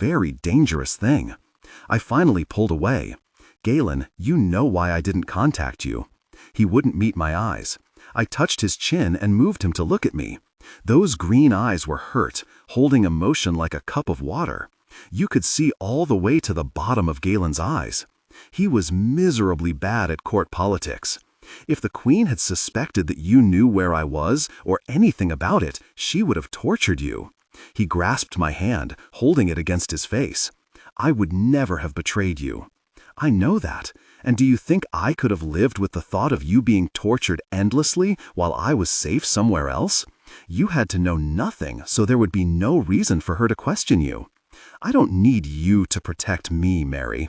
very dangerous thing. I finally pulled away. Galen, you know why I didn't contact you. He wouldn't meet my eyes. I touched his chin and moved him to look at me. Those green eyes were hurt, holding emotion like a cup of water. You could see all the way to the bottom of Galen's eyes. He was miserably bad at court politics. If the Queen had suspected that you knew where I was or anything about it, she would have tortured you. He grasped my hand, holding it against his face. I would never have betrayed you. I know that. And do you think I could have lived with the thought of you being tortured endlessly while I was safe somewhere else? You had to know nothing, so there would be no reason for her to question you. I don't need you to protect me, Mary.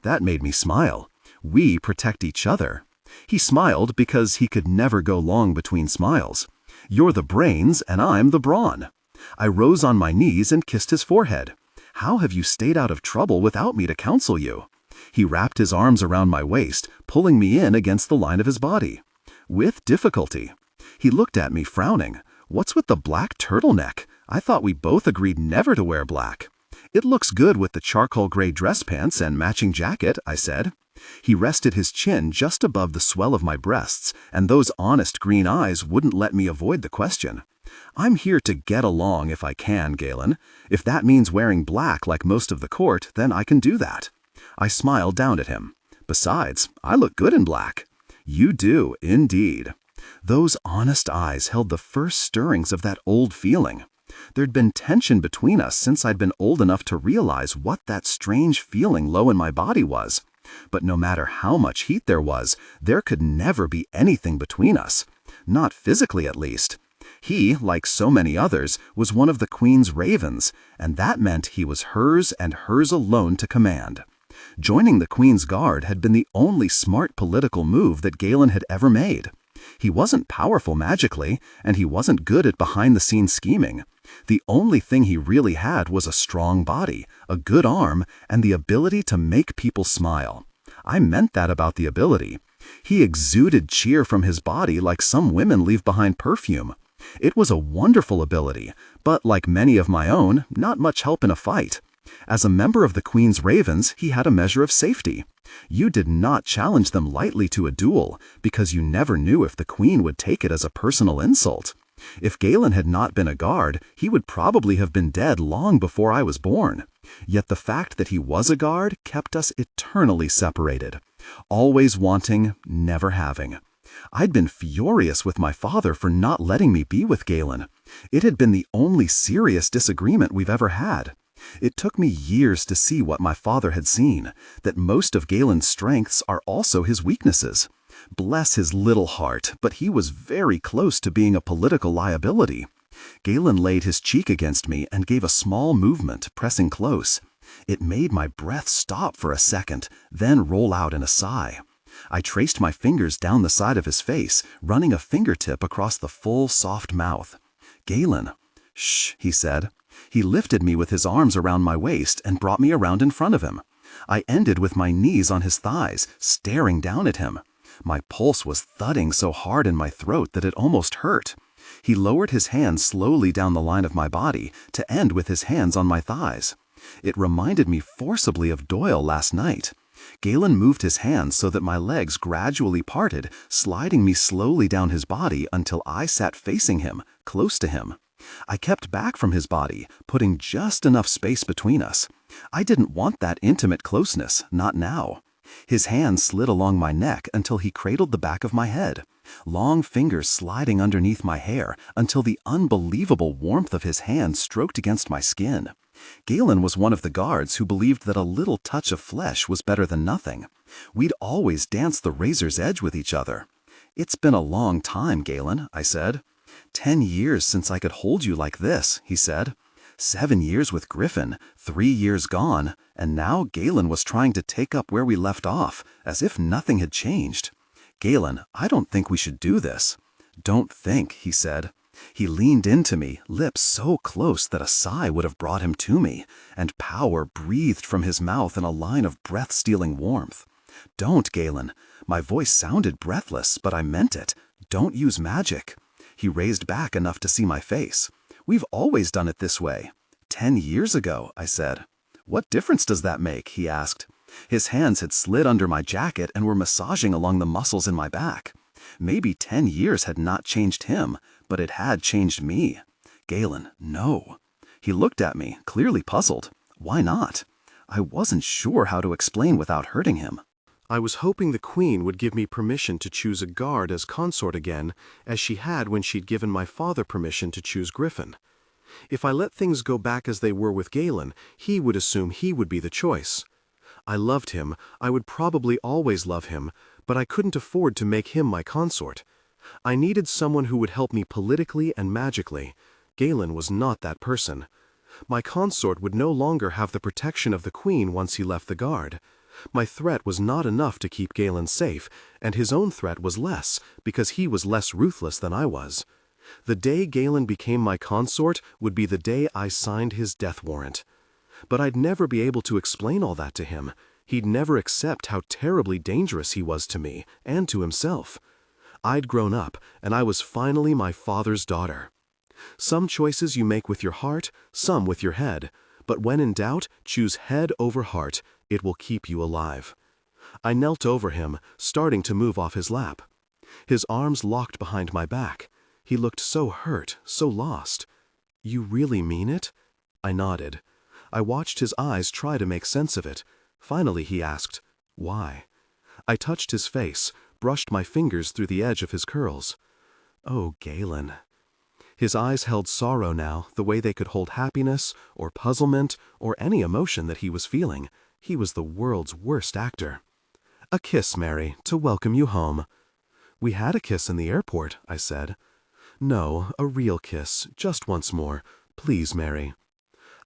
That made me smile. We protect each other. He smiled because he could never go long between smiles. You're the brains and I'm the brawn. I rose on my knees and kissed his forehead. How have you stayed out of trouble without me to counsel you? He wrapped his arms around my waist, pulling me in against the line of his body. With difficulty. He looked at me, frowning. What's with the black turtleneck? I thought we both agreed never to wear black. It looks good with the charcoal gray dress pants and matching jacket, I said. He rested his chin just above the swell of my breasts, and those honest green eyes wouldn't let me avoid the question. I'm here to get along if I can, Galen. If that means wearing black like most of the court, then I can do that. I smiled down at him. Besides, I look good in black. You do, indeed. Those honest eyes held the first stirrings of that old feeling. There'd been tension between us since I'd been old enough to realize what that strange feeling low in my body was. But no matter how much heat there was, there could never be anything between us. Not physically, at least. He, like so many others, was one of the Queen's ravens, and that meant he was hers and hers alone to command. Joining the Queen's Guard had been the only smart political move that Galen had ever made. He wasn't powerful magically, and he wasn't good at behind-the-scenes scheming. The only thing he really had was a strong body, a good arm, and the ability to make people smile. I meant that about the ability. He exuded cheer from his body like some women leave behind perfume. It was a wonderful ability, but like many of my own, not much help in a fight. As a member of the Queen's Ravens, he had a measure of safety. You did not challenge them lightly to a duel, because you never knew if the Queen would take it as a personal insult. If Galen had not been a guard, he would probably have been dead long before I was born. Yet the fact that he was a guard kept us eternally separated. Always wanting, never having. I'd been furious with my father for not letting me be with Galen. It had been the only serious disagreement we've ever had. It took me years to see what my father had seen, that most of Galen's strengths are also his weaknesses. Bless his little heart, but he was very close to being a political liability. Galen laid his cheek against me and gave a small movement, pressing close. It made my breath stop for a second, then roll out in a sigh. I traced my fingers down the side of his face, running a fingertip across the full, soft mouth. Galen. Shh, he said. He lifted me with his arms around my waist and brought me around in front of him. I ended with my knees on his thighs, staring down at him. My pulse was thudding so hard in my throat that it almost hurt. He lowered his hands slowly down the line of my body to end with his hands on my thighs. It reminded me forcibly of Doyle last night. Galen moved his hands so that my legs gradually parted, sliding me slowly down his body until I sat facing him, close to him. I kept back from his body, putting just enough space between us. I didn't want that intimate closeness, not now. His hands slid along my neck until he cradled the back of my head, long fingers sliding underneath my hair until the unbelievable warmth of his hand stroked against my skin. Galen was one of the guards who believed that a little touch of flesh was better than nothing. We'd always danced the razor's edge with each other. It's been a long time, Galen, I said. 10 years since I could hold you like this, he said. 7 years with Griffin, 3 years gone, and now Galen was trying to take up where we left off, as if nothing had changed. Galen, I don't think we should do this. Don't think, he said. He leaned into me, lips so close that a sigh would have brought him to me, and power breathed from his mouth in a line of breath-stealing warmth. Don't, Galen. My voice sounded breathless, but I meant it. Don't use magic. He raised back enough to see my face. We've always done it this way. 10 years ago, I said. "What difference does that make?" he asked. His hands had slid under my jacket and were massaging along the muscles in my back. Maybe 10 years had not changed him, but it had changed me. "Galen, no." He looked at me, clearly puzzled. Why not? I wasn't sure how to explain without hurting him. I was hoping the Queen would give me permission to choose a guard as consort again, as she had when she'd given my father permission to choose Griffin. If I let things go back as they were with Galen, he would assume he would be the choice. I loved him, I would probably always love him, but I couldn't afford to make him my consort. I needed someone who would help me politically and magically. Galen was not that person. My consort would no longer have the protection of the Queen once he left the guard. My threat was not enough to keep Galen safe, and his own threat was less, because he was less ruthless than I was. The day Galen became my consort would be the day I signed his death warrant. But I'd never be able to explain all that to him. He'd never accept how terribly dangerous he was to me, and to himself. I'd grown up, and I was finally my father's daughter. Some choices you make with your heart, some with your head. But when in doubt, choose head over heart. It will keep you alive. I knelt over him, starting to move off his lap. His arms locked behind my back. He looked so hurt, so lost. "You really mean it?" I nodded. I watched his eyes try to make sense of it. Finally he asked, "Why?" I touched his face, brushed my fingers through the edge of his curls. "Oh, Galen." His eyes held sorrow now, the way they could hold happiness, or puzzlement, or any emotion that he was feeling. He was the world's worst actor. "A kiss, Mary, to welcome you home." "We had a kiss in the airport," I said. "No, a real kiss, just once more. Please, Mary."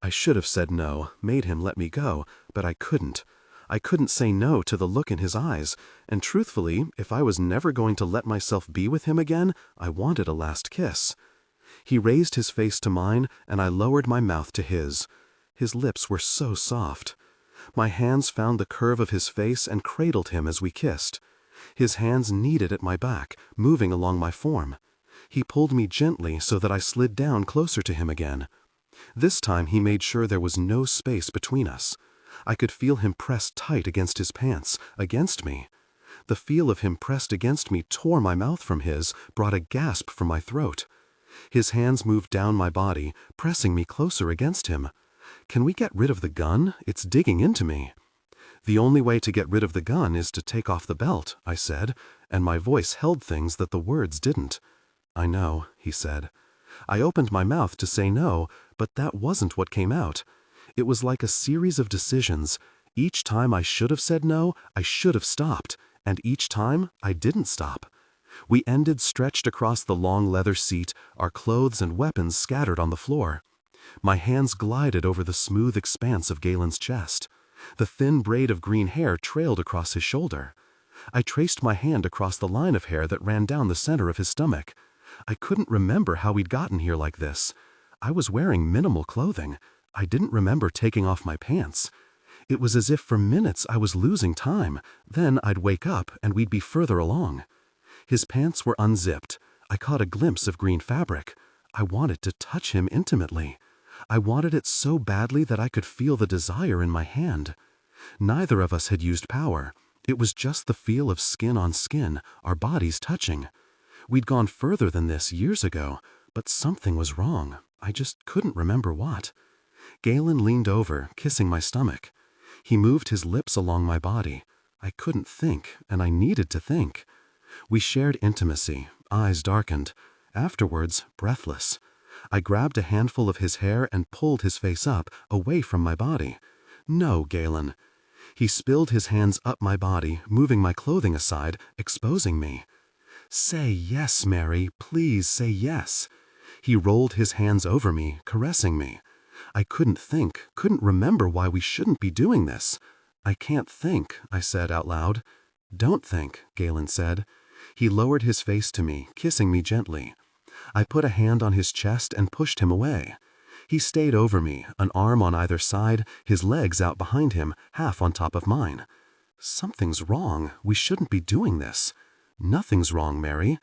I should have said no, made him let me go, but I couldn't. I couldn't say no to the look in his eyes, and truthfully, if I was never going to let myself be with him again, I wanted a last kiss. He raised his face to mine, and I lowered my mouth to his. His lips were so soft. My hands found the curve of his face and cradled him as we kissed. His hands kneaded at my back, moving along my form. He pulled me gently so that I slid down closer to him again. This time he made sure there was no space between us. I could feel him pressed tight against his pants, against me. The feel of him pressed against me tore my mouth from his, brought a gasp from my throat. His hands moved down my body, pressing me closer against him. "Can we get rid of the gun? It's digging into me." "The only way to get rid of the gun is to take off the belt," I said, and my voice held things that the words didn't. "I know," he said. I opened my mouth to say no, but that wasn't what came out. It was like a series of decisions. Each time I should have said no, I should have stopped, and each time I didn't stop. We ended stretched across the long leather seat, our clothes and weapons scattered on the floor. My hands glided over the smooth expanse of Galen's chest. The thin braid of green hair trailed across his shoulder. I traced my hand across the line of hair that ran down the center of his stomach. I couldn't remember how we'd gotten here like this. I was wearing minimal clothing. I didn't remember taking off my pants. It was as if for minutes I was losing time. Then I'd wake up and we'd be further along. His pants were unzipped. I caught a glimpse of green fabric. I wanted to touch him intimately. I wanted it so badly that I could feel the desire in my hand. Neither of us had used power. It was just the feel of skin on skin, our bodies touching. We'd gone further than this years ago, but something was wrong. I just couldn't remember what. Galen leaned over, kissing my stomach. He moved his lips along my body. I couldn't think, and I needed to think. We shared intimacy, eyes darkened. Afterwards, breathless. I grabbed a handful of his hair and pulled his face up, away from my body. "No, Galen." He spilled his hands up my body, moving my clothing aside, exposing me. "Say yes, Mary, please say yes." He rolled his hands over me, caressing me. I couldn't think, couldn't remember why we shouldn't be doing this. "I can't think," I said out loud. "Don't think," Galen said. He lowered his face to me, kissing me gently. I put a hand on his chest and pushed him away. He stayed over me, an arm on either side, his legs out behind him, half on top of mine. "Something's wrong. We shouldn't be doing this." "Nothing's wrong, Mary."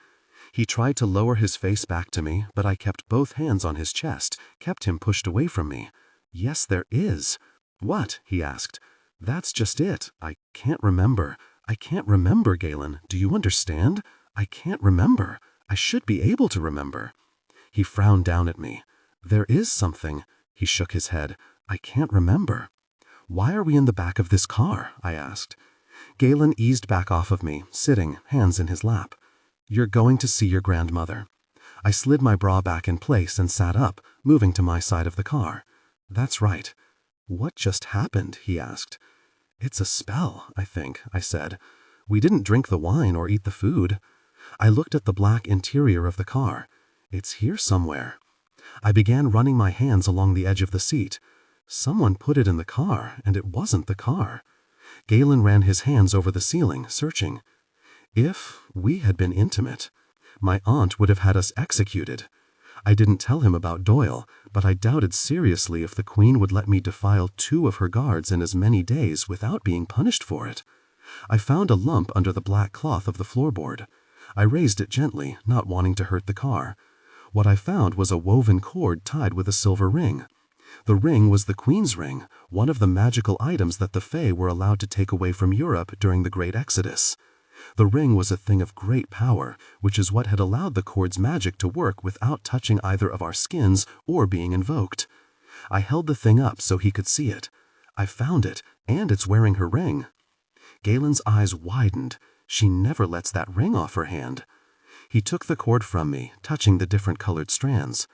He tried to lower his face back to me, but I kept both hands on his chest, kept him pushed away from me. "Yes, there is." What? He asked. That's just it. I can't remember. I can't remember, Galen. Do you understand? I can't remember. I should be able to remember. He frowned down at me. There is something. He shook his head. I can't remember. Why are we in the back of this car? I asked. Galen eased back off of me, sitting, hands in his lap. You're going to see your grandmother. I slid my bra back in place and sat up, moving to my side of the car. That's right. What just happened? He asked. It's a spell, I think, I said. We didn't drink the wine or eat the food. I looked at the black interior of the car. It's here somewhere. I began running my hands along the edge of the seat. Someone put it in the car, and it wasn't the car. Galen ran his hands over the ceiling, searching. If we had been intimate, my aunt would have had us executed. I didn't tell him about Doyle, but I doubted seriously if the Queen would let me defile 2 of her guards in as many days without being punished for it. I found a lump under the black cloth of the floorboard. I raised it gently, not wanting to hurt the car. What I found was a woven cord tied with a silver ring. The ring was the Queen's ring, one of the magical items that the Fae were allowed to take away from Europe during the Great Exodus. The ring was a thing of great power, which is what had allowed the cord's magic to work without touching either of our skins or being invoked. I held the thing up so he could see it. I found it, and it's wearing her ring. Galen's eyes widened. She never lets that ring off her hand. He took the cord from me, touching the different colored strands.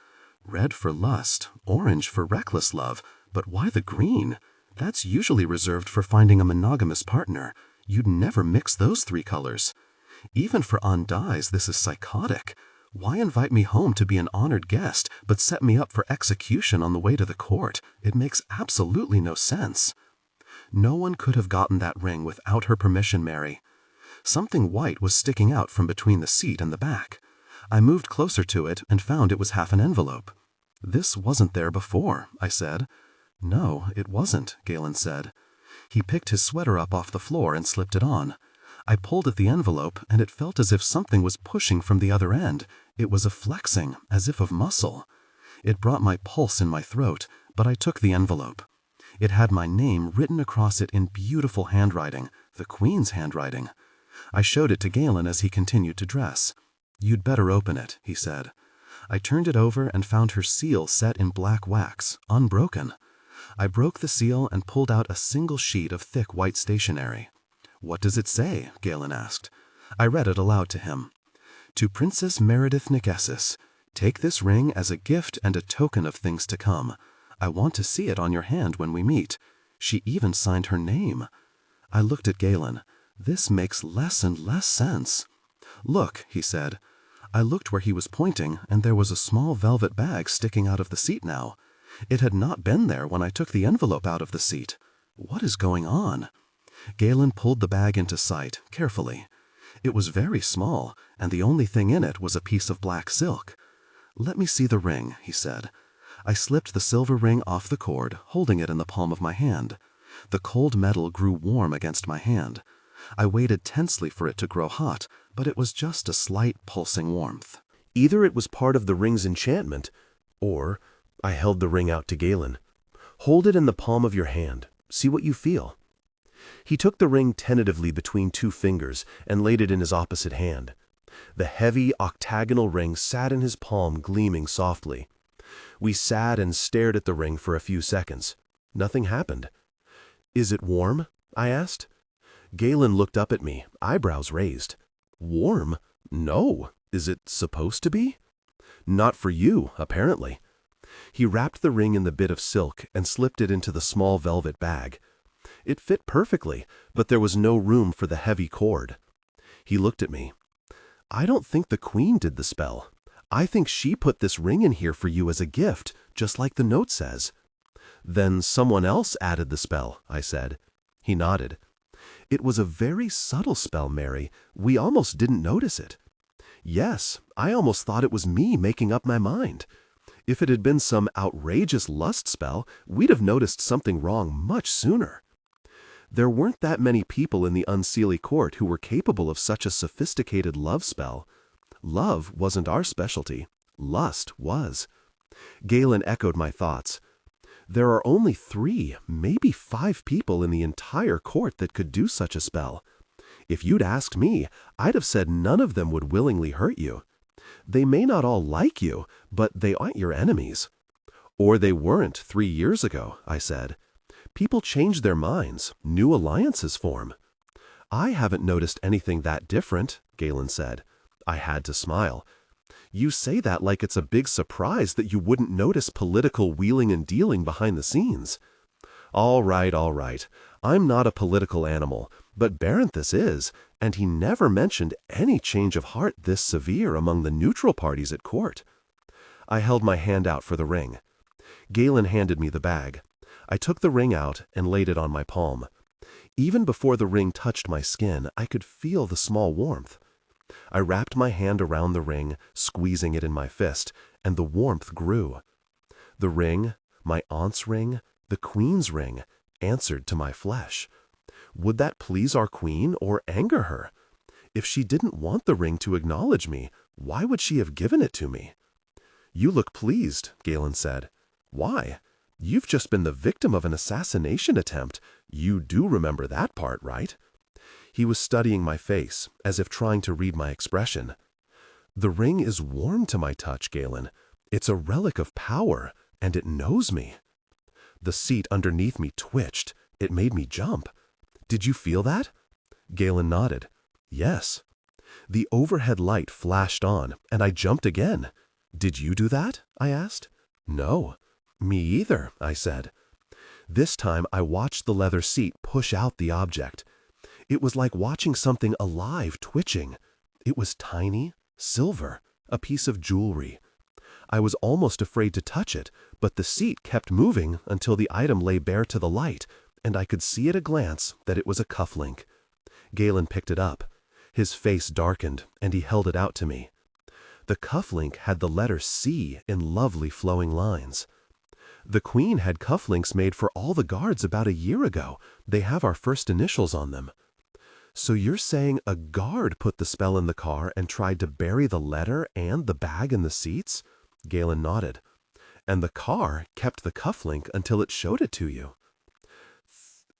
Red for lust, orange for reckless love, but why the green? That's usually reserved for finding a monogamous partner. You'd never mix those 3 colors. Even for Andais, this is psychotic. Why invite me home to be an honored guest, but set me up for execution on the way to the court? It makes absolutely no sense. No one could have gotten that ring without her permission, Mary. Something white was sticking out from between the seat and the back. I moved closer to it and found it was half an envelope. This wasn't there before, I said. No, it wasn't, Galen said. He picked his sweater up off the floor and slipped it on. I pulled at the envelope, and it felt as if something was pushing from the other end. It was a flexing, as if of muscle. It brought my pulse in my throat, but I took the envelope. It had my name written across it in beautiful handwriting, the Queen's handwriting. I showed it to Galen as he continued to dress. You'd better open it, he said. I turned it over and found her seal set in black wax, unbroken. I broke the seal and pulled out a single sheet of thick white stationery. What does it say? Galen asked. I read it aloud to him. To Princess Meredith Nigessis, take this ring as a gift and a token of things to come. I want to see it on your hand when we meet. She even signed her name. I looked at Galen. This makes less and less sense. Look, he said. I looked where he was pointing, and there was a small velvet bag sticking out of the seat now. It had not been there when I took the envelope out of the seat. What is going on? Galen pulled the bag into sight, carefully. It was very small, and the only thing in it was a piece of black silk. Let me see the ring, he said. I slipped the silver ring off the cord, holding it in the palm of my hand. The cold metal grew warm against my hand. I waited tensely for it to grow hot, but it was just a slight pulsing warmth. Either it was part of the ring's enchantment, or I held the ring out to Galen. Hold it in the palm of your hand. See what you feel. He took the ring tentatively between 2 fingers and laid it in his opposite hand. The heavy, octagonal ring sat in his palm, gleaming softly. We sat and stared at the ring for a few seconds. Nothing happened. Is it warm? I asked. Galen looked up at me, eyebrows raised. Warm? No. Is it supposed to be? Not for you, apparently. He wrapped the ring in the bit of silk and slipped it into the small velvet bag. It fit perfectly, but there was no room for the heavy cord. He looked at me. I don't think the Queen did the spell. I think she put this ring in here for you as a gift, just like the note says. Then someone else added the spell, I said. He nodded. It was a very subtle spell, Mary. We almost didn't notice it. Yes, I almost thought it was me making up my mind. If it had been some outrageous lust spell, we'd have noticed something wrong much sooner. There weren't that many people in the Unseelie court who were capable of such a sophisticated love spell. Love wasn't our specialty. Lust was. Galen echoed my thoughts. There are only 3, maybe 5 people in the entire court that could do such a spell. If you'd asked me, I'd have said none of them would willingly hurt you. They may not all like you, but they aren't your enemies. Or they weren't 3 years ago, I said. People change their minds, new alliances form. I haven't noticed anything that different, Galen said. I had to smile. You say that like it's a big surprise that you wouldn't notice political wheeling and dealing behind the scenes. All right, all right. I'm not a political animal, but Baranthus is, and he never mentioned any change of heart this severe among the neutral parties at court. I held my hand out for the ring. Galen handed me the bag. I took the ring out and laid it on my palm. Even before the ring touched my skin, I could feel the small warmth. I wrapped my hand around the ring, squeezing it in my fist, and the warmth grew. The ring, my aunt's ring, the queen's ring, answered to my flesh. Would that please our queen or anger her? If she didn't want the ring to acknowledge me, why would she have given it to me? You look pleased, Galen said. Why? You've just been the victim of an assassination attempt. You do remember that part, right? He was studying my face, as if trying to read my expression. The ring is warm to my touch, Galen. It's a relic of power, and it knows me. The seat underneath me twitched. It made me jump. Did you feel that? Galen nodded. Yes. The overhead light flashed on, and I jumped again. Did you do that? I asked. No. Me either, I said. This time I watched the leather seat push out the object. It was like watching something alive twitching. It was tiny, silver, a piece of jewelry. I was almost afraid to touch it, but the seat kept moving until the item lay bare to the light, and I could see at a glance that it was a cufflink. Galen picked it up. His face darkened, and he held it out to me. The cufflink had the letter C in lovely flowing lines. The queen had cufflinks made for all the guards about a year ago. They have our first initials on them. So you're saying a guard put the spell in the car and tried to bury the letter and the bag in the seats? Galen nodded. And the car kept the cufflink until it showed it to you.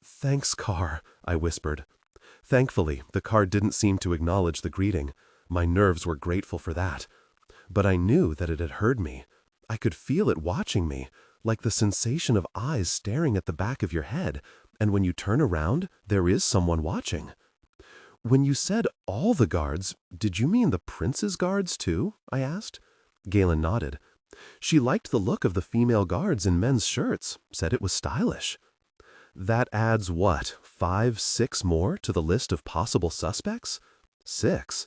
Thanks, car, I whispered. Thankfully, the car didn't seem to acknowledge the greeting. My nerves were grateful for that. But I knew that it had heard me. I could feel it watching me, like the sensation of eyes staring at the back of your head, and when you turn around, there is someone watching. When you said all the guards, did you mean the prince's guards too? I asked. Galen nodded. She liked the look of the female guards in men's shirts, said it was stylish. That adds what, 5, 6 more to the list of possible suspects? 6.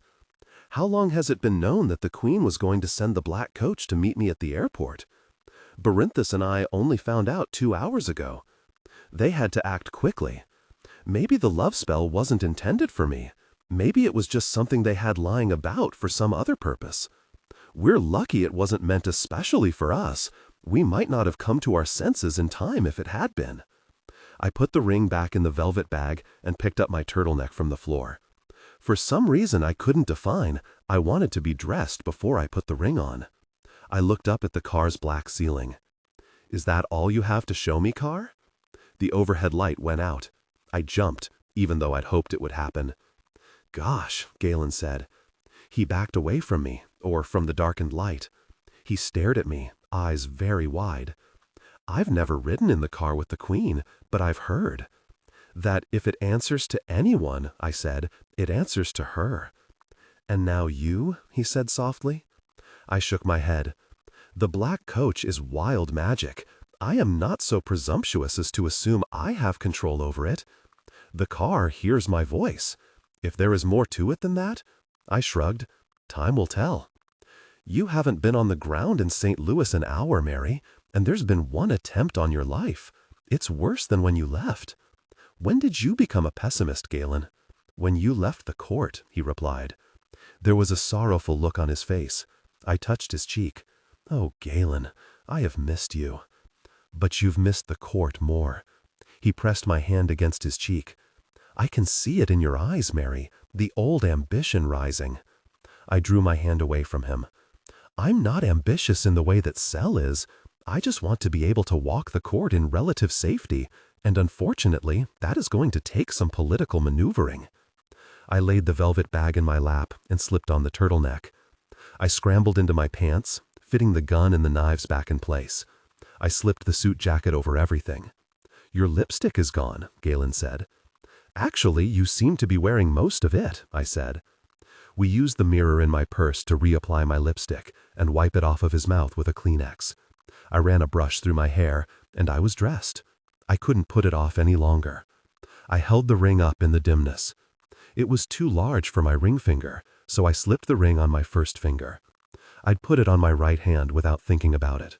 How long has it been known that the queen was going to send the black coach to meet me at the airport? Baranthus and I only found out 2 hours ago. They had to act quickly. Maybe the love spell wasn't intended for me. Maybe it was just something they had lying about for some other purpose. We're lucky it wasn't meant especially for us. We might not have come to our senses in time if it had been. I put the ring back in the velvet bag and picked up my turtleneck from the floor. For some reason I couldn't define, I wanted to be dressed before I put the ring on. I looked up at the car's black ceiling. Is that all you have to show me, car? The overhead light went out. I jumped, even though I'd hoped it would happen. Gosh, Galen said. He backed away from me, or from the darkened light. He stared at me, eyes very wide. I've never ridden in the car with the queen, but I've heard. That if it answers to anyone, I said, it answers to her. And now you, he said softly. I shook my head. The black coach is wild magic. I am not so presumptuous as to assume I have control over it. The car hears my voice. If there is more to it than that, I shrugged. Time will tell. You haven't been on the ground in St. Louis an hour, Mary, and there's been one attempt on your life. It's worse than when you left. When did you become a pessimist, Galen? When you left the court, he replied. There was a sorrowful look on his face. I touched his cheek. Oh, Galen, I have missed you. But you've missed the court more. He pressed my hand against his cheek. I can see it in your eyes, Mary, the old ambition rising. I drew my hand away from him. I'm not ambitious in the way that Sel is. I just want to be able to walk the court in relative safety, and unfortunately, that is going to take some political maneuvering. I laid the velvet bag in my lap and slipped on the turtleneck. I scrambled into my pants, fitting the gun and the knives back in place. I slipped the suit jacket over everything. "Your lipstick is gone," Galen said. "Actually, you seem to be wearing most of it," I said. We used the mirror in my purse to reapply my lipstick and wipe it off of his mouth with a Kleenex. I ran a brush through my hair, and I was dressed. I couldn't put it off any longer. I held the ring up in the dimness. It was too large for my ring finger, so I slipped the ring on my first finger. I'd put it on my right hand without thinking about it.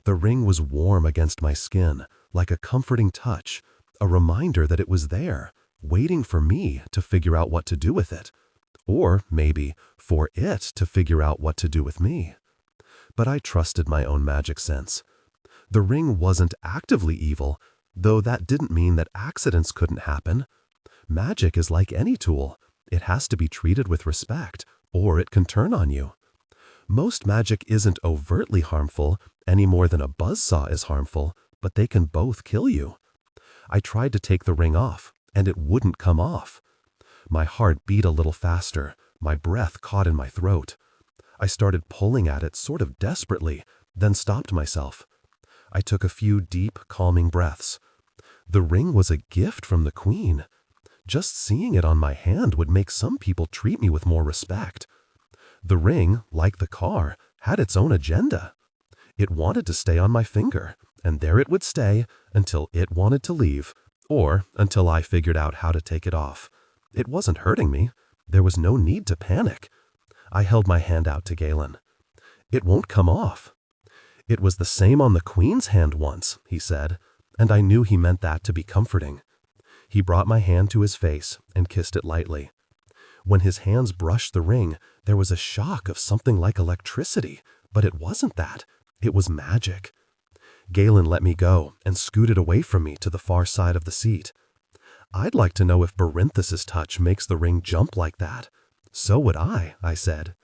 The ring was warm against my skin, like a comforting touch, a reminder that it was there, waiting for me to figure out what to do with it. Or maybe for it to figure out what to do with me. But I trusted my own magic sense. The ring wasn't actively evil, though that didn't mean that accidents couldn't happen. Magic is like any tool. It has to be treated with respect, or it can turn on you. Most magic isn't overtly harmful any more than a buzzsaw is harmful, but they can both kill you. I tried to take the ring off, and it wouldn't come off. My heart beat a little faster, my breath caught in my throat. I started pulling at it sort of desperately, then stopped myself. I took a few deep, calming breaths. The ring was a gift from the Queen. Just seeing it on my hand would make some people treat me with more respect. The ring, like the car, had its own agenda. It wanted to stay on my finger, and there it would stay until it wanted to leave, or until I figured out how to take it off. It wasn't hurting me. There was no need to panic. I held my hand out to Galen. "It won't come off." "It was the same on the Queen's hand once," he said, and I knew he meant that to be comforting. He brought my hand to his face and kissed it lightly. When his hands brushed the ring, there was a shock of something like electricity, but it wasn't that. It was magic. Galen let me go and scooted away from me to the far side of the seat. "I'd like to know if Barinthus's touch makes the ring jump like that." "So would I said.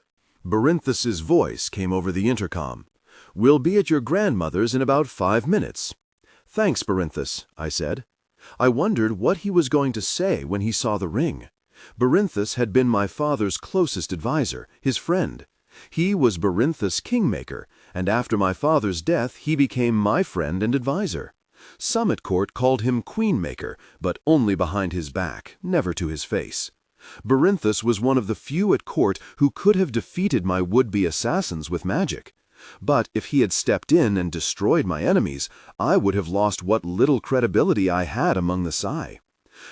Barinthus's voice came over the intercom. "We'll be at your grandmother's in about 5 minutes." "Thanks, Barinthus," I said. I wondered what he was going to say when he saw the ring. Barinthus had been my father's closest advisor, his friend. He was Barinthus Kingmaker, and after my father's death he became my friend and advisor. Some at court called him Queenmaker, but only behind his back, never to his face. Barinthus was one of the few at court who could have defeated my would-be assassins with magic. But if he had stepped in and destroyed my enemies, I would have lost what little credibility I had among the Sai.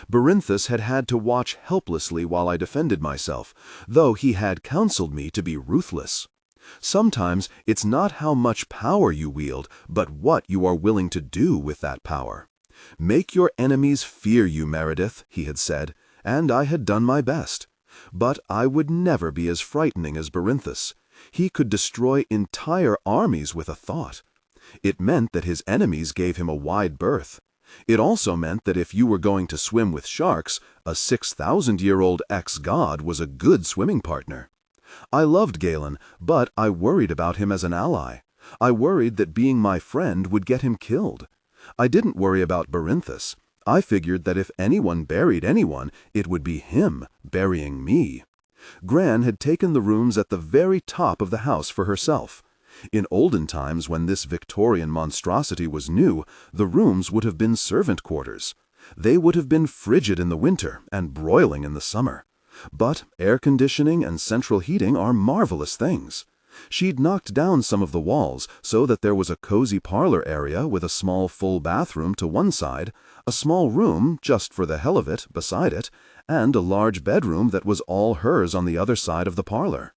Barinthus had had to watch helplessly while I defended myself, though he had counseled me to be ruthless. Sometimes it's not how much power you wield, but what you are willing to do with that power. "Make your enemies fear you, Meredith," he had said, and I had done my best. But I would never be as frightening as Barinthus. He could destroy entire armies with a thought. It meant that his enemies gave him a wide berth. It also meant that if you were going to swim with sharks, a 6,000-year-old ex-god was a good swimming partner. I loved Galen, but I worried about him as an ally. I worried that being my friend would get him killed. I didn't worry about Barinthus. I figured that if anyone buried anyone, it would be him burying me. Gran had taken the rooms at the very top of the house for herself. In olden times, when this Victorian monstrosity was new, the rooms would have been servant quarters. They would have been frigid in the winter and broiling in the summer. But air conditioning and central heating are marvelous things. She'd knocked down some of the walls so that there was a cozy parlor area with a small full bathroom to one side, a small room, just for the hell of it, beside it, and a large bedroom that was all hers on the other side of the parlor.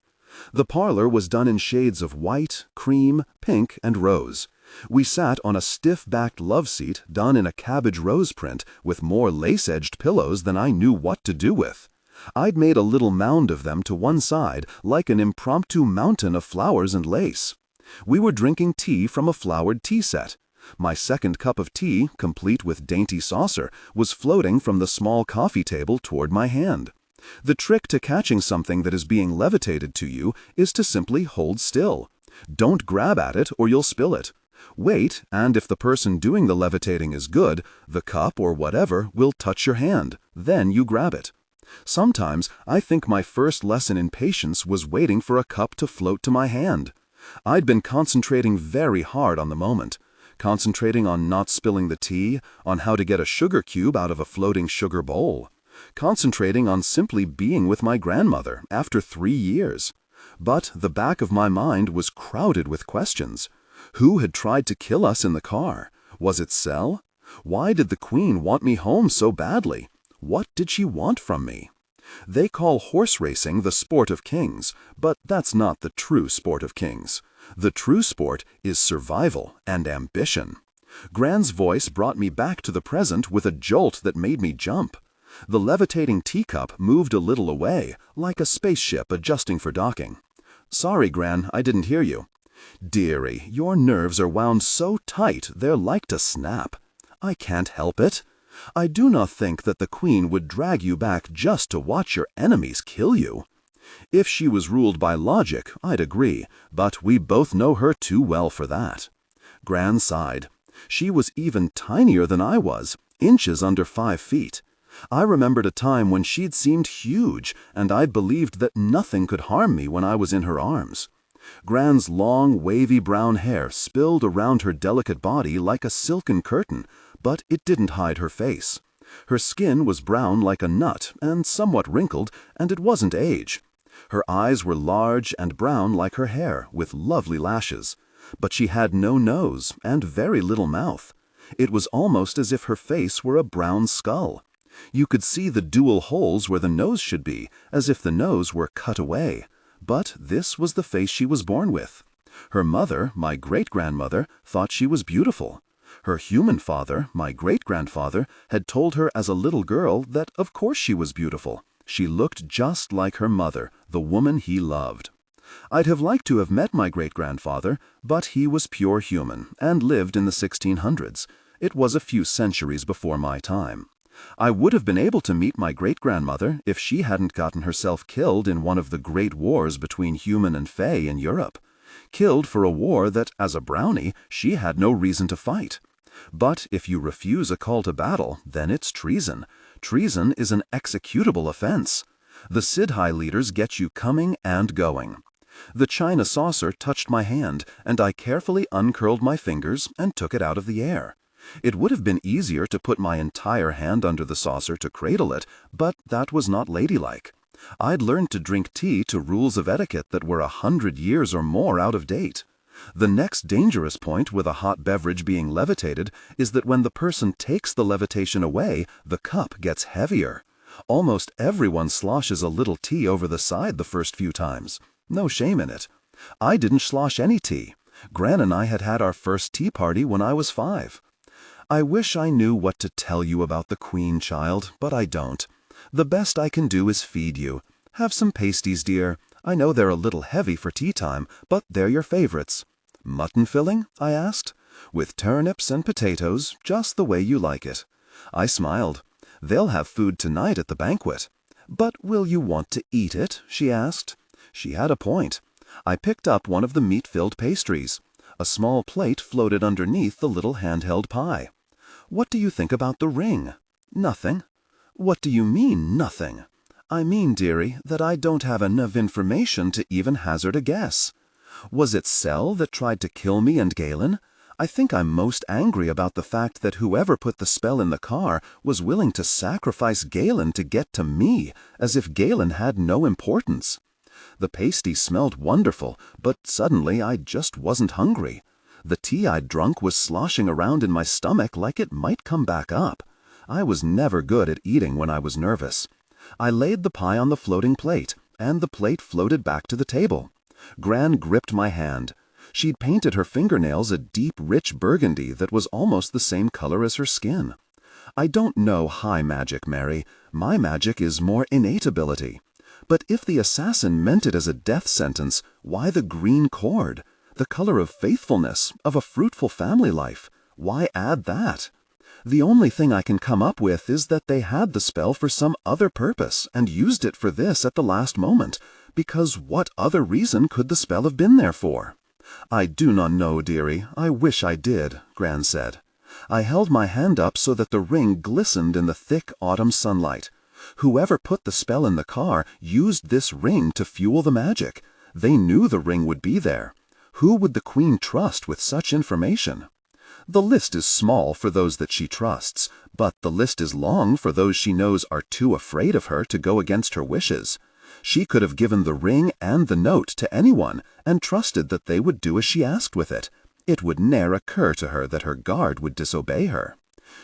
The parlor was done in shades of white, cream, pink, and rose. We sat on a stiff-backed love seat done in a cabbage rose print with more lace-edged pillows than I knew what to do with. I'd made a little mound of them to one side, like an impromptu mountain of flowers and lace. We were drinking tea from a flowered tea set. My second cup of tea, complete with dainty saucer, was floating from the small coffee table toward my hand. The trick to catching something that is being levitated to you is to simply hold still. Don't grab at it or you'll spill it. Wait, and if the person doing the levitating is good, the cup or whatever will touch your hand. Then you grab it. Sometimes I think my first lesson in patience was waiting for a cup to float to my hand. I'd been concentrating very hard on the moment, concentrating on not spilling the tea, on how to get a sugar cube out of a floating sugar bowl, concentrating on simply being with my grandmother after 3 years. But the back of my mind was crowded with questions. Who had tried to kill us in the car? Was it Sel? Why did the Queen want me home so badly? What did she want from me? They call horse racing the sport of kings, but that's not the true sport of kings. The true sport is survival and ambition. Gran's voice brought me back to the present with a jolt that made me jump. The levitating teacup moved a little away, like a spaceship adjusting for docking. "Sorry, Gran, I didn't hear you." "Dearie, your nerves are wound so tight they're like to snap." "I can't help it. I do not think that the Queen would drag you back just to watch your enemies kill you." If she was ruled by logic, I'd agree, but we both know her too well for that. Gran sighed. She was even tinier than I was, inches under 5 feet. I remembered a time when she'd seemed huge, and I'd believed that nothing could harm me when I was in her arms. Gran's long, wavy brown hair spilled around her delicate body like a silken curtain, but it didn't hide her face. Her skin was brown like a nut and somewhat wrinkled, and it wasn't age. Her eyes were large and brown like her hair, with lovely lashes. But she had no nose and very little mouth. It was almost as if her face were a brown skull. You could see the dual holes where the nose should be, as if the nose were cut away. But this was the face she was born with. Her mother, my great-grandmother, thought she was beautiful. Her human father, my great-grandfather, had told her as a little girl that of course she was beautiful. She looked just like her mother, the woman he loved. I'd have liked to have met my great-grandfather, but he was pure human and lived in the 1600s. It was a few centuries before my time. I would have been able to meet my great-grandmother if she hadn't gotten herself killed in one of the great wars between human and fae in Europe. Killed for a war that, as a brownie, she had no reason to fight. But if you refuse a call to battle, then it's treason. Treason is an executable offense. The Sidhai leaders get you coming and going. The china saucer touched my hand, and I carefully uncurled my fingers and took it out of the air. It would have been easier to put my entire hand under the saucer to cradle it, but that was not ladylike. I'd learned to drink tea to rules of etiquette that were 100 years or more out of date. The next dangerous point with a hot beverage being levitated is that when the person takes the levitation away, the cup gets heavier. Almost everyone sloshes a little tea over the side the first few times. No shame in it. I didn't slosh any tea. Gran and I had had our first tea party when I was 5. I wish I knew what to tell you about the Queen, child, but I don't. The best I can do is feed you. Have some pasties, dear. I know they're a little heavy for tea time, but they're your favorites. Mutton filling? I asked. With turnips and potatoes, just the way you like it. I smiled. They'll have food tonight at the banquet. But will you want to eat it? She asked. She had a point. I picked up one of the meat-filled pastries. A small plate floated underneath the little handheld pie. What do you think about the ring? Nothing. What do you mean, nothing? I mean, dearie, that I don't have enough information to even hazard a guess. Was it Sel that tried to kill me and Galen? I think I'm most angry about the fact that whoever put the spell in the car was willing to sacrifice Galen to get to me, as if Galen had no importance. The pasty smelled wonderful, but suddenly I just wasn't hungry. The tea I'd drunk was sloshing around in my stomach like it might come back up. I was never good at eating when I was nervous. I laid the pie on the floating plate, and the plate floated back to the table. Gran gripped my hand. She'd painted her fingernails a deep, rich burgundy that was almost the same color as her skin. I don't know high magic, Mary. My magic is more innate ability. But if the assassin meant it as a death sentence, why the green cord? The color of faithfulness, of a fruitful family life. Why add that? The only thing I can come up with is that they had the spell for some other purpose and used it for this at the last moment, because what other reason could the spell have been there for? I do not know, dearie. I wish I did, Gran said. I held my hand up so that the ring glistened in the thick autumn sunlight. Whoever put the spell in the car used this ring to fuel the magic. They knew the ring would be there. Who would the queen trust with such information? The list is small for those that she trusts, but the list is long for those she knows are too afraid of her to go against her wishes. She could have given the ring and the note to anyone and trusted that they would do as she asked with it. It would ne'er occur to her that her guard would disobey her.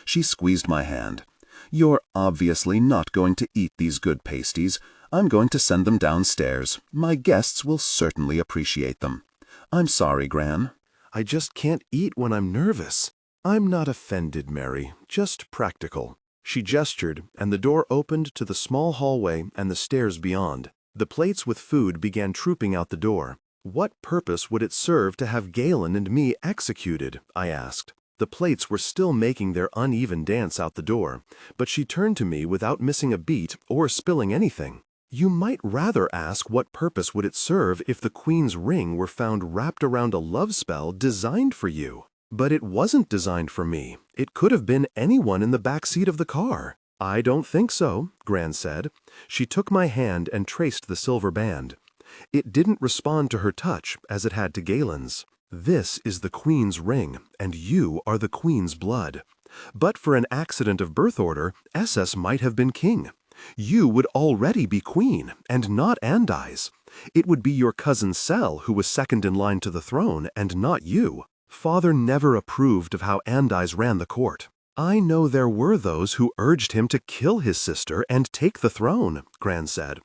She squeezed my hand. You're obviously not going to eat these good pasties. I'm going to send them downstairs. My guests will certainly appreciate them. I'm sorry, Gran. I just can't eat when I'm nervous. I'm not offended, Mary, just practical. She gestured, and the door opened to the small hallway and the stairs beyond. The plates with food began trooping out the door. What purpose would it serve to have Galen and me executed? I asked. The plates were still making their uneven dance out the door, but she turned to me without missing a beat or spilling anything. You might rather ask what purpose would it serve if the Queen's ring were found wrapped around a love spell designed for you. But it wasn't designed for me. It could have been anyone in the back seat of the car. I don't think so, Gran said. She took my hand and traced the silver band. It didn't respond to her touch as it had to Galen's. This is the Queen's ring, and you are the Queen's blood. But for an accident of birth order, SS might have been king. You would already be queen, and not Andi's. It would be your cousin Sel who was second in line to the throne, and not you. Father never approved of how Andi's ran the court. I know there were those who urged him to kill his sister and take the throne, Gran said.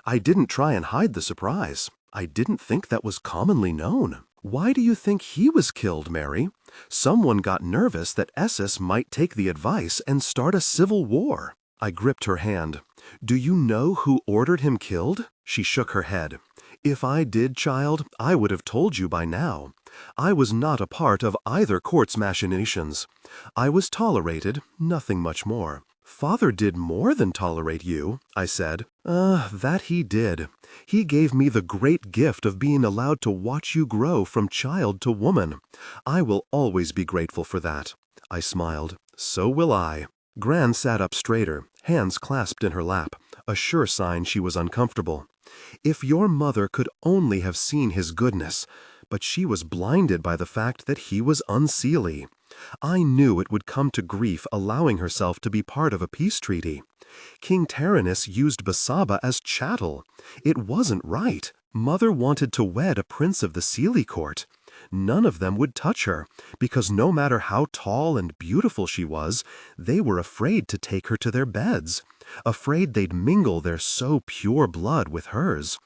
I didn't try and hide the surprise. I didn't think that was commonly known. Why do you think he was killed, Mary? Someone got nervous that Esses might take the advice and start a civil war. I gripped her hand. Do you know who ordered him killed? She shook her head. If I did, child, I would have told you by now. I was not a part of either court's machinations. I was tolerated, nothing much more. Father did more than tolerate you, I said. That he did. He gave me the great gift of being allowed to watch you grow from child to woman. I will always be grateful for that. I smiled. So will I. Gran sat up straighter, hands clasped in her lap, a sure sign she was uncomfortable. If your mother could only have seen his goodness, but she was blinded by the fact that he was unseelie. I knew it would come to grief allowing herself to be part of a peace treaty. King Taranis used Basaba as chattel. It wasn't right. Mother wanted to wed a prince of the Seelie court. None of them would touch her, because no matter how tall and beautiful she was, they were afraid to take her to their beds, afraid they'd mingle their so pure blood with hers.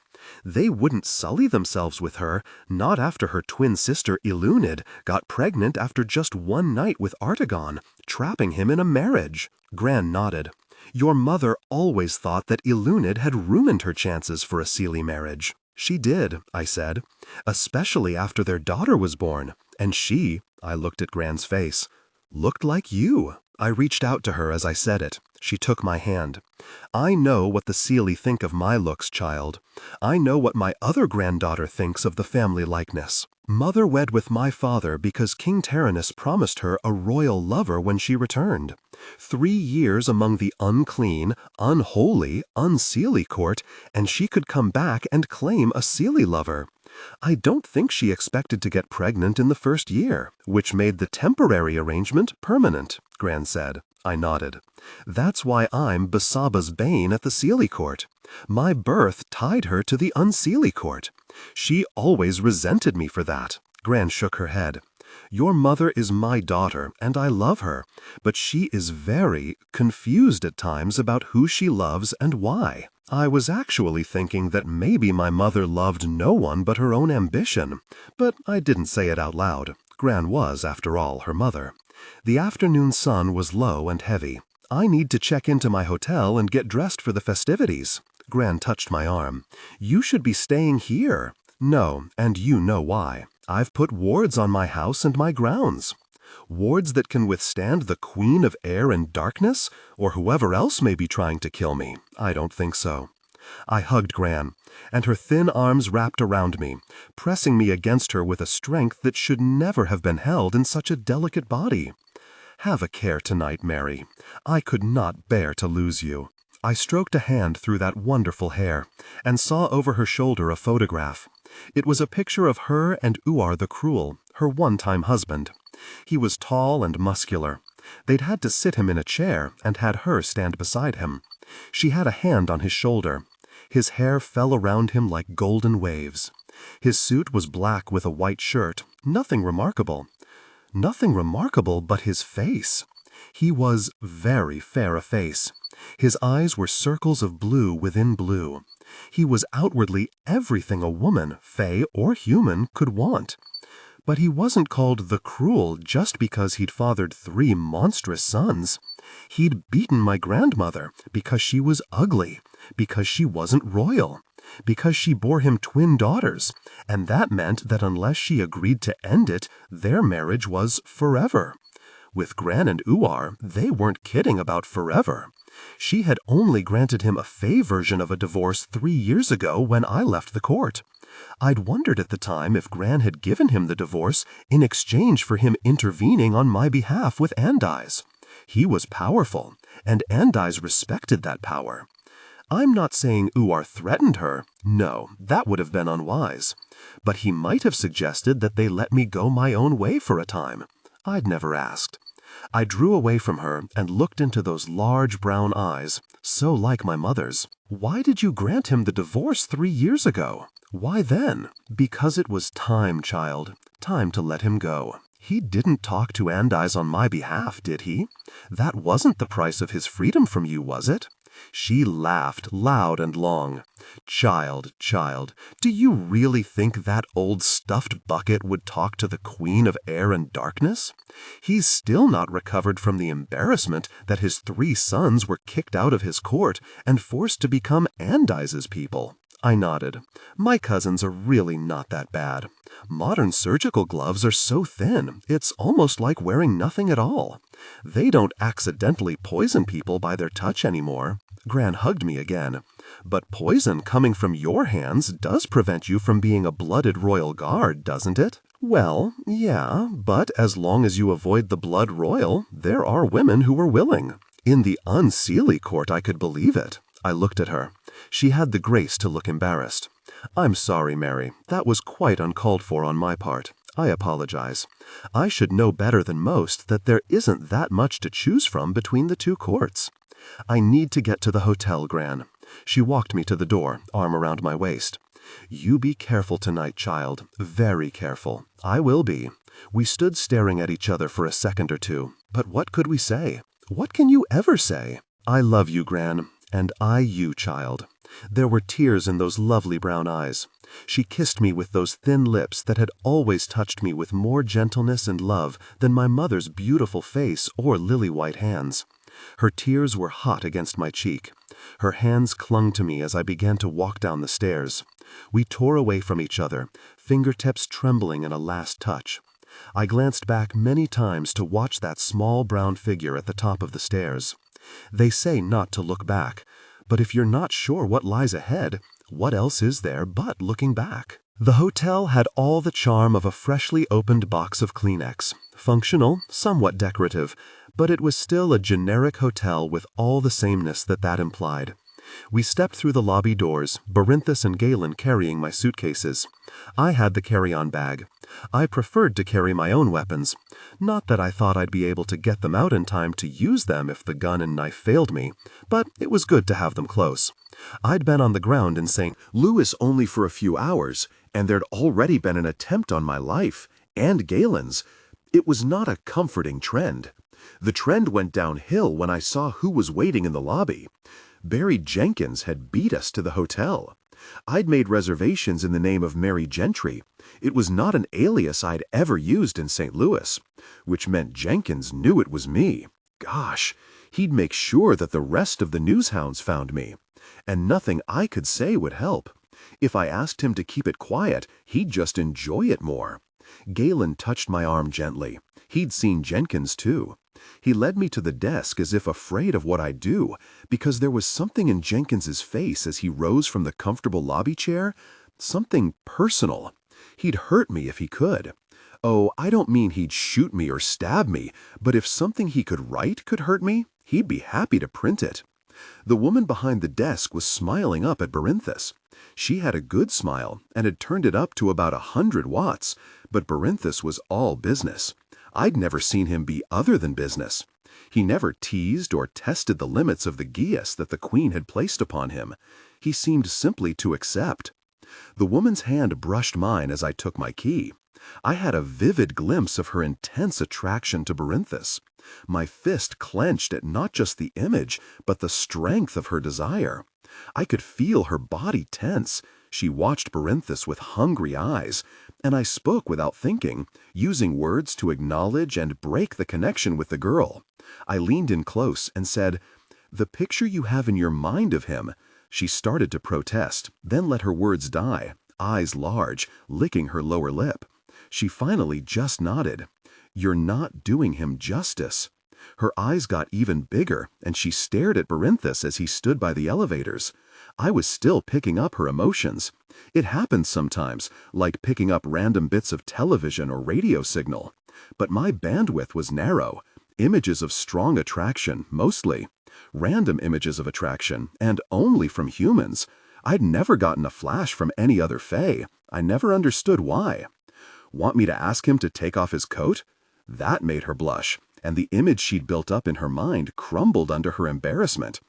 They wouldn't sully themselves with her, not after her twin sister Ilunid got pregnant after just one night with Artagon, trapping him in a marriage. Gran nodded. Your mother always thought that Ilunid had ruined her chances for a Seelie marriage. She did, I said, especially after their daughter was born, and she, I looked at Gran's face, looked like you. I reached out to her as I said it. She took my hand. I know what the Seelie think of my looks, child. I know what my other granddaughter thinks of the family likeness. Mother wed with my father because King Taranis promised her a royal lover when she returned. 3 years among the unclean, unholy, unseelie court, and she could come back and claim a Seelie lover. I don't think she expected to get pregnant in the first year, which made the temporary arrangement permanent, Gran said. I nodded. That's why I'm Basaba's bane at the Seelie court. My birth tied her to the unseelie court. She always resented me for that. Gran shook her head. Your mother is my daughter, and I love her, but she is very confused at times about who she loves and why. I was actually thinking that maybe my mother loved no one but her own ambition, but I didn't say it out loud. Gran was, after all, her mother. The afternoon sun was low and heavy. I need to check into my hotel and get dressed for the festivities. Gran touched my arm. You should be staying here. No, and you know why. I've put wards on my house and my grounds. Wards that can withstand the Queen of Air and Darkness, or whoever else may be trying to kill me. I don't think so. I hugged Gran, and her thin arms wrapped around me, pressing me against her with a strength that should never have been held in such a delicate body. "Have a care tonight, Mary. I could not bear to lose you." I stroked a hand through that wonderful hair, and saw over her shoulder a photograph. It was a picture of her and Uar the Cruel, her one-time husband. He was tall and muscular. They'd had to sit him in a chair and had her stand beside him. She had a hand on his shoulder. His hair fell around him like golden waves. His suit was black with a white shirt, nothing remarkable. Nothing remarkable but his face. He was very fair a face. His eyes were circles of blue within blue. He was outwardly everything a woman, fey or human, could want. But he wasn't called the Cruel just because he'd fathered 3 monstrous sons. He'd beaten my grandmother because she was ugly, because she wasn't royal, because she bore him twin daughters, and that meant that unless she agreed to end it, their marriage was forever. With Gran and Uar, they weren't kidding about forever. She had only granted him a fey version of a divorce 3 years ago when I left the court. I'd wondered at the time if Gran had given him the divorce in exchange for him intervening on my behalf with Andais. He was powerful, and Andais respected that power. I'm not saying Uar threatened her. No, that would have been unwise. But he might have suggested that they let me go my own way for a time. I'd never asked. I drew away from her and looked into those large brown eyes, so like my mother's. "Why did you grant him the divorce 3 years ago? Why then?" "Because it was time, child. Time to let him go. He didn't talk to Andais on my behalf, did he? That wasn't the price of his freedom from you, was it?" She laughed loud and long. Child, do you really think that old stuffed bucket would talk to the Queen of Air and Darkness? He's still not recovered from the embarrassment that his 3 sons were kicked out of his court and forced to become Andais's people." I nodded. "My cousins are really not that bad. Modern surgical gloves are so thin, it's almost like wearing nothing at all. They don't accidentally poison people by their touch anymore." Gran hugged me again. "But poison coming from your hands does prevent you from being a blooded royal guard, doesn't it?" "Well, yeah, but as long as you avoid the blood royal, there are women who are willing. In the unseelie court I could believe it." I looked at her. She had the grace to look embarrassed. "I'm sorry, Mary. That was quite uncalled for on my part. I apologize. I should know better than most that there isn't that much to choose from between the 2 courts. I need to get to the hotel, Gran." She walked me to the door, arm around my waist. "You be careful tonight, child. Very careful." "I will be." We stood staring at each other for a second or two. But what could we say? What can you ever say? "I love you, Gran. And I you, child." There were tears in those lovely brown eyes. She kissed me with those thin lips that had always touched me with more gentleness and love than my mother's beautiful face or lily-white hands. Her tears were hot against my cheek. Her hands clung to me as I began to walk down the stairs. We tore away from each other, fingertips trembling in a last touch. I glanced back many times to watch that small brown figure at the top of the stairs. They say not to look back, but if you're not sure what lies ahead, what else is there but looking back? The hotel had all the charm of a freshly opened box of Kleenex. Functional, somewhat decorative, but it was still a generic hotel with all the sameness that implied. We stepped through the lobby doors, Barinthus and Galen carrying my suitcases. I had the carry-on bag. I preferred to carry my own weapons. Not that I thought I'd be able to get them out in time to use them if the gun and knife failed me, but it was good to have them close. I'd been on the ground in St. Louis only for a few hours, and there'd already been an attempt on my life, and Galen's. It was not a comforting trend. The trend went downhill when I saw who was waiting in the lobby. Barry Jenkins had beat us to the hotel. I'd made reservations in the name of Mary Gentry. It was not an alias I'd ever used in St. Louis, which meant Jenkins knew it was me. Gosh, he'd make sure that the rest of the newshounds found me. And nothing I could say would help. If I asked him to keep it quiet, he'd just enjoy it more. Galen touched my arm gently. He'd seen Jenkins too. He led me to the desk as if afraid of what I'd do, because there was something in Jenkins's face as he rose from the comfortable lobby chair, something personal. He'd hurt me if he could. Oh, I don't mean he'd shoot me or stab me, but if something he could write could hurt me, he'd be happy to print it. The woman behind the desk was smiling up at Barinthus. She had a good smile and had turned it up to about 100 watts, but Barinthus was all business. I'd never seen him be other than business. He never teased or tested the limits of the geas that the Queen had placed upon him. He seemed simply to accept. The woman's hand brushed mine as I took my key. I had a vivid glimpse of her intense attraction to Barinthus. My fist clenched at not just the image, but the strength of her desire. I could feel her body tense. She watched Barinthus with hungry eyes, and I spoke without thinking, using words to acknowledge and break the connection with the girl. I leaned in close and said, "The picture you have in your mind of him." She started to protest, then let her words die, eyes large, licking her lower lip. She finally just nodded. "You're not doing him justice." Her eyes got even bigger, and she stared at Barinthus as he stood by the elevators. I was still picking up her emotions. It happens sometimes, like picking up random bits of television or radio signal. But my bandwidth was narrow. Images of strong attraction, mostly. Random images of attraction, and only from humans. I'd never gotten a flash from any other fae. I never understood why. Want me to ask him to take off his coat? That made her blush, and the image she'd built up in her mind crumbled under her embarrassment.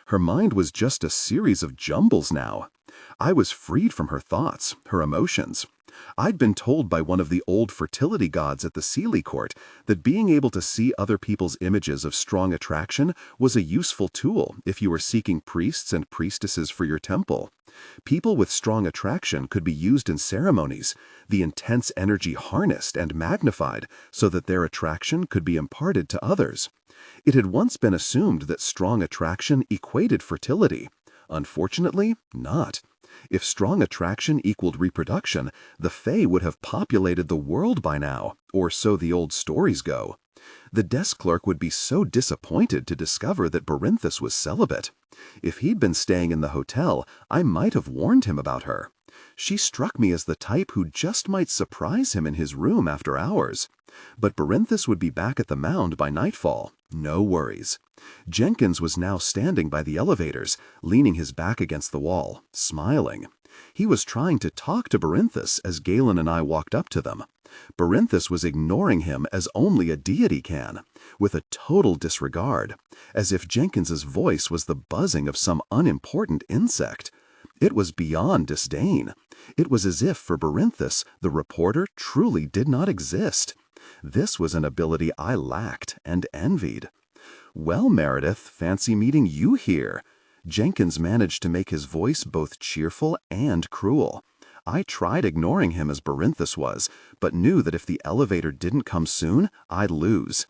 Her mind was just a series of jumbles now. I was freed from her thoughts, her emotions. I'd been told by one of the old fertility gods at the Seelie court that being able to see other people's images of strong attraction was a useful tool if you were seeking priests and priestesses for your temple. People with strong attraction could be used in ceremonies, the intense energy harnessed and magnified so that their attraction could be imparted to others. It had once been assumed that strong attraction equated fertility. Unfortunately, not. If strong attraction equaled reproduction, the Fae would have populated the world by now, or so the old stories go. The desk clerk would be so disappointed to discover that Barinthus was celibate. If he'd been staying in the hotel, I might have warned him about her. She struck me as the type who just might surprise him in his room after hours. But Barinthus would be back at the mound by nightfall. No worries. Jenkins was now standing by the elevators, leaning his back against the wall, smiling. He was trying to talk to Barinthus as Galen and I walked up to them. Barinthus was ignoring him as only a deity can, with a total disregard, as if Jenkins's voice was the buzzing of some unimportant insect. It was beyond disdain. It was as if for Barinthus the reporter truly did not exist. This was an ability I lacked and envied. "Well, Meredith, fancy meeting you here." Jenkins managed to make his voice both cheerful and cruel. I tried ignoring him as Barinthus was, but knew that if the elevator didn't come soon, I'd lose.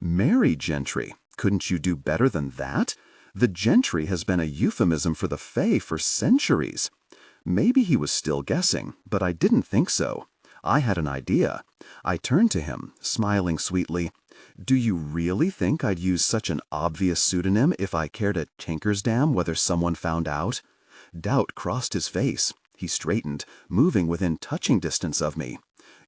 "Mary Gentry, couldn't you do better than that? The Gentry has been a euphemism for the Fae for centuries." Maybe he was still guessing, but I didn't think so. I had an idea. I turned to him, smiling sweetly. "Do you really think I'd use such an obvious pseudonym if I cared a tinkersdam whether someone found out?" Doubt crossed his face. He straightened, moving within touching distance of me.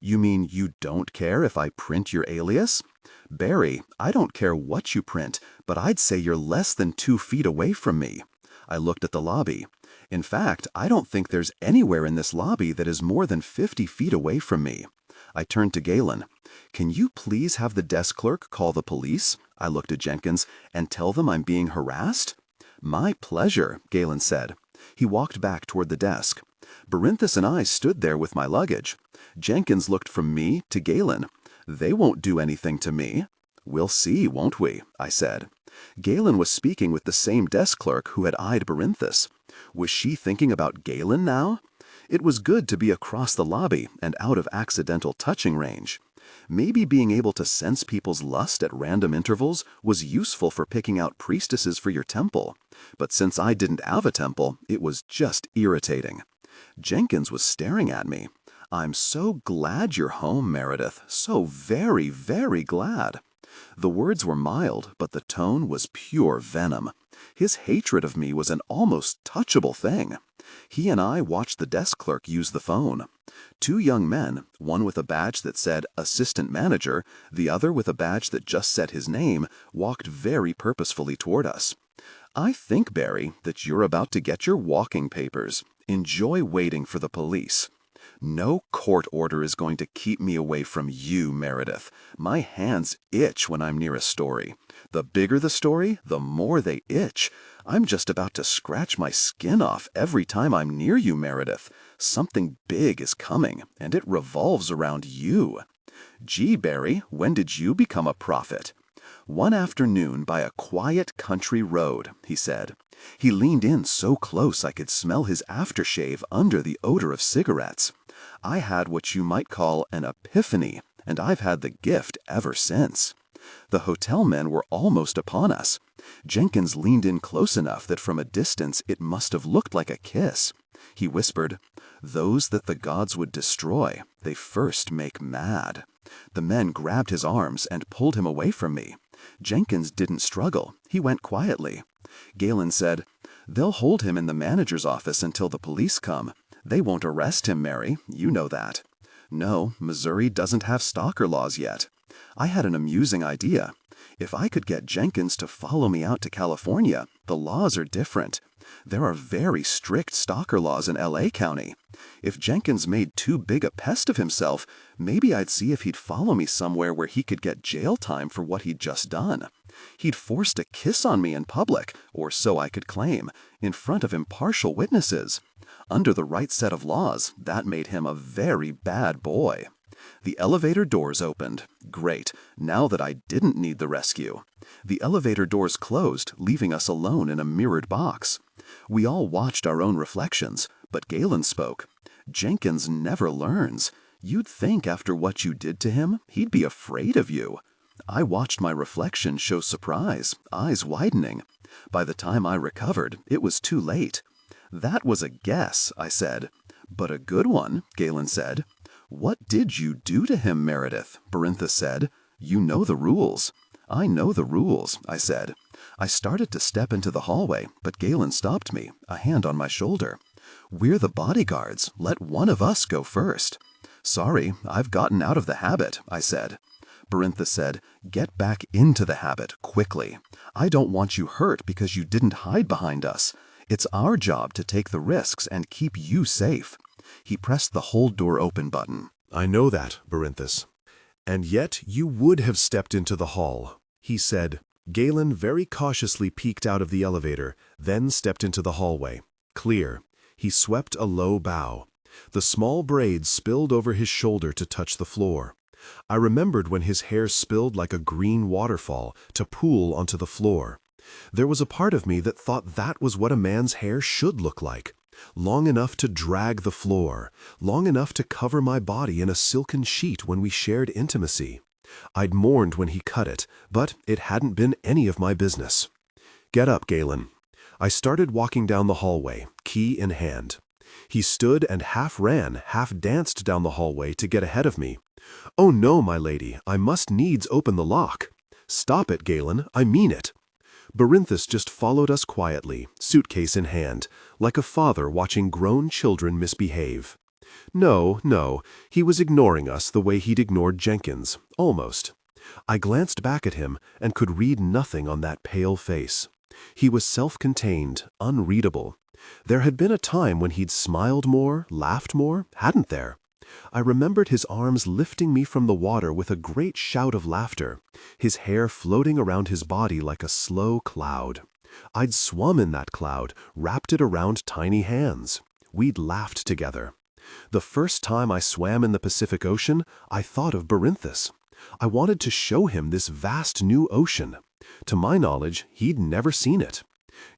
"You mean you don't care if I print your alias?" "Barry, I don't care what you print, but I'd say you're less than 2 feet away from me." I looked at the lobby. In fact, I don't think there's anywhere in this lobby that is more than 50 feet away from me. I turned to Galen. "Can you please have the desk clerk call the police?" I looked at Jenkins. "And tell them I'm being harassed?" "My pleasure," Galen said. He walked back toward the desk. Barinthus and I stood there with my luggage. Jenkins looked from me to Galen. "They won't do anything to me." "We'll see, won't we?" I said. Galen was speaking with the same desk clerk who had eyed Barinthus. Was she thinking about Galen now? It was good to be across the lobby and out of accidental touching range. Maybe being able to sense people's lust at random intervals was useful for picking out priestesses for your temple. But since I didn't have a temple, it was just irritating. Jenkins was staring at me. "I'm so glad you're home, Meredith. So very, very glad." The words were mild, but the tone was pure venom. His hatred of me was an almost touchable thing. He and I watched the desk clerk use the phone. Two young men, one with a badge that said assistant manager, the other with a badge that just said his name, walked very purposefully toward us. "I think, Barry, that you're about to get your walking papers. Enjoy waiting for the police." "No court order is going to keep me away from you, Meredith. My hands itch when I'm near a story. The bigger the story, the more they itch. I'm just about to scratch my skin off every time I'm near you, Meredith. Something big is coming, and it revolves around you." "Gee, Barry, when did you become a prophet?" "One afternoon by a quiet country road," he said. He leaned in so close I could smell his aftershave under the odor of cigarettes. "I had what you might call an epiphany, and I've had the gift ever since." The hotel men were almost upon us. Jenkins leaned in close enough that from a distance it must have looked like a kiss. He whispered, "Those that the gods would destroy, they first make mad." The men grabbed his arms and pulled him away from me. Jenkins didn't struggle. He went quietly. Galen said, "They'll hold him in the manager's office until the police come. They won't arrest him, Mary. You know that." "No, Missouri doesn't have stalker laws yet." I had an amusing idea. If I could get Jenkins to follow me out to California, the laws are different. There are very strict stalker laws in L.A. County. If Jenkins made too big a pest of himself, maybe I'd see if he'd follow me somewhere where he could get jail time for what he'd just done. He'd forced a kiss on me in public, or so I could claim, in front of impartial witnesses. Under the right set of laws, that made him a very bad boy. The elevator doors opened. Great, now that I didn't need the rescue. The elevator doors closed, leaving us alone in a mirrored box. We all watched our own reflections, but Galen spoke. "Jenkins never learns. You'd think after what you did to him, he'd be afraid of you." I watched my reflection show surprise, eyes widening. By the time I recovered, it was too late. "That was a guess," I said. "But a good one," Galen said. "What did you do to him, Meredith?" Berintha said. "You know the rules." "I know the rules," I said. I started to step into the hallway, but Galen stopped me, a hand on my shoulder. "We're the bodyguards. Let one of us go first." "Sorry, I've gotten out of the habit," I said. Berintha said, "Get back into the habit, quickly. I don't want you hurt because you didn't hide behind us. It's our job to take the risks and keep you safe." He pressed the hold door open button. "I know that, Berinthus. And yet you would have stepped into the hall," he said. Galen very cautiously peeked out of the elevator, then stepped into the hallway. Clear. He swept a low bow. The small braids spilled over his shoulder to touch the floor. I remembered when his hair spilled like a green waterfall to pool onto the floor. There was a part of me that thought that was what a man's hair should look like. Long enough to drag the floor, long enough to cover my body in a silken sheet when we shared intimacy. I'd mourned when he cut it, but it hadn't been any of my business. "Get up, Galen." I started walking down the hallway, key in hand. He stood and half ran, half danced down the hallway to get ahead of me. "Oh no, my lady, I must needs open the lock." "Stop it, Galen, I mean it." Berinthus just followed us quietly, suitcase in hand, like a father watching grown children misbehave. No, he was ignoring us the way he'd ignored Jenkins, almost. I glanced back at him and could read nothing on that pale face. He was self-contained, unreadable. There had been a time when he'd smiled more, laughed more, hadn't there? I remembered his arms lifting me from the water with a great shout of laughter, his hair floating around his body like a slow cloud. I'd swum in that cloud, wrapped it around tiny hands. We'd laughed together. The first time I swam in the Pacific Ocean, I thought of Berinthus. I wanted to show him this vast new ocean. To my knowledge, he'd never seen it.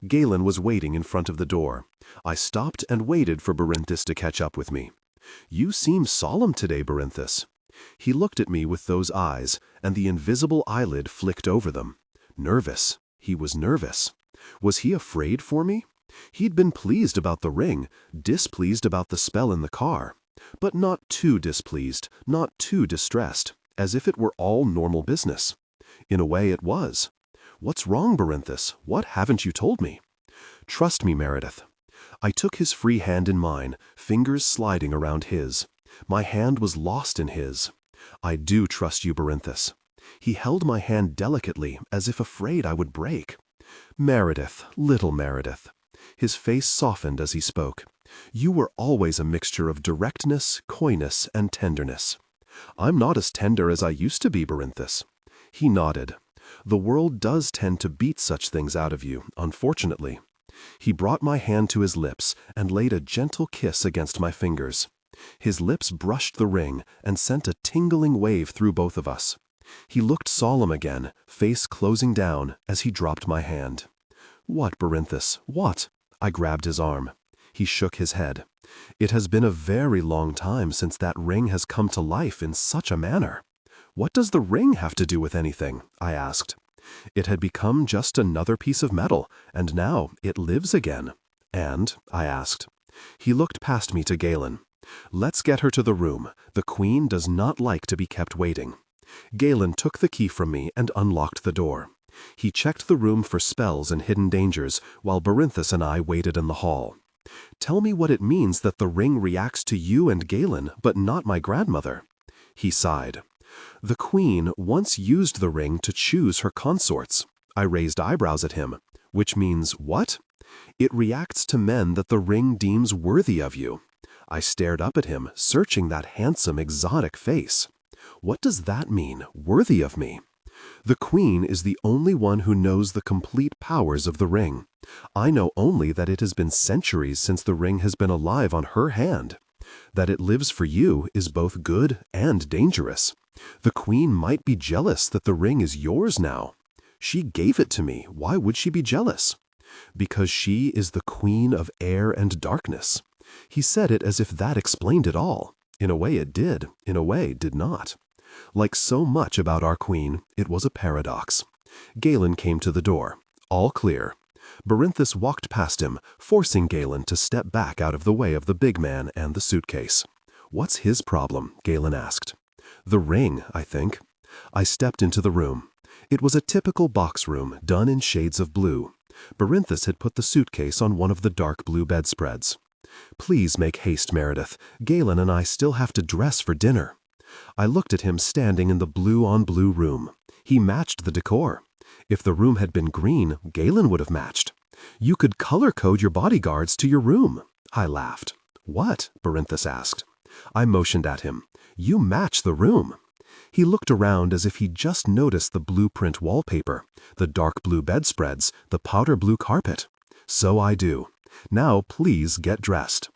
Galen was waiting in front of the door. I stopped and waited for Berinthus to catch up with me. "You seem solemn today, Berinthus." He looked at me with those eyes, and the invisible eyelid flicked over them. Nervous. He was nervous. Was he afraid for me? He'd been pleased about the ring, displeased about the spell in the car. but not too displeased, not too distressed, as if it were all normal business. In a way it was. "What's wrong, Barinthus? What haven't you told me?" "Trust me, Meredith." I took his free hand in mine, fingers sliding around his. My hand was lost in his. "I do trust you, Barinthus." He held my hand delicately, as if afraid I would break. "Meredith, little Meredith." His face softened as he spoke. "You were always a mixture of directness, coyness, and tenderness." "I'm not as tender as I used to be, Barinthus." He nodded. "The world does tend to beat such things out of you, unfortunately." He brought my hand to his lips and laid a gentle kiss against my fingers. His lips brushed the ring and sent a tingling wave through both of us. He looked solemn again, face closing down, as he dropped my hand. "What, Barinthus, what?" I grabbed his arm. He shook his head. "It has been a very long time since that ring has come to life in such a manner." "What does the ring have to do with anything?" I asked. It had become just another piece of metal, and now it lives again. "And?" I asked. He looked past me to Galen. "Let's get her to the room. The Queen does not like to be kept waiting." Galen took the key from me and unlocked the door. He checked the room for spells and hidden dangers, while Barinthus and I waited in the hall. "Tell me what it means that the ring reacts to you and Galen, but not my grandmother." He sighed. "The Queen once used the ring to choose her consorts." I raised eyebrows at him. "Which means what?" "It reacts to men that the ring deems worthy of you." I stared up at him, searching that handsome, exotic face. "What does that mean, worthy of me?" "The Queen is the only one who knows the complete powers of the ring. I know only that it has been centuries since the ring has been alive on her hand. That it lives for you is both good and dangerous. The Queen might be jealous that the ring is yours now. She gave it to me. Why would she be jealous?" "Because she is the Queen of air and darkness." He said it as if that explained it all. In a way it did, in a way did not. Like so much about our Queen, it was a paradox. Galen came to the door. All clear. Barinthus walked past him, forcing Galen to step back out of the way of the big man and the suitcase. "What's his problem?" Galen asked. "The ring, I think." I stepped into the room. It was a typical box room, done in shades of blue. Barinthus had put the suitcase on one of the dark blue bedspreads. "Please make haste, Meredith. Galen and I still have to dress for dinner." I looked at him standing in the blue-on-blue room. He matched the decor. If the room had been green, Galen would have matched. "You could color-code your bodyguards to your room." I laughed. "What?" Barinthus asked. I motioned at him. "You match the room." He looked around as if he'd just noticed the blueprint wallpaper, the dark blue bedspreads, the powder blue carpet. "So I do. Now please get dressed."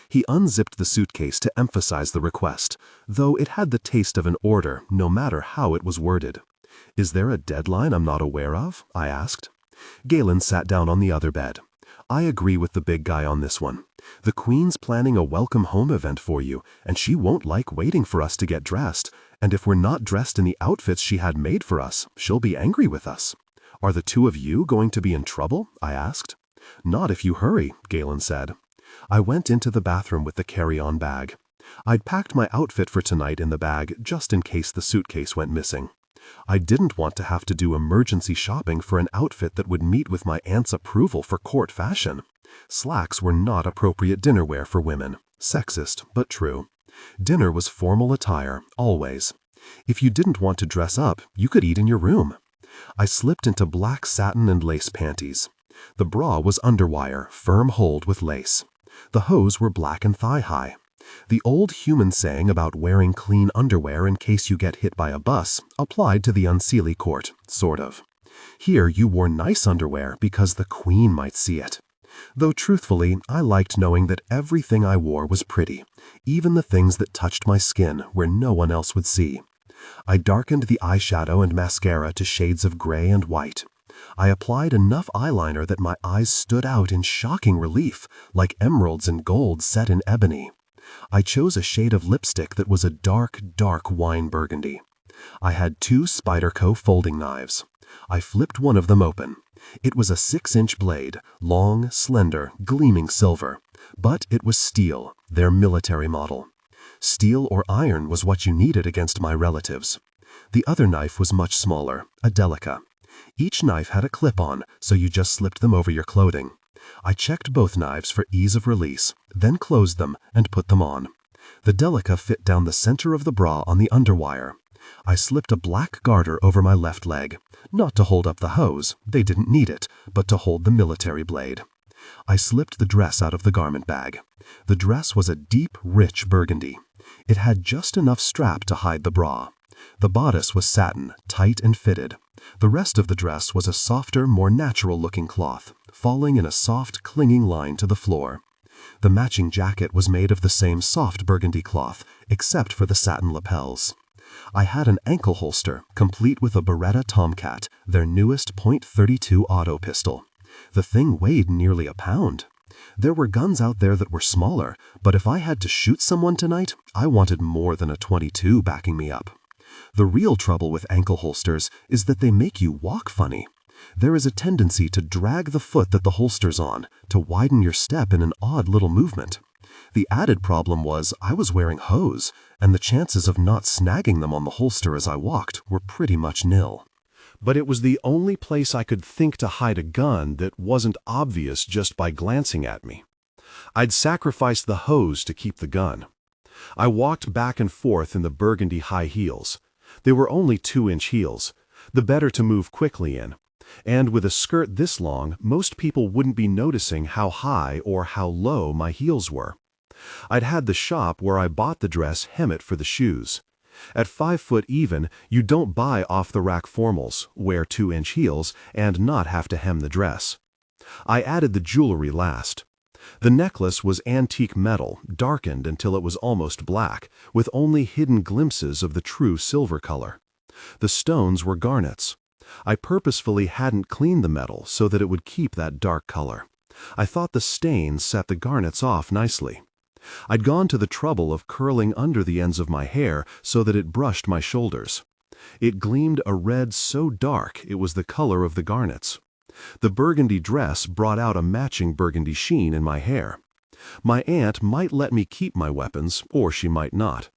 He unzipped the suitcase to emphasize the request, though it had the taste of an order, no matter how it was worded. "Is there a deadline I'm not aware of?" I asked. Galen sat down on the other bed. "I agree with the big guy on this one. The Queen's planning a welcome home event for you, and she won't like waiting for us to get dressed, and if we're not dressed in the outfits she had made for us, she'll be angry with us." "Are the two of you going to be in trouble?" I asked. "Not if you hurry," Galen said. I went into the bathroom with the carry-on bag. I'd packed my outfit for tonight in the bag just in case the suitcase went missing. I didn't want to have to do emergency shopping for an outfit that would meet with my aunt's approval for court fashion. Slacks were not appropriate dinnerwear for women. Sexist, but true. Dinner was formal attire, always. If you didn't want to dress up, you could eat in your room. I slipped into black satin and lace panties. The bra was underwire, firm hold with lace. The hose were black and thigh-high. The old human saying about wearing clean underwear in case you get hit by a bus applied to the unseelie court, sort of. Here you wore nice underwear because the Queen might see it. Though truthfully, I liked knowing that everything I wore was pretty, even the things that touched my skin where no one else would see. I darkened the eyeshadow and mascara to shades of gray and white. I applied enough eyeliner that my eyes stood out in shocking relief, like emeralds and gold set in ebony. I chose a shade of lipstick that was a dark, dark wine burgundy. I had 2 Spyderco folding knives. I flipped one of them open. It was a 6-inch blade, long, slender, gleaming silver. But it was steel, their military model. Steel or iron was what you needed against my relatives. The other knife was much smaller, a Delica. Each knife had a clip-on, so you just slipped them over your clothing. I checked both knives for ease of release, then closed them and put them on. The Delica fit down the center of the bra on the underwire. I slipped a black garter over my left leg, not to hold up the hose, they didn't need it, but to hold the military blade. I slipped the dress out of the garment bag. The dress was a deep, rich burgundy. It had just enough strap to hide the bra. The bodice was satin, tight and fitted. The rest of the dress was a softer, more natural-looking cloth, falling in a soft, clinging line to the floor. The matching jacket was made of the same soft burgundy cloth, except for the satin lapels. I had an ankle holster, complete with a Beretta Tomcat, their newest .32 auto pistol. The thing weighed nearly a pound. There were guns out there that were smaller, but if I had to shoot someone tonight, I wanted more than a .22 backing me up. The real trouble with ankle holsters is that they make you walk funny. There is a tendency to drag the foot that the holster's on, to widen your step in an odd little movement. The added problem was I was wearing hose, and the chances of not snagging them on the holster as I walked were pretty much nil. But it was the only place I could think to hide a gun that wasn't obvious just by glancing at me. I'd sacrificed the hose to keep the gun. I walked back and forth in the burgundy high heels. They were only 2-inch heels, the better to move quickly in. And with a skirt this long, most people wouldn't be noticing how high or how low my heels were. I'd had the shop where I bought the dress hem it for the shoes. At 5 foot even, you don't buy off-the-rack formals, wear 2-inch heels, and not have to hem the dress. I added the jewelry last. The necklace was antique metal, darkened until it was almost black, with only hidden glimpses of the true silver color. The stones were garnets. I purposefully hadn't cleaned the metal so that it would keep that dark color. I thought the stains set the garnets off nicely. I'd gone to the trouble of curling under the ends of my hair so that it brushed my shoulders. It gleamed a red so dark it was the color of the garnets. The burgundy dress brought out a matching burgundy sheen in my hair. My aunt might let me keep my weapons, or she might not.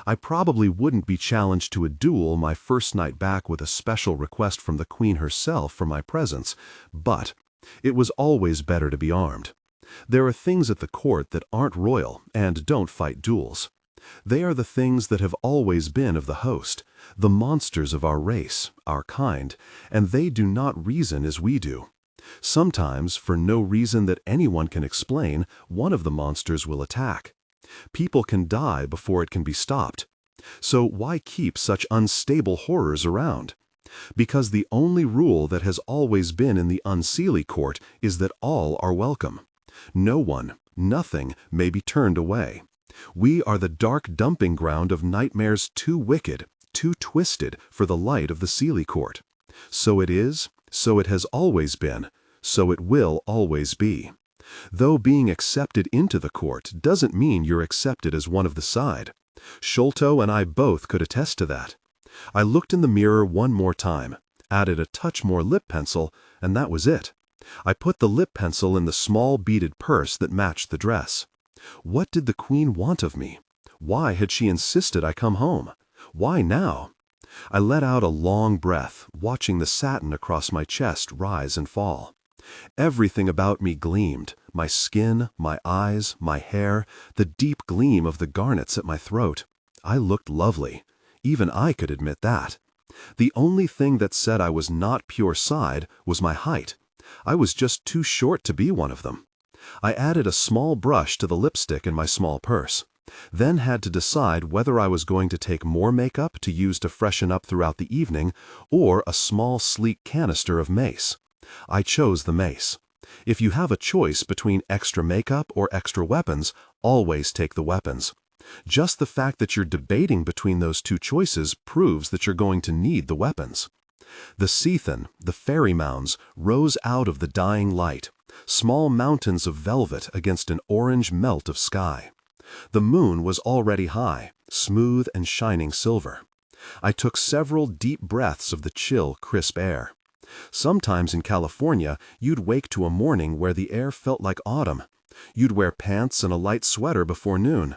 I probably wouldn't be challenged to a duel my first night back with a special request from the Queen herself for my presence, but it was always better to be armed. There are things at the court that aren't royal and don't fight duels. They are the things that have always been of the host, the monsters of our race, our kind, and they do not reason as we do. Sometimes, for no reason that anyone can explain, one of the monsters will attack. People can die before it can be stopped. So why keep such unstable horrors around? Because the only rule that has always been in the Unseelie court is that all are welcome. No one, nothing, may be turned away. We are the dark dumping ground of nightmares too wicked, too twisted for the light of the Seelie court. So it is, so it has always been, so it will always be. Though being accepted into the court doesn't mean you're accepted as one of the side. Sholto and I both could attest to that. I looked in the mirror one more time, added a touch more lip pencil, and that was it. I put the lip pencil in the small beaded purse that matched the dress. What did the Queen want of me? Why had she insisted I come home? Why now? I let out a long breath, watching the satin across my chest rise and fall. Everything about me gleamed, my skin, my eyes, my hair, the deep gleam of the garnets at my throat. I looked lovely. Even I could admit that. The only thing that said I was not pure side was my height. I was just too short to be one of them. I added a small brush to the lipstick in my small purse, then had to decide whether I was going to take more makeup to use to freshen up throughout the evening or a small sleek canister of mace. I chose the mace. If you have a choice between extra makeup or extra weapons, always take the weapons. Just the fact that you're debating between those two choices proves that you're going to need the weapons. The Seathan, the fairy mounds, rose out of the dying light, small mountains of velvet against an orange melt of sky. The moon was already high, smooth and shining silver. I took several deep breaths of the chill, crisp air. Sometimes in California, you'd wake to a morning where the air felt like autumn. You'd wear pants and a light sweater before noon.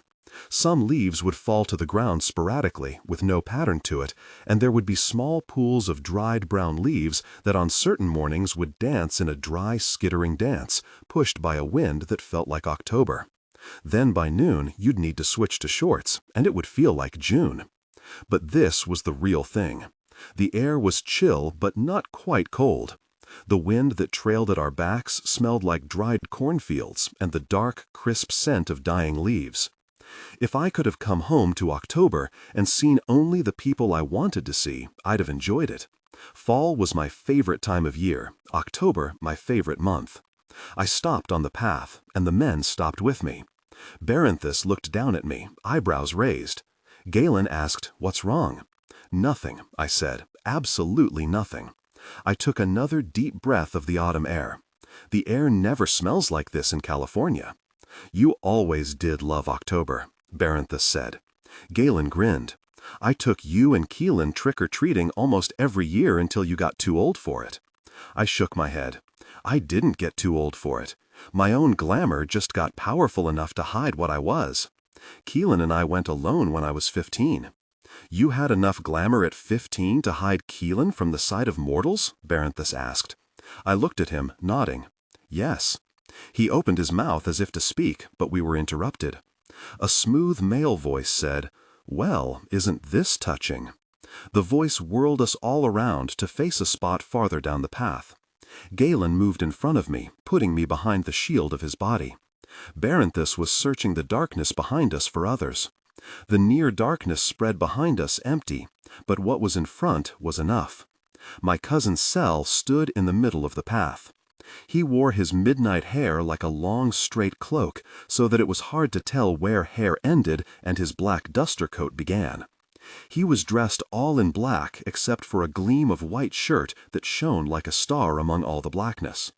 Some leaves would fall to the ground sporadically, with no pattern to it, and there would be small pools of dried brown leaves that on certain mornings would dance in a dry, skittering dance, pushed by a wind that felt like October. Then by noon, you'd need to switch to shorts, and it would feel like June. But this was the real thing. The air was chill, but not quite cold. The wind that trailed at our backs smelled like dried cornfields and the dark, crisp scent of dying leaves. If I could have come home to October and seen only the people I wanted to see, I'd have enjoyed it. Fall was my favorite time of year, October my favorite month. I stopped on the path, and the men stopped with me. Baranthus looked down at me, eyebrows raised. Galen asked, "What's wrong?" "Nothing," I said, "absolutely nothing." I took another deep breath of the autumn air. The air never smells like this in California. "You always did love October," Baranthus said. Galen grinned. "I took you and Keelan trick-or-treating almost every year until you got too old for it." I shook my head. I didn't get too old for it. My own glamour just got powerful enough to hide what I was. Keelan and I went alone when I was 15. "You had enough glamour at 15 to hide Keelan from the sight of mortals?" Baranthus asked. I looked at him, nodding. "Yes." He opened his mouth as if to speak, but we were interrupted. A smooth male voice said, "Well, isn't this touching?" The voice whirled us all around to face a spot farther down the path. Galen moved in front of me, putting me behind the shield of his body. Baranthus was searching the darkness behind us for others. The near darkness spread behind us empty, but what was in front was enough. My cousin Sel stood in the middle of the path. He wore his midnight hair like a long straight cloak, so that it was hard to tell where hair ended and his black duster coat began. He was dressed all in black except for a gleam of white shirt that shone like a star among all the blackness.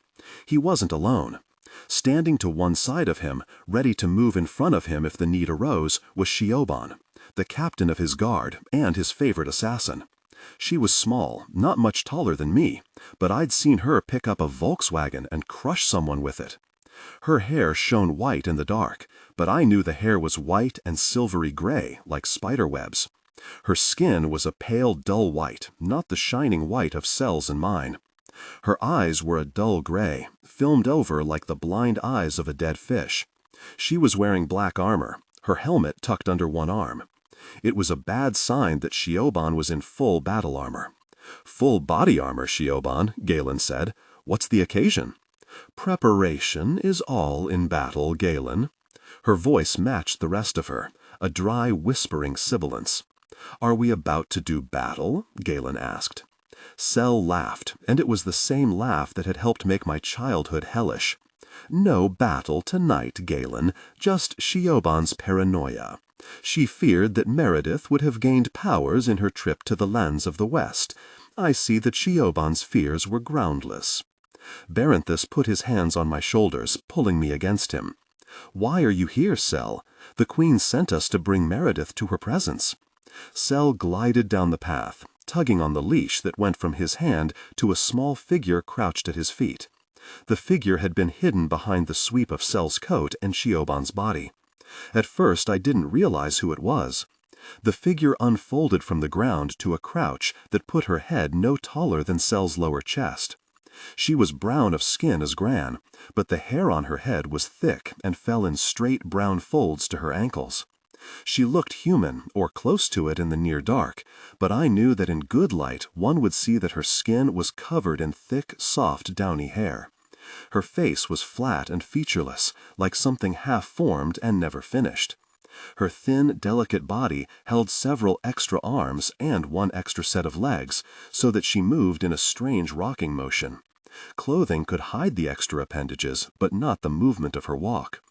He wasn't alone. Standing to one side of him, ready to move in front of him if the need arose, was Shioban, the captain of his guard and his favorite assassin. She was small, not much taller than me, but I'd seen her pick up a Volkswagen and crush someone with it. Her hair shone white in the dark, but I knew the hair was white and silvery gray, like spider webs. Her skin was a pale, dull white, not the shining white of Sel's and mine. Her eyes were a dull gray, filmed over like the blind eyes of a dead fish. She was wearing black armor, her helmet tucked under one arm. It was a bad sign that Shioban was in full battle armor. "Full body armor, Shioban," Galen said. "What's the occasion?" "Preparation is all in battle, Galen." Her voice matched the rest of her, a dry, whispering sibilance. "Are we about to do battle?" Galen asked. Sel laughed, and it was the same laugh that had helped make my childhood hellish. "No battle tonight, Galen, just Shioban's paranoia. She feared that Meredith would have gained powers in her trip to the lands of the West. I see that Shioban's fears were groundless." Baranthus put his hands on my shoulders, pulling me against him. "Why are you here, Sel? The Queen sent us to bring Meredith to her presence." Sel glided down the path, tugging on the leash that went from his hand to a small figure crouched at his feet. The figure had been hidden behind the sweep of Sel's coat and Shioban's body. At first I didn't realize who it was. The figure unfolded from the ground to a crouch that put her head no taller than Sel's lower chest. She was brown of skin as Gran, but the hair on her head was thick and fell in straight brown folds to her ankles. She looked human, or close to it in the near dark, but I knew that in good light one would see that her skin was covered in thick, soft, downy hair. Her face was flat and featureless, like something half-formed and never finished. Her thin, delicate body held several extra arms and one extra set of legs, so that she moved in a strange rocking motion. Clothing could hide the extra appendages, but not the movement of her walk.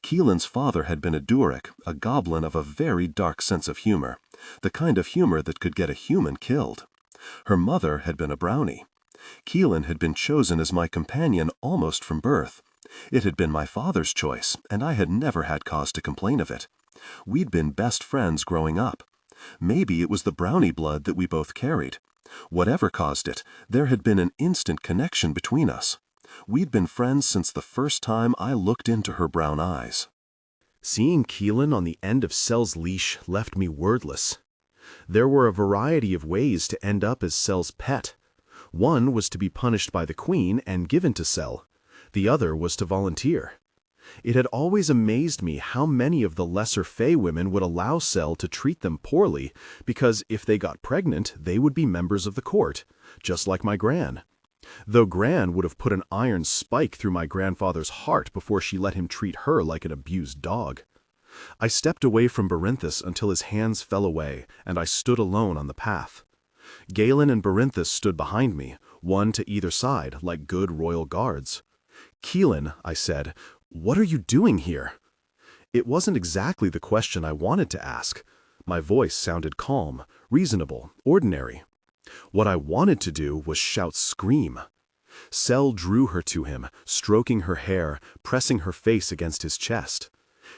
Keelan's father had been a Durik, a goblin of a very dark sense of humor, the kind of humor that could get a human killed. Her mother had been a brownie. Keelan had been chosen as my companion almost from birth. It had been my father's choice, and I had never had cause to complain of it. We'd been best friends growing up. Maybe it was the brownie blood that we both carried. Whatever caused it, there had been an instant connection between us. We'd been friends since the first time I looked into her brown eyes. Seeing Keelan on the end of Sel's leash left me wordless. There were a variety of ways to end up as Sel's pet. One was to be punished by the Queen and given to Sel. The other was to volunteer. It had always amazed me how many of the lesser Fae women would allow Sel to treat them poorly, because if they got pregnant, they would be members of the court, just like my Gran. Though Gran would have put an iron spike through my grandfather's heart before she let him treat her like an abused dog. I stepped away from Berinthus until his hands fell away, and I stood alone on the path. Galen and Berinthus stood behind me, one to either side, like good royal guards. "Keelan," I said, "what are you doing here?" It wasn't exactly the question I wanted to ask. My voice sounded calm, reasonable, ordinary. What I wanted to do was shout scream. Sel drew her to him, stroking her hair, pressing her face against his chest.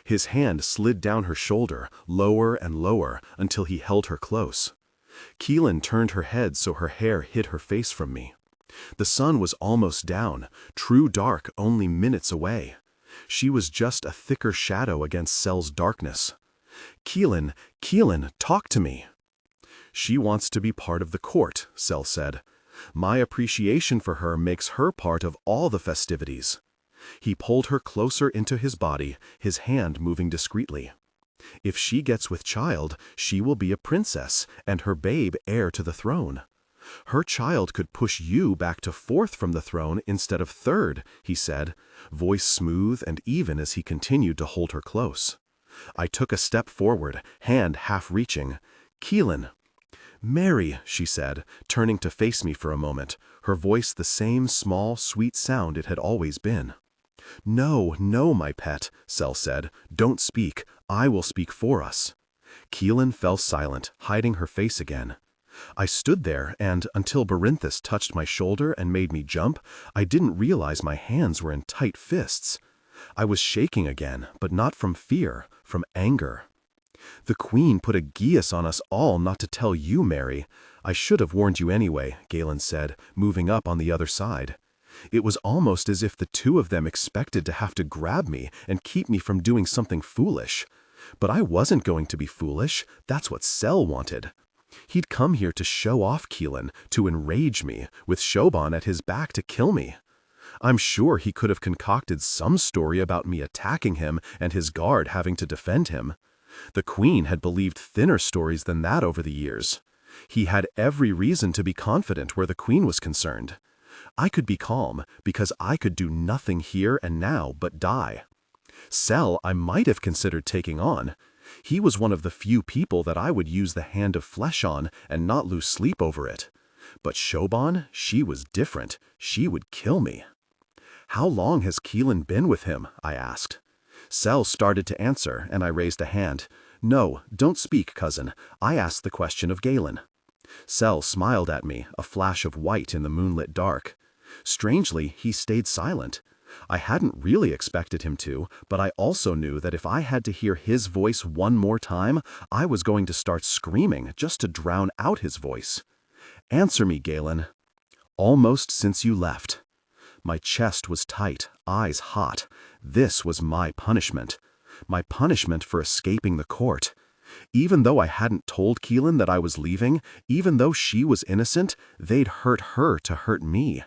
His hand slid down her shoulder, lower and lower, until he held her close. Keelan turned her head so her hair hid her face from me. The sun was almost down, true dark only minutes away. She was just a thicker shadow against Sel's darkness. "Keelan, Keelan, talk to me." "She wants to be part of the court," Sel said. "My appreciation for her makes her part of all the festivities." He pulled her closer into his body, his hand moving discreetly. "If she gets with child, she will be a princess, and her babe heir to the throne. Her child could push you back to fourth from the throne instead of third," he said, voice smooth and even as he continued to hold her close. I took a step forward, hand half reaching. "Keelan." "Mary," she said, turning to face me for a moment, her voice the same small, sweet sound it had always been. "No, no, my pet," Sel said. "Don't speak. I will speak for us." Keelan fell silent, hiding her face again. I stood there, and until Berinthus touched my shoulder and made me jump, I didn't realize my hands were in tight fists. I was shaking again, but not from fear, from anger. "The Queen put a geas on us all not to tell you, Mary. I should have warned you anyway," Galen said, moving up on the other side. It was almost as if the two of them expected to have to grab me and keep me from doing something foolish. But I wasn't going to be foolish. That's what Sel wanted. He'd come here to show off Keelan, to enrage me, with Shoban at his back to kill me. I'm sure he could have concocted some story about me attacking him and his guard having to defend him. The Queen had believed thinner stories than that over the years. He had every reason to be confident where the Queen was concerned. I could be calm, because I could do nothing here and now but die. Sel I might have considered taking on. He was one of the few people that I would use the hand of flesh on and not lose sleep over it. But Shoban, she was different. She would kill me. "How long has Keelan been with him?" I asked. Sel started to answer, and I raised a hand. "No, don't speak, cousin. I asked the question of Galen." Sel smiled at me, a flash of white in the moonlit dark. Strangely, he stayed silent. I hadn't really expected him to, but I also knew that if I had to hear his voice one more time, I was going to start screaming just to drown out his voice. "Answer me, Galen." "Almost since you left." My chest was tight, eyes hot. This was my punishment. My punishment for escaping the court. Even though I hadn't told Keelan that I was leaving, even though she was innocent, they'd hurt her to hurt me.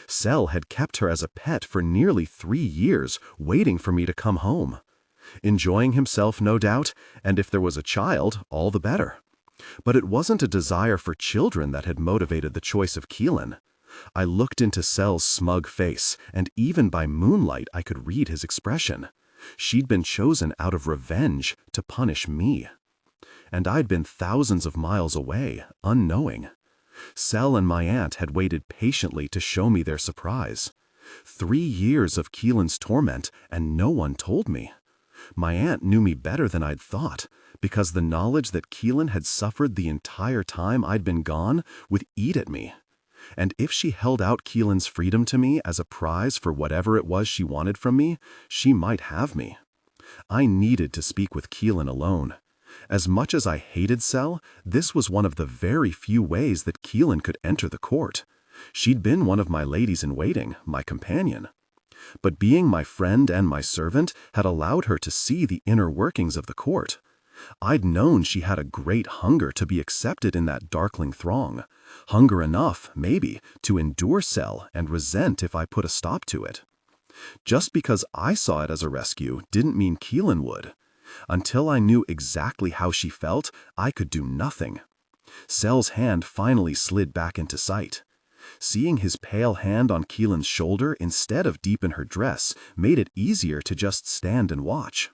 Sel had kept her as a pet for nearly 3 years, waiting for me to come home. Enjoying himself, no doubt, and if there was a child, all the better. But it wasn't a desire for children that had motivated the choice of Keelan. I looked into Sel's smug face, and even by moonlight I could read his expression. She'd been chosen out of revenge to punish me. And I'd been thousands of miles away, unknowing. Sel and my aunt had waited patiently to show me their surprise. 3 years of Keelan's torment, and no one told me. My aunt knew me better than I'd thought, because the knowledge that Keelan had suffered the entire time I'd been gone would eat at me. And if she held out Keelan's freedom to me as a prize for whatever it was she wanted from me, she might have me. I needed to speak with Keelan alone. As much as I hated Sel, this was one of the very few ways that Keelan could enter the court. She'd been one of my ladies-in-waiting, my companion. But being my friend and my servant had allowed her to see the inner workings of the court. I'd known she had a great hunger to be accepted in that darkling throng, hunger enough, maybe, to endure Sel and resent if I put a stop to it. Just because I saw it as a rescue didn't mean Keelan would. Until I knew exactly how she felt, I could do nothing. Sel's hand finally slid back into sight. Seeing his pale hand on Keelan's shoulder instead of deep in her dress made it easier to just stand and watch.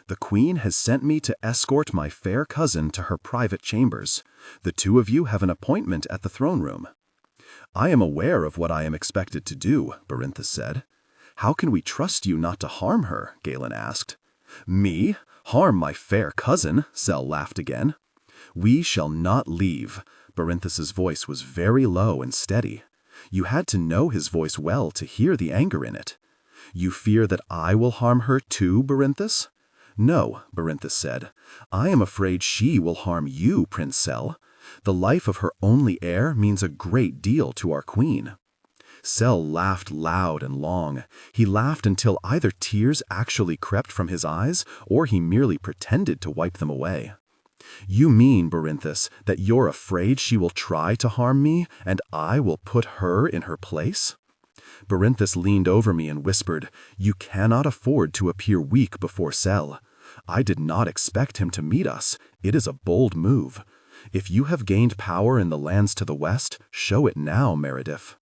The Queen has sent me to escort my fair cousin to her private chambers. The two of you have an appointment at the throne room. I am aware of what I am expected to do, Barinthus said. How can we trust you not to harm her? Galen asked. Me? Harm my fair cousin? Sel laughed again. We shall not leave. Barinthus's voice was very low and steady. You had to know his voice well to hear the anger in it. You fear that I will harm her too, Barinthus? No, Barinthus said. I am afraid she will harm you, Prince Sel. The life of her only heir means a great deal to our queen. Sel laughed loud and long. He laughed until either tears actually crept from his eyes or he merely pretended to wipe them away. You mean, Barinthus, that you're afraid she will try to harm me and I will put her in her place? Barinthus leaned over me and whispered, You cannot afford to appear weak before Sel. I did not expect him to meet us. It is a bold move. If you have gained power in the lands to the west, show it now, Meredith.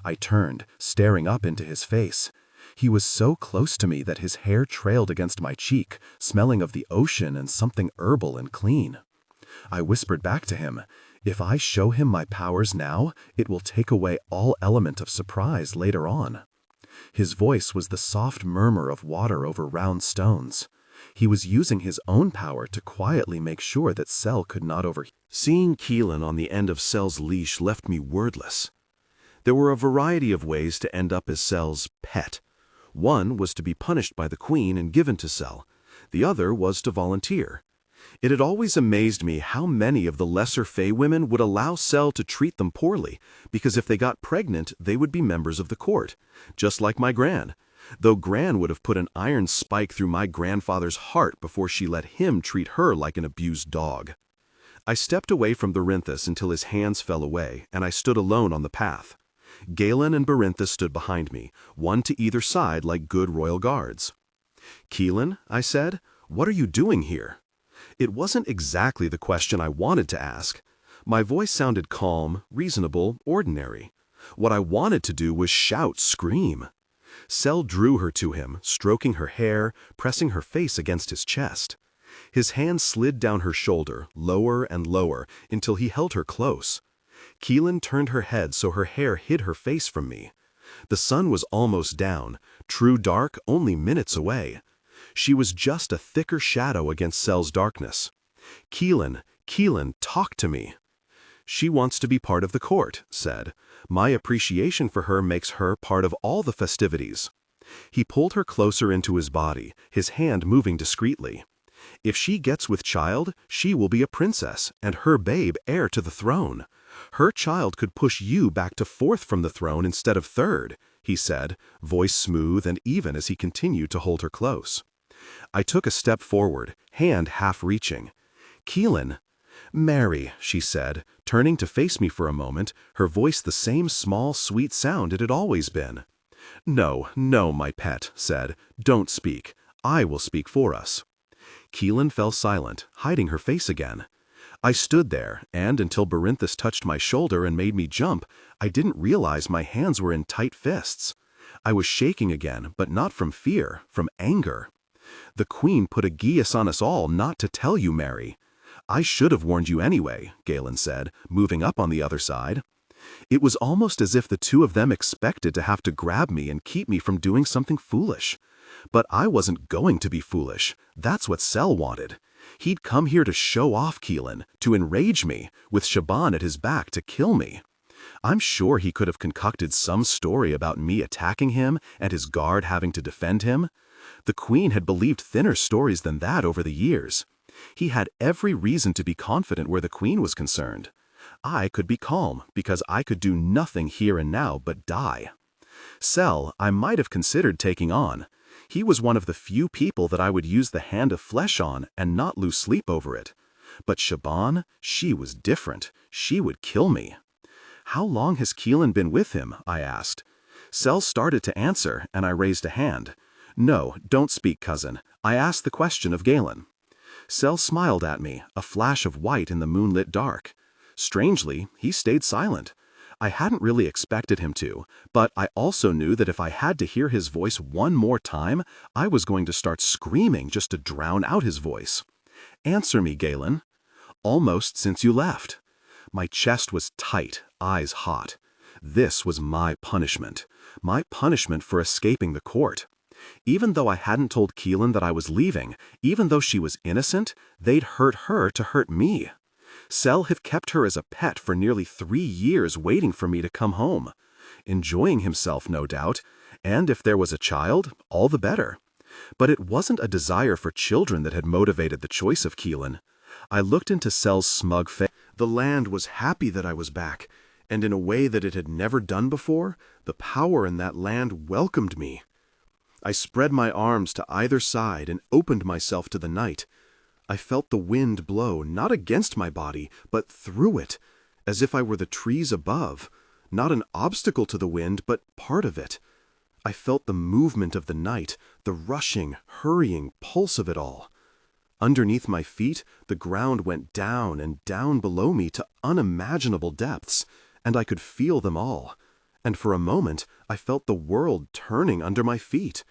I turned, staring up into his face. He was so close to me that his hair trailed against my cheek, smelling of the ocean and something herbal and clean. I whispered back to him, If I show him my powers now, it will take away all element of surprise later on. His voice was the soft murmur of water over round stones. He was using his own power to quietly make sure that Sel could not overhear. Seeing Keelan on the end of Sel's leash left me wordless. There were a variety of ways to end up as Sel's pet. One was to be punished by the Queen and given to Sel. The other was to volunteer. It had always amazed me how many of the lesser Fae women would allow Sel to treat them poorly, because if they got pregnant, they would be members of the court, just like my Gran, though Gran would have put an iron spike through my grandfather's heart before she let him treat her like an abused dog. I stepped away from Barinthus until his hands fell away, and I stood alone on the path. Galen and Barinthus stood behind me, one to either side like good royal guards. Keelan, I said, what are you doing here? It wasn't exactly the question I wanted to ask. My voice sounded calm, reasonable, ordinary. What I wanted to do was shout, scream. Sel drew her to him, stroking her hair, pressing her face against his chest. His hand slid down her shoulder, lower and lower, until he held her close. Keelan turned her head so her hair hid her face from me. The sun was almost down, true dark only minutes away. She was just a thicker shadow against Sel's darkness. Keelan, talk to me. She wants to be part of the court, said. My appreciation for her makes her part of all the festivities. He pulled her closer into his body, his hand moving discreetly. If she gets with child, she will be a princess, and her babe heir to the throne. Her child could push you back to fourth from the throne instead of third, he said, voice smooth and even as he continued to hold her close. I took a step forward, hand half-reaching. Keelan. Mary, she said, turning to face me for a moment, her voice the same small, sweet sound it had always been. No, my pet, said. Don't speak. I will speak for us. Keelan fell silent, hiding her face again. I stood there, and until Barinthus touched my shoulder and made me jump, I didn't realize my hands were in tight fists. I was shaking again, but not from fear, from anger. The Queen put a geas on us all not to tell you, Mary. I should have warned you anyway, Galen said, moving up on the other side. It was almost as if the two of them expected to have to grab me and keep me from doing something foolish. But I wasn't going to be foolish. That's what Sel wanted. He'd come here to show off Keelan, to enrage me, with Shaban at his back to kill me. I'm sure he could have concocted some story about me attacking him and his guard having to defend him. The Queen had believed thinner stories than that over the years. He had every reason to be confident where the Queen was concerned. I could be calm because I could do nothing here and now but die. Sel, I might have considered taking on. He was one of the few people that I would use the hand of flesh on and not lose sleep over it. But Shaban, she was different. She would kill me. How long has Keelan been with him? I asked. Sel started to answer, and I raised a hand. No, don't speak, cousin. I asked the question of Galen. Sel smiled at me, a flash of white in the moonlit dark. Strangely, he stayed silent. I hadn't really expected him to, but I also knew that if I had to hear his voice one more time, I was going to start screaming just to drown out his voice. Answer me, Galen. Almost since you left. My chest was tight, eyes hot. This was my punishment for escaping the court. Even though I hadn't told Keelan that I was leaving, even though she was innocent, they'd hurt her to hurt me. Sel had kept her as a pet for nearly 3 years waiting for me to come home. Enjoying himself, no doubt, and if there was a child, all the better. But it wasn't a desire for children that had motivated the choice of Keelan. I looked into Sel's smug face. The land was happy that I was back, and in a way that it had never done before, the power in that land welcomed me. I spread my arms to either side and opened myself to the night. I felt the wind blow not against my body, but through it, as if I were the trees above, not an obstacle to the wind, but part of it. I felt the movement of the night, the rushing, hurrying pulse of it all. Underneath my feet, the ground went down and down below me to unimaginable depths, and I could feel them all. And for a moment, I felt the world turning under my feet.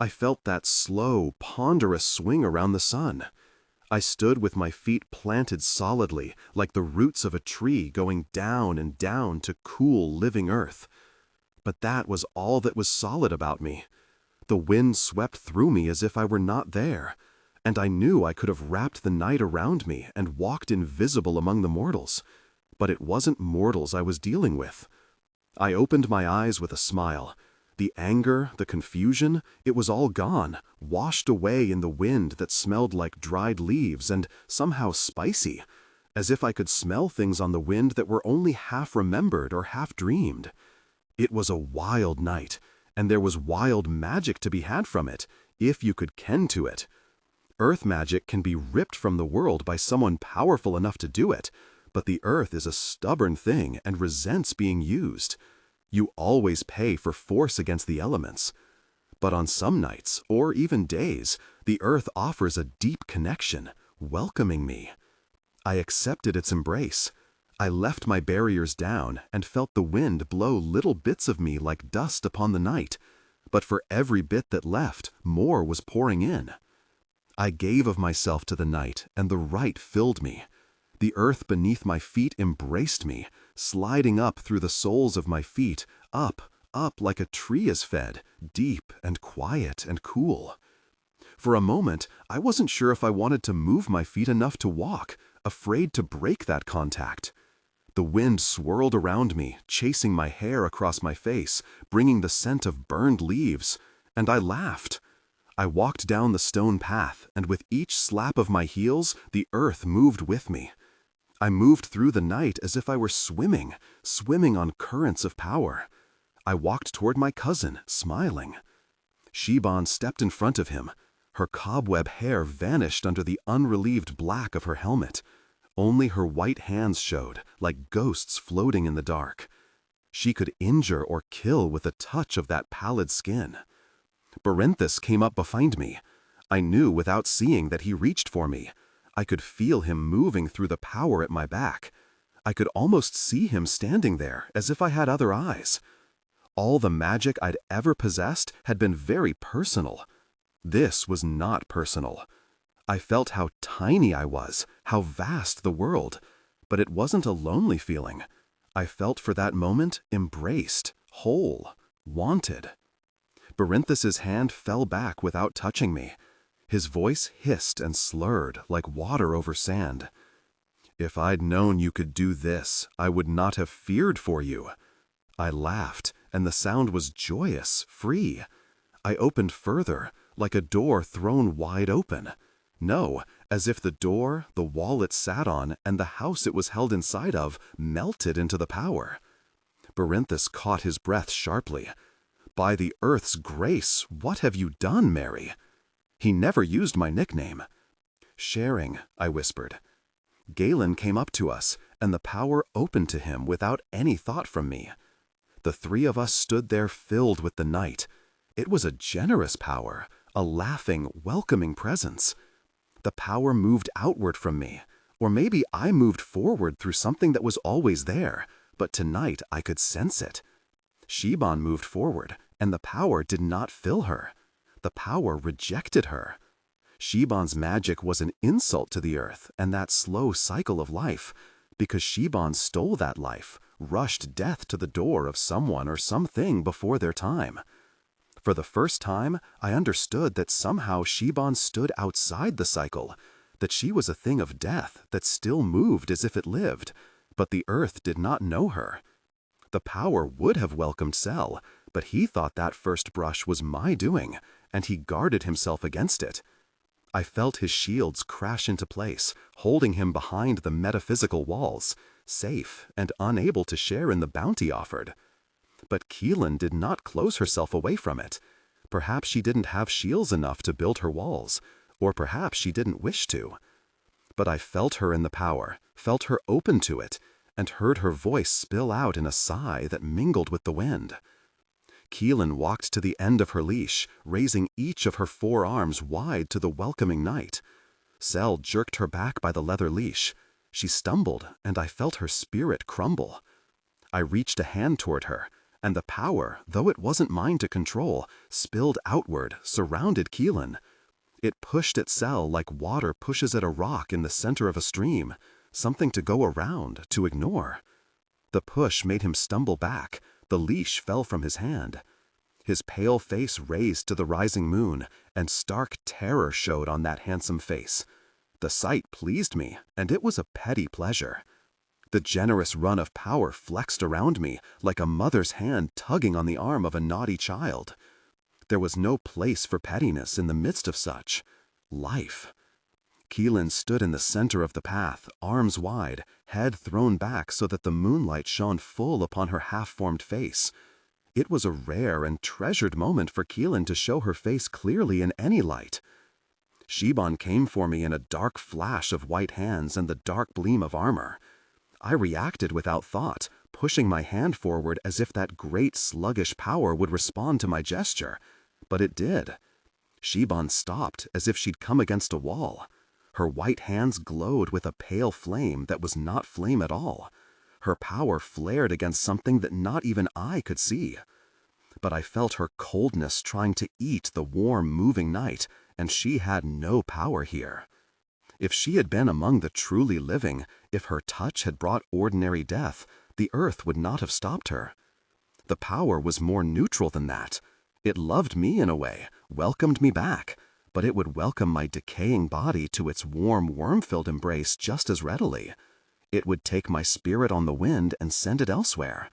I felt that slow, ponderous swing around the sun. I stood with my feet planted solidly, like the roots of a tree going down and down to cool, living earth. But that was all that was solid about me. The wind swept through me as if I were not there, and I knew I could have wrapped the night around me and walked invisible among the mortals. But it wasn't mortals I was dealing with. I opened my eyes with a smile. The anger, the confusion, it was all gone, washed away in the wind that smelled like dried leaves and somehow spicy, as if I could smell things on the wind that were only half remembered or half dreamed. It was a wild night, and there was wild magic to be had from it, if you could ken to it. Earth magic can be ripped from the world by someone powerful enough to do it, but the earth is a stubborn thing and resents being used. You always pay for force against the elements. But on some nights, or even days, the earth offers a deep connection, welcoming me. I accepted its embrace. I left my barriers down and felt the wind blow little bits of me like dust upon the night. But for every bit that left, more was pouring in. I gave of myself to the night, and the right filled me. The earth beneath my feet embraced me, sliding up through the soles of my feet, up like a tree is fed, deep and quiet and cool. For a moment, I wasn't sure if I wanted to move my feet enough to walk, afraid to break that contact. The wind swirled around me, chasing my hair across my face, bringing the scent of burned leaves, and I laughed. I walked down the stone path, and with each slap of my heels, the earth moved with me. I moved through the night as if I were swimming on currents of power. I walked toward my cousin, smiling. Sheban stepped in front of him. Her cobweb hair vanished under the unrelieved black of her helmet. Only her white hands showed, like ghosts floating in the dark. She could injure or kill with a touch of that pallid skin. Barenthus came up behind me. I knew without seeing that he reached for me. I could feel him moving through the power at my back. I could almost see him standing there, as if I had other eyes. All the magic I'd ever possessed had been very personal. This was not personal. I felt how tiny I was, how vast the world, but it wasn't a lonely feeling. I felt for that moment embraced, whole, wanted. Barenthus's hand fell back without touching me. His voice hissed and slurred like water over sand. If I'd known you could do this, I would not have feared for you. I laughed, and the sound was joyous, free. I opened further, like a door thrown wide open. No, as if the door, the wall it sat on, and the house it was held inside of melted into the power. Barenthus caught his breath sharply. By the earth's grace, what have you done, Mary? He never used my nickname. Sharing, I whispered. Galen came up to us, and the power opened to him without any thought from me. The three of us stood there filled with the night. It was a generous power, a laughing, welcoming presence. The power moved outward from me, or maybe I moved forward through something that was always there, but tonight I could sense it. Shiban moved forward, and the power did not fill her. The power rejected her. Shiban's magic was an insult to the earth and that slow cycle of life, because Shiban stole that life, rushed death to the door of someone or something before their time. For the first time, I understood that somehow Shiban stood outside the cycle, that she was a thing of death that still moved as if it lived, but the earth did not know her. The power would have welcomed Sel, but he thought that first brush was my doing, and he guarded himself against it. I felt his shields crash into place, holding him behind the metaphysical walls, safe and unable to share in the bounty offered. But Keelan did not close herself away from it. Perhaps she didn't have shields enough to build her walls, or perhaps she didn't wish to. But I felt her in the power, felt her open to it, and heard her voice spill out in a sigh that mingled with the wind. Keelan walked to the end of her leash, raising each of her 4 arms wide to the welcoming night. Sel jerked her back by the leather leash. She stumbled, and I felt her spirit crumble. I reached a hand toward her, and the power, though it wasn't mine to control, spilled outward, surrounded Keelan. It pushed at Sel like water pushes at a rock in the center of a stream, something to go around, to ignore. The push made him stumble back. The leash fell from his hand. His pale face raised to the rising moon, and stark terror showed on that handsome face. The sight pleased me, and it was a petty pleasure. The generous run of power flexed around me, like a mother's hand tugging on the arm of a naughty child. There was no place for pettiness in the midst of such. Life. Keelan stood in the center of the path, arms wide, head thrown back so that the moonlight shone full upon her half-formed face. It was a rare and treasured moment for Keelan to show her face clearly in any light. Shiban came for me in a dark flash of white hands and the dark gleam of armor. I reacted without thought, pushing my hand forward as if that great sluggish power would respond to my gesture. But it did. Shiban stopped as if she'd come against a wall. Her white hands glowed with a pale flame that was not flame at all. Her power flared against something that not even I could see. But I felt her coldness trying to eat the warm, moving night, and she had no power here. If she had been among the truly living, if her touch had brought ordinary death, the earth would not have stopped her. The power was more neutral than that. It loved me in a way, welcomed me back, but it would welcome my decaying body to its warm, worm-filled embrace just as readily. It would take my spirit on the wind and send it elsewhere.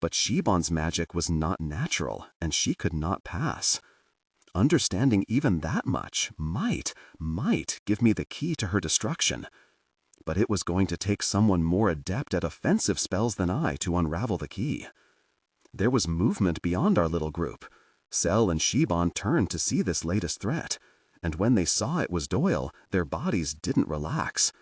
But Shiban's magic was not natural, and she could not pass. Understanding even that much might give me the key to her destruction. But it was going to take someone more adept at offensive spells than I to unravel the key. There was movement beyond our little group. Sel and Shiban turned to see this latest threat, and when they saw it was Doyle, their bodies didn't relax.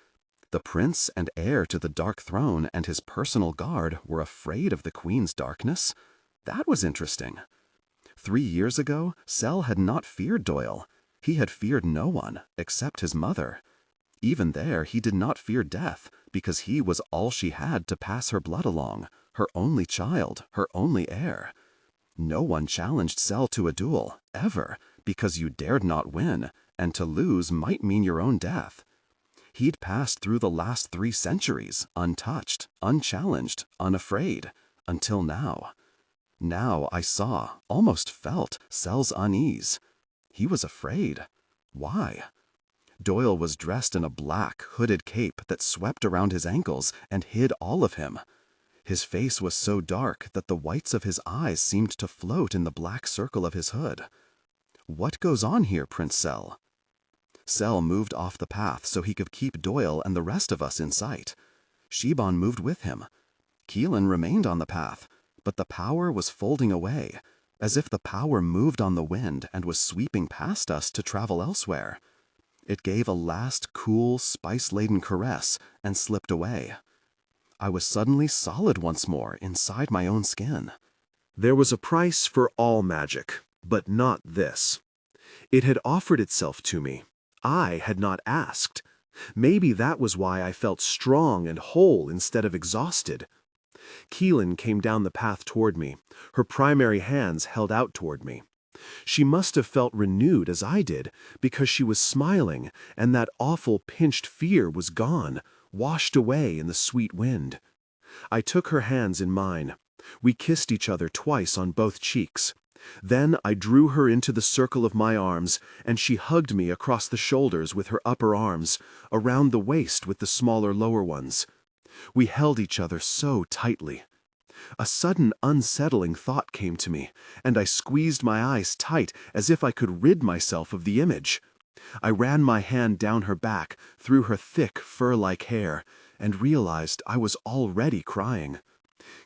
The prince and heir to the Dark Throne and his personal guard were afraid of the Queen's darkness. That was interesting. 3 years ago, Sel had not feared Doyle. He had feared no one, except his mother. Even there, he did not fear death, because he was all she had to pass her blood along, her only child, her only heir. No one challenged Sel to a duel, ever, because you dared not win, and to lose might mean your own death. He'd passed through the last 3 centuries, untouched, unchallenged, unafraid, until now. Now I saw, almost felt, Sel's unease. He was afraid. Why? Doyle was dressed in a black, hooded cape that swept around his ankles and hid all of him. His face was so dark that the whites of his eyes seemed to float in the black circle of his hood. What goes on here, Prince Sel? Sel moved off the path so he could keep Doyle and the rest of us in sight. Shiban moved with him. Keelan remained on the path, but the power was folding away. as if the power moved on the wind and was sweeping past us to travel elsewhere. It gave a last cool, spice-laden caress and slipped away. I was suddenly solid once more inside my own skin. There was a price for all magic, but not this. It had offered itself to me. I had not asked. Maybe that was why I felt strong and whole instead of exhausted. Keelan came down the path toward me, her primary hands held out toward me. She must have felt renewed as I did, because she was smiling, and that awful pinched fear was gone, washed away in the sweet wind. I took her hands in mine. We kissed each other twice on both cheeks. Then I drew her into the circle of my arms, and she hugged me across the shoulders with her upper arms, around the waist with the smaller lower ones. We held each other so tightly. A sudden unsettling thought came to me, and I squeezed my eyes tight as if I could rid myself of the image. I ran my hand down her back, through her thick, fur-like hair, and realized I was already crying.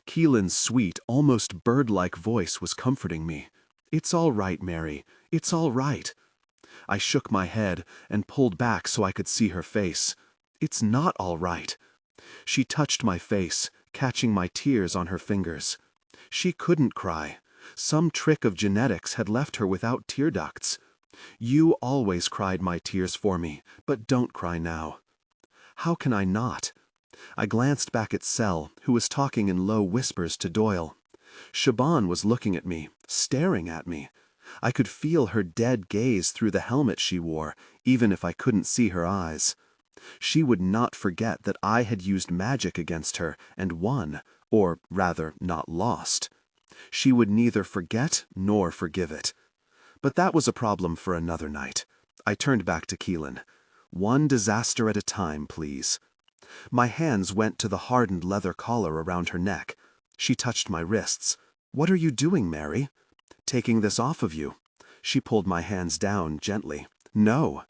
Keelan's sweet, almost bird-like voice was comforting me. "It's all right, Mary. It's all right." I shook my head and pulled back so I could see her face. "It's not all right." She touched my face, catching my tears on her fingers. She couldn't cry. Some trick of genetics had left her without tear ducts. "You always cried my tears for me, but don't cry now." "How can I not?" I glanced back at Sel, who was talking in low whispers to Doyle. Shaban was looking at me, staring at me. I could feel her dead gaze through the helmet she wore, even if I couldn't see her eyes. She would not forget that I had used magic against her and won, or rather not lost. She would neither forget nor forgive it. But that was a problem for another night. I turned back to Keelan. "One disaster at a time, please." My hands went to the hardened leather collar around her neck. She touched my wrists. "What are you doing, Mary?" "Taking this off of you." She pulled my hands down gently. "No."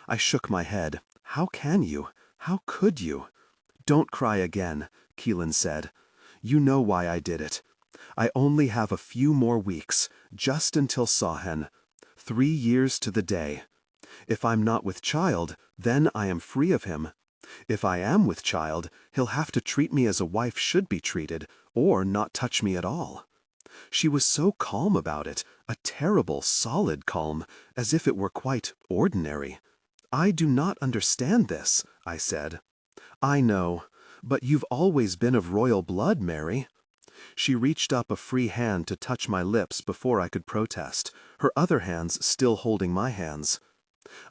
I shook my head. "How can you? How could you?" "Don't cry again," Keelan said. "You know why I did it. I only have a few more weeks, just until Sahen. 3 years to the day. If I'm not with child, then I am free of him. If I am with child, he'll have to treat me as a wife should be treated, or not touch me at all." She was so calm about it, a terrible, solid calm, as if it were quite ordinary. "I do not understand this," I said. "I know, but you've always been of royal blood, Mary." She reached up a free hand to touch my lips before I could protest, her other hands still holding my hands.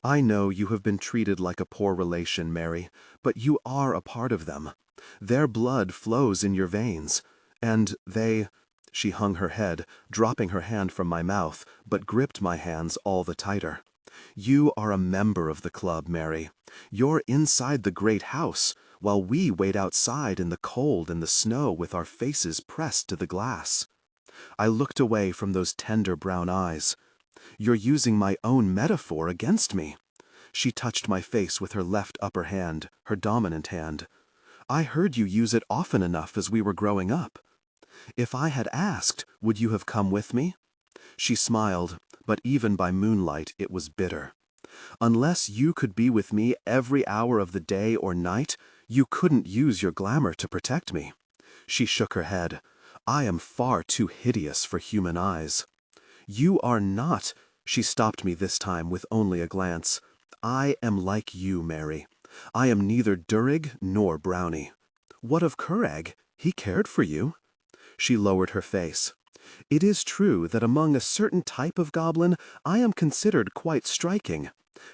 "I know you have been treated like a poor relation, Mary, but you are a part of them. Their blood flows in your veins, and they—" She hung her head, dropping her hand from my mouth, but gripped my hands all the tighter. "You are a member of the club, Mary. You're inside the great house, while we wait outside in the cold and the snow with our faces pressed to the glass." I looked away from those tender brown eyes. "You're using my own metaphor against me." She touched my face with her left upper hand, her dominant hand. "I heard you use it often enough as we were growing up." "If I had asked, would you have come with me?" She smiled, but even by moonlight it was bitter. "Unless you could be with me every hour of the day or night, you couldn't use your glamour to protect me." She shook her head. "I am far too hideous for human eyes." "You are not." She stopped me this time with only a glance. "I am like you, Mary. I am neither Durig nor Brownie." "What of Kurag? He cared for you." She lowered her face. "It is true that among a certain type of goblin, I am considered quite striking.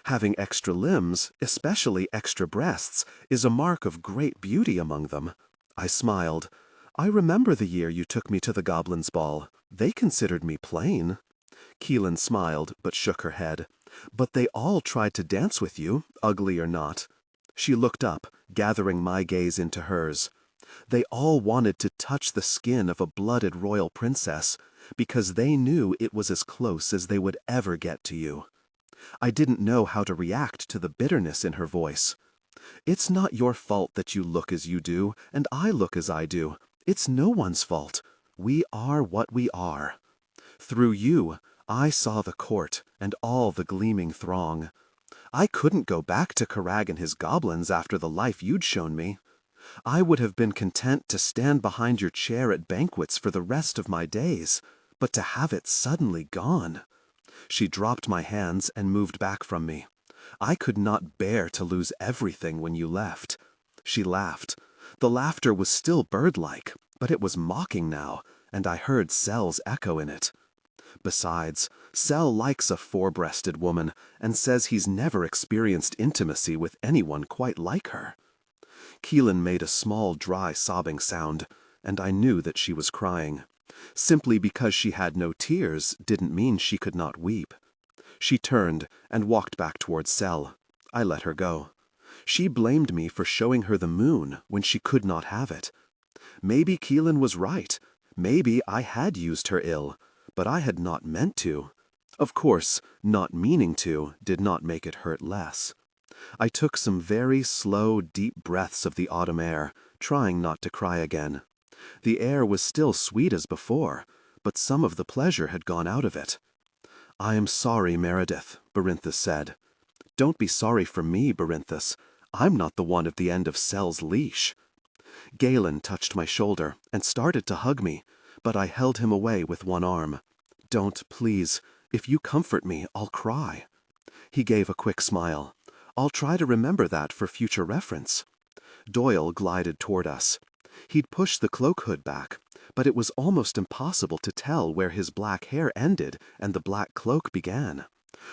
Having extra limbs, especially extra breasts, is a mark of great beauty among them." I smiled. "I remember the year you took me to the goblins' ball. They considered me plain." Keelan smiled, but shook her head. "But they all tried to dance with you, ugly or not." She looked up, gathering my gaze into hers. "They all wanted to touch the skin of a blooded royal princess, because they knew it was as close as they would ever get to you." I didn't know how to react to the bitterness in her voice. "It's not your fault that you look as you do, and I look as I do. It's no one's fault. We are what we are." Through you, I saw the court and all the gleaming throng. I couldn't go back to Carag and his goblins after the life you'd shown me. I would have been content to stand behind your chair at banquets for the rest of my days, but to have it suddenly gone. She dropped my hands and moved back from me. I could not bear to lose everything when you left. She laughed. The laughter was still bird-like, but it was mocking now, and I heard Sel's echo in it. Besides, Sel likes a four-breasted woman and says he's never experienced intimacy with anyone quite like her. Keelan made a small, dry sobbing sound, and I knew that she was crying. Simply because she had no tears didn't mean she could not weep. She turned and walked back towards Sel. I let her go. She blamed me for showing her the moon when she could not have it. Maybe Keelan was right. Maybe I had used her ill, but I had not meant to. Of course, not meaning to did not make it hurt less. I took some very slow, deep breaths of the autumn air, trying not to cry again. The air was still sweet as before, but some of the pleasure had gone out of it. "I am sorry, Meredith," Barinthus said. "Don't be sorry for me, Barinthus. I'm not the one at the end of Sel's leash." Galen touched my shoulder and started to hug me, but I held him away with one arm. "Don't, please. If you comfort me, I'll cry." He gave a quick smile. "I'll try to remember that for future reference." Doyle glided toward us. He'd pushed the cloak hood back, but it was almost impossible to tell where his black hair ended and the black cloak began.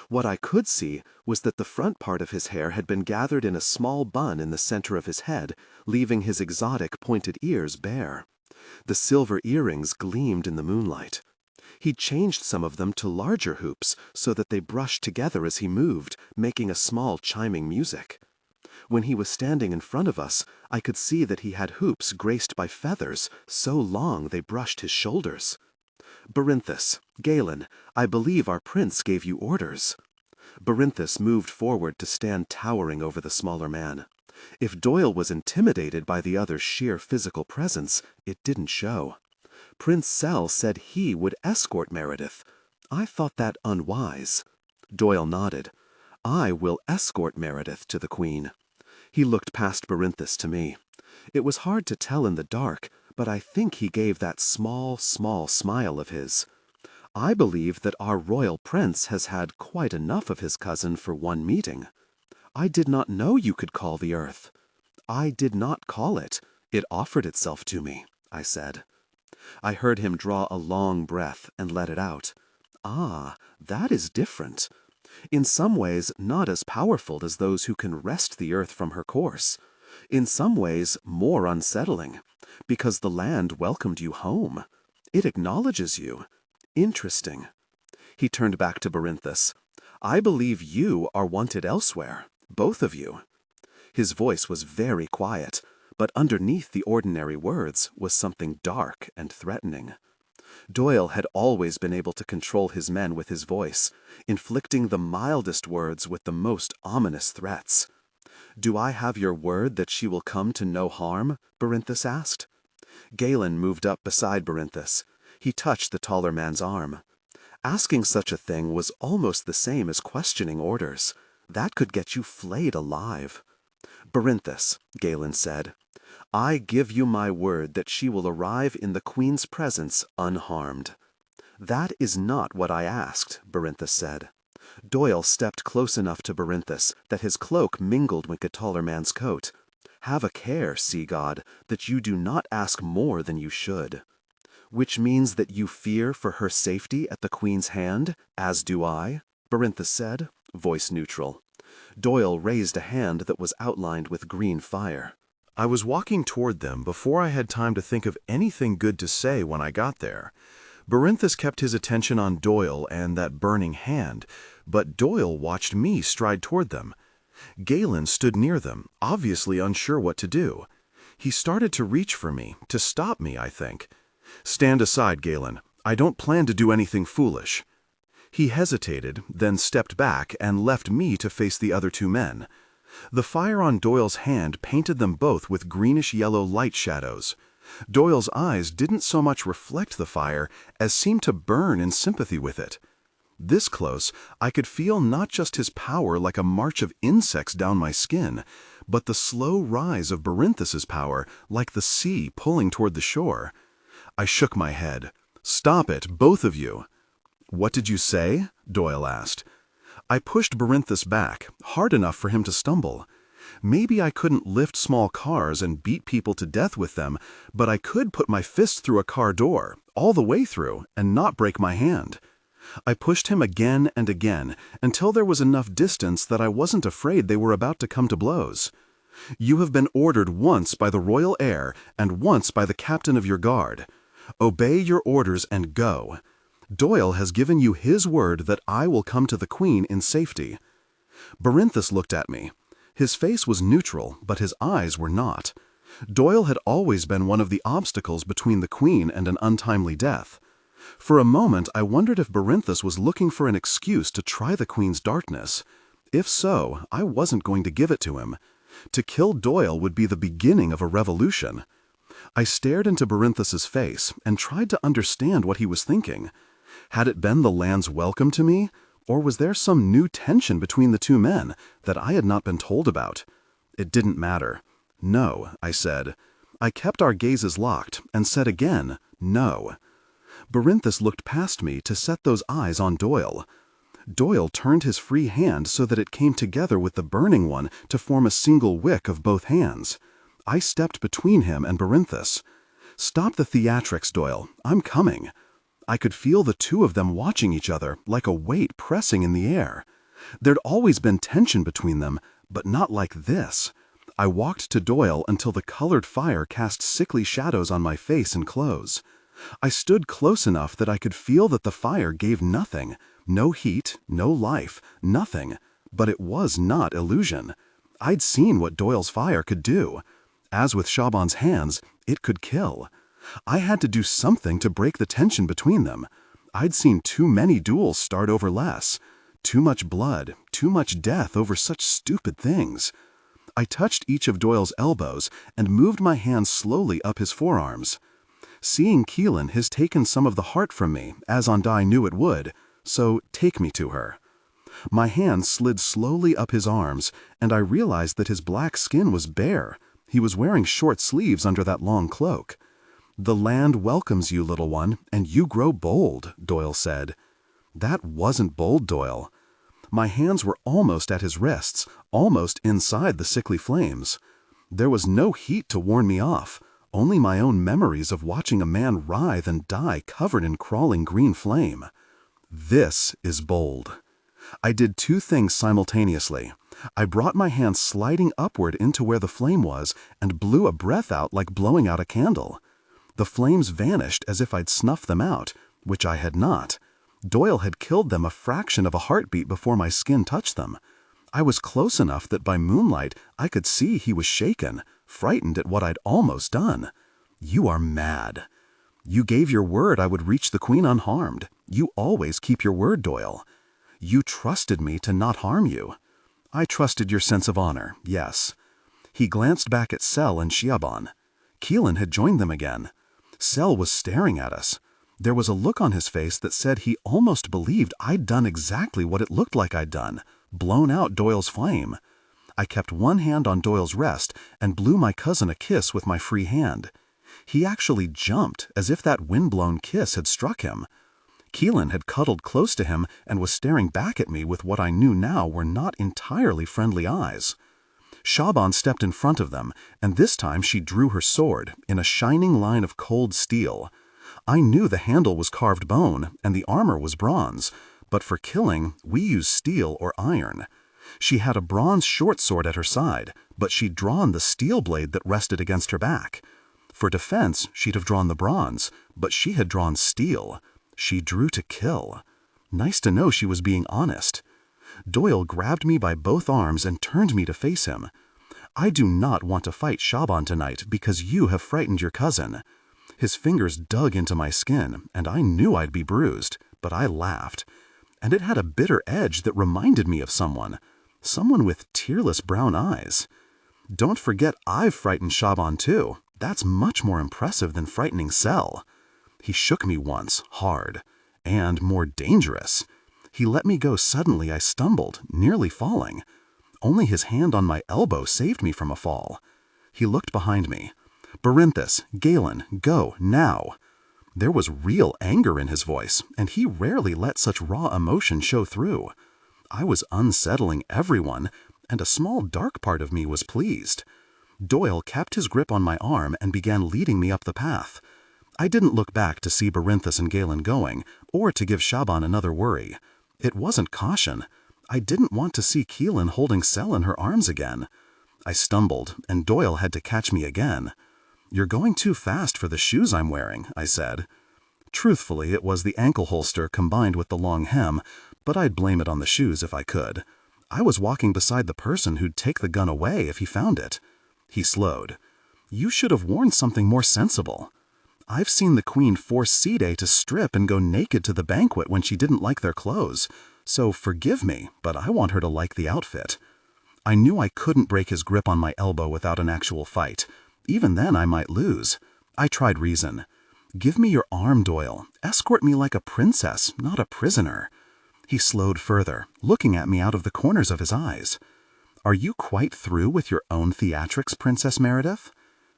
What I could see was that the front part of his hair had been gathered in a small bun in the center of his head, leaving his exotic pointed ears bare. The silver earrings gleamed in the moonlight. He'd changed some of them to larger hoops so that they brushed together as he moved, making a small chiming music. When he was standing in front of us, I could see that he had hoops graced by feathers so long they brushed his shoulders. "Barinthus, Galen, I believe our prince gave you orders." Barinthus moved forward to stand towering over the smaller man. If Doyle was intimidated by the other's sheer physical presence, it didn't show. Prince Sel said he would escort Meredith. I thought that unwise. Doyle nodded. "I will escort Meredith to the Queen." He looked past Barinthus to me. It was hard to tell in the dark, but I think he gave that small smile of his. "I believe that our royal prince has had quite enough of his cousin for one meeting. I did not know you could call the earth." "I did not call it. It offered itself to me," I said. I heard him draw a long breath and let it out. "Ah, that is different. In some ways not as powerful as those who can wrest the earth from her course. In some ways more unsettling, because the land welcomed you home. It acknowledges you. Interesting." He turned back to Barinthus. "I believe you are wanted elsewhere, both of you." His voice was very quiet, but underneath the ordinary words was something dark and threatening. Doyle had always been able to control his men with his voice, inflicting the mildest words with the most ominous threats. "Do I have your word that she will come to no harm?" Barinthus asked. Galen moved up beside Barinthus. He touched the taller man's arm. Asking such a thing was almost the same as questioning orders. That could get you flayed alive. "Barinthus," Galen said, "I give you my word that she will arrive in the Queen's presence unharmed." "That is not what I asked," Barinthus said. Doyle stepped close enough to Barinthus that his cloak mingled with the taller man's coat. "Have a care, sea god, that you do not ask more than you should." "Which means that you fear for her safety at the Queen's hand, as do I," Barinthus said, voice neutral. Doyle raised a hand that was outlined with green fire. I was walking toward them before I had time to think of anything good to say when I got there. Barinthus kept his attention on Doyle and that burning hand, but Doyle watched me stride toward them. Galen stood near them, obviously unsure what to do. He started to reach for me, to stop me, I think. "Stand aside, Galen. I don't plan to do anything foolish." He hesitated, then stepped back and left me to face the other two men. The fire on Doyle's hand painted them both with greenish-yellow light shadows. Doyle's eyes didn't so much reflect the fire as seemed to burn in sympathy with it. This close, I could feel not just his power like a march of insects down my skin, but the slow rise of Barinthus's power like the sea pulling toward the shore. I shook my head. "Stop it, both of you." "What did you say?" Doyle asked. I pushed Barinthus back, hard enough for him to stumble. Maybe I couldn't lift small cars and beat people to death with them, but I could put my fist through a car door, all the way through, and not break my hand. I pushed him again and again, until there was enough distance that I wasn't afraid they were about to come to blows. "You have been ordered once by the royal heir and once by the captain of your guard. Obey your orders and go. Doyle has given you his word that I will come to the Queen in safety." Barinthus looked at me. His face was neutral, but his eyes were not. Doyle had always been one of the obstacles between the Queen and an untimely death. For a moment I wondered if Barinthus was looking for an excuse to try the Queen's darkness. If so, I wasn't going to give it to him. To kill Doyle would be the beginning of a revolution. I stared into Barinthus's face and tried to understand what he was thinking. Had it been the land's welcome to me, or was there some new tension between the two men that I had not been told about? It didn't matter. "No," I said. I kept our gazes locked and said again, "No." Barinthus looked past me to set those eyes on Doyle. Doyle turned his free hand so that it came together with the burning one to form a single wick of both hands. I stepped between him and Barinthus. "Stop the theatrics, Doyle. I'm coming." I could feel the two of them watching each other like a weight pressing in the air. There'd always been tension between them, but not like this. I walked to Doyle until the colored fire cast sickly shadows on my face and clothes. I stood close enough that I could feel that the fire gave nothing. No heat, no life, nothing. But it was not illusion. I'd seen what Doyle's fire could do. As with Shaban's hands, it could kill. I had to do something to break the tension between them. I'd seen too many duels start over less. Too much blood, too much death over such stupid things. I touched each of Doyle's elbows and moved my hands slowly up his forearms. Seeing Keelan has taken some of the heart from me, as Ondai knew it would, so take me to her. My hand slid slowly up his arms, and I realized that his black skin was bare. He was wearing short sleeves under that long cloak. "The land welcomes you, little one, and you grow bold," Doyle said. That wasn't bold, Doyle. My hands were almost at his wrists, almost inside the sickly flames. There was no heat to warn me off, only my own memories of watching a man writhe and die covered in crawling green flame. This is bold. I did two things simultaneously. I brought my hand sliding upward into where the flame was and blew a breath out like blowing out a candle. The flames vanished as if I'd snuffed them out, which I had not. Doyle had killed them a fraction of a heartbeat before my skin touched them. I was close enough that by moonlight I could see he was shaken, frightened at what I'd almost done. "You are mad. You gave your word I would reach the Queen unharmed. You always keep your word, Doyle. You trusted me to not harm you. I trusted your sense of honor, yes." He glanced back at Sel and Shaban. Keelan had joined them again. Sel was staring at us. There was a look on his face that said he almost believed I'd done exactly what it looked like I'd done, blown out Doyle's flame. I kept one hand on Doyle's wrist and blew my cousin a kiss with my free hand. He actually jumped as if that wind-blown kiss had struck him. Keelan had cuddled close to him and was staring back at me with what I knew now were not entirely friendly eyes. Shaban stepped in front of them, and this time she drew her sword, in a shining line of cold steel. I knew the handle was carved bone, and the armor was bronze, but for killing, we use steel or iron. She had a bronze short sword at her side, but she'd drawn the steel blade that rested against her back. For defense, she'd have drawn the bronze, but she had drawn steel. She drew to kill. Nice to know she was being honest. Doyle grabbed me by both arms and turned me to face him. "I do not want to fight Shaban tonight because you have frightened your cousin." His fingers dug into my skin, and I knew I'd be bruised, but I laughed. And it had a bitter edge that reminded me of someone with tearless brown eyes. "Don't forget I've frightened Shaban too. That's much more impressive than frightening Cell. He shook me once, hard, and more dangerous. He let me go suddenly. I stumbled, nearly falling. Only his hand on my elbow saved me from a fall. He looked behind me. "Barinthus, Galen, go, now." There was real anger in his voice, and he rarely let such raw emotion show through. I was unsettling everyone, and a small dark part of me was pleased. Doyle kept his grip on my arm and began leading me up the path. I didn't look back to see Barinthus and Galen going, or to give Shaban another worry. It wasn't caution. I didn't want to see Keelan holding Cell in her arms again. I stumbled, and Doyle had to catch me again. "You're going too fast for the shoes I'm wearing," I said. Truthfully, it was the ankle holster combined with the long hem, but I'd blame it on the shoes if I could. I was walking beside the person who'd take the gun away if he found it. He slowed. "You should have worn something more sensible. I've seen the Queen force Side to strip and go naked to the banquet when she didn't like their clothes, so forgive me, but I want her to like the outfit." I knew I couldn't break his grip on my elbow without an actual fight. Even then I might lose. I tried reason. "Give me your arm, Doyle. Escort me like a princess, not a prisoner." He slowed further, looking at me out of the corners of his eyes. "Are you quite through with your own theatrics, Princess Meredith?"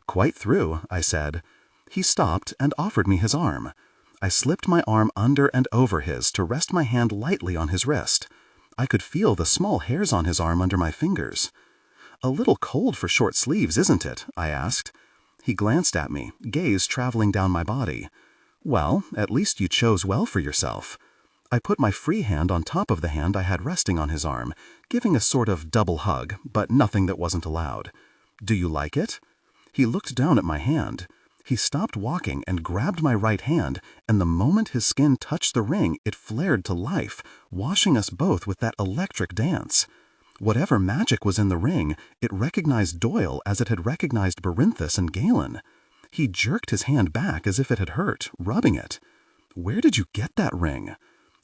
"Quite through," I said. He stopped and offered me his arm. I slipped my arm under and over his to rest my hand lightly on his wrist. I could feel the small hairs on his arm under my fingers. "A little cold for short sleeves, isn't it?" I asked. He glanced at me, gaze traveling down my body. "Well, at least you chose well for yourself." I put my free hand on top of the hand I had resting on his arm, giving a sort of double hug, but nothing that wasn't allowed. "Do you like it?" He looked down at my hand. He stopped walking and grabbed my right hand, and the moment his skin touched the ring, it flared to life, washing us both with that electric dance. Whatever magic was in the ring, it recognized Doyle as it had recognized Barinthus and Galen. He jerked his hand back as if it had hurt, rubbing it. "Where did you get that ring?"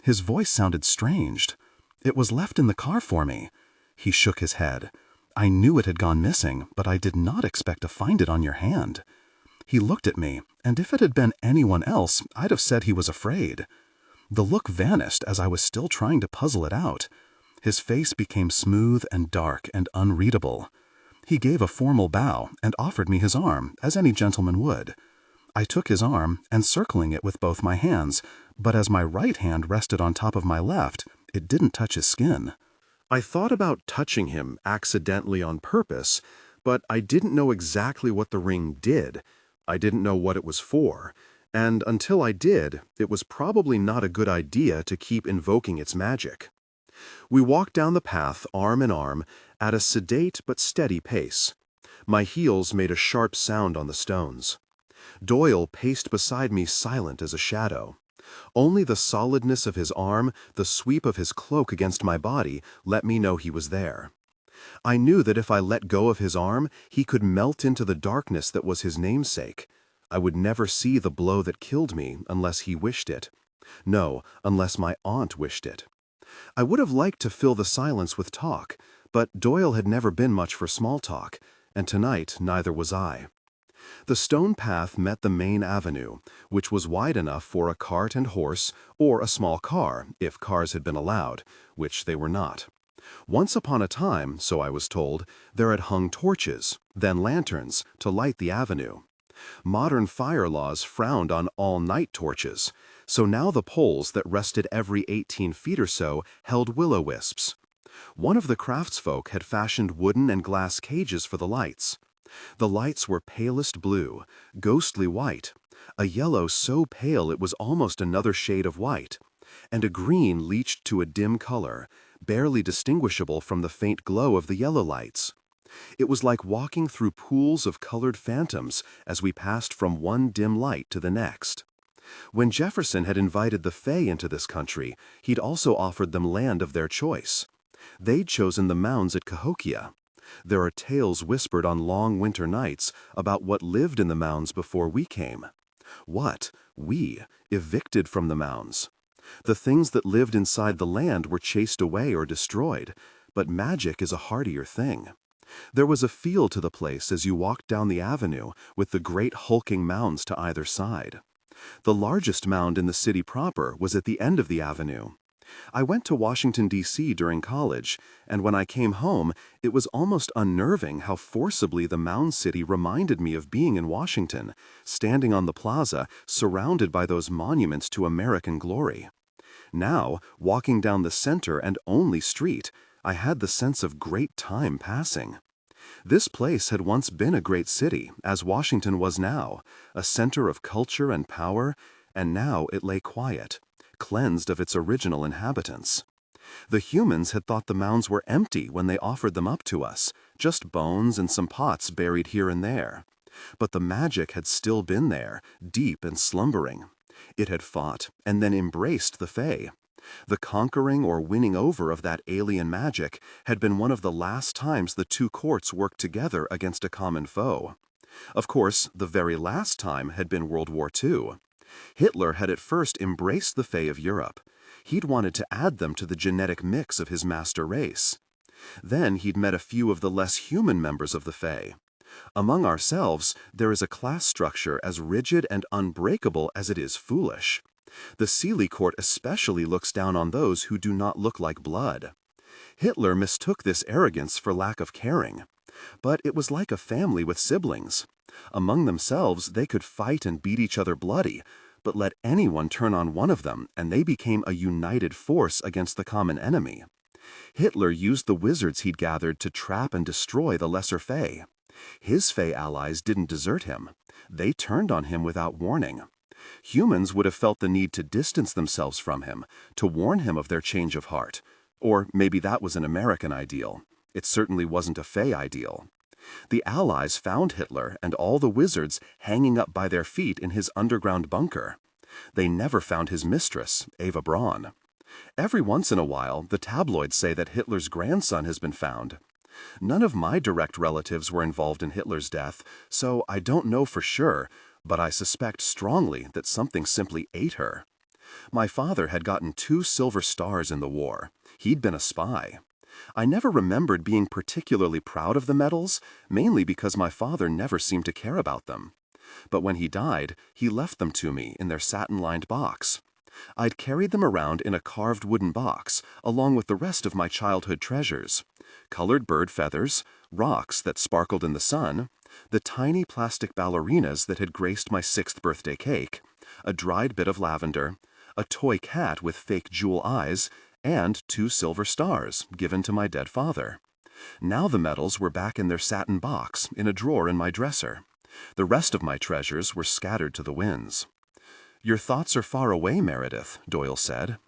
His voice sounded strange. "It was left in the car for me." He shook his head. "I knew it had gone missing, but I did not expect to find it on your hand." He looked at me, and if it had been anyone else, I'd have said he was afraid. The look vanished as I was still trying to puzzle it out. His face became smooth and dark and unreadable. He gave a formal bow and offered me his arm, as any gentleman would. I took his arm, encircling it with both my hands, but as my right hand rested on top of my left, it didn't touch his skin. I thought about touching him accidentally on purpose, but I didn't know exactly what the ring did. I didn't know what it was for, and until I did, it was probably not a good idea to keep invoking its magic. We walked down the path, arm in arm, at a sedate but steady pace. My heels made a sharp sound on the stones. Doyle paced beside me, silent as a shadow. Only the solidness of his arm, the sweep of his cloak against my body, let me know he was there. I knew that if I let go of his arm, he could melt into the darkness that was his namesake. I would never see the blow that killed me unless he wished it. No, unless my aunt wished it. I would have liked to fill the silence with talk, but Doyle had never been much for small talk, and tonight neither was I. The stone path met the main avenue, which was wide enough for a cart and horse, or a small car, if cars had been allowed, which they were not. Once upon a time, so I was told, there had hung torches, then lanterns, to light the avenue. Modern fire laws frowned on all-night torches, so now the poles that rested every 18 feet or so held will-o-wisps. One of the craftsfolk had fashioned wooden and glass cages for the lights. The lights were palest blue, ghostly white, a yellow so pale it was almost another shade of white, and a green leached to a dim color, barely distinguishable from the faint glow of the yellow lights. It was like walking through pools of colored phantoms as we passed from one dim light to the next. When Jefferson had invited the Fae into this country, he'd also offered them land of their choice. They'd chosen the mounds at Cahokia. There are tales whispered on long winter nights about what lived in the mounds before we came. What? We, evicted from the mounds. The things that lived inside the land were chased away or destroyed, but magic is a hardier thing. There was a feel to the place as you walked down the avenue with the great hulking mounds to either side. The largest mound in the city proper was at the end of the avenue. I went to Washington, D.C. during college, and when I came home, it was almost unnerving how forcibly the Mound City reminded me of being in Washington, standing on the plaza, surrounded by those monuments to American glory. Now, walking down the center and only street, I had the sense of great time passing. This place had once been a great city, as Washington was now, a center of culture and power, and now it lay quiet, cleansed of its original inhabitants. The humans had thought the mounds were empty when they offered them up to us, just bones and some pots buried here and there. But the magic had still been there, deep and slumbering. It had fought and then embraced the Fae. The conquering or winning over of that alien magic had been one of the last times the two courts worked together against a common foe. Of course, the very last time had been World War II. Hitler had at first embraced the Fae of Europe. He'd wanted to add them to the genetic mix of his master race. Then he'd met a few of the less human members of the Fae. Among ourselves, there is a class structure as rigid and unbreakable as it is foolish. The Seelie court especially looks down on those who do not look like blood. Hitler mistook this arrogance for lack of caring. But it was like a family with siblings. Among themselves, they could fight and beat each other bloody, but let anyone turn on one of them, and they became a united force against the common enemy. Hitler used the wizards he'd gathered to trap and destroy the lesser Fae. His Fae allies didn't desert him. They turned on him without warning. Humans would have felt the need to distance themselves from him, to warn him of their change of heart. Or maybe that was an American ideal. It certainly wasn't a Fae ideal. The Allies found Hitler and all the wizards hanging up by their feet in his underground bunker. They never found his mistress, Eva Braun. Every once in a while, the tabloids say that Hitler's grandson has been found. None of my direct relatives were involved in Hitler's death, so I don't know for sure, but I suspect strongly that something simply ate her. My father had gotten 2 silver stars in the war. He'd been a spy. I never remembered being particularly proud of the medals, mainly because my father never seemed to care about them. But when he died, he left them to me in their satin-lined box. I'd carried them around in a carved wooden box, along with the rest of my childhood treasures. Colored bird feathers, rocks that sparkled in the sun, the tiny plastic ballerinas that had graced my 6th birthday cake, a dried bit of lavender, a toy cat with fake jewel eyes, and 2 silver stars given to my dead father. Now the medals were back in their satin box in a drawer in my dresser. The rest of my treasures were scattered to the winds. "Your thoughts are far away, Meredith," Doyle said.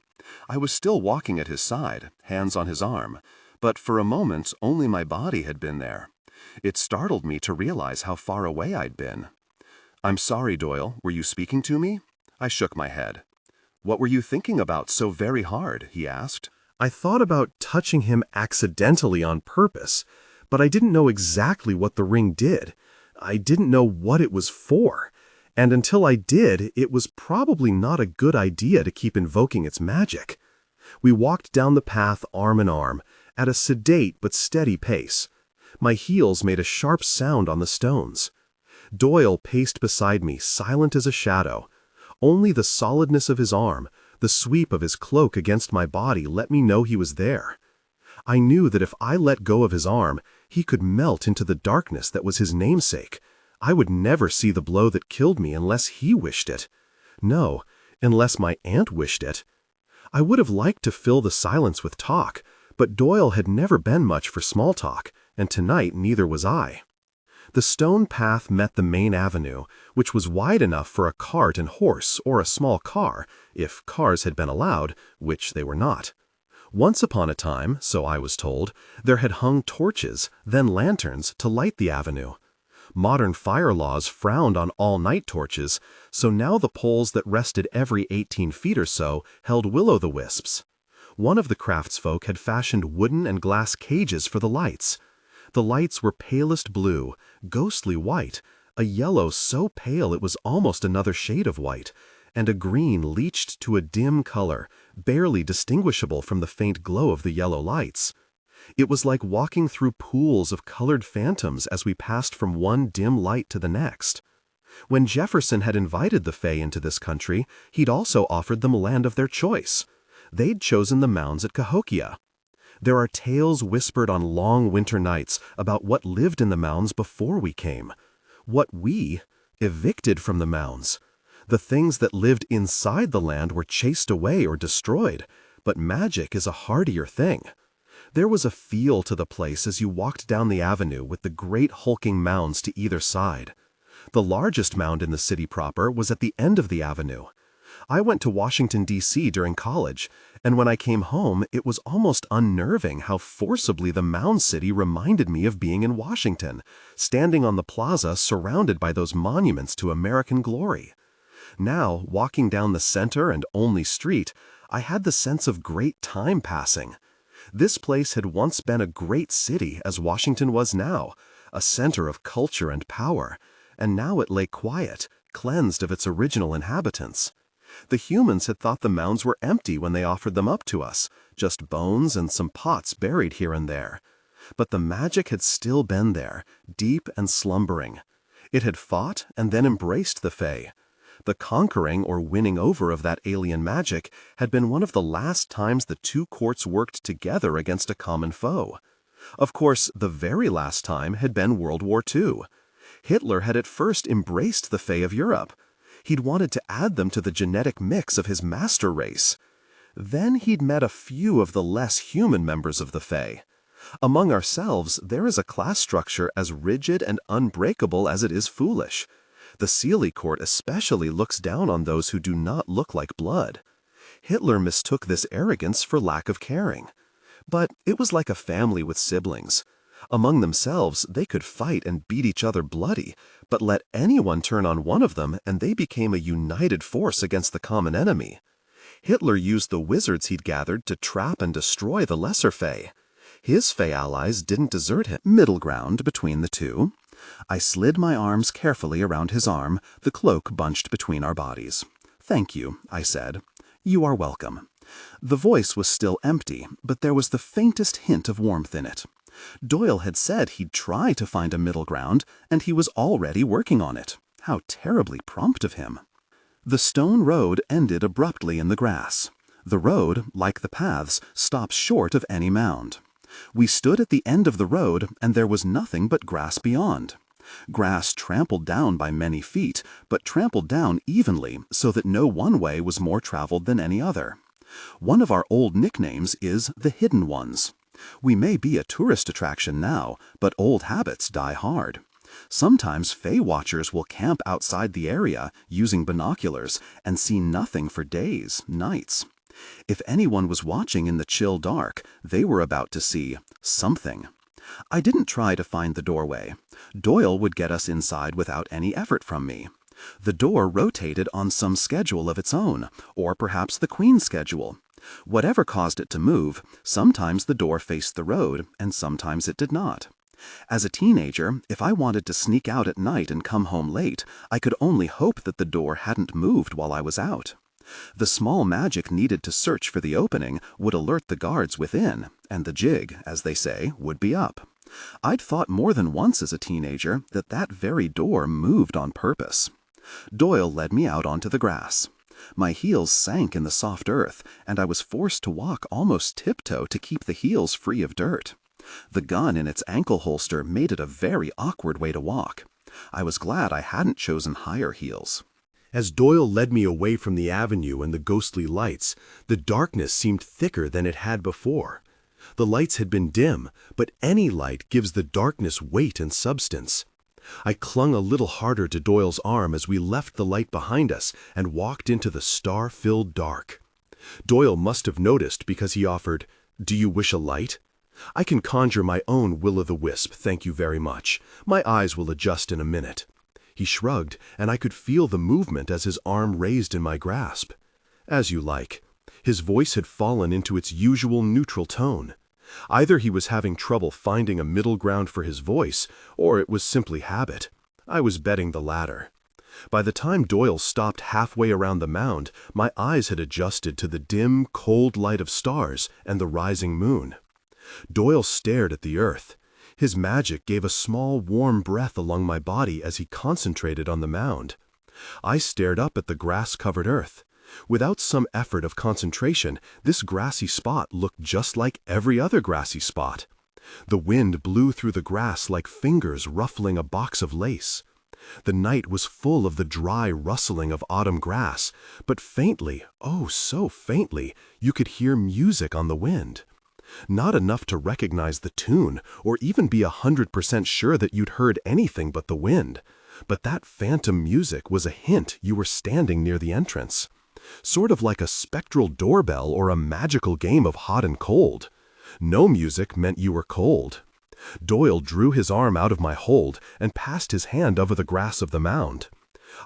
I was still walking at his side, hands on his arm, but for a moment only my body had been there. It startled me to realize how far away I'd been. "I'm sorry, Doyle. Were you speaking to me?" I shook my head. "What were you thinking about so very hard?" he asked. I thought about touching him accidentally on purpose, but I didn't know exactly what the ring did. I didn't know what it was for. And until I did, it was probably not a good idea to keep invoking its magic. We walked down the path arm in arm, at a sedate but steady pace. My heels made a sharp sound on the stones. Doyle paced beside me, silent as a shadow. Only the solidness of his arm, the sweep of his cloak against my body let me know he was there. I knew that if I let go of his arm, he could melt into the darkness that was his namesake. I would never see the blow that killed me unless he wished it. No, unless my aunt wished it. I would have liked to fill the silence with talk, but Doyle had never been much for small talk, and tonight neither was I. The stone path met the main avenue, which was wide enough for a cart and horse or a small car, if cars had been allowed, which they were not. Once upon a time, so I was told, there had hung torches, then lanterns, to light the avenue. Modern fire laws frowned on all-night torches, so now the poles that rested every 18 feet or so held will-o'-the-wisps. One of the craftsfolk had fashioned wooden and glass cages for the lights. The lights were palest blue, ghostly white, a yellow so pale it was almost another shade of white, and a green leached to a dim color, barely distinguishable from the faint glow of the yellow lights. It was like walking through pools of colored phantoms as we passed from one dim light to the next. When Jefferson had invited the Fae into this country, he'd also offered them a land of their choice. They'd chosen the mounds at Cahokia. There are tales whispered on long winter nights about what lived in the mounds before we came. What we evicted from the mounds. The things that lived inside the land were chased away or destroyed, but magic is a hardier thing. There was a feel to the place as you walked down the avenue with the great hulking mounds to either side. The largest mound in the city proper was at the end of the avenue. I went to Washington, D.C. during college, and when I came home, it was almost unnerving how forcibly the Mound City reminded me of being in Washington, standing on the plaza surrounded by those monuments to American glory. Now, walking down the center and only street, I had the sense of great time passing. This place had once been a great city as Washington was now, a center of culture and power, and now it lay quiet, cleansed of its original inhabitants. The humans had thought the mounds were empty when they offered them up to us, just bones and some pots buried here and there. But the magic had still been there, deep and slumbering. It had fought and then embraced the Fae. The conquering or winning over of that alien magic had been one of the last times the two courts worked together against a common foe. Of course, the very last time had been World War II. Hitler had at first embraced the Fae of Europe. He'd wanted to add them to the genetic mix of his master race. Then he'd met a few of the less human members of the Fae. Among ourselves, there is a class structure as rigid and unbreakable as it is foolish. The Seelie Court especially looks down on those who do not look like blood. Hitler mistook this arrogance for lack of caring. But it was like a family with siblings. Among themselves, they could fight and beat each other bloody, but let anyone turn on one of them and they became a united force against the common enemy. Hitler used the wizards he'd gathered to trap and destroy the lesser Fae. His Fae allies didn't desert him. Middle ground between the two. I slid my arms carefully around his arm, the cloak bunched between our bodies. "Thank you," I said. "You are welcome." The voice was still empty, but there was the faintest hint of warmth in it. Doyle had said he'd try to find a middle ground, and he was already working on it. How terribly prompt of him. The stone road ended abruptly in the grass. The road, like the paths, stops short of any mound. We stood at the end of the road, and there was nothing but grass beyond. Grass trampled down by many feet, but trampled down evenly so that no one way was more traveled than any other. One of our old nicknames is the Hidden Ones. We may be a tourist attraction now, but old habits die hard. Sometimes Fae watchers will camp outside the area using binoculars and see nothing for days, nights. If anyone was watching in the chill dark, they were about to see something. I didn't try to find the doorway. Doyle would get us inside without any effort from me. The door rotated on some schedule of its own, or perhaps the Queen's schedule. Whatever caused it to move, sometimes the door faced the road, and sometimes it did not. As a teenager, if I wanted to sneak out at night and come home late, I could only hope that the door hadn't moved while I was out. The small magic needed to search for the opening would alert the guards within, and the jig, as they say, would be up. I'd thought more than once as a teenager that that very door moved on purpose. Doyle led me out onto the grass. My heels sank in the soft earth, and I was forced to walk almost tiptoe to keep the heels free of dirt. The gun in its ankle holster made it a very awkward way to walk. I was glad I hadn't chosen higher heels. As Doyle led me away from the avenue and the ghostly lights, the darkness seemed thicker than it had before. The lights had been dim, but any light gives the darkness weight and substance. I clung a little harder to Doyle's arm as we left the light behind us and walked into the star-filled dark. Doyle must have noticed because he offered, "Do you wish a light? I can conjure my own will-o'-the-wisp, thank you very much. My eyes will adjust in a minute." He shrugged, and I could feel the movement as his arm raised in my grasp. "As you like." His voice had fallen into its usual neutral tone. Either he was having trouble finding a middle ground for his voice, or it was simply habit. I was betting the latter. By the time Doyle stopped halfway around the mound, my eyes had adjusted to the dim, cold light of stars and the rising moon. Doyle stared at the earth. His magic gave a small, warm breath along my body as he concentrated on the mound. I stared up at the grass-covered earth. Without some effort of concentration, this grassy spot looked just like every other grassy spot. The wind blew through the grass like fingers ruffling a box of lace. The night was full of the dry rustling of autumn grass, but faintly, oh so faintly, you could hear music on the wind. Not enough to recognize the tune, or even be 100% sure that you'd heard anything but the wind. But that phantom music was a hint you were standing near the entrance. Sort of like a spectral doorbell or a magical game of hot and cold. No music meant you were cold. Doyle drew his arm out of my hold and passed his hand over the grass of the mound.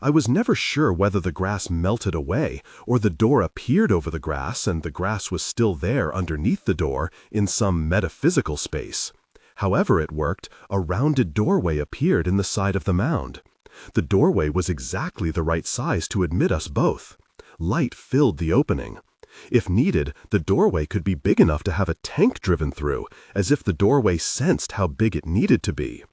I was never sure whether the grass melted away or the door appeared over the grass and the grass was still there underneath the door in some metaphysical space. However it worked, a rounded doorway appeared in the side of the mound. The doorway was exactly the right size to admit us both. Light filled the opening. If needed, the doorway could be big enough to have a tank driven through, as if the doorway sensed how big it needed to be.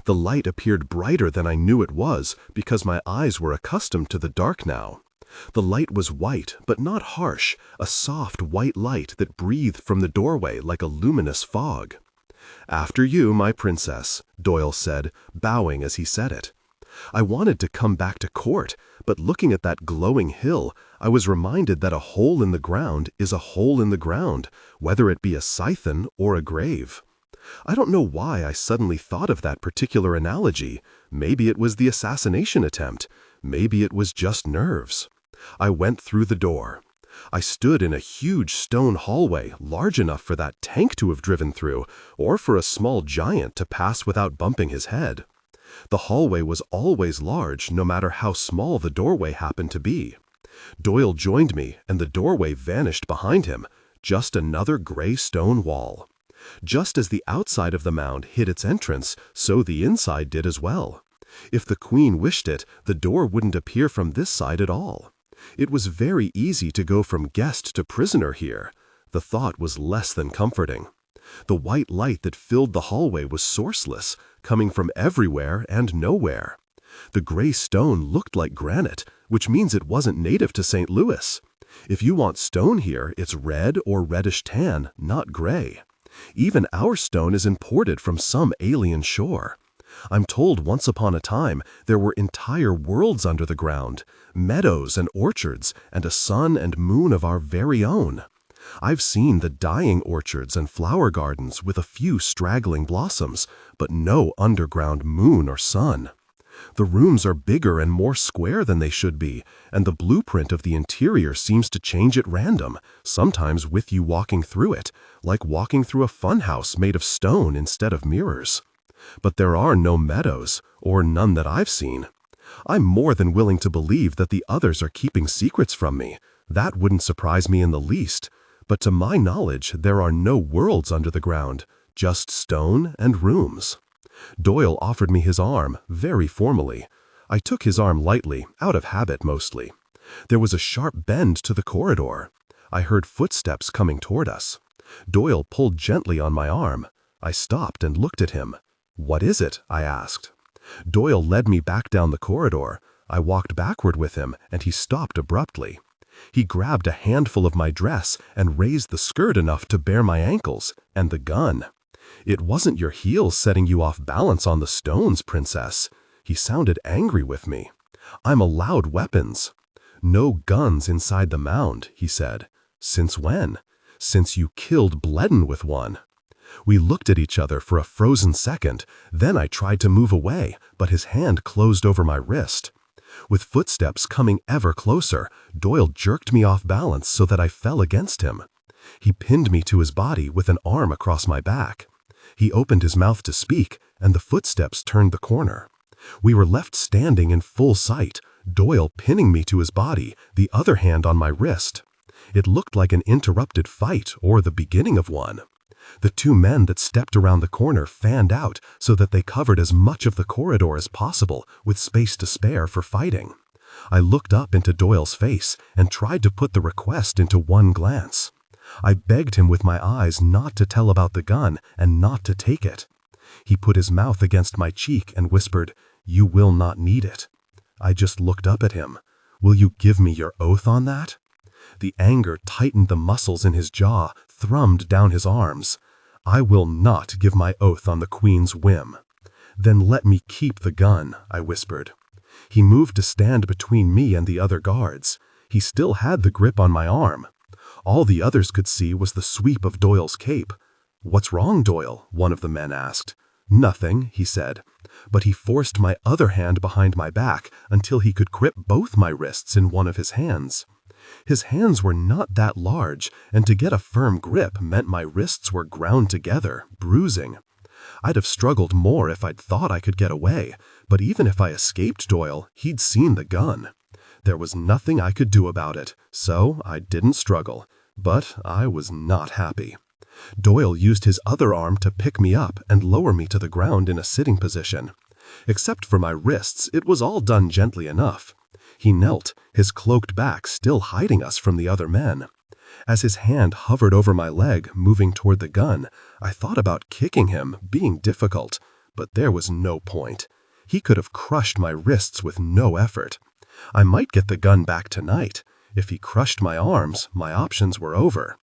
The light appeared brighter than I knew it was because my eyes were accustomed to the dark now. The light was white, but not harsh, a soft white light that breathed from the doorway like a luminous fog. "After you, my princess," Doyle said, bowing as he said it. I wanted to come back to court, but looking at that glowing hill, I was reminded that a hole in the ground is a hole in the ground, whether it be a siphon or a grave. I don't know why I suddenly thought of that particular analogy. Maybe it was the assassination attempt. Maybe it was just nerves. I went through the door. I stood in a huge stone hallway large enough for that tank to have driven through, or for a small giant to pass without bumping his head. The hallway was always large, no matter how small the doorway happened to be. Doyle joined me, and the doorway vanished behind him, just another gray stone wall. Just as the outside of the mound hid its entrance, so the inside did as well. If the queen wished it, the door wouldn't appear from this side at all. It was very easy to go from guest to prisoner here. The thought was less than comforting. The white light that filled the hallway was sourceless, coming from everywhere and nowhere. The gray stone looked like granite, which means it wasn't native to St. Louis. If you want stone here, it's red or reddish tan, not gray. Even our stone is imported from some alien shore. I'm told once upon a time there were entire worlds under the ground, meadows and orchards, and a sun and moon of our very own. I've seen the dying orchards and flower gardens with a few straggling blossoms, but no underground moon or sun. The rooms are bigger and more square than they should be, and the blueprint of the interior seems to change at random, sometimes with you walking through it, like walking through a funhouse made of stone instead of mirrors. But there are no meadows, or none that I've seen. I'm more than willing to believe that the others are keeping secrets from me. That wouldn't surprise me in the least. But to my knowledge, there are no worlds under the ground, just stone and rooms. Doyle offered me his arm, very formally. I took his arm lightly, out of habit mostly. There was a sharp bend to the corridor. I heard footsteps coming toward us. Doyle pulled gently on my arm. I stopped and looked at him. "What is it?" I asked. Doyle led me back down the corridor. I walked backward with him, and he stopped abruptly. He grabbed a handful of my dress and raised the skirt enough to bare my ankles, and the gun. "It wasn't your heels setting you off balance on the stones, princess." He sounded angry with me. "I'm allowed weapons." "No guns inside the mound," he said. "Since when?" "Since you killed Bledden with one." We looked at each other for a frozen second, then I tried to move away, but his hand closed over my wrist. With footsteps coming ever closer, Doyle jerked me off balance so that I fell against him. He pinned me to his body with an arm across my back. He opened his mouth to speak, and the footsteps turned the corner. We were left standing in full sight, Doyle pinning me to his body, the other hand on my wrist. It looked like an interrupted fight or the beginning of one. The two men that stepped around the corner fanned out so that they covered as much of the corridor as possible with space to spare for fighting. I looked up into Doyle's face and tried to put the request into one glance. I begged him with my eyes not to tell about the gun and not to take it. He put his mouth against my cheek and whispered, "You will not need it." I just looked up at him. "Will you give me your oath on that?" The anger tightened the muscles in his jaw, thrummed down his arms. "I will not give my oath on the Queen's whim." "Then let me keep the gun," I whispered. He moved to stand between me and the other guards. He still had the grip on my arm. All the others could see was the sweep of Doyle's cape. "What's wrong, Doyle?" one of the men asked. "Nothing," he said. But he forced my other hand behind my back until he could grip both my wrists in one of his hands. His hands were not that large, and to get a firm grip meant my wrists were ground together, bruising. I'd have struggled more if I'd thought I could get away, but even if I escaped Doyle, he'd seen the gun. There was nothing I could do about it, so I didn't struggle, but I was not happy. Doyle used his other arm to pick me up and lower me to the ground in a sitting position. Except for my wrists, it was all done gently enough. He knelt, his cloaked back still hiding us from the other men. As his hand hovered over my leg, moving toward the gun, I thought about kicking him, being difficult, but there was no point. He could have crushed my wrists with no effort. I might get the gun back tonight. If he crushed my arms, my options were over.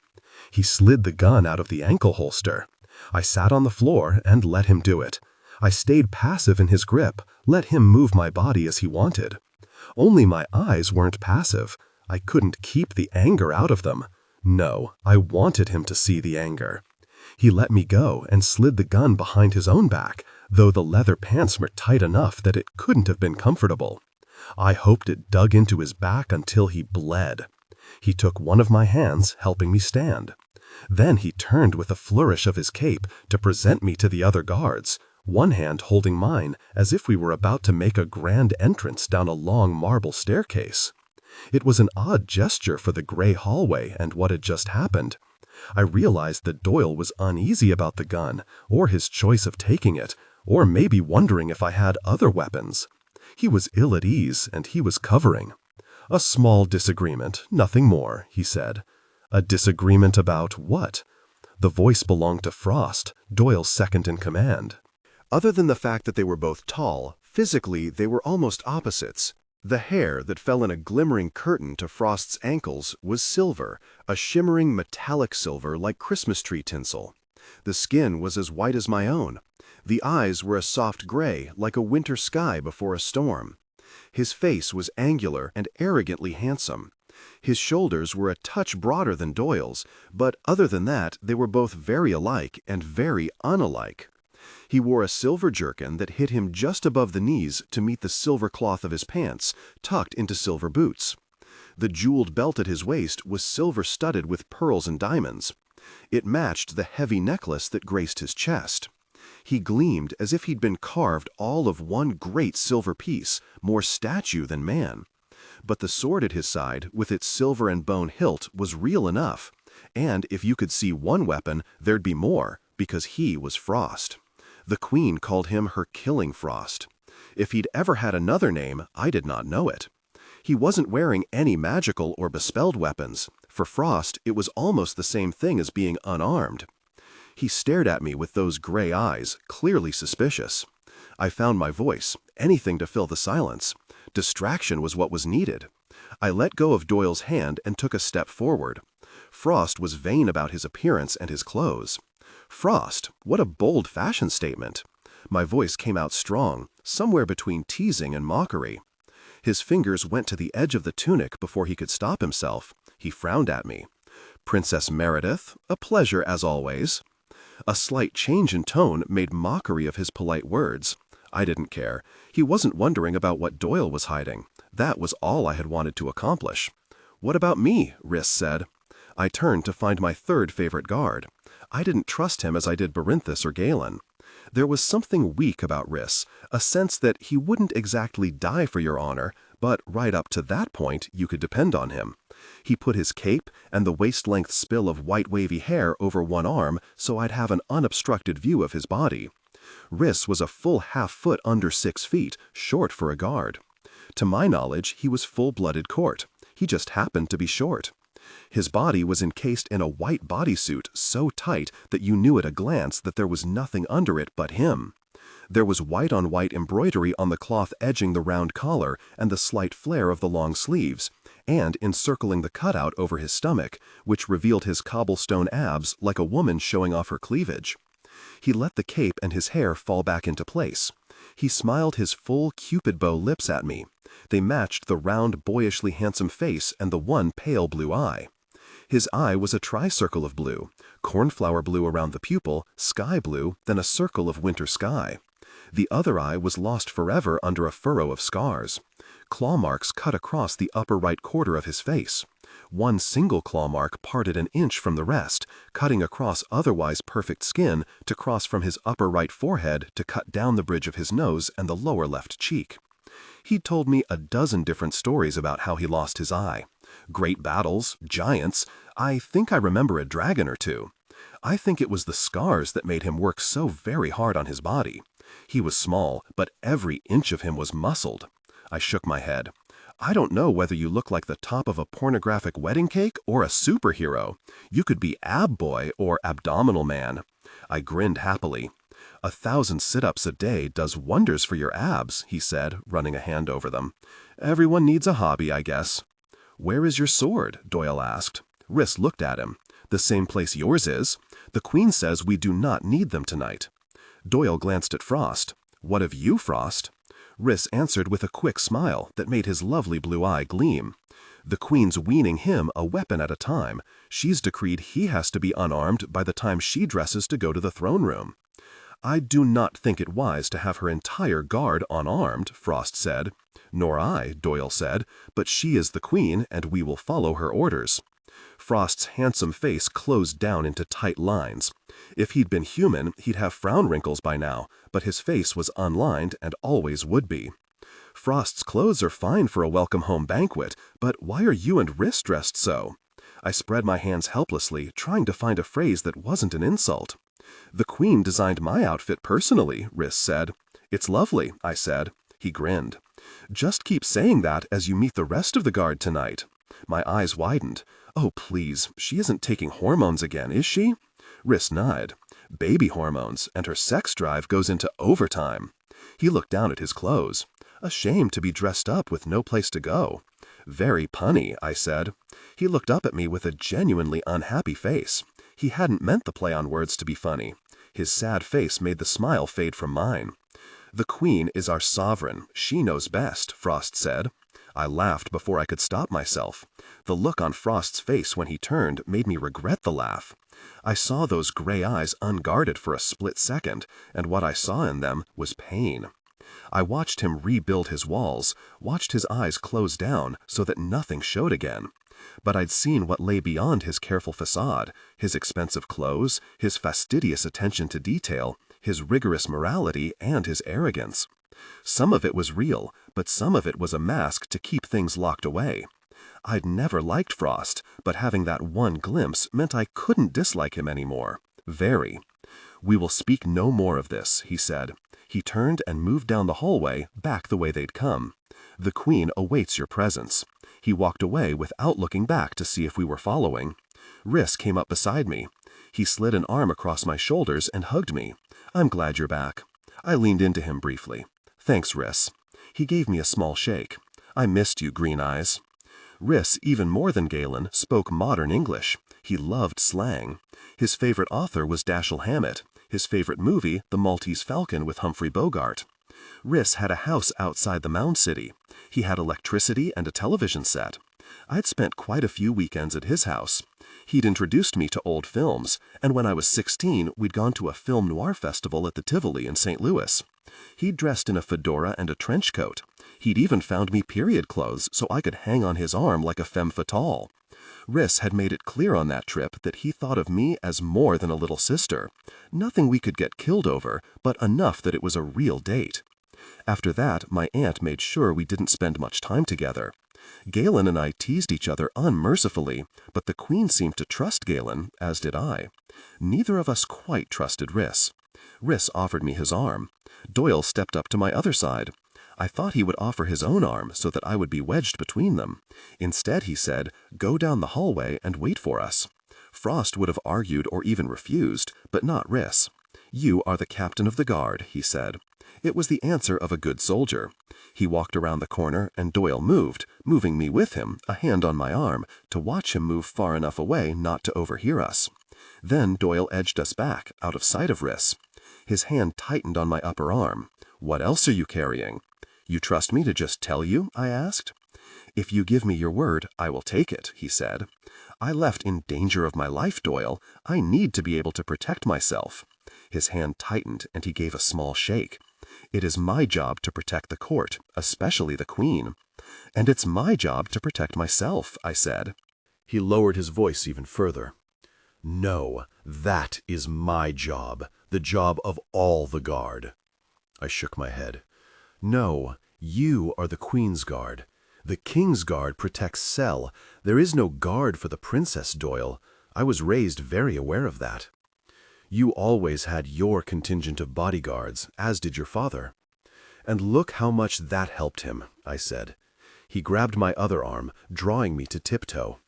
He slid the gun out of the ankle holster. I sat on the floor and let him do it. I stayed passive in his grip, let him move my body as he wanted. Only my eyes weren't passive. I couldn't keep the anger out of them. No, I wanted him to see the anger. He let me go and slid the gun behind his own back, though the leather pants were tight enough that it couldn't have been comfortable. I hoped it dug into his back until he bled. He took one of my hands, helping me stand. Then he turned with a flourish of his cape to present me to the other guards, one hand holding mine as if we were about to make a grand entrance down a long marble staircase. It was an odd gesture for the gray hallway and what had just happened. I realized that Doyle was uneasy about the gun, or his choice of taking it, or maybe wondering if I had other weapons. He was ill at ease, and he was covering. "A small disagreement, nothing more," he said. "A disagreement about what?" The voice belonged to Frost, Doyle's second in command. Other than the fact that they were both tall, physically they were almost opposites. The hair that fell in a glimmering curtain to Frost's ankles was silver, a shimmering metallic silver like Christmas tree tinsel. The skin was as white as my own. The eyes were a soft gray, like a winter sky before a storm. His face was angular and arrogantly handsome. His shoulders were a touch broader than Doyle's, but other than that, they were both very alike and very unalike. He wore a silver jerkin that hit him just above the knees to meet the silver cloth of his pants, tucked into silver boots. The jeweled belt at his waist was silver-studded with pearls and diamonds. It matched the heavy necklace that graced his chest. He gleamed as if he'd been carved all of one great silver piece, more statue than man. But the sword at his side, with its silver and bone hilt, was real enough. And if you could see one weapon, there'd be more, because he was Frost. The Queen called him her killing Frost. If he'd ever had another name, I did not know it. He wasn't wearing any magical or bespelled weapons. For Frost, it was almost the same thing as being unarmed. He stared at me with those gray eyes, clearly suspicious. I found my voice, anything to fill the silence. Distraction was what was needed. I let go of Doyle's hand and took a step forward. Frost was vain about his appearance and his clothes. Frost, what a bold fashion statement. My voice came out strong, somewhere between teasing and mockery. His fingers went to the edge of the tunic before he could stop himself. He frowned at me. "Princess Meredith, a pleasure as always." A slight change in tone made mockery of his polite words. I didn't care. He wasn't wondering about what Doyle was hiding. That was all I had wanted to accomplish. "What about me?" Rhys said. I turned to find my third favorite guard. I didn't trust him as I did Barinthus or Galen. There was something weak about Rhys, a sense that he wouldn't exactly die for your honor, but right up to that point you could depend on him. He put his cape and the waist-length spill of white wavy hair over one arm so I'd have an unobstructed view of his body. Rhys was a full half-foot under 6 feet, short for a guard. To my knowledge, he was full-blooded court. He just happened to be short. His body was encased in a white bodysuit so tight that you knew at a glance that there was nothing under it but him. There was white-on-white embroidery on the cloth edging the round collar and the slight flare of the long sleeves, and encircling the cutout over his stomach, which revealed his cobblestone abs like a woman showing off her cleavage. He let the cape and his hair fall back into place. He smiled his full Cupid bow lips at me. They matched the round, boyishly handsome face and the one pale blue eye. His eye was a tricircle of blue, cornflower blue around the pupil, sky blue, then a circle of winter sky. The other eye was lost forever under a furrow of scars. Claw marks cut across the upper right quarter of his face. One single claw mark parted an inch from the rest, cutting across otherwise perfect skin to cross from his upper right forehead to cut down the bridge of his nose and the lower left cheek. He'd told me a dozen different stories about how he lost his eye. Great battles, giants, I think I remember a dragon or two. I think it was the scars that made him work so very hard on his body. He was small, but every inch of him was muscled. I shook my head. I don't know whether you look like the top of a pornographic wedding cake or a superhero. You could be Ab Boy or Abdominal Man. I grinned happily. 1,000 sit-ups a day does wonders for your abs, he said, running a hand over them. Everyone needs a hobby, I guess. Where is your sword? Doyle asked. Rhys looked at him. The same place yours is. The Queen says we do not need them tonight. Doyle glanced at Frost. What of you, Frost? Rhys answered with a quick smile that made his lovely blue eye gleam. The Queen's weaning him a weapon at a time. She's decreed he has to be unarmed by the time she dresses to go to the throne room. I do not think it wise to have her entire guard unarmed, Frost said. Nor I, Doyle said, but she is the Queen, and we will follow her orders. Frost's handsome face closed down into tight lines. If he'd been human, he'd have frown wrinkles by now, but his face was unlined and always would be. Frost's clothes are fine for a welcome-home banquet, but why are you and Rhys dressed so? I spread my hands helplessly, trying to find a phrase that wasn't an insult. The Queen designed my outfit personally, Rhys said. It's lovely, I said. He grinned. Just keep saying that as you meet the rest of the guard tonight. My eyes widened. Oh, please, she isn't taking hormones again, is she? Rhys nodded. Baby hormones, and her sex drive goes into overtime. He looked down at his clothes. A shame to be dressed up with no place to go. Very punny, I said. He looked up at me with a genuinely unhappy face. He hadn't meant the play on words to be funny. His sad face made the smile fade from mine. The Queen is our sovereign. She knows best, Frost said. I laughed before I could stop myself. The look on Frost's face when he turned made me regret the laugh. I saw those gray eyes unguarded for a split second, and what I saw in them was pain. I watched him rebuild his walls, watched his eyes close down so that nothing showed again. But I'd seen what lay beyond his careful facade, his expensive clothes, his fastidious attention to detail, his rigorous morality, and his arrogance. Some of it was real, but some of it was a mask to keep things locked away. I'd never liked Frost, but having that one glimpse meant I couldn't dislike him anymore. Very. We will speak no more of this, he said. He turned and moved down the hallway, back the way they'd come. The Queen awaits your presence. He walked away without looking back to see if we were following. Rhys came up beside me. He slid an arm across my shoulders and hugged me. I'm glad you're back. I leaned into him briefly. Thanks, Rhys. He gave me a small shake. I missed you, Green Eyes. Rhys, even more than Galen, spoke modern English. He loved slang. His favorite author was Dashiell Hammett. His favorite movie, The Maltese Falcon with Humphrey Bogart. Rhys had a house outside the Mound City. He had electricity and a television set. I'd spent quite a few weekends at his house. He'd introduced me to old films, and when I was 16, we'd gone to a film noir festival at the Tivoli in St. Louis. He'd dressed in a fedora and a trench coat. He'd even found me period clothes so I could hang on his arm like a femme fatale. Rhys had made it clear on that trip that he thought of me as more than a little sister. Nothing we could get killed over, but enough that it was a real date. After that, my aunt made sure we didn't spend much time together. Galen and I teased each other unmercifully, but the Queen seemed to trust Galen, as did I. Neither of us quite trusted Rhys. Rhys offered me his arm. Doyle stepped up to my other side. I thought he would offer his own arm so that I would be wedged between them. Instead, he said, "Go down the hallway and wait for us." Frost would have argued or even refused, but not Riss. "You are the captain of the guard," he said. It was the answer of a good soldier. He walked around the corner, and Doyle moved, moving me with him, a hand on my arm, to watch him move far enough away not to overhear us. Then Doyle edged us back, out of sight of Riss. His hand tightened on my upper arm. "What else are you carrying?" "You trust me to just tell you?" I asked. "If you give me your word, I will take it," he said. "I left in danger of my life, Doyle. I need to be able to protect myself." His hand tightened, and he gave a small shake. "It is my job to protect the court, especially the Queen." "And it's my job to protect myself," I said. He lowered his voice even further. "No, that is my job, the job of all the guard." I shook my head. "No, you are the Queen's guard. The King's guard protects Cell. There is no guard for the Princess, Doyle. I was raised very aware of that. You always had your contingent of bodyguards, as did your father." "And look how much that helped him," I said. He grabbed my other arm, drawing me to tiptoe.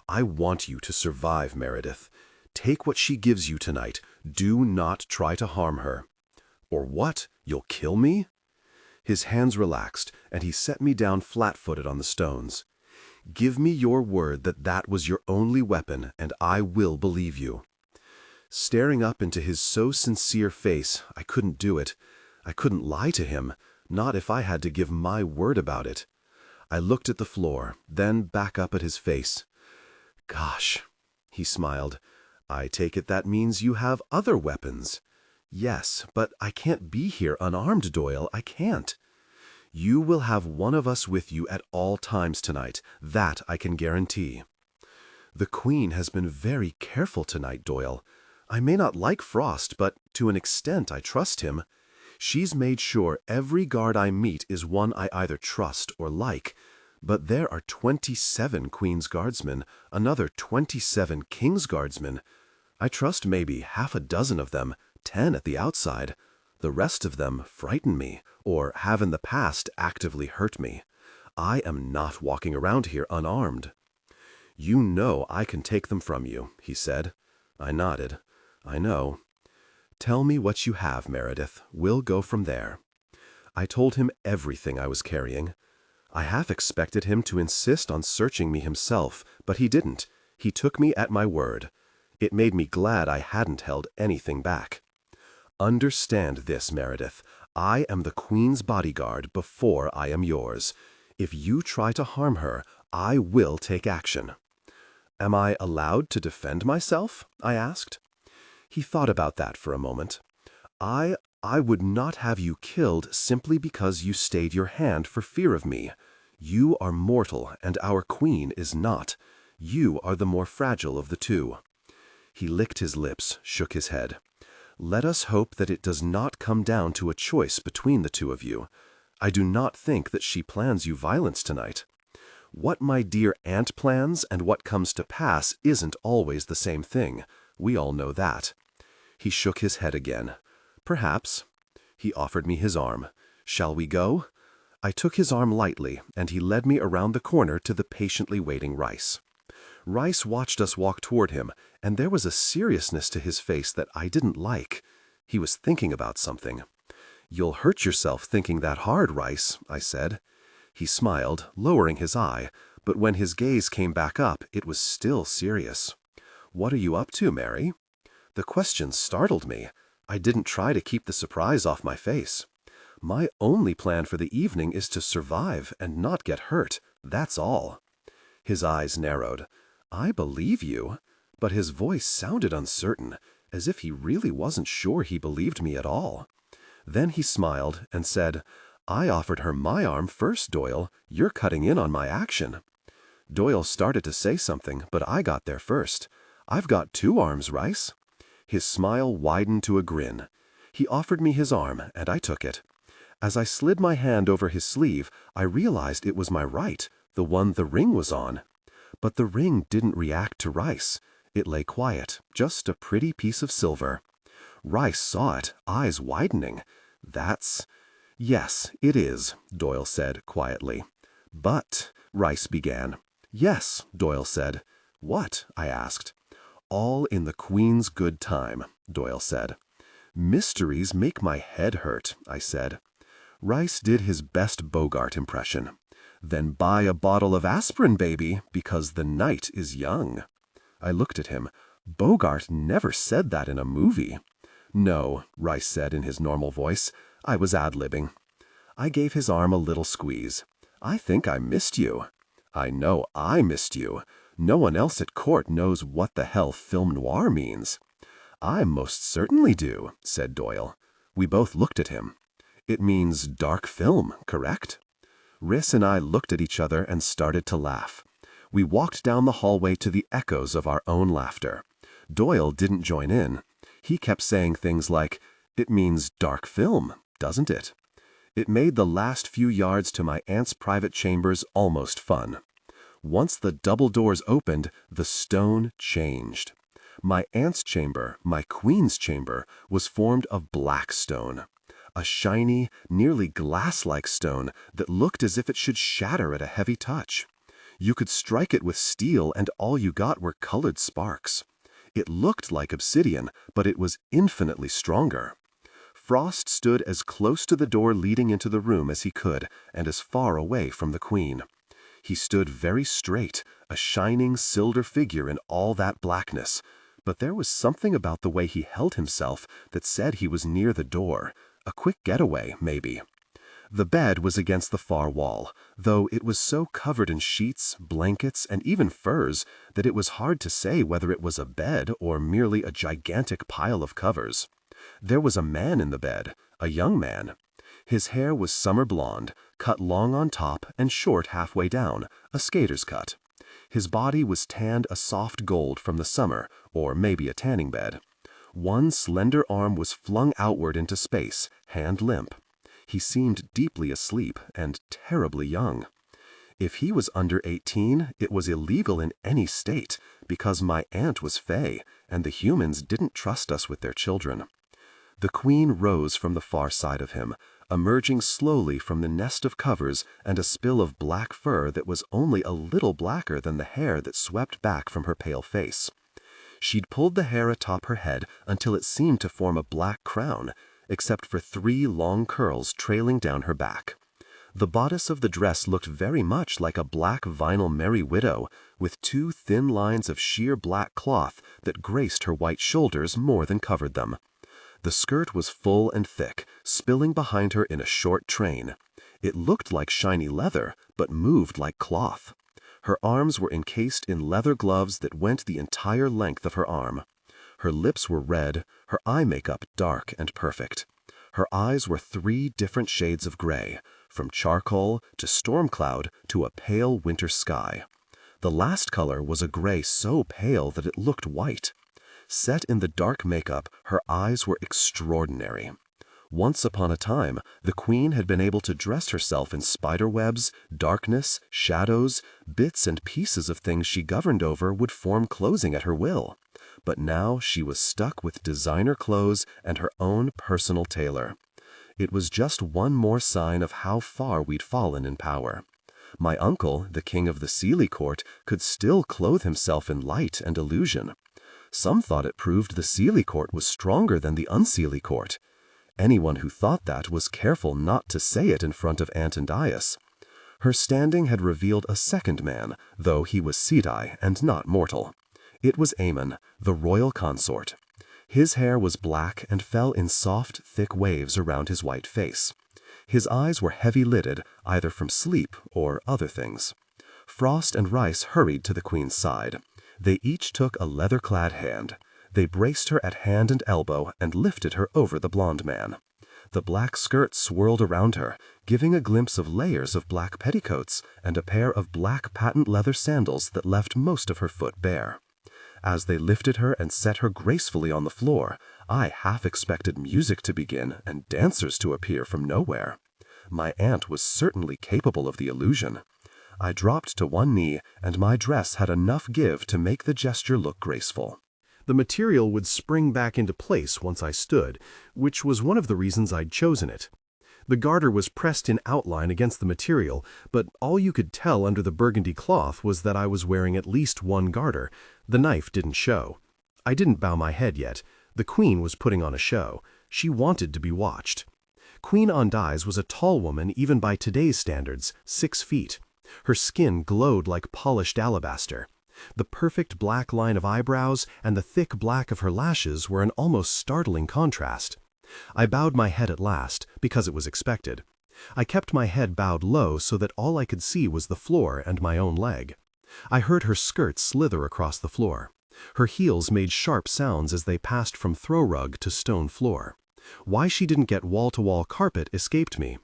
"I want you to survive, Meredith. Take what she gives you tonight. Do not try to harm her." "Or what? You'll kill me?" His hands relaxed, and he set me down flat-footed on the stones. "Give me your word that that was your only weapon, and I will believe you." Staring up into his so sincere face, I couldn't do it. I couldn't lie to him, not if I had to give my word about it. I looked at the floor, then back up at his face. "Gosh," he smiled. "I take it that means you have other weapons." "Yes, but I can't be here unarmed, Doyle. I can't." "You will have one of us with you at all times tonight. That I can guarantee." "The Queen has been very careful tonight, Doyle. I may not like Frost, but to an extent I trust him. She's made sure every guard I meet is one I either trust or like. But there are 27 Queen's Guardsmen, another 27 King's Guardsmen. I trust maybe half a dozen of them, 10 at the outside. The rest of them frighten me, or have in the past actively hurt me. I am not walking around here unarmed." "You know I can take them from you," he said. I nodded. "I know." "Tell me what you have, Meredith. We'll go from there." I told him everything I was carrying. I half expected him to insist on searching me himself, but he didn't. He took me at my word. It made me glad I hadn't held anything back. "Understand this, Meredith. I am the Queen's bodyguard before I am yours. If you try to harm her, I will take action." "Am I allowed to defend myself?" I asked. He thought about that for a moment. I would not have you killed simply because you stayed your hand for fear of me. You are mortal, and our Queen is not. You are the more fragile of the two." He licked his lips, shook his head. "Let us hope that it does not come down to a choice between the two of you. I do not think that she plans you violence tonight. What my dear aunt plans and what comes to pass isn't always the same thing. We all know that." He shook his head again. "Perhaps." He offered me his arm. "Shall we go?" I took his arm lightly, and he led me around the corner to the patiently waiting Rice. Rice watched us walk toward him, and there was a seriousness to his face that I didn't like. He was thinking about something. "You'll hurt yourself thinking that hard, Rice," I said. He smiled, lowering his eye, but when his gaze came back up, it was still serious. "What are you up to, Mary?" The question startled me. I didn't try to keep the surprise off my face. "My only plan for the evening is to survive and not get hurt. That's all." His eyes narrowed. "I believe you," but his voice sounded uncertain, as if he really wasn't sure he believed me at all. Then he smiled and said, "I offered her my arm first, Doyle. You're cutting in on my action." Doyle started to say something, but I got there first. "I've got 2 arms, Rice." His smile widened to a grin. He offered me his arm, and I took it. As I slid my hand over his sleeve, I realized it was my right, the one the ring was on. But the ring didn't react to Rice. It lay quiet, just a pretty piece of silver. Rice saw it, eyes widening. "Yes, it is," Doyle said quietly. "But," Rice began. "Yes," Doyle said. "What?" I asked. "All in the Queen's good time," Doyle said. "Mysteries make my head hurt," I said. Rice did his best Bogart impression. "Then buy a bottle of aspirin, baby, because the night is young." I looked at him. Bogart never said that in a movie. "No," Rice said in his normal voice. "I was ad-libbing." I gave his arm a little squeeze. "I think I missed you." "I know I missed you. No one else at court knows what the hell film noir means." "I most certainly do," said Doyle. We both looked at him. "It means dark film, correct?" Riss and I looked at each other and started to laugh. We walked down the hallway to the echoes of our own laughter. Doyle didn't join in. He kept saying things like, "It means dark film, doesn't it?" It made the last few yards to my aunt's private chambers almost fun. Once the double doors opened, the stone changed. My aunt's chamber, my queen's chamber, was formed of black stone. A shiny, nearly glass-like stone that looked as if it should shatter at a heavy touch. You could strike it with steel and all you got were colored sparks. It looked like obsidian, but it was infinitely stronger. Frost stood as close to the door leading into the room as he could, and as far away from the queen. He stood very straight, a shining silver figure in all that blackness, but there was something about the way he held himself that said he was near the door, a quick getaway, maybe. The bed was against the far wall, though it was so covered in sheets, blankets, and even furs that it was hard to say whether it was a bed or merely a gigantic pile of covers. There was a man in the bed, a young man. His hair was summer blonde, cut long on top and short halfway down, a skater's cut. His body was tanned a soft gold from the summer, or maybe a tanning bed. One slender arm was flung outward into space, hand limp. He seemed deeply asleep and terribly young. If he was under 18, it was illegal in any state, because my aunt was fey, and the humans didn't trust us with their children. The queen rose from the far side of him, emerging slowly from the nest of covers and a spill of black fur that was only a little blacker than the hair that swept back from her pale face. She'd pulled the hair atop her head until it seemed to form a black crown, except for 3 long curls trailing down her back. The bodice of the dress looked very much like a black vinyl Merry Widow, with 2 thin lines of sheer black cloth that graced her white shoulders more than covered them. The skirt was full and thick, spilling behind her in a short train. It looked like shiny leather, but moved like cloth. Her arms were encased in leather gloves that went the entire length of her arm. Her lips were red, her eye makeup dark and perfect. Her eyes were 3 different shades of gray, from charcoal to storm cloud to a pale winter sky. The last color was a gray so pale that it looked white. Set in the dark makeup, her eyes were extraordinary. Once upon a time, the queen had been able to dress herself in spider webs, darkness, shadows, bits and pieces of things she governed over would form clothing at her will. But now she was stuck with designer clothes and her own personal tailor. It was just one more sign of how far we'd fallen in power. My uncle, the king of the Seelie court, could still clothe himself in light and illusion. Some thought it proved the Seelie court was stronger than the unseelie court. Anyone who thought that was careful not to say it in front of Aunt and Dias. Her standing had revealed a second man, though he was Sedai and not mortal. It was Aemon, the royal consort. His hair was black and fell in soft, thick waves around his white face. His eyes were heavy-lidded, either from sleep or other things. Frost and Rice hurried to the queen's side. They each took a leather-clad hand. They braced her at hand and elbow and lifted her over the blonde man. The black skirt swirled around her, giving a glimpse of layers of black petticoats and a pair of black patent leather sandals that left most of her foot bare. As they lifted her and set her gracefully on the floor, I half expected music to begin and dancers to appear from nowhere. My aunt was certainly capable of the illusion. I dropped to one knee, and my dress had enough give to make the gesture look graceful. The material would spring back into place once I stood, which was one of the reasons I'd chosen it. The garter was pressed in outline against the material, but all you could tell under the burgundy cloth was that I was wearing at least one garter. The knife didn't show. I didn't bow my head yet. The queen was putting on a show. She wanted to be watched. Queen Ondize was a tall woman even by today's standards, 6 feet. Her skin glowed like polished alabaster. The perfect black line of eyebrows and the thick black of her lashes were an almost startling contrast. I bowed my head at last, because it was expected. I kept my head bowed low so that all I could see was the floor and my own leg. I heard her skirt slither across the floor. Her heels made sharp sounds as they passed from throw rug to stone floor. Why she didn't get wall-to-wall carpet escaped me.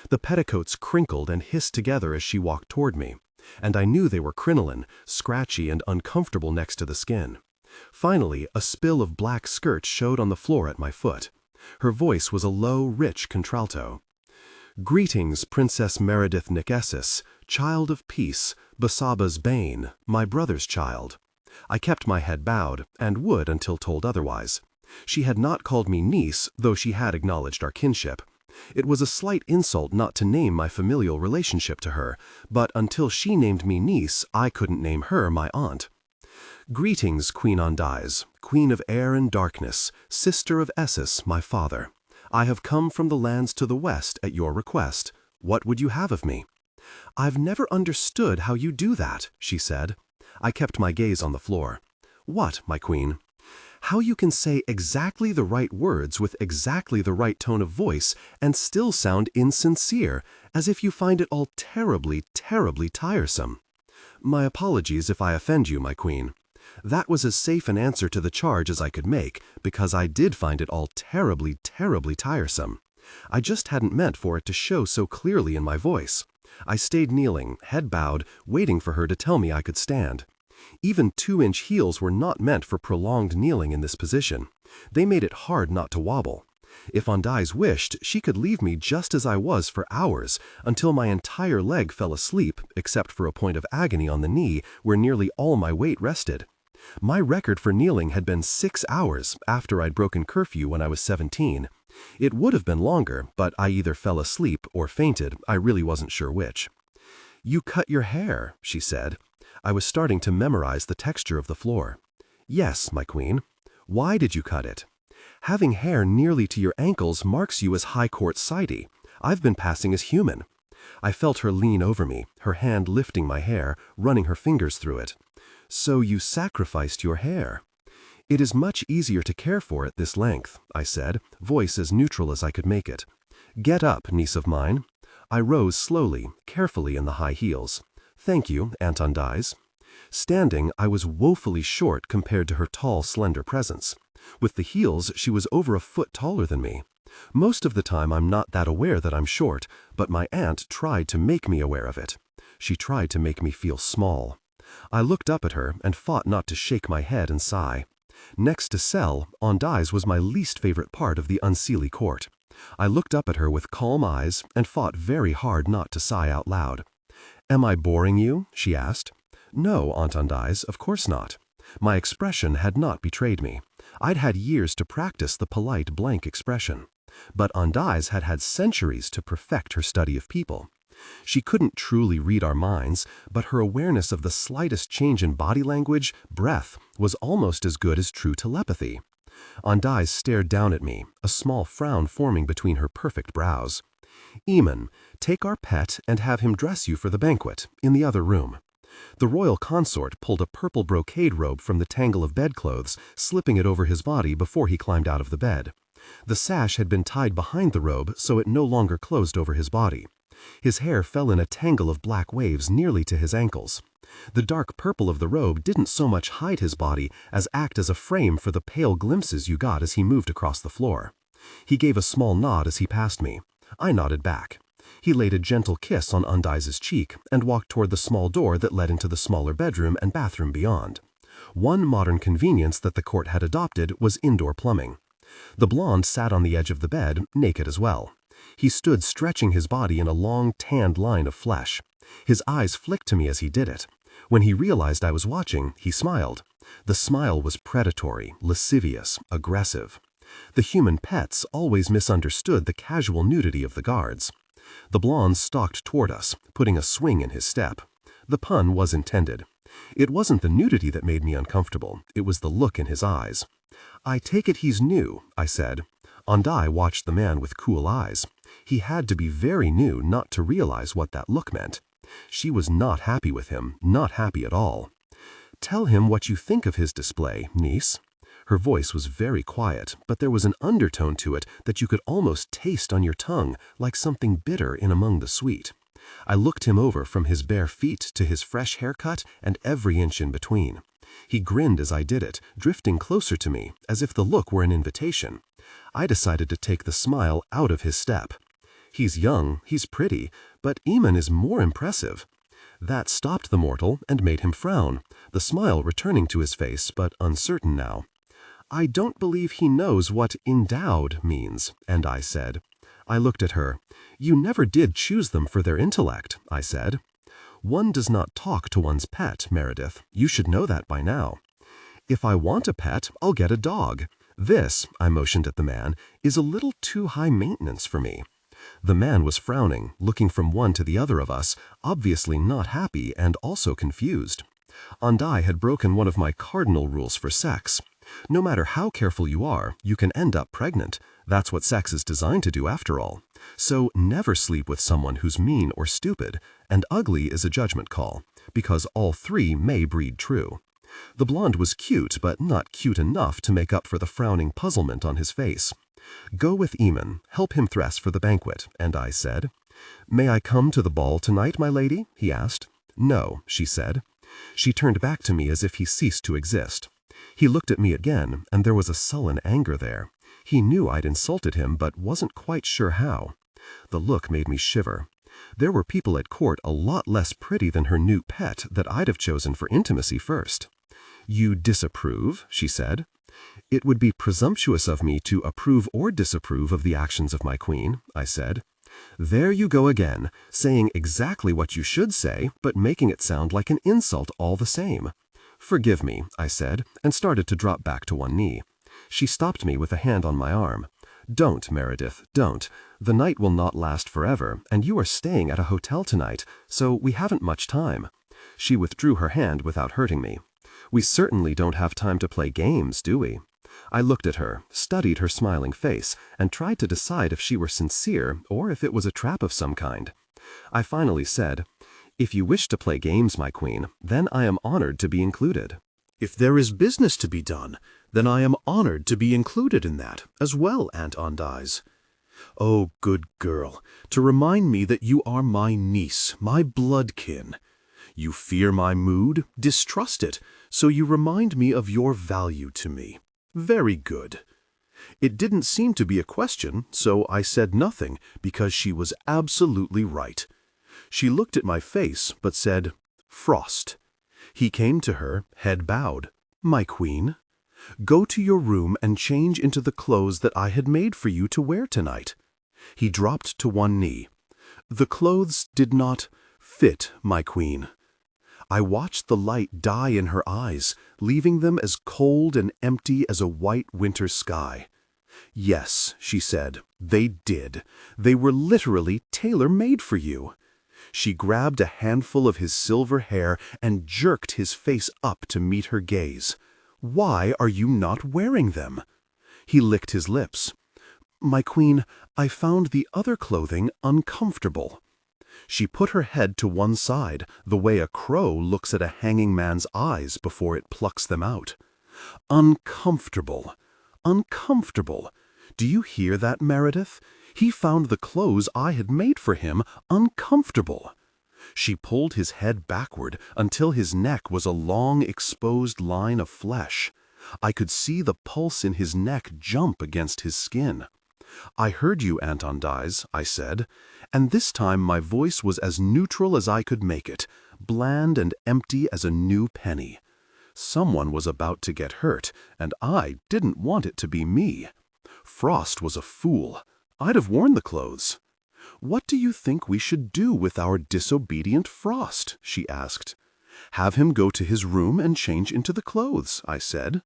The petticoats crinkled and hissed together as she walked toward me, and I knew they were crinoline, scratchy and uncomfortable next to the skin. Finally, a spill of black skirt showed on the floor at my foot. Her voice was a low, rich contralto. "Greetings, Princess Meredith Nicessis, child of peace, Basaba's bane, my brother's child." I kept my head bowed, and would until told otherwise. She had not called me niece, though she had acknowledged our kinship. It was a slight insult not to name my familial relationship to her, but until she named me niece, I couldn't name her my aunt. "Greetings, Queen Ondize, queen of air and darkness, sister of Essus, my father. I have come from the lands to the west at your request. What would you have of me?" "I've never understood how you do that," she said. I kept my gaze on the floor. "What, my queen?" "How you can say exactly the right words with exactly the right tone of voice and still sound insincere, as if you find it all terribly, terribly tiresome." "My apologies if I offend you, my queen." That was as safe an answer to the charge as I could make, because I did find it all terribly, terribly tiresome. I just hadn't meant for it to show so clearly in my voice. I stayed kneeling, head bowed, waiting for her to tell me I could stand. Even 2-inch heels were not meant for prolonged kneeling in this position. They made it hard not to wobble. If Ondize wished, she could leave me just as I was for hours, until my entire leg fell asleep, except for a point of agony on the knee where nearly all my weight rested. My record for kneeling had been 6 hours after I'd broken curfew when I was 17. It would have been longer, but I either fell asleep or fainted. I really wasn't sure which. "You cut your hair," she said. I was starting to memorize the texture of the floor. "Yes, my queen." "Why did you cut it?" "Having hair nearly to your ankles marks you as High Court Sidey. I've been passing as human." I felt her lean over me, her hand lifting my hair, running her fingers through it. "So you sacrificed your hair." "It is much easier to care for at this length," I said, voice as neutral as I could make it. "Get up, niece of mine." I rose slowly, carefully in the high heels. "Thank you, Aunt Ondize." Standing, I was woefully short compared to her tall, slender presence. With the heels, she was over a foot taller than me. Most of the time I'm not that aware that I'm short, but my aunt tried to make me aware of it. She tried to make me feel small. I looked up at her and fought not to shake my head and sigh. Next to Sel, Ondize was my least favorite part of the unseelie court. I looked up at her with calm eyes and fought very hard not to sigh out loud. "Am I boring you?" she asked. "No, Aunt Ondize, of course not." My expression had not betrayed me. I'd had years to practice the polite blank expression. But Ondize had had centuries to perfect her study of people. She couldn't truly read our minds, but her awareness of the slightest change in body language, breath, was almost as good as true telepathy. Ondize stared down at me, a small frown forming between her perfect brows. "Eamon, take our pet and have him dress you for the banquet, in the other room." The royal consort pulled a purple brocade robe from the tangle of bedclothes, slipping it over his body before he climbed out of the bed. The sash had been tied behind the robe so it no longer closed over his body. His hair fell in a tangle of black waves nearly to his ankles. The dark purple of the robe didn't so much hide his body as act as a frame for the pale glimpses you got as he moved across the floor. He gave a small nod as he passed me. I nodded back. He laid a gentle kiss on Ondize's cheek and walked toward the small door that led into the smaller bedroom and bathroom beyond. One modern convenience that the court had adopted was indoor plumbing. The blonde sat on the edge of the bed, naked as well. He stood stretching his body in a long, tanned line of flesh. His eyes flicked to me as he did it. When he realized I was watching, he smiled. The smile was predatory, lascivious, aggressive. The human pets always misunderstood the casual nudity of the guards. The blonde stalked toward us, putting a swing in his step. The pun was intended. It wasn't the nudity that made me uncomfortable, it was the look in his eyes. "I take it he's new," I said. Andai watched the man with cool eyes. He had to be very new not to realize what that look meant. She was not happy with him, not happy at all. "Tell him what you think of his display, niece." Her voice was very quiet, but there was an undertone to it that you could almost taste on your tongue, like something bitter in among the sweet. I looked him over from his bare feet to his fresh haircut and every inch in between. He grinned as I did it, drifting closer to me, as if the look were an invitation. I decided to take the smile out of his step. "He's young, he's pretty, but Eamon is more impressive." That stopped the mortal and made him frown, the smile returning to his face, but uncertain now. "I don't believe he knows what endowed means," and I said. I looked at her. "You never did choose them for their intellect," I said. "One does not talk to one's pet, Meredith. You should know that by now." "If I want a pet, I'll get a dog. This," I motioned at the man, "is a little too high maintenance for me." The man was frowning, looking from one to the other of us, obviously not happy and also confused. Andai had broken one of my cardinal rules for sex. No matter how careful you are, you can end up pregnant. That's what sex is designed to do after all. So never sleep with someone who's mean or stupid, and ugly is a judgment call, because all three may breed true. The blonde was cute, but not cute enough to make up for the frowning puzzlement on his face. "Go with Eamon, help him dress for the banquet," and I said. "May I come to the ball tonight, my lady?" he asked. "No," she said. She turned back to me as if he ceased to exist. He looked at me again, and there was a sullen anger there. He knew I'd insulted him, but wasn't quite sure how. The look made me shiver. There were people at court a lot less pretty than her new pet that I'd have chosen for intimacy first. "You disapprove?" she said. "It would be presumptuous of me to approve or disapprove of the actions of my queen," I said. "There you go again, saying exactly what you should say, but making it sound like an insult all the same." "Forgive me," I said, and started to drop back to one knee. She stopped me with a hand on my arm. "Don't, Meredith, don't. The night will not last forever, and you are staying at a hotel tonight, so we haven't much time." She withdrew her hand without hurting me. "We certainly don't have time to play games, do we?" I looked at her, studied her smiling face, and tried to decide if she were sincere or if it was a trap of some kind. I finally said, "If you wish to play games, my queen, then I am honored to be included." If there is business to be done, then I am honored to be included in that, as well, Aunt Ondise. Oh, good girl, to remind me that you are my niece, my bloodkin. You fear my mood, distrust it, so you remind me of your value to me. Very good. It didn't seem to be a question, so I said nothing, because she was absolutely right. She looked at my face, but said, "Frost." He came to her, head bowed. "My queen, go to your room and change into the clothes that I had made for you to wear tonight." He dropped to one knee. "The clothes did not fit, my queen." I watched the light die in her eyes, leaving them as cold and empty as a white winter sky. "Yes," she said, "they did. They were literally tailor-made for you." She grabbed a handful of his silver hair and jerked his face up to meet her gaze. "Why are you not wearing them?" He licked his lips. "My queen, I found the other clothing uncomfortable." She put her head to one side, the way a crow looks at a hanging man's eyes before it plucks them out. "Uncomfortable. Uncomfortable. Do you hear that, Meredith? He found the clothes I had made for him uncomfortable." She pulled his head backward until his neck was a long exposed line of flesh. I could see the pulse in his neck jump against his skin. "I heard you, Aunt Ondise," I said, and this time my voice was as neutral as I could make it, bland and empty as a new penny. Someone was about to get hurt, and I didn't want it to be me. Frost was a fool. I'd have worn the clothes. "What do you think we should do with our disobedient Frost?" she asked. "Have him go to his room and change into the clothes," I said.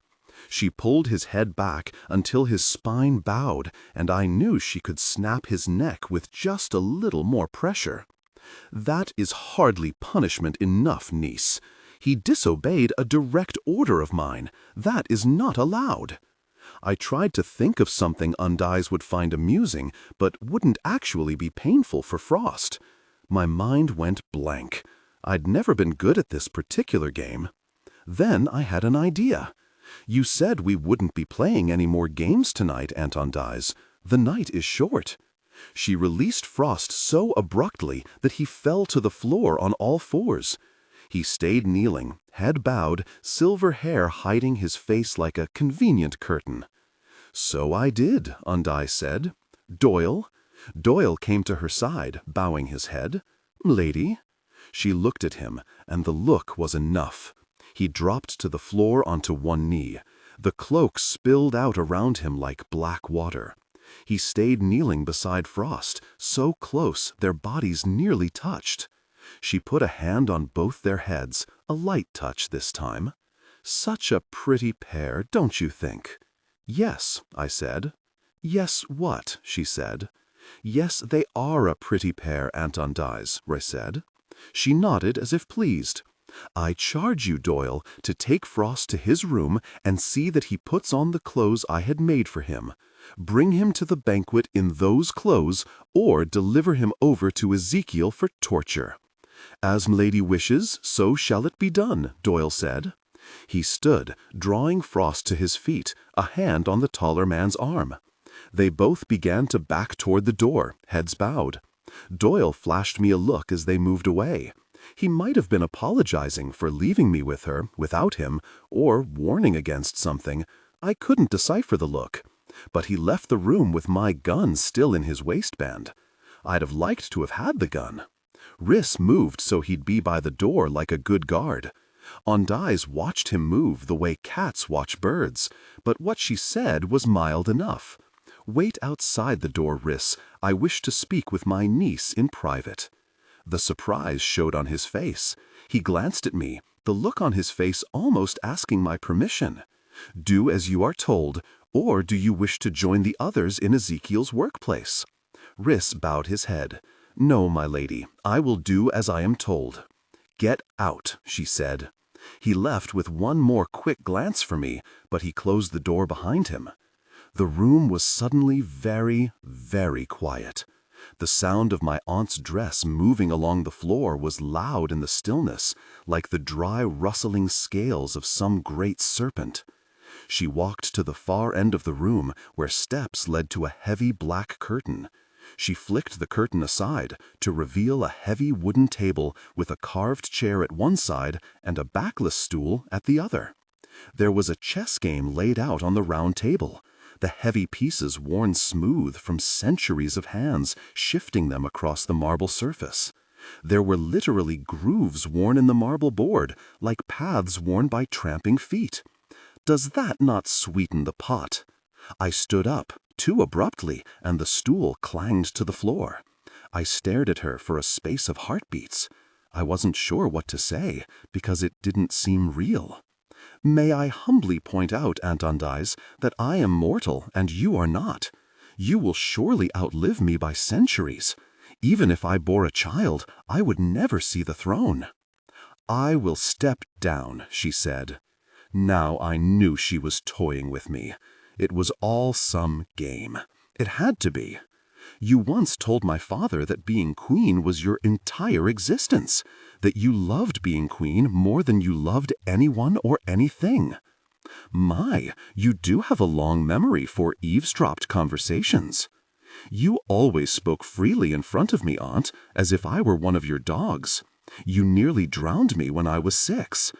She pulled his head back until his spine bowed, and I knew she could snap his neck with just a little more pressure. That is hardly punishment enough, niece. He disobeyed a direct order of mine. That is not allowed. I tried to think of something Undies would find amusing, but wouldn't actually be painful for Frost. My mind went blank. I'd never been good at this particular game. Then I had an idea. You said we wouldn't be playing any more games tonight, Aunt Undies. The night is short. She released Frost so abruptly that he fell to the floor on all fours. He stayed kneeling, head bowed, silver hair hiding his face like a convenient curtain. So I did, Undies said. Doyle? Doyle came to her side, bowing his head. Lady? She looked at him, and the look was enough. He dropped to the floor onto one knee. The cloak spilled out around him like black water. He stayed kneeling beside Frost, so close their bodies nearly touched. She put a hand on both their heads, a light touch this time. Such a pretty pair, don't you think? Yes, I said. Yes, what? She said. Yes, they are a pretty pair, Aunt Undies, I said. She nodded as if pleased. I charge you, Doyle, to take Frost to his room and see that he puts on the clothes I had made for him. Bring him to the banquet in those clothes, or deliver him over to Ezekiel for torture. As m'lady wishes, so shall it be done, Doyle said. He stood, drawing Frost to his feet, a hand on the taller man's arm. They both began to back toward the door, heads bowed. Doyle flashed me a look as they moved away. He might have been apologizing for leaving me with her, without him, or warning against something. I couldn't decipher the look. But he left the room with my gun still in his waistband. I'd have liked to have had the gun. Riss moved so he'd be by the door like a good guard. Undies watched him move the way cats watch birds, but what she said was mild enough. Wait outside the door, Riss. I wish to speak with my niece in private. The surprise showed on his face. He glanced at me, the look on his face almost asking my permission. Do as you are told, or do you wish to join the others in Ezekiel's workplace? Riss bowed his head. No, my lady, I will do as I am told. Get out, she said. He left with one more quick glance for me, but he closed the door behind him. The room was suddenly very, very quiet. The sound of my aunt's dress moving along the floor was loud in the stillness, like the dry rustling scales of some great serpent. She walked to the far end of the room where steps led to a heavy black curtain. She flicked the curtain aside to reveal a heavy wooden table with a carved chair at one side and a backless stool at the other. There was a chess game laid out on the round table, the heavy pieces worn smooth from centuries of hands shifting them across the marble surface. There were literally grooves worn in the marble board, like paths worn by tramping feet. Does that not sweeten the pot? I stood up, too abruptly, and the stool clanged to the floor. I stared at her for a space of heartbeats. I wasn't sure what to say, because it didn't seem real. May I humbly point out, Aunt Undies, that I am mortal and you are not. You will surely outlive me by centuries. Even if I bore a child, I would never see the throne. I will step down, she said. Now I knew she was toying with me. It was all some game. It had to be. You once told my father that being queen was your entire existence, that you loved being queen more than you loved anyone or anything. My, you do have a long memory for eavesdropped conversations. You always spoke freely in front of me, Aunt, as if I were one of your dogs. You nearly drowned me when I was 6.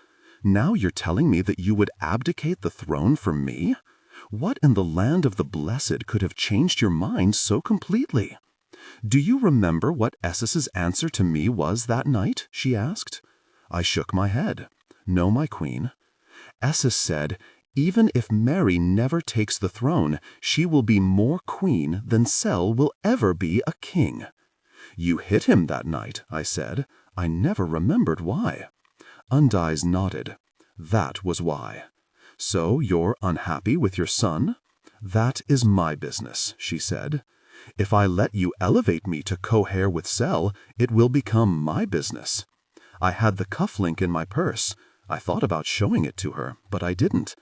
Now you're telling me that you would abdicate the throne for me? What in the land of the blessed could have changed your mind so completely? Do you remember what Essis's answer to me was that night? She asked. I shook my head. No, my queen. Essis said, even if Mary never takes the throne, she will be more queen than Sel will ever be a king. You hit him that night, I said. I never remembered why. Undies nodded. That was why. So you're unhappy with your son? That is my business, she said. If I let you elevate me to co-heir with Sel, it will become my business. I had the cufflink in my purse. I thought about showing it to her, but I didn't.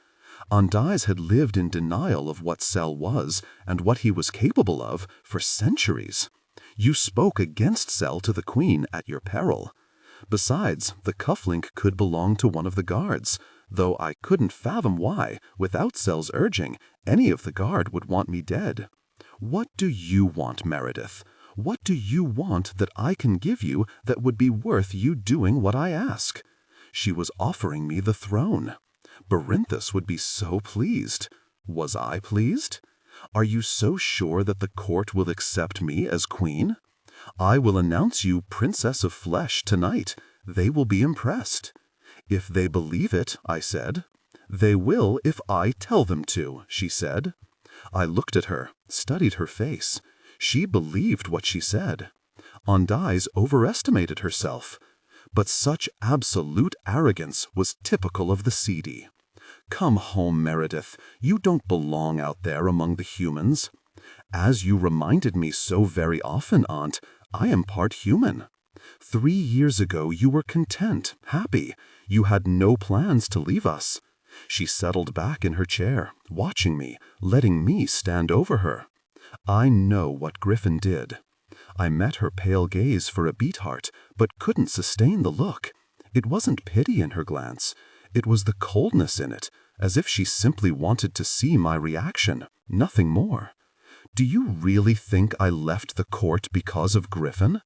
Andais had lived in denial of what Sel was and what he was capable of for centuries. You spoke against Sel to the Queen at your peril. Besides, the cufflink could belong to one of the guards, though I couldn't fathom why, without Sel's urging, any of the guard would want me dead. What do you want, Meredith? What do you want that I can give you that would be worth you doing what I ask? She was offering me the throne. Berinthus would be so pleased. Was I pleased? Are you so sure that the court will accept me as queen? I will announce you Princess of Flesh tonight. They will be impressed. If they believe it, I said. They will if I tell them to, she said. I looked at her, studied her face. She believed what she said. Andais overestimated herself. But such absolute arrogance was typical of the seedy. Come home, Meredith. You don't belong out there among the humans. As you reminded me so very often, Aunt, I am part human. 3 years ago you were content, happy. You had no plans to leave us. She settled back in her chair, watching me, letting me stand over her. I know what Griffin did. I met her pale gaze for a beatheart, but couldn't sustain the look. It wasn't pity in her glance. It was the coldness in it, as if she simply wanted to see my reaction, nothing more. Do you really think I left the court because of Griffin?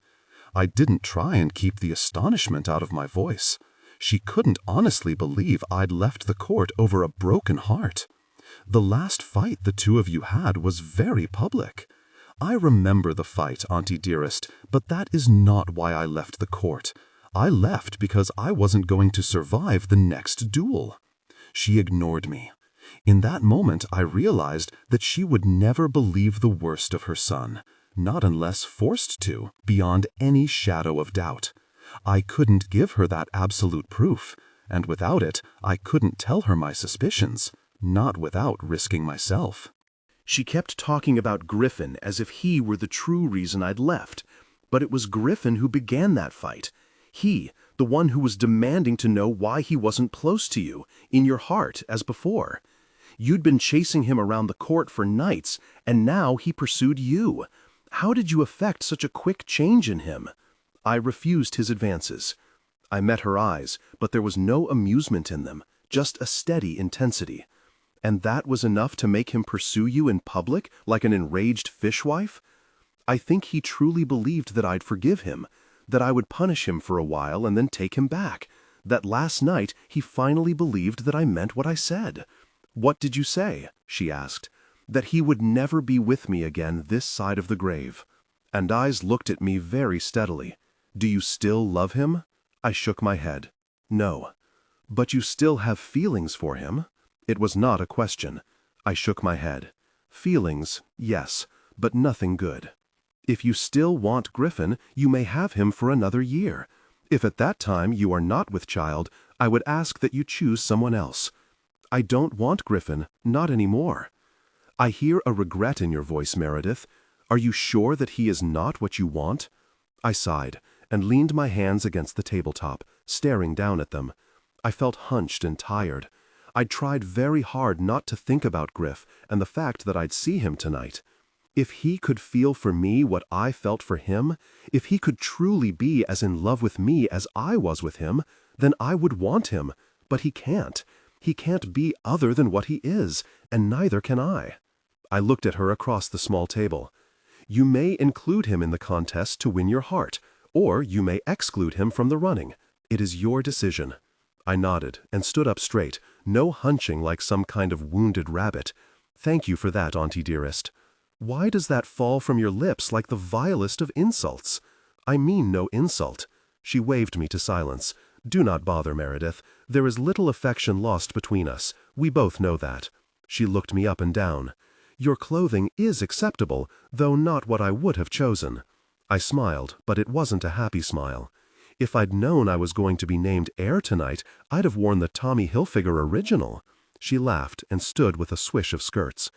I didn't try and keep the astonishment out of my voice. She couldn't honestly believe I'd left the court over a broken heart. The last fight the two of you had was very public. I remember the fight, Auntie dearest, but that is not why I left the court. I left because I wasn't going to survive the next duel. She ignored me. In that moment, I realized that she would never believe the worst of her son, not unless forced to, beyond any shadow of doubt. I couldn't give her that absolute proof, and without it, I couldn't tell her my suspicions, not without risking myself. She kept talking about Griffin as if he were the true reason I'd left, but it was Griffin who began that fight. He, the one who was demanding to know why he wasn't close to you, in your heart, as before. You'd been chasing him around the court for nights, and now he pursued you. How did you effect such a quick change in him? I refused his advances. I met her eyes, but there was no amusement in them, just a steady intensity. And that was enough to make him pursue you in public like an enraged fishwife? I think he truly believed that I'd forgive him, that I would punish him for a while and then take him back, that last night he finally believed that I meant what I said. What did you say? She asked. That he would never be with me again this side of the grave. Andais looked at me very steadily. Do you still love him? I shook my head. No. But you still have feelings for him? It was not a question. I shook my head. Feelings, yes, but nothing good. If you still want Griffin, you may have him for another year. If at that time you are not with child, I would ask that you choose someone else. I don't want Griffin, not anymore. I hear a regret in your voice, Meredith. Are you sure that he is not what you want? I sighed and leaned my hands against the tabletop, staring down at them. I felt hunched and tired. I'd tried very hard not to think about Griff and the fact that I'd see him tonight. If he could feel for me what I felt for him, if he could truly be as in love with me as I was with him, then I would want him. But he can't. He can't be other than what he is, and neither can I. I looked at her across the small table. You may include him in the contest to win your heart, or you may exclude him from the running. It is your decision. I nodded and stood up straight, no hunching like some kind of wounded rabbit. Thank you for that, Auntie dearest. Why does that fall from your lips like the vilest of insults? I mean no insult. She waved me to silence. Do not bother, Meredith. There is little affection lost between us. We both know that. She looked me up and down. Your clothing is acceptable, though not what I would have chosen. I smiled, but it wasn't a happy smile. If I'd known I was going to be named heir tonight, I'd have worn the Tommy Hilfiger original. She laughed and stood with a swish of skirts.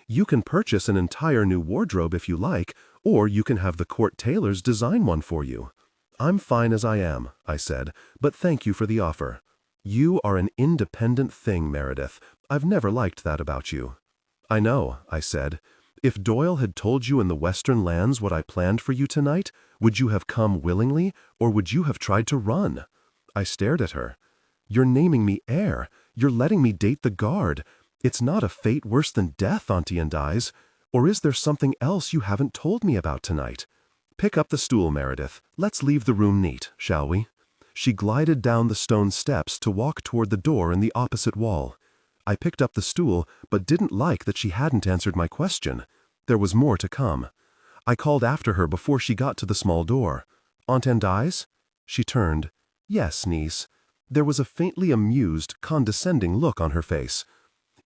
"You can purchase an entire new wardrobe if you like, or you can have the court tailors design one for you." "I'm fine as I am," I said, "but thank you for the offer." "You are an independent thing, Meredith. I've never liked that about you." "I know," I said. "If Doyle had told you in the Western lands what I planned for you tonight, would you have come willingly, or would you have tried to run?" I stared at her. "You're naming me heir. You're letting me date the guard. It's not a fate worse than death, Auntie and I's. Or is there something else you haven't told me about tonight? Pick up the stool, Meredith. Let's leave the room neat, shall we?" She glided down the stone steps to walk toward the door in the opposite wall. I picked up the stool, but didn't like that she hadn't answered my question. There was more to come. I called after her before she got to the small door. "Aunt Andice?" She turned. "Yes, niece." There was a faintly amused, condescending look on her face.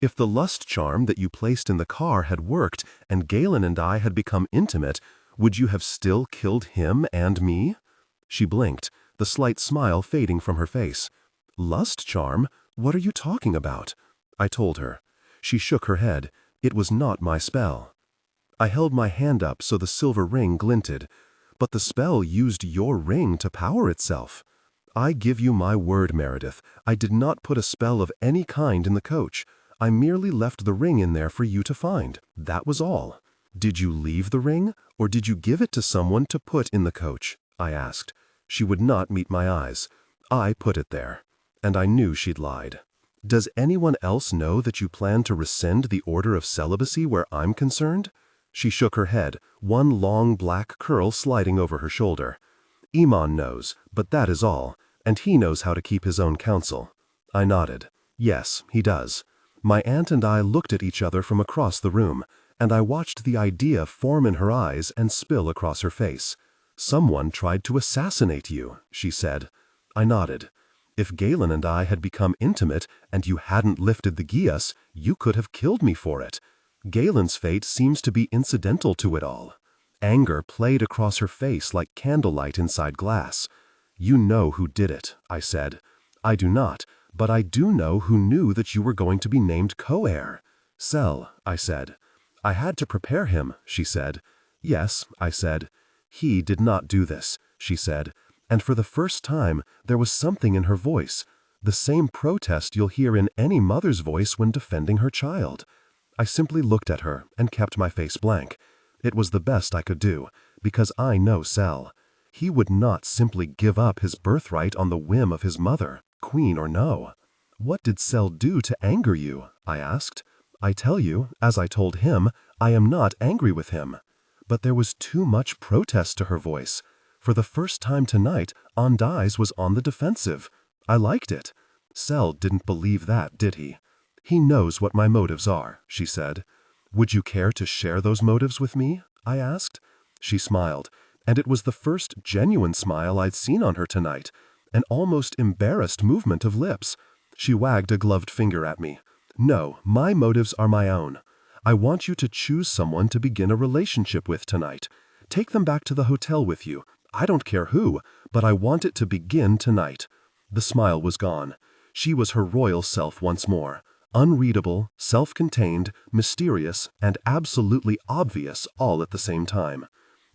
"If the lust charm that you placed in the car had worked and Galen and I had become intimate, would you have still killed him and me?" She blinked, the slight smile fading from her face. "Lust charm? What are you talking about?" I told her. She shook her head. It was not my spell. I held my hand up so the silver ring glinted. "But the spell used your ring to power itself." "I give you my word, Meredith, I did not put a spell of any kind in the coach. I merely left the ring in there for you to find. That was all." "Did you leave the ring, or did you give it to someone to put in the coach?" I asked. She would not meet my eyes. "I put it there." And I knew she'd lied. "Does anyone else know that you plan to rescind the order of celibacy where I'm concerned?" She shook her head, one long black curl sliding over her shoulder. "Iman knows, but that is all, and he knows how to keep his own counsel." I nodded. "Yes, he does." My aunt and I looked at each other from across the room, and I watched the idea form in her eyes and spill across her face. "Someone tried to assassinate you," she said. I nodded. "If Galen and I had become intimate and you hadn't lifted the geas, you could have killed me for it. Galen's fate seems to be incidental to it all." Anger played across her face like candlelight inside glass. "You know who did it," I said. "I do not, but I do know who knew that you were going to be named co-heir." "Sel," I said. "I had to prepare him," she said. "Yes," I said. "He did not do this," she said, and for the first time there was something in her voice, the same protest you'll hear in any mother's voice when defending her child. I simply looked at her and kept my face blank. It was the best I could do, because I know Sel. He would not simply give up his birthright on the whim of his mother, queen or no. "What did Sel do to anger you?" I asked. "I tell you, as I told him, I am not angry with him." But there was too much protest to her voice. For the first time tonight, Andice was on the defensive. I liked it. "Sel didn't believe that, did he?" "He knows what my motives are," she said. "Would you care to share those motives with me?" I asked. She smiled, and it was the first genuine smile I'd seen on her tonight, an almost embarrassed movement of lips. She wagged a gloved finger at me. "No, my motives are my own. I want you to choose someone to begin a relationship with tonight. Take them back to the hotel with you. I don't care who, but I want it to begin tonight." The smile was gone. She was her royal self once more. Unreadable, self-contained, mysterious, and absolutely obvious all at the same time.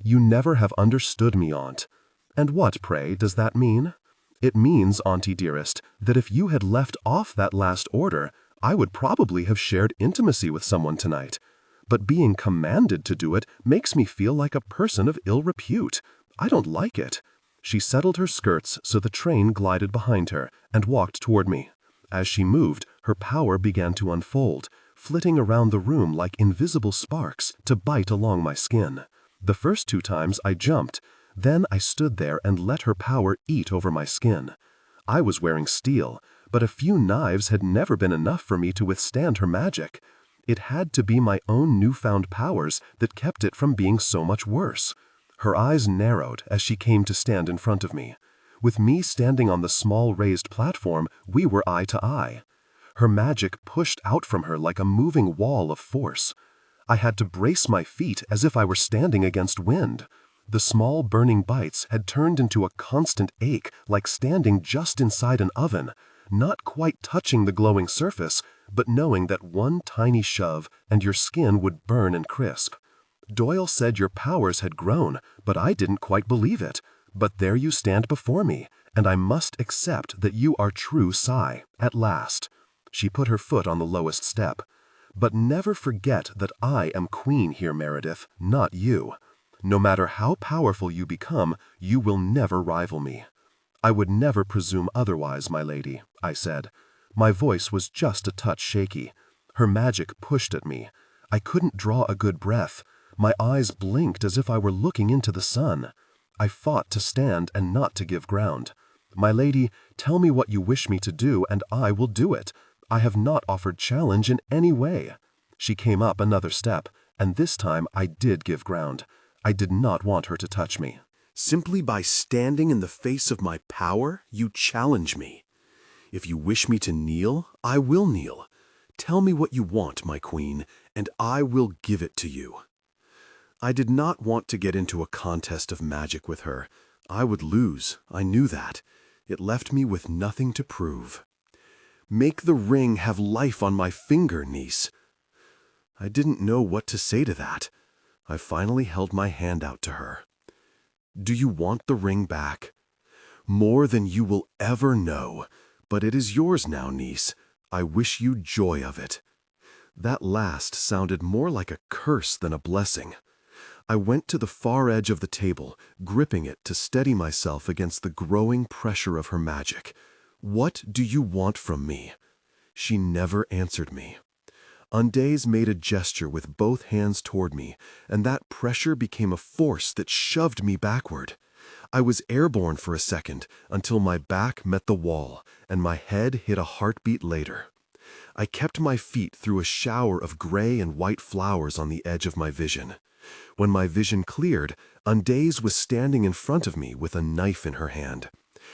"You never have understood me, Aunt." "And what, pray, does that mean?" "It means, Auntie dearest, that if you had left off that last order, I would probably have shared intimacy with someone tonight. But being commanded to do it makes me feel like a person of ill repute. I don't like it." She settled her skirts so the train glided behind her and walked toward me. As she moved, her power began to unfold, flitting around the room like invisible sparks to bite along my skin. The first 2 times I jumped, then I stood there and let her power eat over my skin. I was wearing steel, but a few knives had never been enough for me to withstand her magic. It had to be my own newfound powers that kept it from being so much worse. Her eyes narrowed as she came to stand in front of me. With me standing on the small raised platform, we were eye to eye. Her magic pushed out from her like a moving wall of force. I had to brace my feet as if I were standing against wind. The small burning bites had turned into a constant ache like standing just inside an oven. not quite touching the glowing surface, but knowing that one tiny shove and your skin would burn and crisp. Doyle said your powers had grown, but I didn't quite believe it. But there you stand before me, and I must accept that you are true Psi, at last. She put her foot on the lowest step. But never forget that I am queen here, Meredith, not you. No matter how powerful you become, you will never rival me. I would never presume otherwise, my lady, I said. My voice was just a touch shaky. Her magic pushed at me. I couldn't draw a good breath. My eyes blinked as if I were looking into the sun. I fought to stand and not to give ground. My lady, tell me what you wish me to do, and I will do it. I have not offered challenge in any way. She came up another step, and this time I did give ground. I did not want her to touch me. Simply by standing in the face of my power, you challenge me. If you wish me to kneel, I will kneel. Tell me what you want, my queen, and I will give it to you. I did not want to get into a contest of magic with her. I would lose, I knew that. It left me with nothing to prove. Make the ring have life on my finger, niece. I didn't know what to say to that. I finally held my hand out to her. Do you want the ring back? More than you will ever know, but it is yours now, niece. I wish you joy of it. That last sounded more like a curse than a blessing. I went to the far edge of the table, gripping it to steady myself against the growing pressure of her magic. What do you want from me? She never answered me. Undays made a gesture with both hands toward me, and that pressure became a force that shoved me backward. I was airborne for a second until my back met the wall and my head hit a heartbeat later. I kept my feet through a shower of gray and white flowers on the edge of my vision. When my vision cleared, Undays was standing in front of me with a knife in her hand.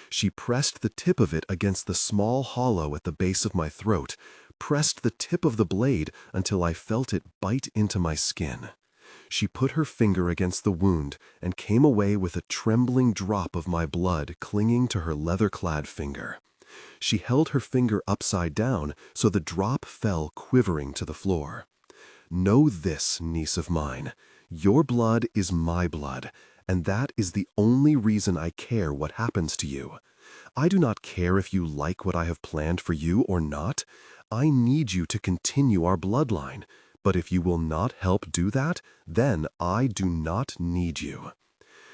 She pressed the tip of it against the small hollow at the base of my throat, pressed the tip of the blade until I felt it bite into my skin. She put her finger against the wound and came away with a trembling drop of my blood clinging to her leather-clad finger. She held her finger upside down so the drop fell quivering to the floor. Know this, niece of mine. Your blood is my blood, and that is the only reason I care what happens to you. I do not care if you like what I have planned for you or not. I need you to continue our bloodline, but if you will not help do that, then I do not need you.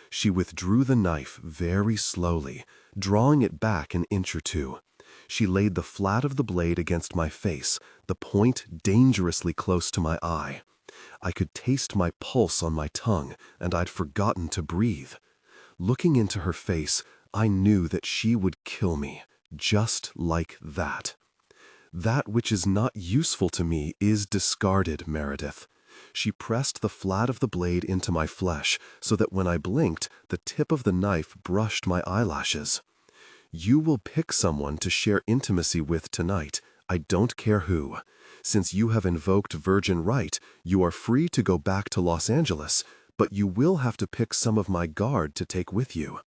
She withdrew the knife very slowly, drawing it back an inch or two. She laid the flat of the blade against my face, the point dangerously close to my eye. I could taste my pulse on my tongue, and I'd forgotten to breathe. Looking into her face, I knew that she would kill me, just like that. That which is not useful to me is discarded, Meredith. She pressed the flat of the blade into my flesh, so that when I blinked, the tip of the knife brushed my eyelashes. You will pick someone to share intimacy with tonight. I don't care who. Since you have invoked virgin right, you are free to go back to Los Angeles, but you will have to pick some of my guard to take with you.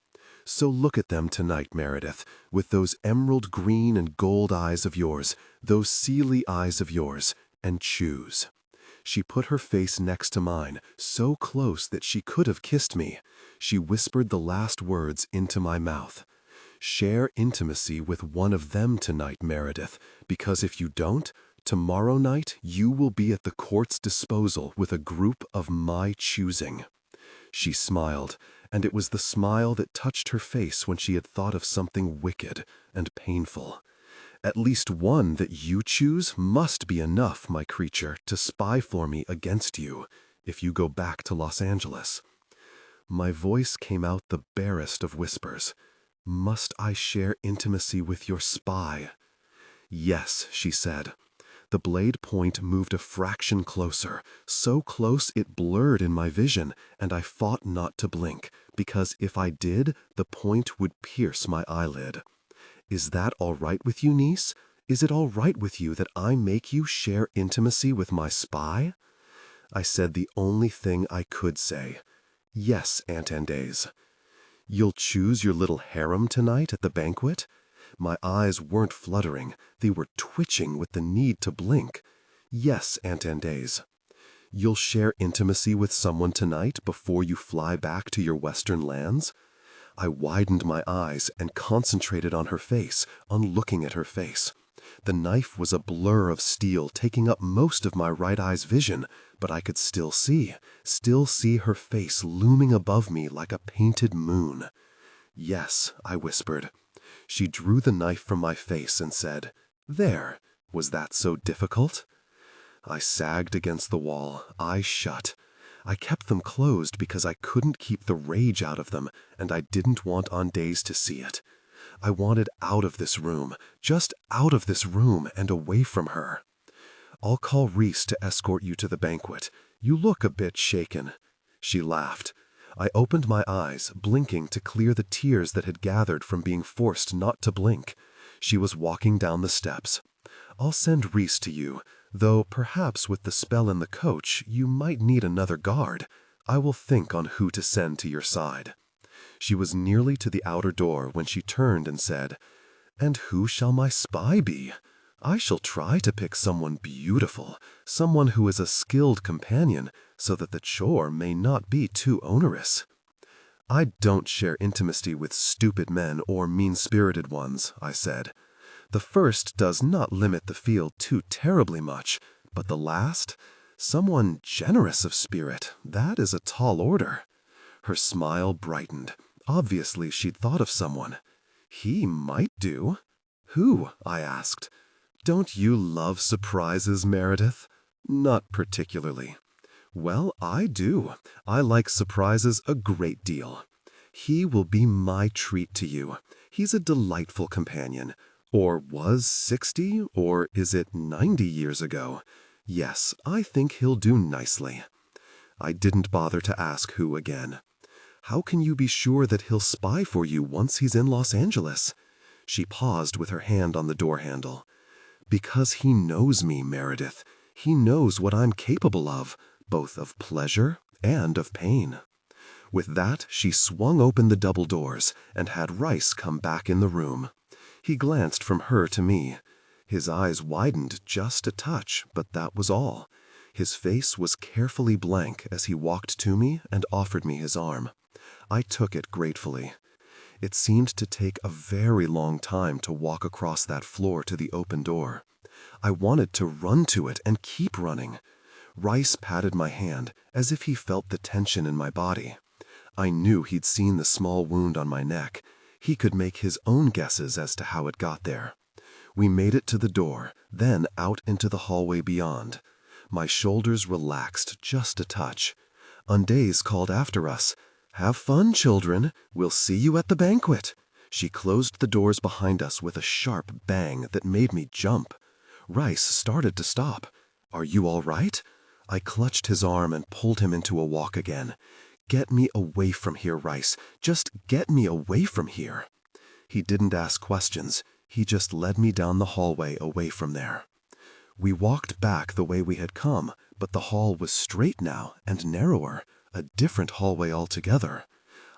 So look at them tonight, Meredith, with those emerald green and gold eyes of yours, those Seelie eyes of yours, and choose. She put her face next to mine, so close that she could have kissed me. She whispered the last words into my mouth. Share intimacy with one of them tonight, Meredith, because if you don't, tomorrow night you will be at the court's disposal with a group of my choosing. She smiled, and it was the smile that touched her face when she had thought of something wicked and painful. At least one that you choose must be enough, my creature, to spy for me against you, if you go back to Los Angeles. My voice came out the barest of whispers. Must I share intimacy with your spy? Yes, she said. The blade point moved a fraction closer, so close it blurred in my vision, and I fought not to blink, because if I did, the point would pierce my eyelid. Is that all right with you, niece? Is it all right with you that I make you share intimacy with my spy? I said the only thing I could say. Yes, Aunt Andays. You'll choose your little harem tonight at the banquet? My eyes weren't fluttering, they were twitching with the need to blink. Yes, Aunt Andes. You'll share intimacy with someone tonight before you fly back to your western lands? I widened my eyes and concentrated on her face, on looking at her face. The knife was a blur of steel taking up most of my right eye's vision, but I could still see her face looming above me like a painted moon. Yes, I whispered. She drew the knife from my face and said, "There, was that so difficult?" I sagged against the wall, eyes shut. I kept them closed because I couldn't keep the rage out of them, and I didn't want Andes to see it. I wanted out of this room, just out of this room and away from her. "I'll call Reese to escort you to the banquet. You look a bit shaken." She laughed. I opened my eyes, blinking to clear the tears that had gathered from being forced not to blink. She was walking down the steps. "I'll send Reese to you, though perhaps with the spell in the coach, you might need another guard. I will think on who to send to your side." She was nearly to the outer door when she turned and said, "And who shall my spy be? I shall try to pick someone beautiful, someone who is a skilled companion, so that the chore may not be too onerous." "I don't share intimacy with stupid men or mean-spirited ones," I said. "The first does not limit the field too terribly much, but the last? Someone generous of spirit, that is a tall order." Her smile brightened. Obviously she'd thought of someone. "He might do." "Who?" I asked. "Don't you love surprises, Meredith?" "Not particularly." "Well, I do. I like surprises a great deal. He will be my treat to you. He's a delightful companion. Or was 60, or is it 90 years ago? Yes, I think he'll do nicely." I didn't bother to ask who again. "How can you be sure that he'll spy for you once he's in Los Angeles?" She paused with her hand on the door handle. "Because he knows me, Meredith. He knows what I'm capable of, both of pleasure and of pain." With that, she swung open the double doors and had Rice come back in the room. He glanced from her to me. His eyes widened just a touch, but that was all. His face was carefully blank as he walked to me and offered me his arm. I took it gratefully. It seemed to take a very long time to walk across that floor to the open door. I wanted to run to it and keep running. Rice patted my hand as if he felt the tension in my body. I knew he'd seen the small wound on my neck. He could make his own guesses as to how it got there. We made it to the door, then out into the hallway beyond. My shoulders relaxed just a touch. Andes called after us, "Have fun, children. We'll see you at the banquet." She closed the doors behind us with a sharp bang that made me jump. Rice started to stop. "Are you all right?" I clutched his arm and pulled him into a walk again. "Get me away from here, Rice. Just get me away from here." He didn't ask questions. He just led me down the hallway away from there. We walked back the way we had come, but the hall was straight now and narrower, a different hallway altogether.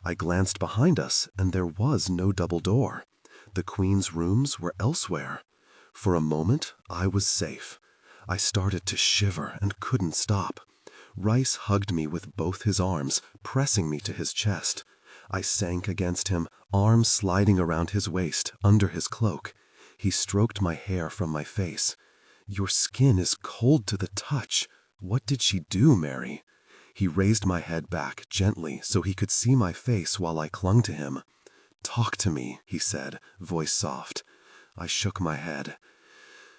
I glanced behind us, and there was no double door. The Queen's rooms were elsewhere. For a moment, I was safe. I started to shiver and couldn't stop. Rice hugged me with both his arms, pressing me to his chest. I sank against him, arms sliding around his waist, under his cloak. He stroked my hair from my face. "Your skin is cold to the touch. What did she do, Mary?" He raised my head back gently so he could see my face while I clung to him. "Talk to me," he said, voice soft. I shook my head.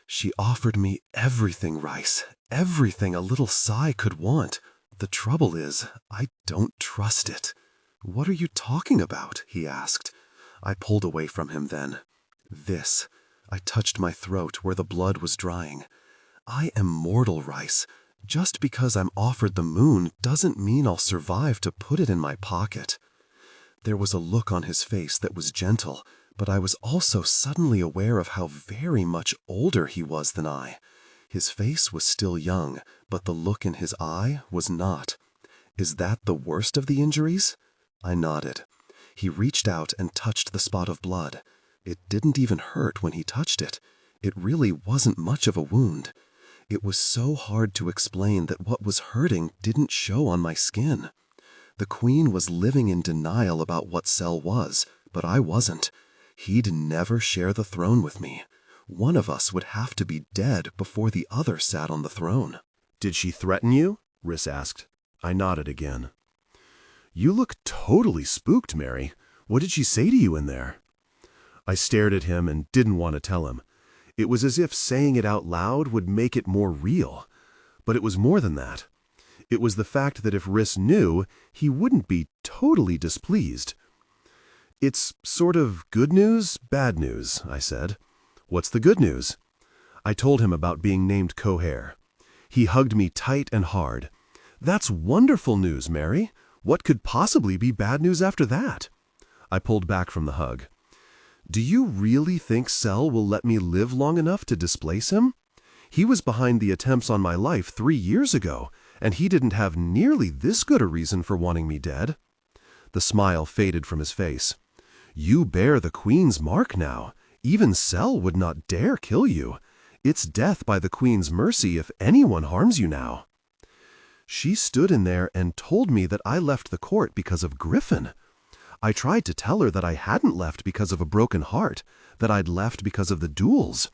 "She offered me everything, Rice, everything a little sigh could want. The trouble is, I don't trust it." "What are you talking about?" he asked. I pulled away from him then. "This." I touched my throat where the blood was drying. "I am mortal, Rice. Just because I'm offered the moon doesn't mean I'll survive to put it in my pocket." There was a look on his face that was gentle, but I was also suddenly aware of how very much older he was than I. His face was still young, but the look in his eye was not. "Is that the worst of the injuries?" I nodded. He reached out and touched the spot of blood. It didn't even hurt when he touched it. It really wasn't much of a wound. It was so hard to explain that what was hurting didn't show on my skin. The Queen was living in denial about what Sel was, but I wasn't. He'd never share the throne with me. One of us would have to be dead before the other sat on the throne. "Did she threaten you?" Rhys asked. I nodded again. "You look totally spooked, Mary. What did she say to you in there?" I stared at him and didn't want to tell him. It was as if saying it out loud would make it more real. But it was more than that. It was the fact that if Rhys knew, he wouldn't be totally displeased. "It's sort of good news, bad news," I said. "What's the good news?" I told him about being named co-heir. He hugged me tight and hard. "That's wonderful news, Mary. What could possibly be bad news after that?" I pulled back from the hug. "Do you really think Sel will let me live long enough to displace him? He was behind the attempts on my life 3 years ago, and he didn't have nearly this good a reason for wanting me dead." The smile faded from his face. "You bear the Queen's mark now. Even Sel would not dare kill you. It's death by the Queen's mercy if anyone harms you now." She stood in there and told me that I left the court because of Griffin. I tried to tell her that I hadn't left because of a broken heart, that I'd left because of the duels.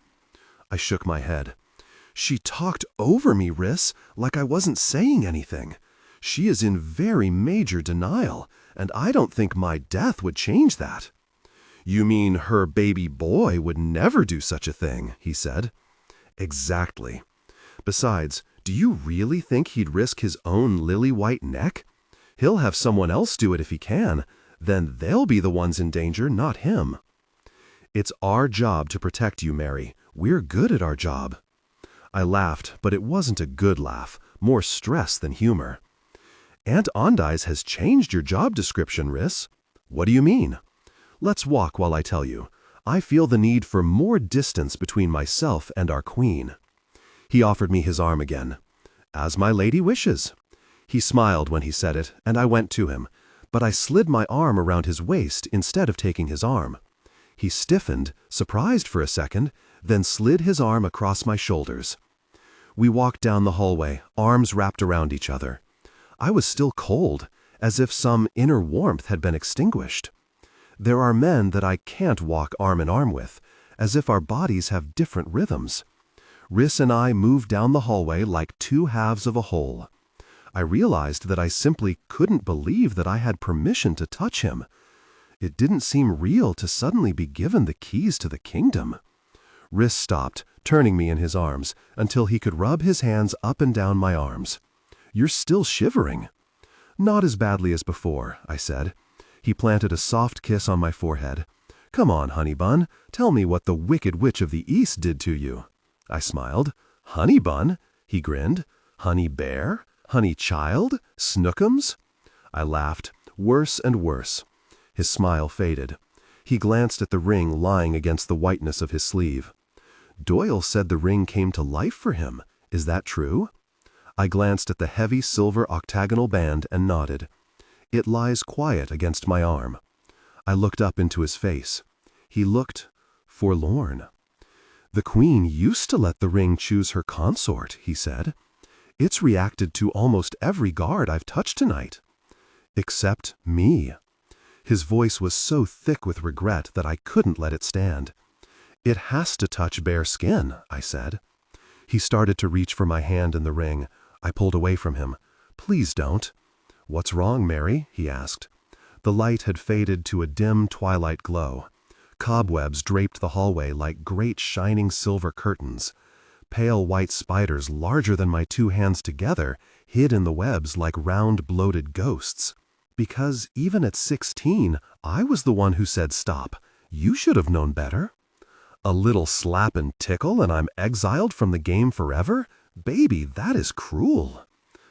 I shook my head. "She talked over me, Rhys, like I wasn't saying anything. She is in very major denial, and I don't think my death would change that." "You mean her baby boy would never do such a thing," he said. "Exactly. Besides, do you really think he'd risk his own lily-white neck? He'll have someone else do it if he can. Then they'll be the ones in danger, not him." "It's our job to protect you, Mary. We're good at our job." I laughed, but it wasn't a good laugh, more stress than humor. "Aunt Ondice has changed your job description, Rhys." "What do you mean?" "Let's walk while I tell you. I feel the need for more distance between myself and our Queen." He offered me his arm again. "As my lady wishes." He smiled when he said it, and I went to him, but I slid my arm around his waist instead of taking his arm. He stiffened, surprised for a second, then slid his arm across my shoulders. We walked down the hallway, arms wrapped around each other. I was still cold, as if some inner warmth had been extinguished. There are men that I can't walk arm in arm with, as if our bodies have different rhythms. Rhys and I moved down the hallway like two halves of a whole. I realized that I simply couldn't believe that I had permission to touch him. It didn't seem real to suddenly be given the keys to the kingdom. Rhys stopped, turning me in his arms, until he could rub his hands up and down my arms. "You're still shivering." "Not as badly as before," I said. He planted a soft kiss on my forehead. "Come on, honey bun, tell me what the Wicked Witch of the East did to you." I smiled. "Honey bun?" He grinned. "Honey bear? Honey child? Snookums?" I laughed, worse and worse. His smile faded. He glanced at the ring lying against the whiteness of his sleeve. "Doyle said the ring came to life for him. Is that true?" I glanced at the heavy silver octagonal band and nodded. "It lies quiet against my arm." I looked up into his face. He looked forlorn. "The Queen used to let the ring choose her consort," he said. "It's reacted to almost every guard I've touched tonight." "Except me." His voice was so thick with regret that I couldn't let it stand. "It has to touch bare skin," I said. He started to reach for my hand in the ring. I pulled away from him. "Please don't." "What's wrong, Mary?" he asked. The light had faded to a dim twilight glow. Cobwebs draped the hallway like great shining silver curtains. Pale white spiders larger than my two hands together hid in the webs like round bloated ghosts. Because even at 16, I was the one who said stop. You should have known better. A little slap and tickle and I'm exiled from the game forever? Baby, that is cruel.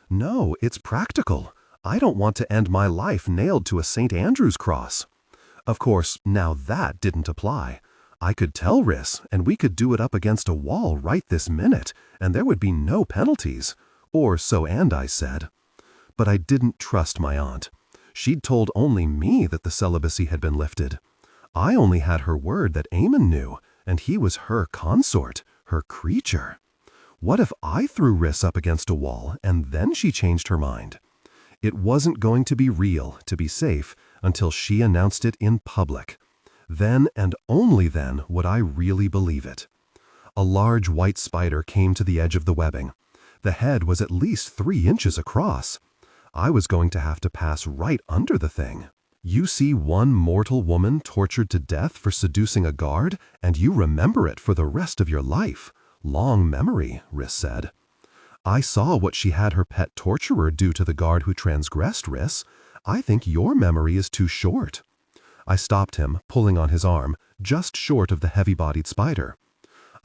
No, it's practical. I don't want to end my life nailed to a St. Andrew's cross. Of course, now that didn't apply. I could tell Rhys, and we could do it up against a wall right this minute, and there would be no penalties. Or so Andice said. But I didn't trust my aunt. She'd told only me that the celibacy had been lifted. I only had her word that Eamon knew, and he was her consort, her creature. What if I threw Riss up against a wall, and then she changed her mind? It wasn't going to be real, to be safe, until she announced it in public. Then and only then would I really believe it. A large white spider came to the edge of the webbing. The head was at least 3 inches across. I was going to have to pass right under the thing. You see one mortal woman tortured to death for seducing a guard, and you remember it for the rest of your life. Long memory, Riss said. I saw what she had her pet torturer do to the guard who transgressed, Riss. I think your memory is too short. I stopped him, pulling on his arm, just short of the heavy-bodied spider.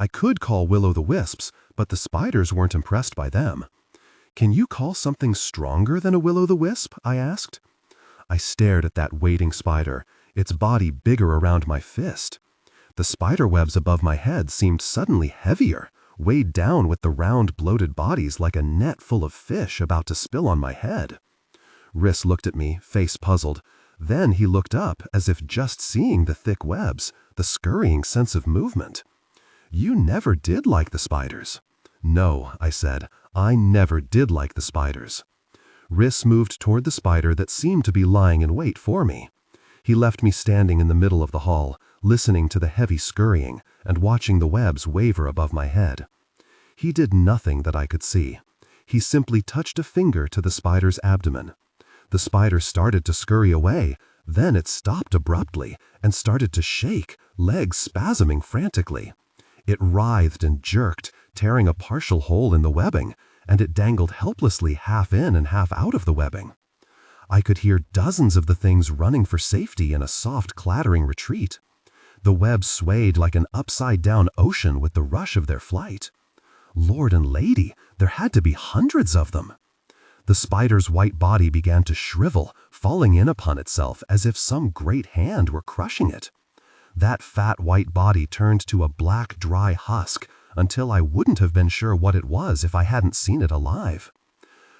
I could call will-o'-the-wisps, but the spiders weren't impressed by them. Can you call something stronger than a will-o'-the-wisp? I asked. I stared at that waiting spider, its body bigger around my fist. The spider webs above my head seemed suddenly heavier, weighed down with the round bloated bodies like a net full of fish about to spill on my head. Riss looked at me, face puzzled. Then he looked up as if just seeing the thick webs, the scurrying sense of movement. You never did like the spiders. No, I said, I never did like the spiders. Riss moved toward the spider that seemed to be lying in wait for me. He left me standing in the middle of the hall, listening to the heavy scurrying and watching the webs waver above my head. He did nothing that I could see. He simply touched a finger to the spider's abdomen. The spider started to scurry away, then it stopped abruptly and started to shake, legs spasming frantically. It writhed and jerked, tearing a partial hole in the webbing, and it dangled helplessly half in and half out of the webbing. I could hear dozens of the things running for safety in a soft clattering retreat. The webs swayed like an upside-down ocean with the rush of their flight. Lord and lady, there had to be hundreds of them. The spider's white body began to shrivel, falling in upon itself as if some great hand were crushing it. That fat white body turned to a black, dry husk until I wouldn't have been sure what it was if I hadn't seen it alive.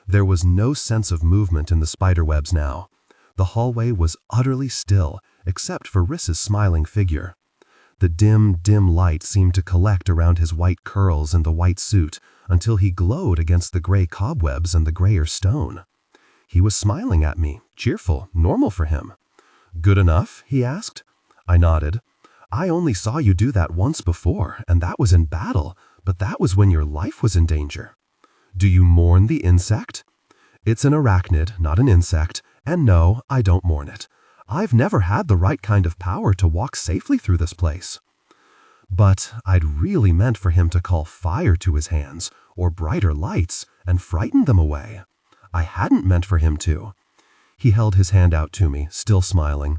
There was no sense of movement in the spiderwebs now. The hallway was utterly still, except for Riss's smiling figure. The dim light seemed to collect around his white curls and the white suit until he glowed against the gray cobwebs and the grayer stone. He was smiling at me, cheerful, normal for him. Good enough? He asked. I nodded. I only saw you do that once before, and that was in battle, but that was when your life was in danger. Do you mourn the insect? It's an arachnid, not an insect, and no, I don't mourn it. I've never had the right kind of power to walk safely through this place. But I'd really meant for him to call fire to his hands, or brighter lights, and frighten them away. I hadn't meant for him to. He held his hand out to me, still smiling.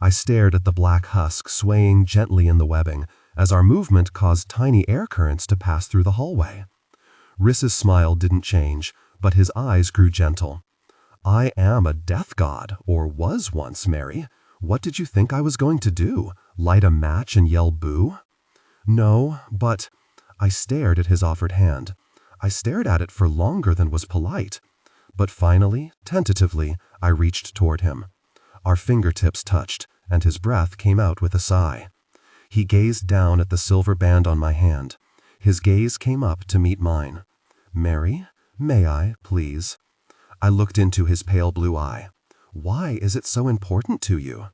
I stared at the black husk swaying gently in the webbing as our movement caused tiny air currents to pass through the hallway. Riss's smile didn't change, but his eyes grew gentle. I am a death god, or was once, Mary. What did you think I was going to do? Light a match and yell boo? No, but... I stared at his offered hand. I stared at it for longer than was polite. But finally, tentatively, I reached toward him. Our fingertips touched, and his breath came out with a sigh. He gazed down at the silver band on my hand. His gaze came up to meet mine. Mary, may I, please? I looked into his pale blue eye. Why is it so important to you?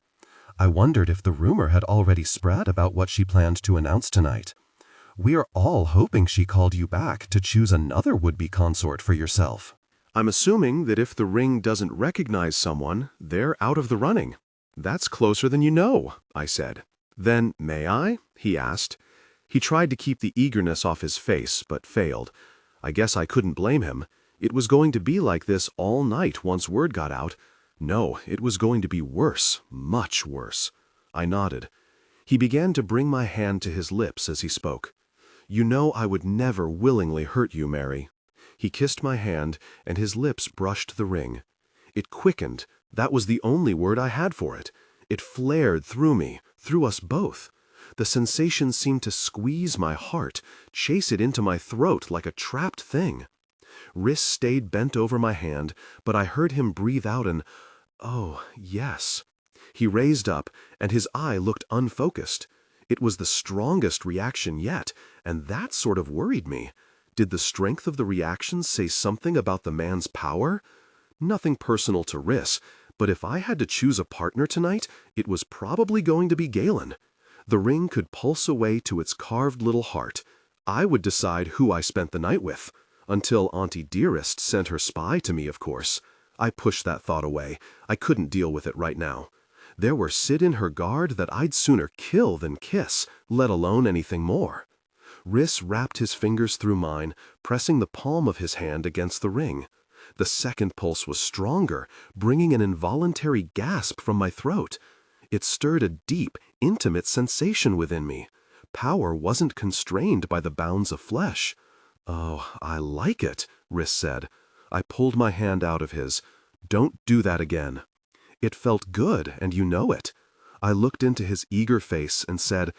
I wondered if the rumor had already spread about what she planned to announce tonight. We are all hoping she called you back to choose another would-be consort for yourself. I'm assuming that if the ring doesn't recognize someone, they're out of the running. That's closer than you know, I said. Then, may I? He asked. He tried to keep the eagerness off his face, but failed. I guess I couldn't blame him. It was going to be like this all night once word got out. No, it was going to be worse, much worse. I nodded. He began to bring my hand to his lips as he spoke. You know I would never willingly hurt you, Mary. He kissed my hand, and his lips brushed the ring. It quickened. That was the only word I had for it. It flared through me, through us both. The sensation seemed to squeeze my heart, chase it into my throat like a trapped thing. Riss stayed bent over my hand, but I heard him breathe out an, "Oh, yes." He raised up, and his eye looked unfocused. It was the strongest reaction yet, and that sort of worried me. Did the strength of the reaction say something about the man's power? Nothing personal to Riss, but if I had to choose a partner tonight, it was probably going to be Galen. The ring could pulse away to its carved little heart. I would decide who I spent the night with. Until Auntie Dearest sent her spy to me, of course. I pushed that thought away. I couldn't deal with it right now. There were Sid in her guard that I'd sooner kill than kiss, let alone anything more. Riss wrapped his fingers through mine, pressing the palm of his hand against the ring. The second pulse was stronger, bringing an involuntary gasp from my throat. It stirred a deep, intimate sensation within me. Power wasn't constrained by the bounds of flesh. "Oh, I like it," Riss said. I pulled my hand out of his. "Don't do that again." It felt good, and you know it. I looked into his eager face and said,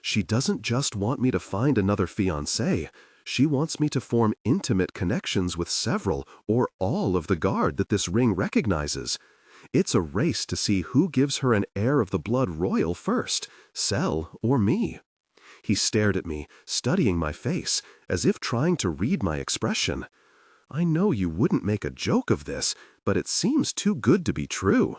"She doesn't just want me to find another fiancé. She wants me to form intimate connections with several or all of the guard that this ring recognizes. It's a race to see who gives her an heir of the blood royal first, Sel or me." He stared at me, studying my face, as if trying to read my expression. "I know you wouldn't make a joke of this, but it seems too good to be true."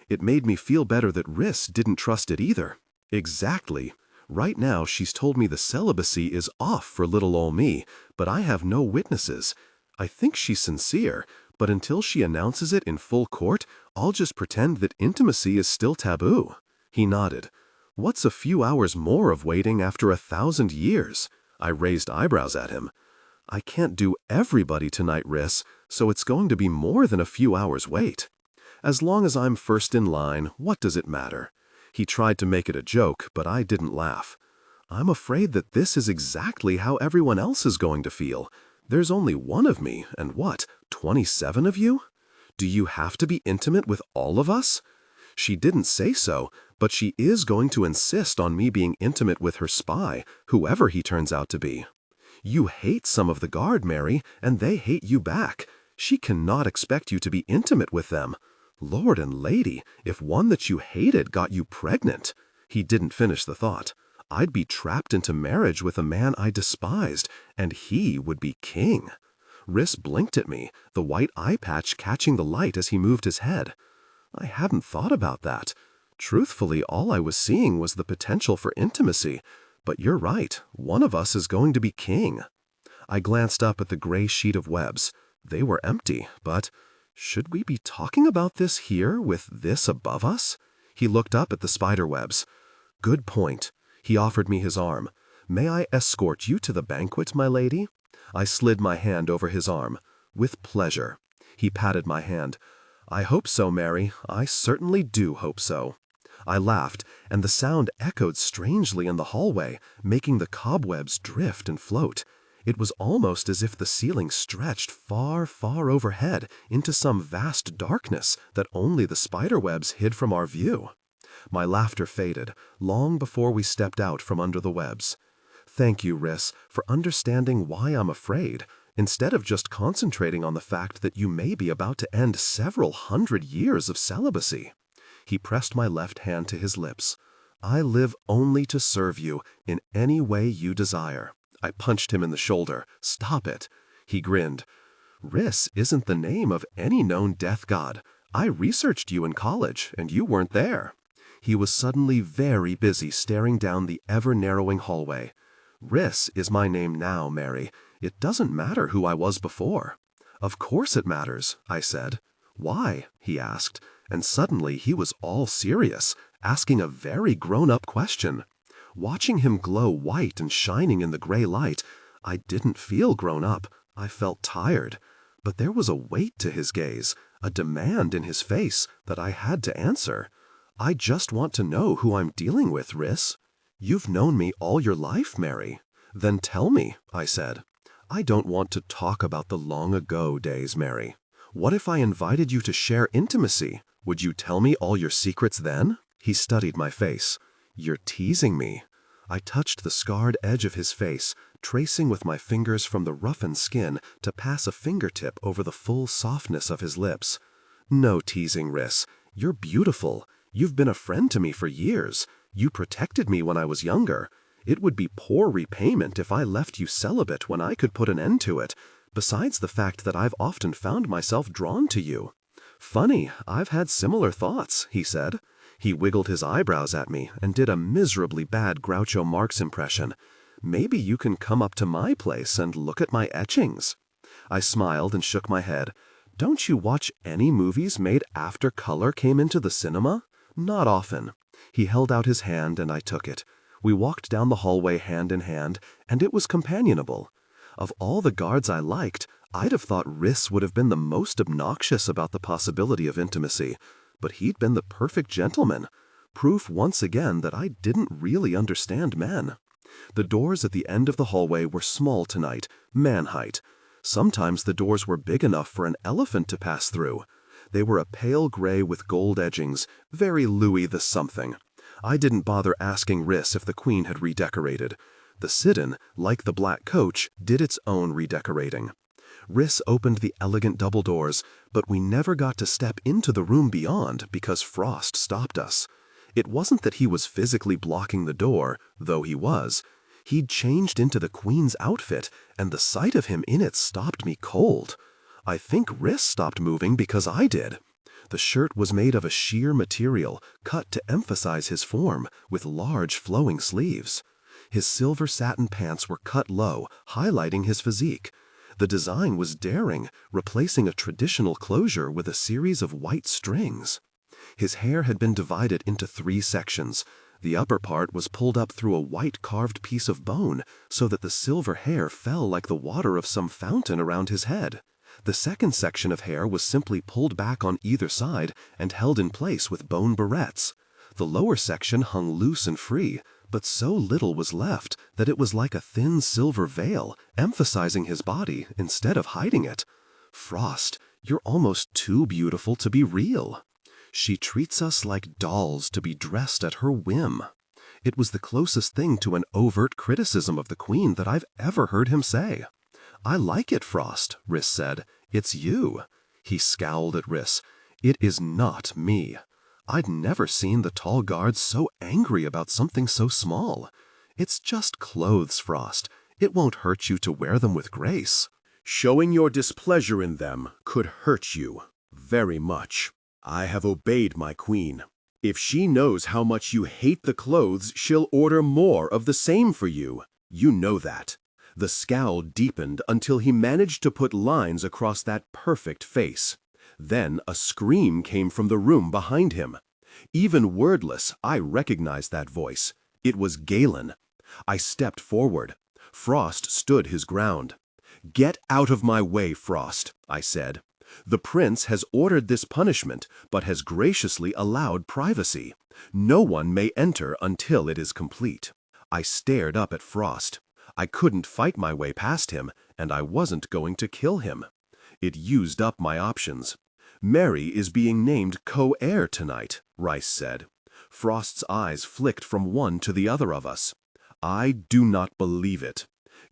It made me feel better that Riss didn't trust it either. Exactly. Right now she's told me the celibacy is off for little ol' me, but I have no witnesses. I think she's sincere, but until she announces it in full court, I'll just pretend that intimacy is still taboo. He nodded. "What's a few hours more of waiting after 1,000 years?" I raised eyebrows at him. "I can't do everybody tonight, Riss, so it's going to be more than a few hours wait. As long as I'm first in line, what does it matter?" He tried to make it a joke, but I didn't laugh. "I'm afraid that this is exactly how everyone else is going to feel. There's only one of me, and what, 27 of you? Do you have to be intimate with all of us?" She didn't say so, but she is going to insist on me being intimate with her spy, whoever he turns out to be. You hate some of the guard, Mary, and they hate you back. She cannot expect you to be intimate with them. Lord and lady, if one that you hated got you pregnant. He didn't finish the thought. I'd be trapped into marriage with a man I despised, and he would be king. Riss blinked at me, the white eye patch catching the light as he moved his head. I hadn't thought about that. Truthfully, all I was seeing was the potential for intimacy. But you're right, one of us is going to be king. I glanced up at the gray sheet of webs. They were empty, but should we be talking about this here with this above us? He looked up at the spider webs. Good point. He offered me his arm. "May I escort you to the banquet, my lady?" I slid my hand over his arm. "With pleasure." He patted my hand. "I hope so, Mary. I certainly do hope so." I laughed, and the sound echoed strangely in the hallway, making the cobwebs drift and float. It was almost as if the ceiling stretched far, far overhead into some vast darkness that only the spiderwebs hid from our view. My laughter faded, long before we stepped out from under the webs. "Thank you, Riss, for understanding why I'm afraid, instead of just concentrating on the fact that you may be about to end several 100 years of celibacy." He pressed my left hand to his lips. "I live only to serve you in any way you desire." I punched him in the shoulder. "Stop it." He grinned. "Riss isn't the name of any known death god. I researched you in college, and you weren't there." He was suddenly very busy staring down the ever-narrowing hallway. "Riss is my name now, Mary. It doesn't matter who I was before." "Of course it matters," I said. "Why?" he asked, and suddenly he was all serious, asking a very grown-up question. Watching him glow white and shining in the gray light, I didn't feel grown up. I felt tired. But there was a weight to his gaze, a demand in his face that I had to answer. "I just want to know who I'm dealing with, Riss." "You've known me all your life, Mary." "Then tell me," I said. "I don't want to talk about the long-ago days, Mary. What if I invited you to share intimacy? Would you tell me all your secrets then?" He studied my face. "You're teasing me." I touched the scarred edge of his face, tracing with my fingers from the roughened skin to pass a fingertip over the full softness of his lips. "No teasing, Riss. You're beautiful. You've been a friend to me for years. You protected me when I was younger. It would be poor repayment if I left you celibate when I could put an end to it, besides the fact that I've often found myself drawn to you." "Funny, I've had similar thoughts," he said. He wiggled his eyebrows at me and did a miserably bad Groucho Marx impression. "Maybe you can come up to my place and look at my etchings." I smiled and shook my head. "Don't you watch any movies made after color came into the cinema?" "Not often." He held out his hand and I took it. We walked down the hallway hand in hand, and it was companionable. Of all the guards I liked, I'd have thought Riss would have been the most obnoxious about the possibility of intimacy, but he'd been the perfect gentleman. Proof once again that I didn't really understand men. The doors at the end of the hallway were small tonight, man-height. Sometimes the doors were big enough for an elephant to pass through. They were a pale gray with gold edgings, very Louis the something. I didn't bother asking Riss if the Queen had redecorated. The sit-in, like the black coach, did its own redecorating. Riss opened the elegant double doors, but we never got to step into the room beyond because Frost stopped us. It wasn't that he was physically blocking the door, though he was. He'd changed into the Queen's outfit, and the sight of him in it stopped me cold. I think Riss stopped moving because I did. The shirt was made of a sheer material, cut to emphasize his form, with large flowing sleeves. His silver satin pants were cut low, highlighting his physique. The design was daring, replacing a traditional closure with a series of white strings. His hair had been divided into 3 sections. The upper part was pulled up through a white carved piece of bone so that the silver hair fell like the water of some fountain around his head. The second section of hair was simply pulled back on either side and held in place with bone barrettes. The lower section hung loose and free, but so little was left that it was like a thin silver veil, emphasizing his body instead of hiding it. "Frost, you're almost too beautiful to be real. She treats us like dolls to be dressed at her whim." It was the closest thing to an overt criticism of the Queen that I've ever heard him say. "I like it, Frost," Riss said. "It's you." He scowled at Riss. "It is not me." I'd never seen the tall guards so angry about something so small. "It's just clothes, Frost. It won't hurt you to wear them with grace." "Showing your displeasure in them could hurt you very much. I have obeyed my Queen. If she knows how much you hate the clothes, she'll order more of the same for you. You know that." The scowl deepened until he managed to put lines across that perfect face. Then a scream came from the room behind him. Even wordless, I recognized that voice. It was Galen. I stepped forward. Frost stood his ground. "Get out of my way, Frost," I said. "The prince has ordered this punishment, but has graciously allowed privacy. No one may enter until it is complete." I stared up at Frost. I couldn't fight my way past him, and I wasn't going to kill him. It used up my options. "Mary is being named co-heir tonight," Rice said. Frost's eyes flicked from one to the other of us. "I do not believe it."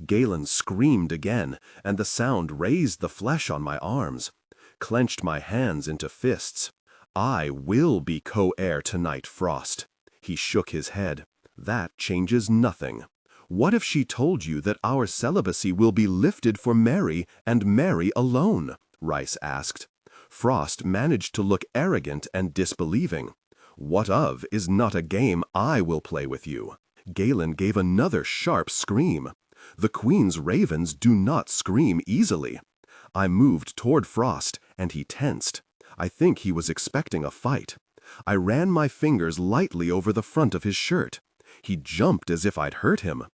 Galen screamed again, and the sound raised the flesh on my arms. Clenched my hands into fists. "I will be co-heir tonight, Frost." He shook his head. "That changes nothing." "What if she told you that our celibacy will be lifted for Mary and Mary alone?" Rice asked. Frost managed to look arrogant and disbelieving. "What of is not a game I will play with you." Galen gave another sharp scream. The Queen's ravens do not scream easily. I moved toward Frost, and he tensed. I think he was expecting a fight. I ran my fingers lightly over the front of his shirt. He jumped as if I'd hurt him.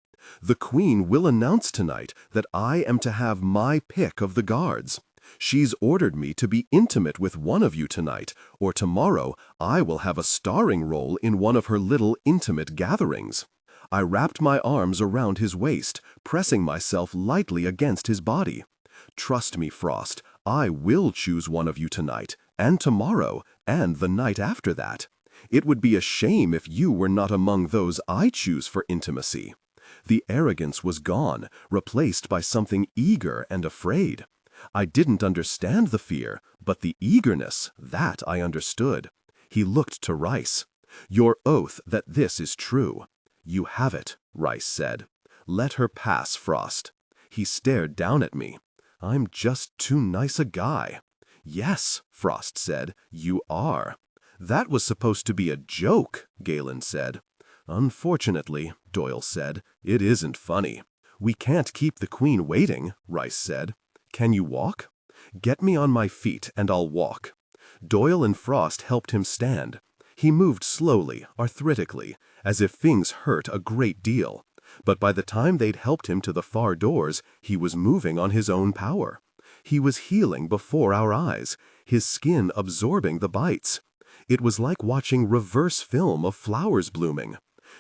"The Queen will announce tonight that I am to have my pick of the guards. She's ordered me to be intimate with one of you tonight, or tomorrow I will have a starring role in one of her little intimate gatherings." I wrapped my arms around his waist, pressing myself lightly against his body. "Trust me, Frost, I will choose one of you tonight, and tomorrow, and the night after that. It would be a shame if you were not among those I choose for intimacy." The arrogance was gone, replaced by something eager and afraid. I didn't understand the fear, but the eagerness, that I understood. He looked to Rice. "Your oath that this is true." "You have it," Rice said. "Let her pass, Frost." He stared down at me. "I'm just too nice a guy." "Yes," Frost said, "you are." "That was supposed to be a joke," Galen said. "Unfortunately," Doyle said, "it isn't funny." "We can't keep the Queen waiting," Rice said. "Can you walk?" "Get me on my feet and I'll walk." Doyle and Frost helped him stand. He moved slowly, arthritically, as if things hurt a great deal. But by the time they'd helped him to the far doors, he was moving on his own power. He was healing before our eyes, his skin absorbing the bites. It was like watching reverse film of flowers blooming.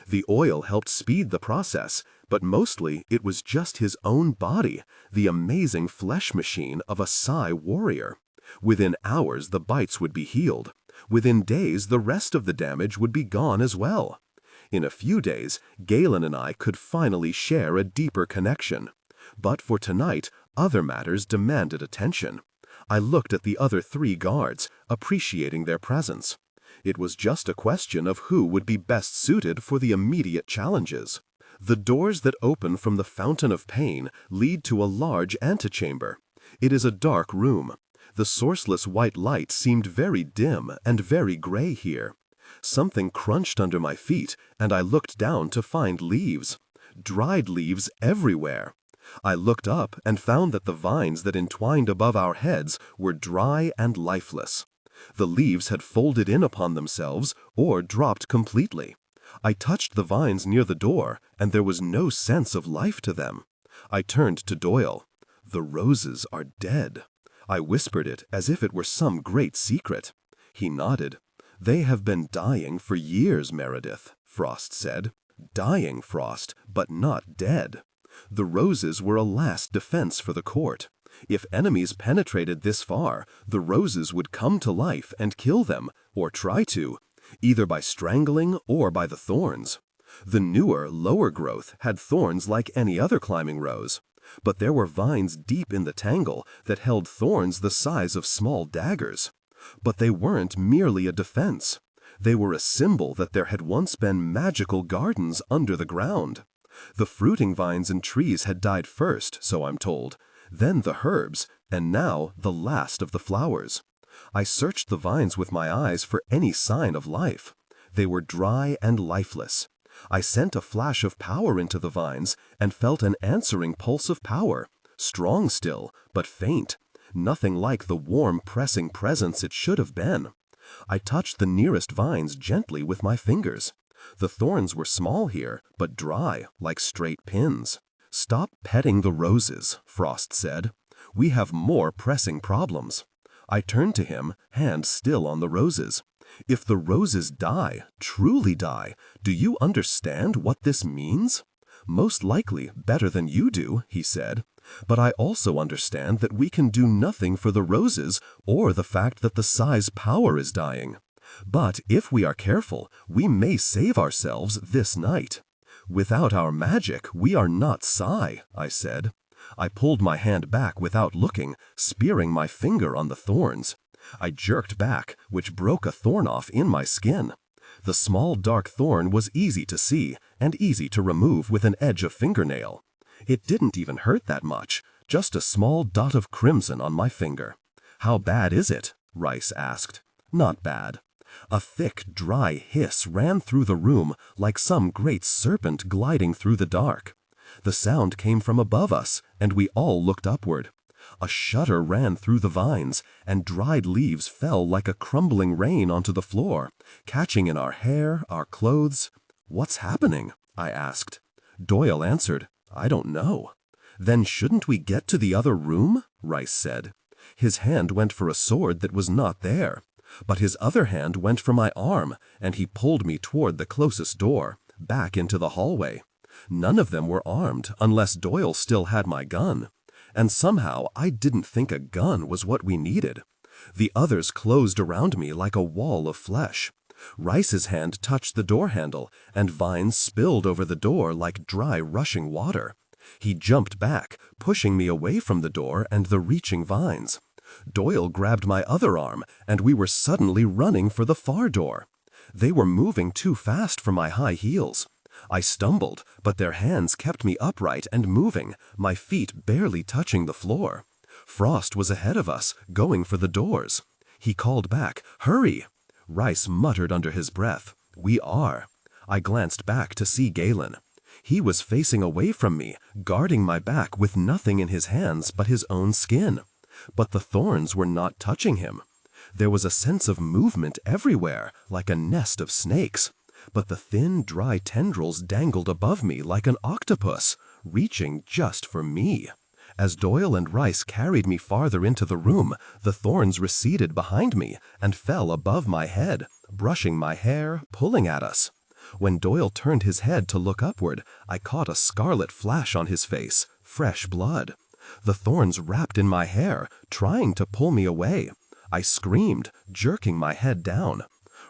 The oil helped speed the process, but mostly it was just his own body, the amazing flesh machine of a Psi warrior. Within hours the bites would be healed. Within days the rest of the damage would be gone as well. In a few days, Galen and I could finally share a deeper connection. But for tonight, other matters demanded attention. I looked at the other 3 guards, appreciating their presence. It was just a question of who would be best suited for the immediate challenges. The doors that open from the Fountain of Pain lead to a large antechamber. It is a dark room. The sourceless white light seemed very dim and very gray here. Something crunched under my feet, and I looked down to find leaves. Dried leaves everywhere. I looked up and found that the vines that entwined above our heads were dry and lifeless. The leaves had folded in upon themselves or dropped completely. I touched the vines near the door, and there was no sense of life to them. I turned to Doyle. "The roses are dead." I whispered it as if it were some great secret. He nodded. "They have been dying for years, Meredith," Frost said. "Dying, Frost, but not dead. The roses were a last defense for the court. If enemies penetrated this far, the roses would come to life and kill them, or try to, either by strangling or by the thorns. The newer, lower growth had thorns like any other climbing rose, but there were vines deep in the tangle that held thorns the size of small daggers. But they weren't merely a defense. They were a symbol that there had once been magical gardens under the ground. The fruiting vines and trees had died first, so I'm told, then the herbs, and now the last of the flowers. I searched the vines with my eyes for any sign of life. They were dry and lifeless. I sent a flash of power into the vines and felt an answering pulse of power, strong still, but faint, nothing like the warm, pressing presence it should have been. I touched the nearest vines gently with my fingers. The thorns were small here, but dry, like straight pins. "Stop petting the roses," Frost said. "We have more pressing problems." I turned to him, hand still on the roses. "If the roses die, truly die, do you understand what this means?" "Most likely better than you do," he said. "But I also understand that we can do nothing for the roses or the fact that the Psi's power is dying. But if we are careful, we may save ourselves this night." "Without our magic, we are not Psi," I said. I pulled my hand back without looking, spearing my finger on the thorns. I jerked back, which broke a thorn off in my skin. The small dark thorn was easy to see and easy to remove with an edge of fingernail. It didn't even hurt that much, just a small dot of crimson on my finger. "How bad is it?" Rice asked. "Not bad." A thick, dry hiss ran through the room like some great serpent gliding through the dark. The sound came from above us, and we all looked upward. A shudder ran through the vines, and dried leaves fell like a crumbling rain onto the floor, catching in our hair, our clothes. "What's happening?" I asked. Doyle answered, "I don't know." "Then shouldn't we get to the other room?" Rice said. His hand went for a sword that was not there. But his other hand went for my arm, and he pulled me toward the closest door, back into the hallway. None of them were armed, unless Doyle still had my gun. And somehow I didn't think a gun was what we needed. The others closed around me like a wall of flesh. Rice's hand touched the door handle, and vines spilled over the door like dry rushing water. He jumped back, pushing me away from the door and the reaching vines. Doyle grabbed my other arm, and we were suddenly running for the far door. They were moving too fast for my high heels. I stumbled, but their hands kept me upright and moving, my feet barely touching the floor. Frost was ahead of us, going for the doors. He called back, "Hurry!" Rice muttered under his breath, "We are." I glanced back to see Galen. He was facing away from me, guarding my back with nothing in his hands but his own skin. But the thorns were not touching him. There was a sense of movement everywhere, like a nest of snakes. But the thin, dry tendrils dangled above me like an octopus, reaching just for me. As Doyle and Rice carried me farther into the room, the thorns receded behind me and fell above my head, brushing my hair, pulling at us. When Doyle turned his head to look upward, I caught a scarlet flash on his face, fresh blood. The thorns wrapped in my hair, trying to pull me away. I screamed, jerking my head down.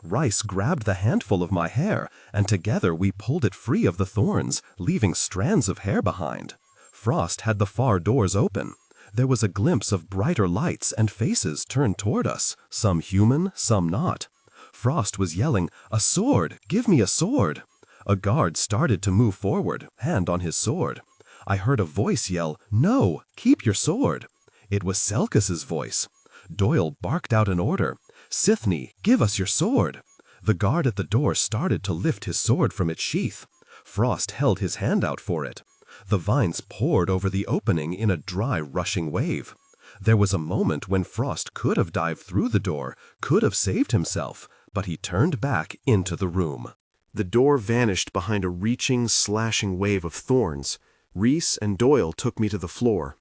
Rice grabbed the handful of my hair, and together we pulled it free of the thorns, leaving strands of hair behind. Frost had the far doors open. There was a glimpse of brighter lights and faces turned toward us, some human, some not. Frost was yelling, "A sword! Give me a sword!" A guard started to move forward, hand on his sword. I heard a voice yell, "No! Keep your sword!" It was Selkis's voice. Doyle barked out an order, "Sithne, give us your sword!" The guard at the door started to lift his sword from its sheath. Frost held his hand out for it. The vines poured over the opening in a dry, rushing wave. There was a moment when Frost could have dived through the door, could have saved himself, but he turned back into the room. The door vanished behind a reaching, slashing wave of thorns. Reese and Doyle took me to the floor.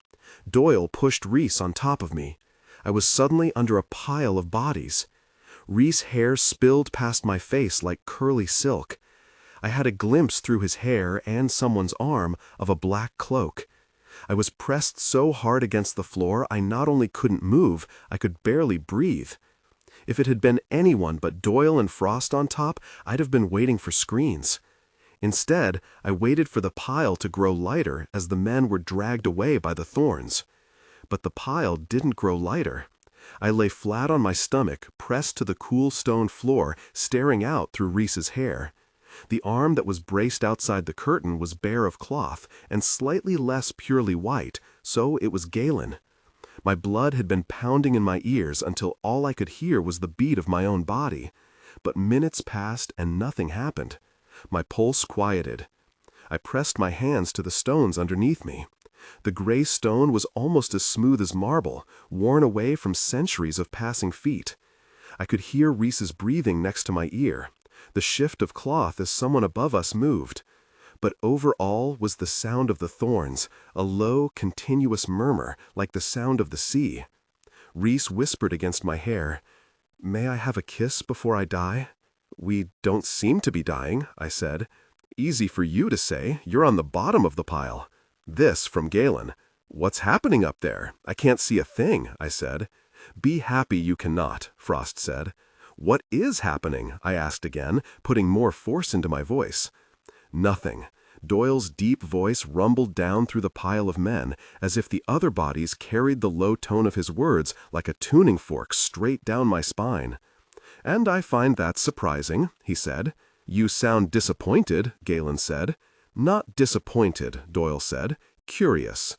Doyle pushed Reese on top of me. I was suddenly under a pile of bodies. Reese's hair spilled past my face like curly silk. I had a glimpse through his hair and someone's arm of a black cloak. I was pressed so hard against the floor I not only couldn't move, I could barely breathe. If it had been anyone but Doyle and Frost on top, I'd have been waiting for screens. Instead, I waited for the pile to grow lighter as the men were dragged away by the thorns. But the pile didn't grow lighter. I lay flat on my stomach, pressed to the cool stone floor, staring out through Reese's hair. The arm that was braced outside the curtain was bare of cloth and slightly less purely white, so it was Galen. My blood had been pounding in my ears until all I could hear was the beat of my own body. But minutes passed and nothing happened. My pulse quieted. I pressed my hands to the stones underneath me. The gray stone was almost as smooth as marble, worn away from centuries of passing feet. I could hear Reese's breathing next to my ear, the shift of cloth as someone above us moved. But over all was the sound of the thorns, a low, continuous murmur, like the sound of the sea. Reese whispered against my hair, "May I have a kiss before I die?" "We don't seem to be dying," I said. "Easy for you to say, you're on the bottom of the pile." This from Galen. "What's happening up there? I can't see a thing," I said. "Be happy you cannot," Frost said. "What is happening?" I asked again, putting more force into my voice. Nothing. Doyle's deep voice rumbled down through the pile of men, as if the other bodies carried the low tone of his words like a tuning fork straight down my spine. "And I find that surprising," he said. "You sound disappointed," Galen said. "Not disappointed," Doyle said. "Curious."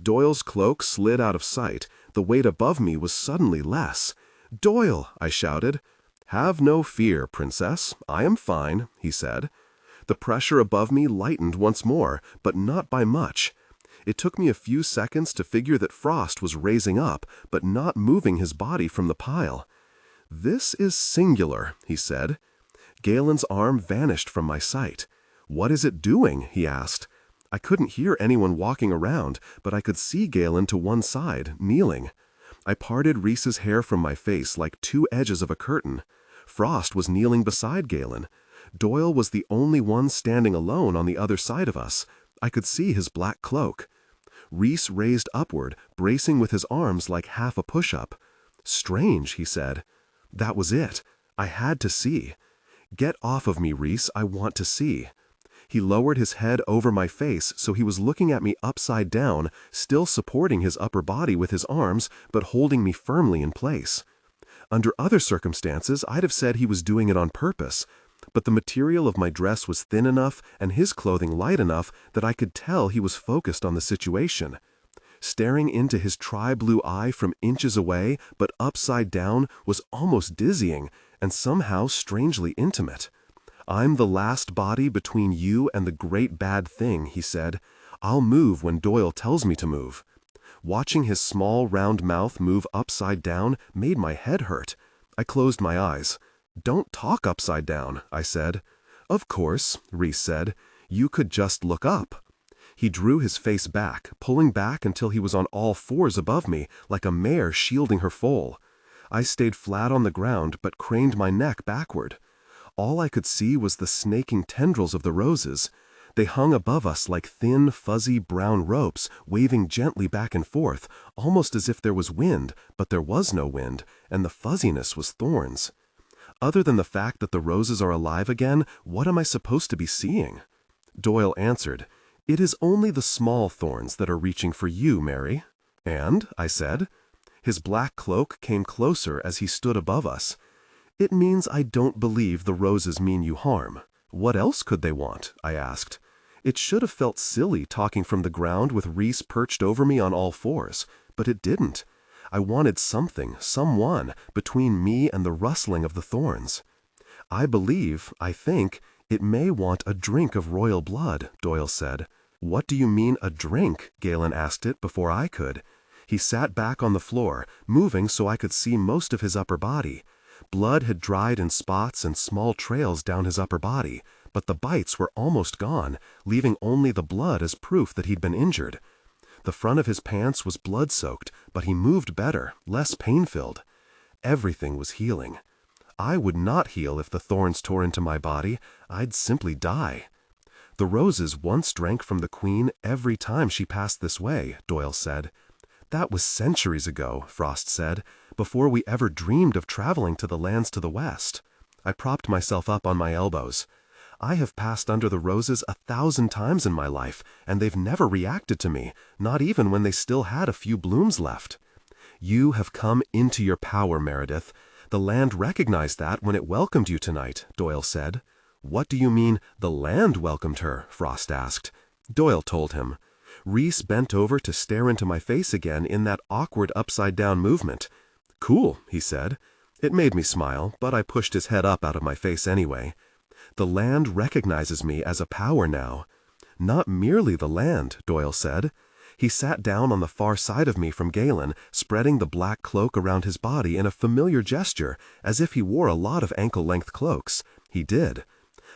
Doyle's cloak slid out of sight. The weight above me was suddenly less. "Doyle!" I shouted. "Have no fear, Princess. I am fine," he said. The pressure above me lightened once more, but not by much. It took me a few seconds to figure that Frost was raising up, but not moving his body from the pile. "This is singular," he said. Galen's arm vanished from my sight. "What is it doing?" he asked. I couldn't hear anyone walking around, but I could see Galen to one side, kneeling. I parted Reese's hair from my face like two edges of a curtain. Frost was kneeling beside Galen. Doyle was the only one standing alone on the other side of us. I could see his black cloak. Reese raised upward, bracing with his arms like half a push-up. "Strange," he said. That was it. I had to see. "Get off of me, Reese. I want to see." He lowered his head over my face so he was looking at me upside down, still supporting his upper body with his arms, but holding me firmly in place. Under other circumstances, I'd have said he was doing it on purpose, but the material of my dress was thin enough and his clothing light enough that I could tell he was focused on the situation. Staring into his tri-blue eye from inches away, but upside down, was almost dizzying and somehow strangely intimate. "I'm the last body between you and the great bad thing," he said. "I'll move when Doyle tells me to move." Watching his small round mouth move upside down made my head hurt. I closed my eyes. "Don't talk upside down," I said. "Of course," Reese said. "You could just look up." He drew his face back, pulling back until he was on all fours above me, like a mare shielding her foal. I stayed flat on the ground but craned my neck backward. All I could see was the snaking tendrils of the roses. They hung above us like thin, fuzzy brown ropes, waving gently back and forth, almost as if there was wind, but there was no wind, and the fuzziness was thorns. Other than the fact that the roses are alive again, what am I supposed to be seeing? Doyle answered, "It is only the small thorns that are reaching for you, Mary." "And?" I said. His black cloak came closer as he stood above us. "It means I don't believe the roses mean you harm." "What else could they want?" I asked. It should have felt silly talking from the ground with Reese perched over me on all fours, but it didn't. I wanted something, someone, between me and the rustling of the thorns. I think, it may want a drink of royal blood," Doyle said. "What do you mean, a drink?" Galen asked it before I could. He sat back on the floor, moving so I could see most of his upper body. Blood had dried in spots and small trails down his upper body, but the bites were almost gone, leaving only the blood as proof that he'd been injured. The front of his pants was blood-soaked, but he moved better, less pain-filled. Everything was healing. I would not heal if the thorns tore into my body. I'd simply die. "The roses once drank from the Queen every time she passed this way," Doyle said. "That was centuries ago," Frost said, "before we ever dreamed of traveling to the lands to the west." I propped myself up on my elbows. "I have passed under the roses 1,000 times in my life, and they've never reacted to me, not even when they still had a few blooms left." "You have come into your power, Meredith. The land recognized that when it welcomed you tonight," Doyle said. "What do you mean, the land welcomed her?" Frost asked. Doyle told him. Reese bent over to stare into my face again in that awkward upside-down movement. "Cool," he said. It made me smile, but I pushed his head up out of my face anyway. "The land recognizes me as a power now." "Not merely the land," Doyle said. He sat down on the far side of me from Galen, spreading the black cloak around his body in a familiar gesture, as if he wore a lot of ankle-length cloaks. He did.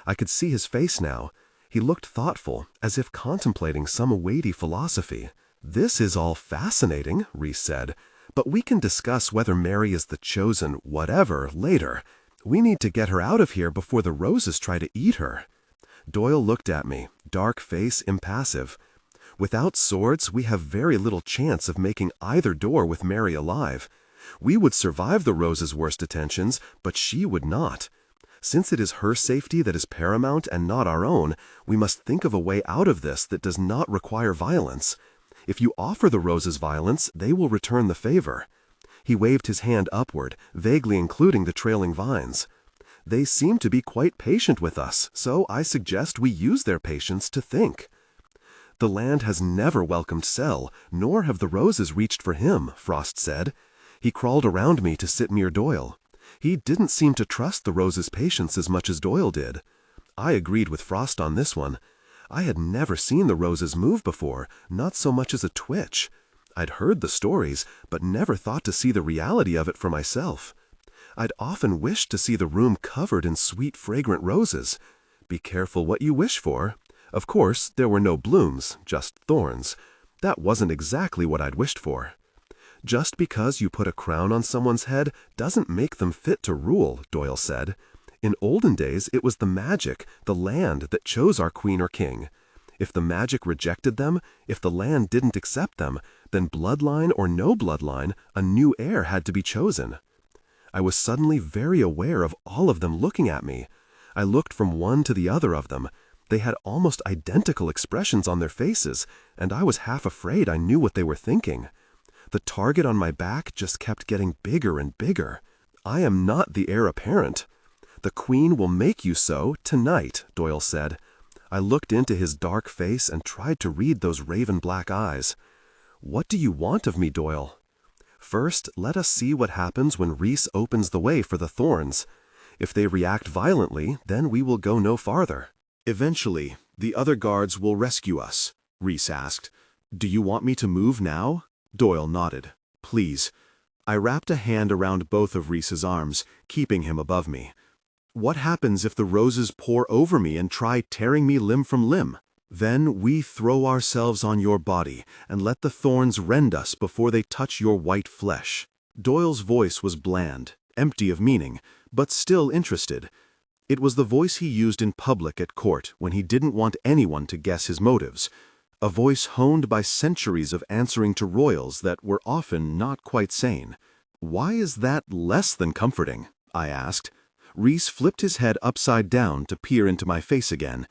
I could see his face now. He looked thoughtful, as if contemplating some weighty philosophy. "This is all fascinating," Reese said, "but we can discuss whether Mary is the chosen whatever later. We need to get her out of here before the roses try to eat her." Doyle looked at me, dark face impassive. "Without swords, we have very little chance of making either door with Mary alive. We would survive the rose's worst attentions, but she would not. Since it is her safety that is paramount and not our own, we must think of a way out of this that does not require violence. If you offer the roses violence, they will return the favor." He waved his hand upward, vaguely including the trailing vines. "They seem to be quite patient with us, so I suggest we use their patience to think." "The land has never welcomed Sel, nor have the roses reached for him," Frost said. He crawled around me to sit near Doyle. He didn't seem to trust the rose's patience as much as Doyle did. I agreed with Frost on this one. I had never seen the roses move before, not so much as a twitch. I'd heard the stories, but never thought to see the reality of it for myself. I'd often wished to see the room covered in sweet, fragrant roses. Be careful what you wish for. Of course, there were no blooms, just thorns. That wasn't exactly what I'd wished for. "Just because you put a crown on someone's head doesn't make them fit to rule," Doyle said. "In olden days, it was the magic, the land, that chose our queen or king. If the magic rejected them, if the land didn't accept them, then bloodline or no bloodline, a new heir had to be chosen." I was suddenly very aware of all of them looking at me. I looked from one to the other of them. They had almost identical expressions on their faces, and I was half afraid I knew what they were thinking. The target on my back just kept getting bigger and bigger. I am not the heir apparent. The Queen will make you so tonight, Doyle said. I looked into his dark face and tried to read those raven black eyes. What do you want of me, Doyle? First, let us see what happens when Rhys opens the way for the thorns. If they react violently, then we will go no farther. Eventually, the other guards will rescue us, Rhys asked. Do you want me to move now? Doyle nodded. Please. I wrapped a hand around both of Rhys's arms, keeping him above me. What happens if the roses pour over me and try tearing me limb from limb? Then we throw ourselves on your body and let the thorns rend us before they touch your white flesh. Doyle's voice was bland, empty of meaning, but still interested. It was the voice he used in public at court when he didn't want anyone to guess his motives. A voice honed by centuries of answering to royals that were often not quite sane. Why is that less than comforting? I asked. Rhys flipped his head upside down to peer into my face again.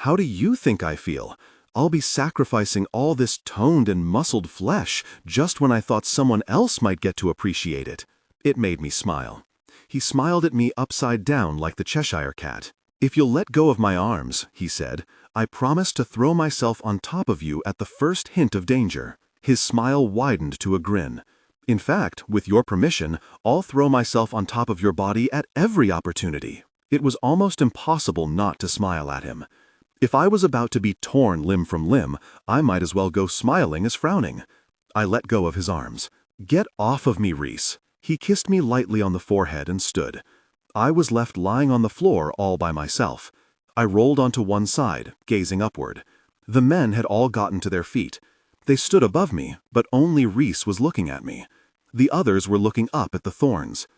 How do you think I feel? I'll be sacrificing all this toned and muscled flesh just when I thought someone else might get to appreciate it. It made me smile. He smiled at me upside down like the Cheshire cat. If you'll let go of my arms, he said, I promise to throw myself on top of you at the first hint of danger. His smile widened to a grin. In fact, with your permission, I'll throw myself on top of your body at every opportunity. It was almost impossible not to smile at him. If I was about to be torn limb from limb, I might as well go smiling as frowning. I let go of his arms. Get off of me, Rhys. He kissed me lightly on the forehead and stood. I was left lying on the floor all by myself. I rolled onto one side, gazing upward. The men had all gotten to their feet. They stood above me, but only Rhys was looking at me. The others were looking up at the thorns.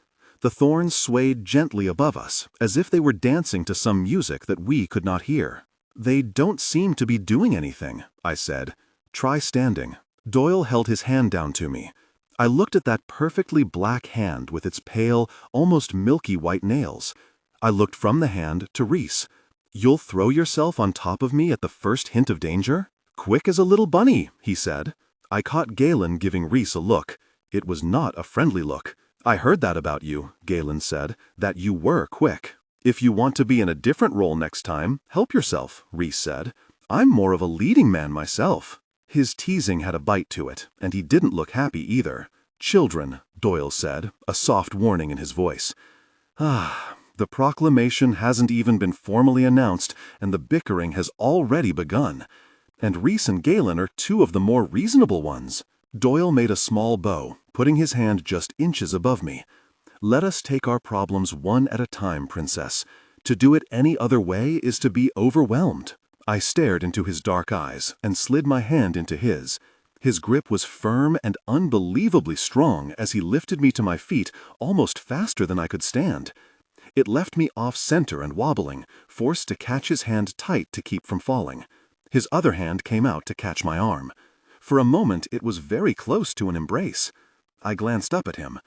The thorns swayed gently above us, as if they were dancing to some music that we could not hear. They don't seem to be doing anything, I said. Try standing. Doyle held his hand down to me. I looked at that perfectly black hand with its pale, almost milky white nails. I looked from the hand to Rhys. You'll throw yourself on top of me at the first hint of danger? Quick as a little bunny, he said. I caught Galen giving Rhys a look. It was not a friendly look. I heard that about you, Galen said, that you were quick. If you want to be in a different role next time, help yourself, Rhys said. I'm more of a leading man myself. His teasing had a bite to it, and he didn't look happy either. Children, Doyle said, a soft warning in his voice. The proclamation hasn't even been formally announced, and the bickering has already begun. And Rhys and Galen are two of the more reasonable ones. Doyle made a small bow, putting his hand just inches above me. Let us take our problems one at a time, Princess. To do it any other way is to be overwhelmed. I stared into his dark eyes and slid my hand into his. His grip was firm and unbelievably strong as he lifted me to my feet almost faster than I could stand. It left me off-center and wobbling, forced to catch his hand tight to keep from falling. His other hand came out to catch my arm. For a moment it was very close to an embrace. I glanced up at him.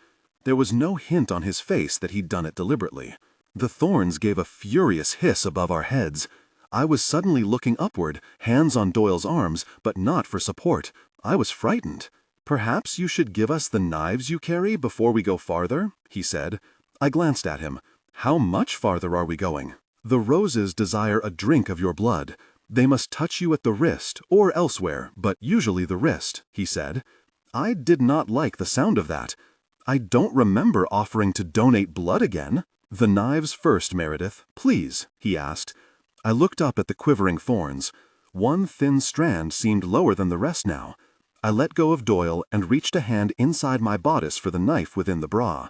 There was no hint on his face that he'd done it deliberately. The thorns gave a furious hiss above our heads. I was suddenly looking upward, hands on Doyle's arms, but not for support. I was frightened. Perhaps you should give us the knives you carry before we go farther, he said. I glanced at him. How much farther are we going? The roses desire a drink of your blood. They must touch you at the wrist or elsewhere, but usually the wrist, he said. I did not like the sound of that. I don't remember offering to donate blood again. The knives first, Meredith, please, he asked. I looked up at the quivering thorns. One thin strand seemed lower than the rest now. I let go of Doyle and reached a hand inside my bodice for the knife within the bra.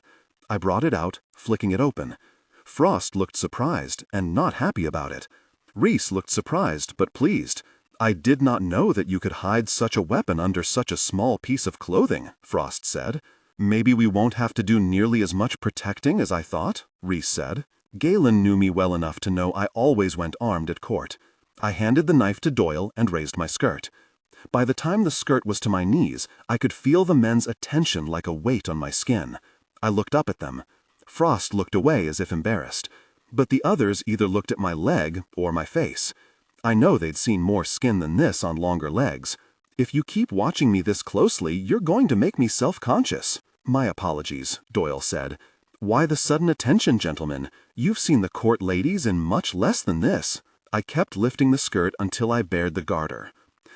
I brought it out, flicking it open. Frost looked surprised and not happy about it. Rhys looked surprised but pleased. I did not know that you could hide such a weapon under such a small piece of clothing, Frost said. Maybe we won't have to do nearly as much protecting as I thought, Rhys said. Galen knew me well enough to know I always went armed at court. I handed the knife to Doyle and raised my skirt. By the time the skirt was to my knees, I could feel the men's attention like a weight on my skin. I looked up at them. Frost looked away as if embarrassed. But the others either looked at my leg or my face. I know they'd seen more skin than this on longer legs. If you keep watching me this closely, you're going to make me self-conscious. My apologies, Doyle said. Why the sudden attention, gentlemen? You've seen the court ladies in much less than this. I kept lifting the skirt until I bared the garter.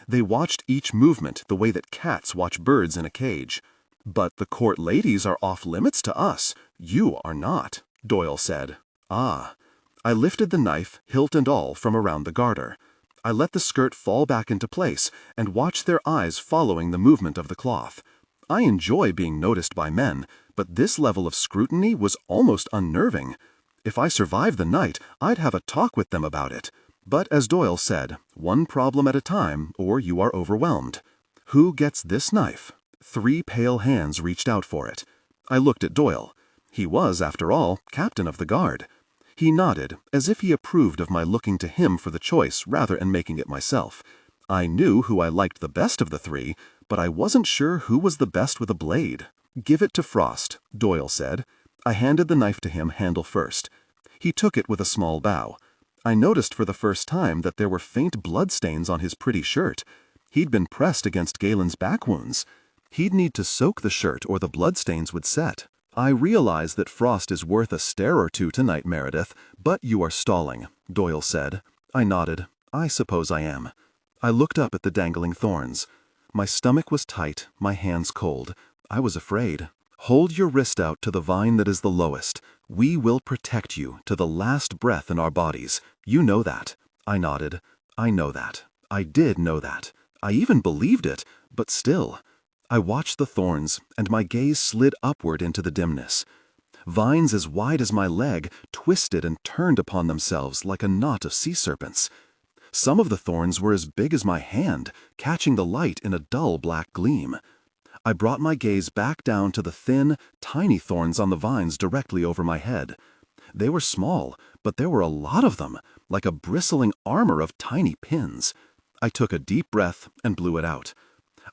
They watched each movement the way that cats watch birds in a cage. But the court ladies are off limits to us. You are not, Doyle said. Ah. I lifted the knife, hilt and all, from around the garter. I let the skirt fall back into place and watched their eyes following the movement of the cloth. I enjoy being noticed by men, but this level of scrutiny was almost unnerving. If I survived the night, I'd have a talk with them about it. But as Doyle said, one problem at a time, or you are overwhelmed. Who gets this knife? 3 pale hands reached out for it. I looked at Doyle. He was, after all, captain of the guard. He nodded, as if he approved of my looking to him for the choice rather than making it myself. I knew who I liked the best of the 3, but I wasn't sure who was the best with a blade. Give it to Frost, Doyle said. I handed the knife to him handle first. He took it with a small bow. I noticed for the first time that there were faint bloodstains on his pretty shirt. He'd been pressed against Galen's back wounds. He'd need to soak the shirt or the bloodstains would set. I realize that Frost is worth a stare or two tonight, Meredith, but you are stalling, Doyle said. I nodded. I suppose I am. I looked up at the dangling thorns. My stomach was tight, my hands cold. I was afraid. Hold your wrist out to the vine that is the lowest. We will protect you to the last breath in our bodies. You know that. I nodded. I know that. I did know that. I even believed it, but still. I watched the thorns, and my gaze slid upward into the dimness. Vines as wide as my leg twisted and turned upon themselves like a knot of sea serpents. Some of the thorns were as big as my hand, catching the light in a dull black gleam. I brought my gaze back down to the thin, tiny thorns on the vines directly over my head. They were small, but there were a lot of them, like a bristling armor of tiny pins. I took a deep breath and blew it out.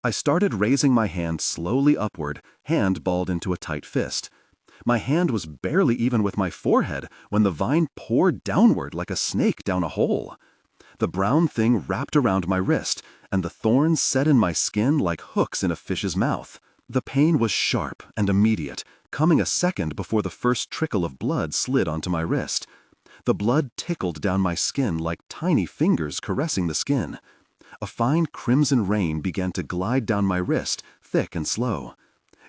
I started raising my hand slowly upward, hand balled into a tight fist. My hand was barely even with my forehead when the vine poured downward like a snake down a hole. The brown thing wrapped around my wrist, and the thorns set in my skin like hooks in a fish's mouth. The pain was sharp and immediate, coming a second before the first trickle of blood slid onto my wrist. The blood tickled down my skin like tiny fingers caressing the skin. A fine crimson rain began to glide down my wrist, thick and slow.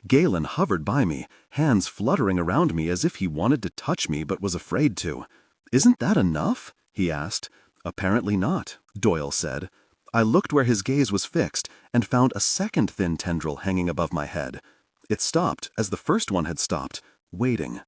Galen hovered by me, hands fluttering around me as if he wanted to touch me but was afraid to. "Isn't that enough?" he asked. "Apparently not," Doyle said. I looked where his gaze was fixed and found a second thin tendril hanging above my head. It stopped as the first one had stopped, waiting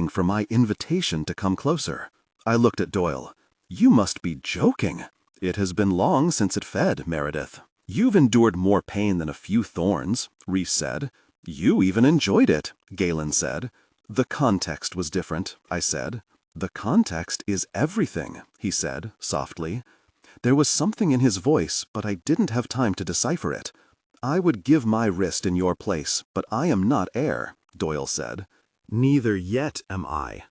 for my invitation to come closer. I looked at Doyle. "You must be joking." "It has been long since it fed, Meredith." "You've endured more pain than a few thorns," Reese said. "You even enjoyed it," Galen said. "The context was different," I said. "The context is everything," he said, softly. There was something in his voice, but I didn't have time to decipher it. "I would give my wrist in your place, but I am not air," Doyle said. Neither yet am I.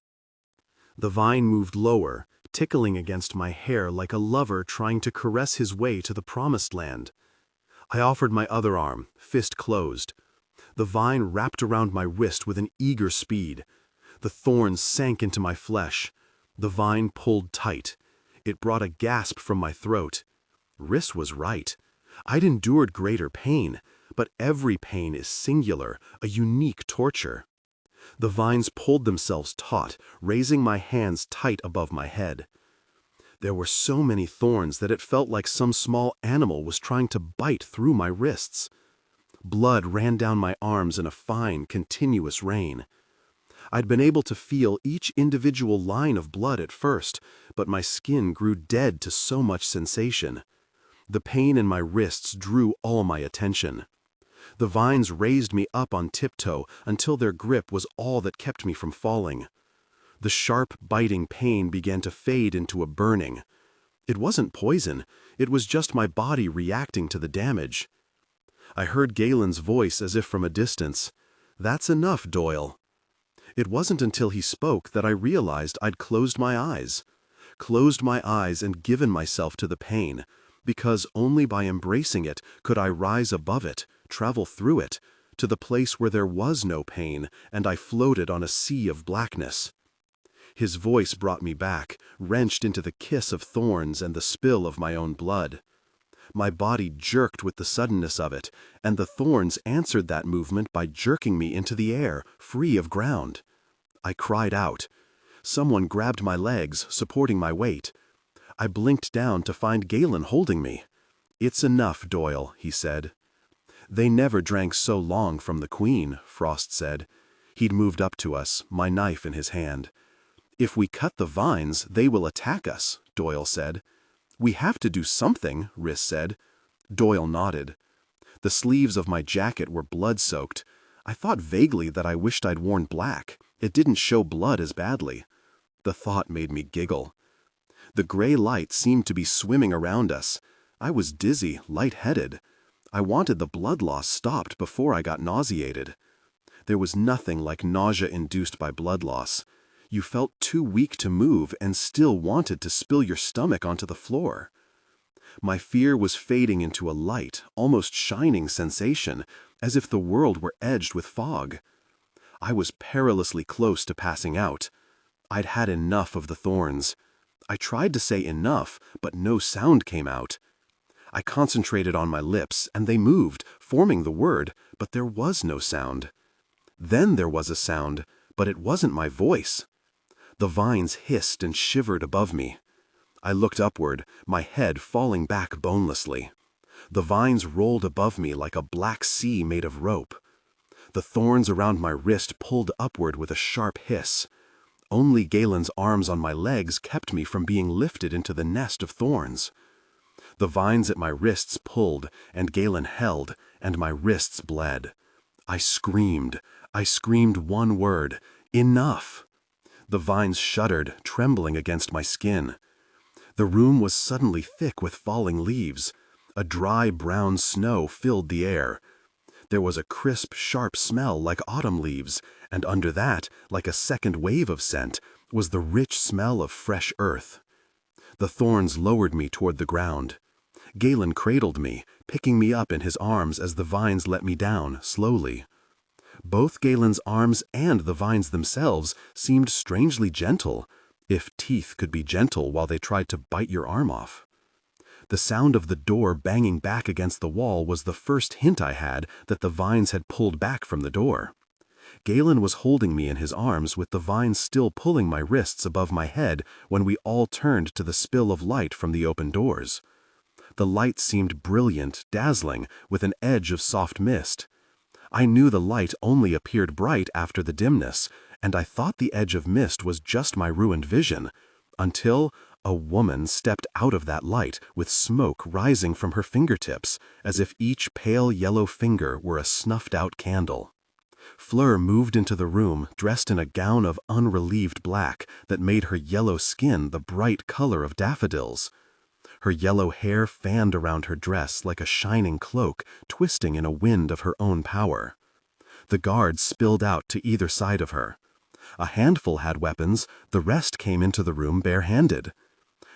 The vine moved lower, tickling against my hair like a lover trying to caress his way to the promised land. I offered my other arm, fist closed. The vine wrapped around my wrist with an eager speed. The thorns sank into my flesh. The vine pulled tight. It brought a gasp from my throat. Riss was right. I'd endured greater pain, but every pain is singular, a unique torture. The vines pulled themselves taut, raising my hands tight above my head. There were so many thorns that it felt like some small animal was trying to bite through my wrists. Blood ran down my arms in a fine, continuous rain. I'd been able to feel each individual line of blood at first, but my skin grew dead to so much sensation. The pain in my wrists drew all my attention. The vines raised me up on tiptoe until their grip was all that kept me from falling. The sharp, biting pain began to fade into a burning. It wasn't poison, it was just my body reacting to the damage. I heard Galen's voice as if from a distance. "That's enough, Doyle." It wasn't until he spoke that I realized I'd closed my eyes. closed my eyes and given myself to the pain, because only by embracing it could I rise above it, travel through it, to the place where there was no pain, and I floated on a sea of blackness. His voice brought me back, wrenched into the kiss of thorns and the spill of my own blood. My body jerked with the suddenness of it, and the thorns answered that movement by jerking me into the air, free of ground. I cried out. Someone grabbed my legs, supporting my weight. I blinked down to find Galen holding me. "It's enough, Doyle," he said. "They never drank so long from the Queen," Frost said. He'd moved up to us, my knife in his hand. "If we cut the vines, they will attack us," Doyle said. "We have to do something," Riss said. Doyle nodded. The sleeves of my jacket were blood-soaked. I thought vaguely that I wished I'd worn black. It didn't show blood as badly. The thought made me giggle. The gray light seemed to be swimming around us. I was dizzy, lightheaded. I wanted the blood loss stopped before I got nauseated. There was nothing like nausea induced by blood loss. You felt too weak to move and still wanted to spill your stomach onto the floor. My fear was fading into a light, almost shining sensation, as if the world were edged with fog. I was perilously close to passing out. I'd had enough of the thorns. I tried to say enough, but no sound came out. I concentrated on my lips, and they moved, forming the word, but there was no sound. Then there was a sound, but it wasn't my voice. The vines hissed and shivered above me. I looked upward, my head falling back bonelessly. The vines rolled above me like a black sea made of rope. The thorns around my wrist pulled upward with a sharp hiss. Only Galen's arms on my legs kept me from being lifted into the nest of thorns. The vines at my wrists pulled, and Galen held, and my wrists bled. I screamed one word, "Enough!" The vines shuddered, trembling against my skin. The room was suddenly thick with falling leaves. A dry brown snow filled the air. There was a crisp, sharp smell like autumn leaves, and under that, like a second wave of scent, was the rich smell of fresh earth. The thorns lowered me toward the ground. Galen cradled me, picking me up in his arms as the vines let me down, slowly. Both Galen's arms and the vines themselves seemed strangely gentle, if teeth could be gentle while they tried to bite your arm off. The sound of the door banging back against the wall was the first hint I had that the vines had pulled back from the door. Galen was holding me in his arms with the vines still pulling my wrists above my head when we all turned to the spill of light from the open doors. The light seemed brilliant, dazzling, with an edge of soft mist. I knew the light only appeared bright after the dimness, and I thought the edge of mist was just my ruined vision, until a woman stepped out of that light with smoke rising from her fingertips, as if each pale yellow finger were a snuffed-out candle. Fleur moved into the room dressed in a gown of unrelieved black that made her yellow skin the bright color of daffodils. Her yellow hair fanned around her dress like a shining cloak, twisting in a wind of her own power. The guards spilled out to either side of her. A handful had weapons, the rest came into the room barehanded.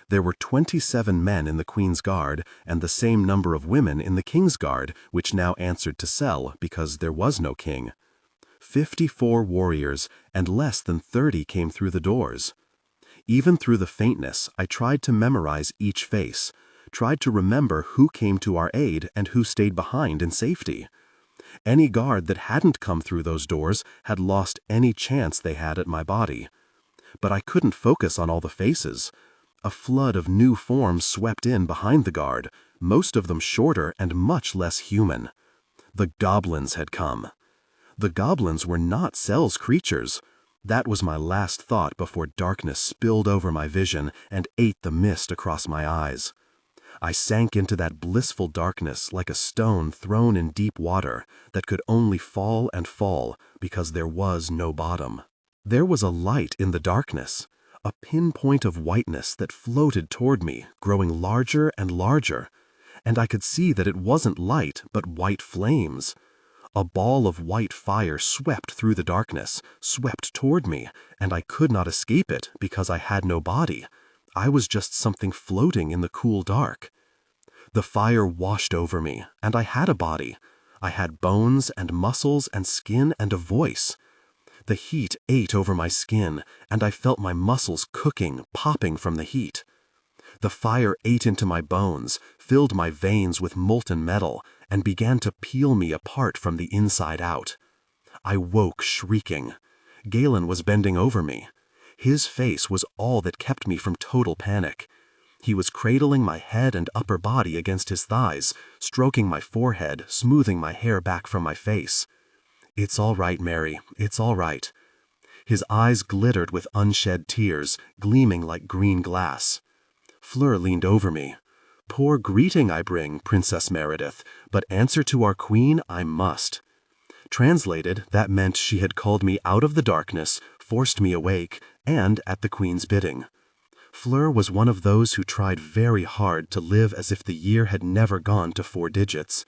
There were 27 men in the Queen's Guard and the same number of women in the King's Guard, which now answered to Cell because there was no king. 54 warriors, and less than 30 came through the doors. Even through the faintness, I tried to memorize each face, tried to remember who came to our aid and who stayed behind in safety. Any guard that hadn't come through those doors had lost any chance they had at my body. But I couldn't focus on all the faces. A flood of new forms swept in behind the guard, most of them shorter and much less human. The goblins had come. The goblins were not Cell's creatures. That was my last thought before darkness spilled over my vision and ate the mist across my eyes. I sank into that blissful darkness like a stone thrown in deep water that could only fall and fall because there was no bottom. There was a light in the darkness, a pinpoint of whiteness that floated toward me, growing larger and larger, and I could see that it wasn't light but white flames. A ball of white fire swept through the darkness, swept toward me, and I could not escape it because I had no body. I was just something floating in the cool dark. The fire washed over me, and I had a body. I had bones and muscles and skin and a voice. The heat ate over my skin, and I felt my muscles cooking, popping from the heat. The fire ate into my bones, filled my veins with molten metal, and began to peel me apart from the inside out. I woke shrieking. Galen was bending over me. His face was all that kept me from total panic. He was cradling my head and upper body against his thighs, stroking my forehead, smoothing my hair back from my face. "It's all right, Mary, it's all right." His eyes glittered with unshed tears, gleaming like green glass. Fleur leaned over me. "Poor greeting I bring, Princess Meredith, but answer to our queen I must." Translated, that meant she had called me out of the darkness, forced me awake, and at the queen's bidding. Fleur was one of those who tried very hard to live as if the year had never gone to 4 digits.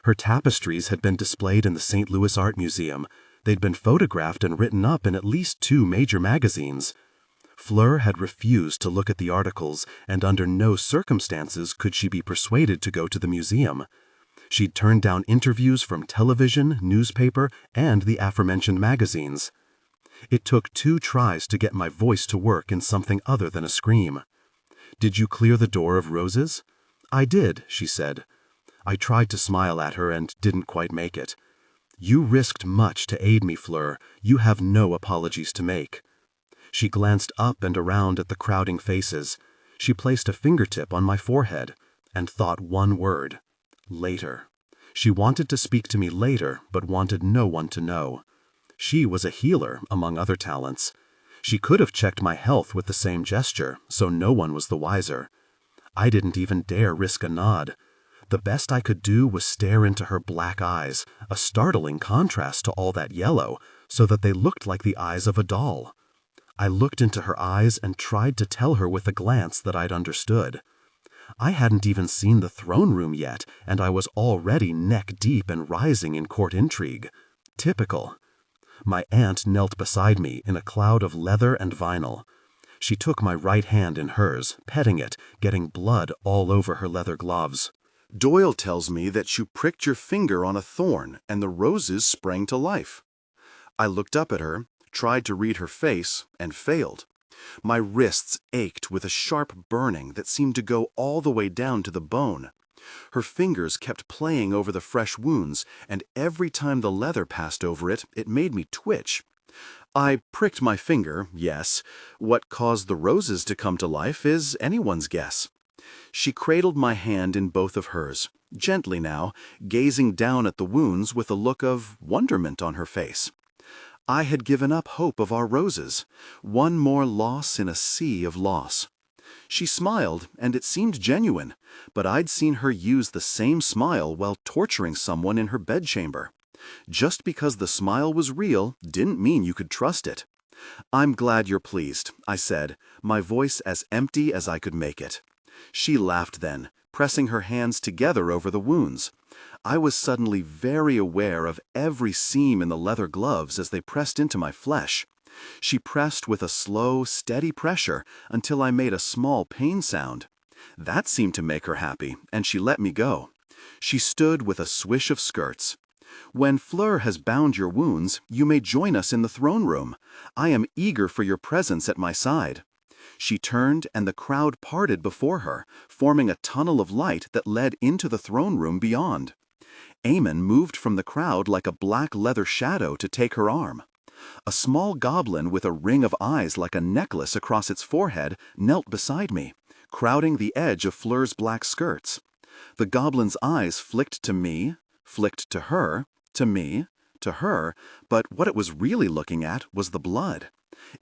Her tapestries had been displayed in the St. Louis Art Museum. They'd been photographed and written up in at least 2 major magazines. Fleur had refused to look at the articles, and under no circumstances could she be persuaded to go to the museum. She'd turned down interviews from television, newspaper, and the aforementioned magazines. It took 2 tries to get my voice to work in something other than a scream. "Did you clear the door of roses?" "I did," she said. I tried to smile at her and didn't quite make it. "You risked much to aid me, Fleur. You have no apologies to make." She glanced up and around at the crowding faces. She placed a fingertip on my forehead and thought one word: later. She wanted to speak to me later, but wanted no one to know. She was a healer, among other talents. She could have checked my health with the same gesture, so no one was the wiser. I didn't even dare risk a nod. The best I could do was stare into her black eyes, a startling contrast to all that yellow, so that they looked like the eyes of a doll. I looked into her eyes and tried to tell her with a glance that I'd understood. I hadn't even seen the throne room yet, and I was already neck-deep and rising in court intrigue. Typical. My aunt knelt beside me in a cloud of leather and vinyl. She took my right hand in hers, petting it, getting blood all over her leather gloves. "Doyle tells me that you pricked your finger on a thorn and the roses sprang to life." I looked up at her, tried to read her face, and failed. My wrists ached with a sharp burning that seemed to go all the way down to the bone. Her fingers kept playing over the fresh wounds, and every time the leather passed over it, it made me twitch. I pricked my finger, yes. What caused the roses to come to life is anyone's guess. She cradled my hand in both of hers, gently now, gazing down at the wounds with a look of wonderment on her face. I had given up hope of our roses, one more loss in a sea of loss. She smiled, and it seemed genuine, but I'd seen her use the same smile while torturing someone in her bedchamber. Just because the smile was real didn't mean you could trust it. "I'm glad you're pleased," I said, my voice as empty as I could make it. She laughed then, pressing her hands together over the wounds. I was suddenly very aware of every seam in the leather gloves as they pressed into my flesh. She pressed with a slow, steady pressure until I made a small pain sound. That seemed to make her happy, and she let me go. She stood with a swish of skirts. "When Fleur has bound your wounds, you may join us in the throne room. I am eager for your presence at my side." She turned, and the crowd parted before her, forming a tunnel of light that led into the throne room beyond. Eamon moved from the crowd like a black leather shadow to take her arm. A small goblin with a ring of eyes like a necklace across its forehead knelt beside me, crowding the edge of Fleur's black skirts. The goblin's eyes flicked to me, flicked to her, to me, to her, but what it was really looking at was the blood.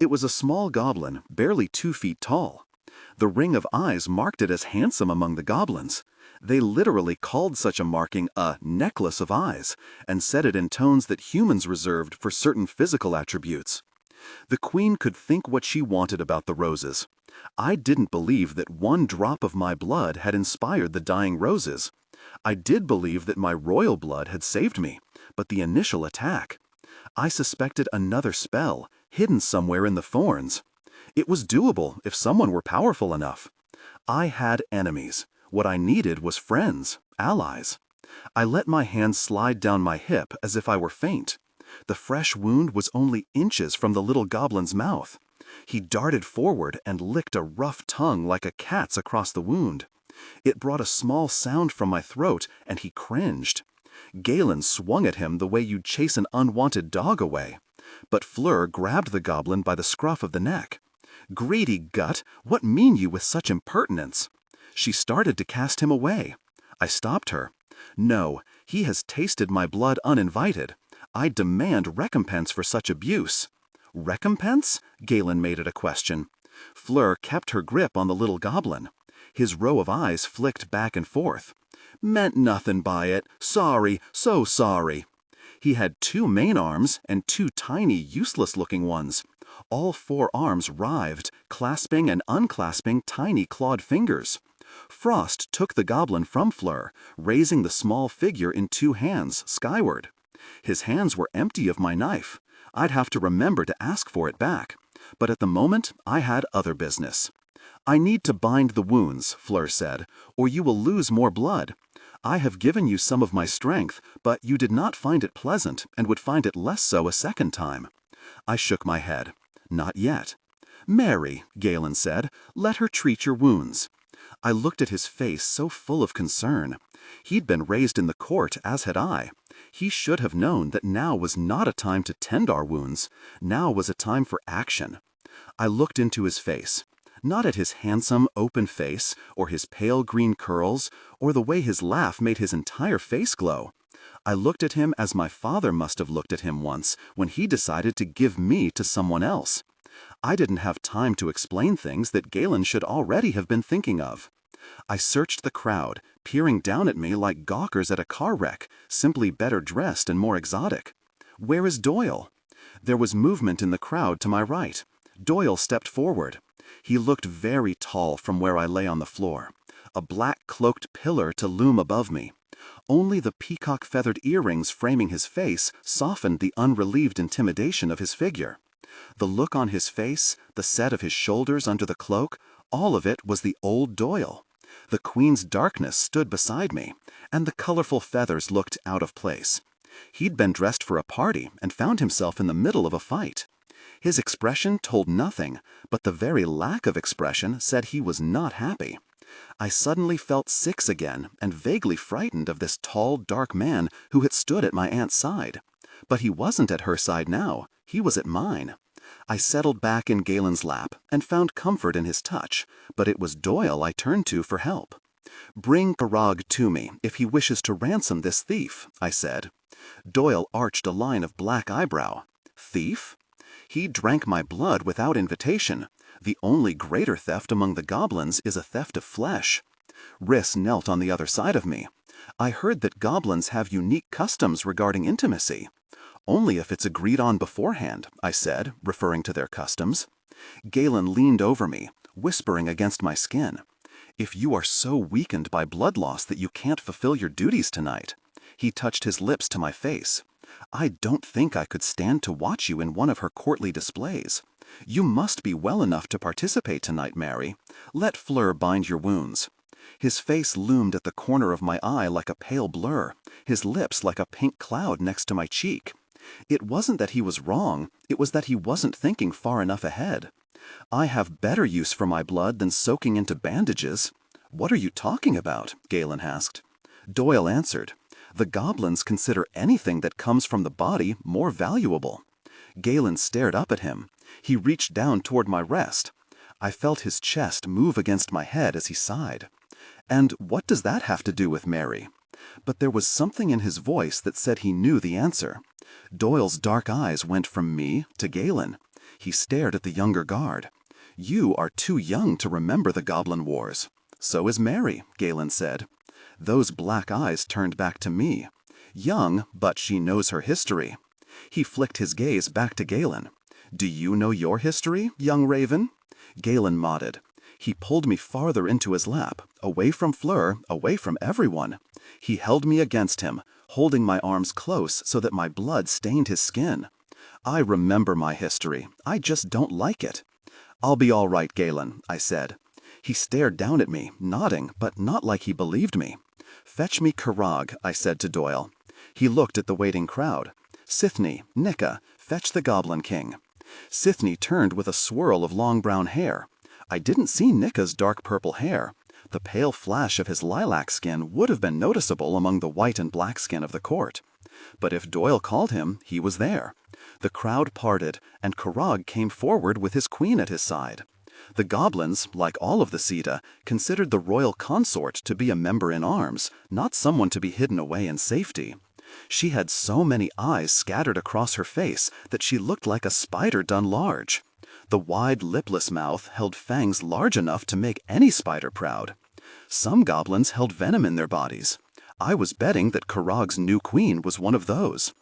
It was a small goblin, barely 2 feet tall. The ring of eyes marked it as handsome among the goblins. They literally called such a marking a necklace of eyes, and said it in tones that humans reserved for certain physical attributes. The queen could think what she wanted about the roses. I didn't believe that one drop of my blood had inspired the dying roses. I did believe that my royal blood had saved me, but the initial attack. I suspected another spell, hidden somewhere in the thorns. It was doable if someone were powerful enough. I had enemies. What I needed was friends, allies. I let my hand slide down my hip as if I were faint. The fresh wound was only inches from the little goblin's mouth. He darted forward and licked a rough tongue like a cat's across the wound. It brought a small sound from my throat, and he cringed. Galen swung at him the way you'd chase an unwanted dog away. But Fleur grabbed the goblin by the scruff of the neck. "Greedy gut, what mean you with such impertinence?" She started to cast him away. I stopped her. "No, he has tasted my blood uninvited. I demand recompense for such abuse." "Recompense?" Galen made it a question. Fleur kept her grip on the little goblin. His row of eyes flicked back and forth. "Meant nothing by it. Sorry, so sorry." He had 2 main arms and 2 tiny, useless-looking ones. All 4 arms writhed, clasping and unclasping tiny clawed fingers. Frost took the goblin from Fleur, raising the small figure in 2 hands, skyward. His hands were empty of my knife. I'd have to remember to ask for it back. But at the moment, I had other business. "I need to bind the wounds," Fleur said, "or you will lose more blood. I have given you some of my strength, but you did not find it pleasant and would find it less so a second time." I shook my head. "Not yet." "Mary," Galen said, "let her treat your wounds." I looked at his face so full of concern. He'd been raised in the court, as had I. He should have known that now was not a time to tend our wounds. Now was a time for action. I looked into his face. Not at his handsome, open face, or his pale green curls, or the way his laugh made his entire face glow. I looked at him as my father must have looked at him once when he decided to give me to someone else. I didn't have time to explain things that Galen should already have been thinking of. I searched the crowd, peering down at me like gawkers at a car wreck, simply better dressed and more exotic. "Where is Doyle?" There was movement in the crowd to my right. Doyle stepped forward. He looked very tall from where I lay on the floor, a black cloaked pillar to loom above me. Only the peacock-feathered earrings framing his face softened the unrelieved intimidation of his figure. The look on his face, the set of his shoulders under the cloak, all of it was the old Doyle. The Queen's darkness stood beside me, and the colorful feathers looked out of place. He'd been dressed for a party and found himself in the middle of a fight. His expression told nothing, but the very lack of expression said he was not happy. I suddenly felt sick again and vaguely frightened of this tall, dark man who had stood at my aunt's side. But he wasn't at her side now, he was at mine. I settled back in Galen's lap and found comfort in his touch, but it was Doyle I turned to for help. "Bring Parag to me if he wishes to ransom this thief," I said. Doyle arched a line of black eyebrow. "Thief?" "He drank my blood without invitation. The only greater theft among the goblins is a theft of flesh." Riss knelt on the other side of me. "I heard that goblins have unique customs regarding intimacy." "Only if it's agreed on beforehand," I said, referring to their customs. Galen leaned over me, whispering against my skin. "If you are so weakened by blood loss that you can't fulfill your duties tonight." He touched his lips to my face. "I don't think I could stand to watch you in one of her courtly displays. You must be well enough to participate tonight, Mary. Let Fleur bind your wounds." His face loomed at the corner of my eye like a pale blur, his lips like a pink cloud next to my cheek. It wasn't that he was wrong, it was that he wasn't thinking far enough ahead. "I have better use for my blood than soaking into bandages." "What are you talking about?" Galen asked. Doyle answered. "The goblins consider anything that comes from the body more valuable." Galen stared up at him. He reached down toward my rest. I felt his chest move against my head as he sighed. "And what does that have to do with Mary?" But there was something in his voice that said he knew the answer. Doyle's dark eyes went from me to Galen. He stared at the younger guard. "You are too young to remember the Goblin Wars." "So is Mary," Galen said. Those black eyes turned back to me. "Young, but she knows her history." He flicked his gaze back to Galen. "Do you know your history, young raven?" Galen nodded. He pulled me farther into his lap, away from Fleur, away from everyone. He held me against him, holding my arms close so that my blood stained his skin. "I remember my history. I just don't like it." "I'll be all right, Galen," I said. He stared down at me, nodding, but not like he believed me. "Fetch me Karag," I said to Doyle. He looked at the waiting crowd. "Sithne, Nika, fetch the Goblin King." Sithne turned with a swirl of long brown hair. I didn't see Nika's dark purple hair. The pale flash of his lilac skin would have been noticeable among the white and black skin of the court. But if Doyle called him, he was there. The crowd parted, and Karag came forward with his queen at his side. The goblins, like all of the Sita, considered the royal consort to be a member in arms, not someone to be hidden away in safety. She had so many eyes scattered across her face that she looked like a spider done large. The wide, lipless mouth held fangs large enough to make any spider proud. Some goblins held venom in their bodies. I was betting that Karag's new queen was one of those.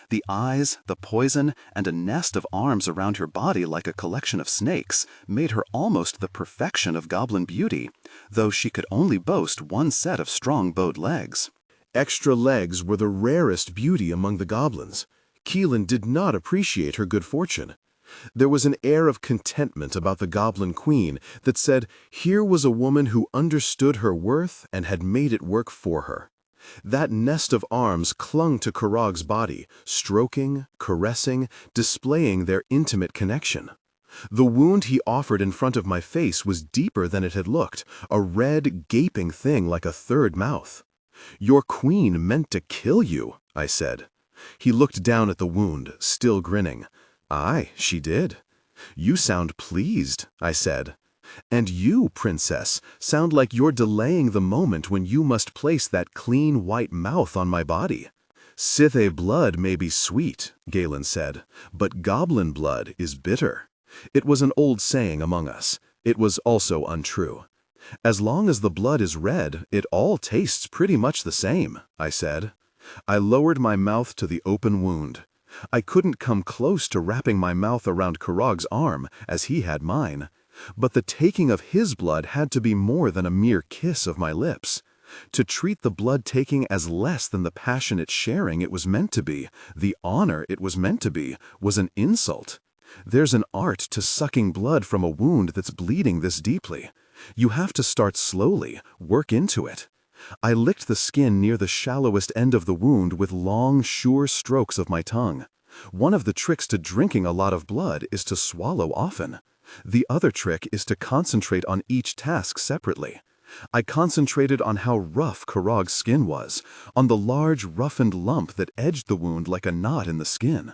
The eyes, the poison, and a nest of arms around her body like a collection of snakes made her almost the perfection of goblin beauty, though she could only boast one set of strong bowed legs. Extra legs were the rarest beauty among the goblins. Keelan did not appreciate her good fortune. There was an air of contentment about the Goblin Queen that said here was a woman who understood her worth and had made it work for her. That nest of arms clung to Karag's body, stroking, caressing, displaying their intimate connection. The wound he offered in front of my face was deeper than it had looked, a red, gaping thing like a third mouth. "Your queen meant to kill you," I said. He looked down at the wound, still grinning. "Aye, she did." "You sound pleased," I said. "And you, princess, sound like you're delaying the moment when you must place that clean white mouth on my body." "Sithe blood may be sweet," Galen said, "but goblin blood is bitter." It was an old saying among us. It was also untrue. "As long as the blood is red, it all tastes pretty much the same," I said. I lowered my mouth to the open wound. I couldn't come close to wrapping my mouth around Karag's arm, as he had mine. But the taking of his blood had to be more than a mere kiss of my lips. To treat the blood-taking as less than the passionate sharing it was meant to be, the honor it was meant to be, was an insult. There's an art to sucking blood from a wound that's bleeding this deeply. You have to start slowly, work into it. I licked the skin near the shallowest end of the wound with long, sure strokes of my tongue. One of the tricks to drinking a lot of blood is to swallow often. The other trick is to concentrate on each task separately. I concentrated on how rough Karag's skin was, on the large, roughened lump that edged the wound like a knot in the skin.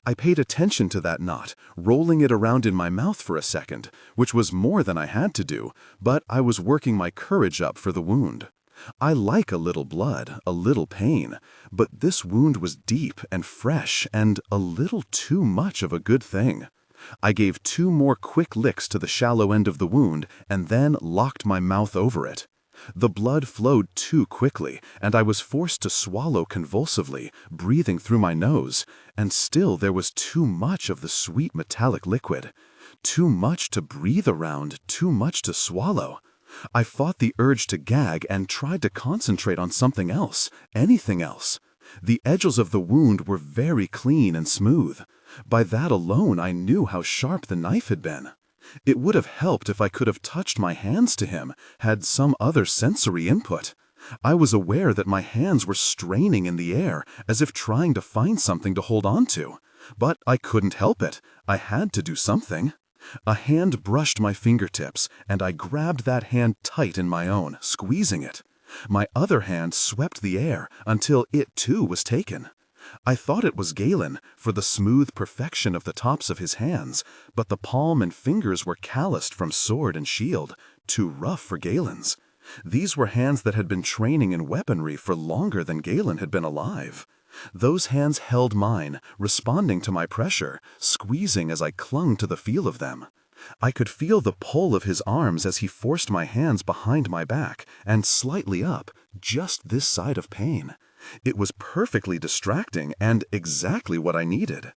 I paid attention to that knot, rolling it around in my mouth for a second, which was more than I had to do, but I was working my courage up for the wound. I like a little blood, a little pain, but this wound was deep and fresh and a little too much of a good thing. I gave 2 more quick licks to the shallow end of the wound and then locked my mouth over it. The blood flowed too quickly, and I was forced to swallow convulsively, breathing through my nose, and still there was too much of the sweet metallic liquid. Too much to breathe around, too much to swallow. I fought the urge to gag and tried to concentrate on something else, anything else. The edges of the wound were very clean and smooth. By that alone I knew how sharp the knife had been. It would have helped if I could have touched my hands to him, had some other sensory input. I was aware that my hands were straining in the air, as if trying to find something to hold on to. But I couldn't help it. I had to do something. A hand brushed my fingertips, and I grabbed that hand tight in my own, squeezing it. My other hand swept the air until it too was taken. I thought it was Galen, for the smooth perfection of the tops of his hands, but the palm and fingers were calloused from sword and shield, too rough for Galen's. These were hands that had been training in weaponry for longer than Galen had been alive. Those hands held mine, responding to my pressure, squeezing as I clung to the feel of them. I could feel the pull of his arms as he forced my hands behind my back and slightly up, just this side of pain. It was perfectly distracting and exactly what I needed.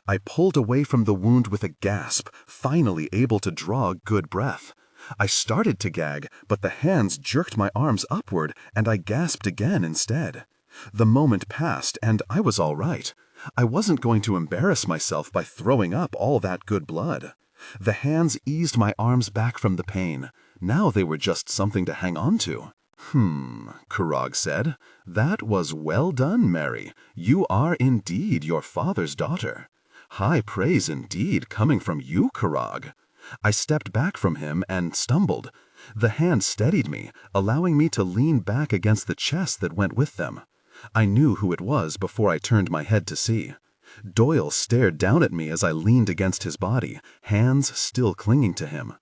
I pulled away from the wound with a gasp, finally able to draw a good breath. I started to gag, but the hands jerked my arms upward and I gasped again instead. The moment passed and I was all right. I wasn't going to embarrass myself by throwing up all that good blood. The hands eased my arms back from the pain. Now they were just something to hang on to. Kurag said. That was well done, Mary. You are indeed your father's daughter. High praise indeed coming from you, Kurag. I stepped back from him and stumbled. The hand steadied me, allowing me to lean back against the chest that went with them. I knew who it was before I turned my head to see. Doyle stared down at me as I leaned against his body, hands still clinging to him.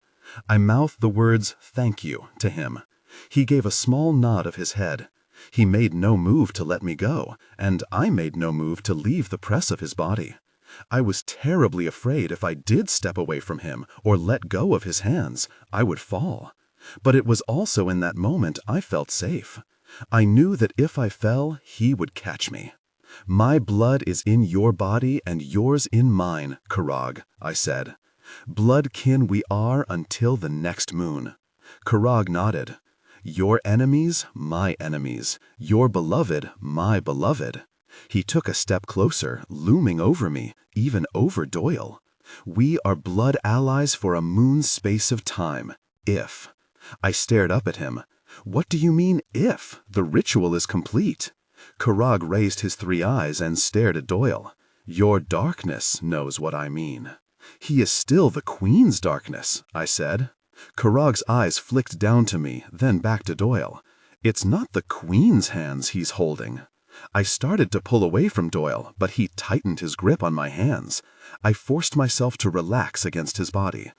I mouthed the words, "Thank you," to him. He gave a small nod of his head. He made no move to let me go, and I made no move to leave the press of his body. I was terribly afraid if I did step away from him or let go of his hands, I would fall. But it was also in that moment I felt safe. I knew that if I fell, he would catch me. My blood is in your body and yours in mine, Kurag, I said. Blood kin we are until the next moon. Kurag nodded. Your enemies, my enemies. Your beloved, my beloved. He took a step closer, looming over me, even over Doyle. We are blood allies for a moon's space of time, if. I stared up at him. What do you mean, if? The ritual is complete. Kurag raised his 3 eyes and stared at Doyle. Your darkness knows what I mean. He is still the Queen's darkness, I said. Kurag's eyes flicked down to me, then back to Doyle. It's not the Queen's hands he's holding. I started to pull away from Doyle, but he tightened his grip on my hands. I forced myself to relax against his body.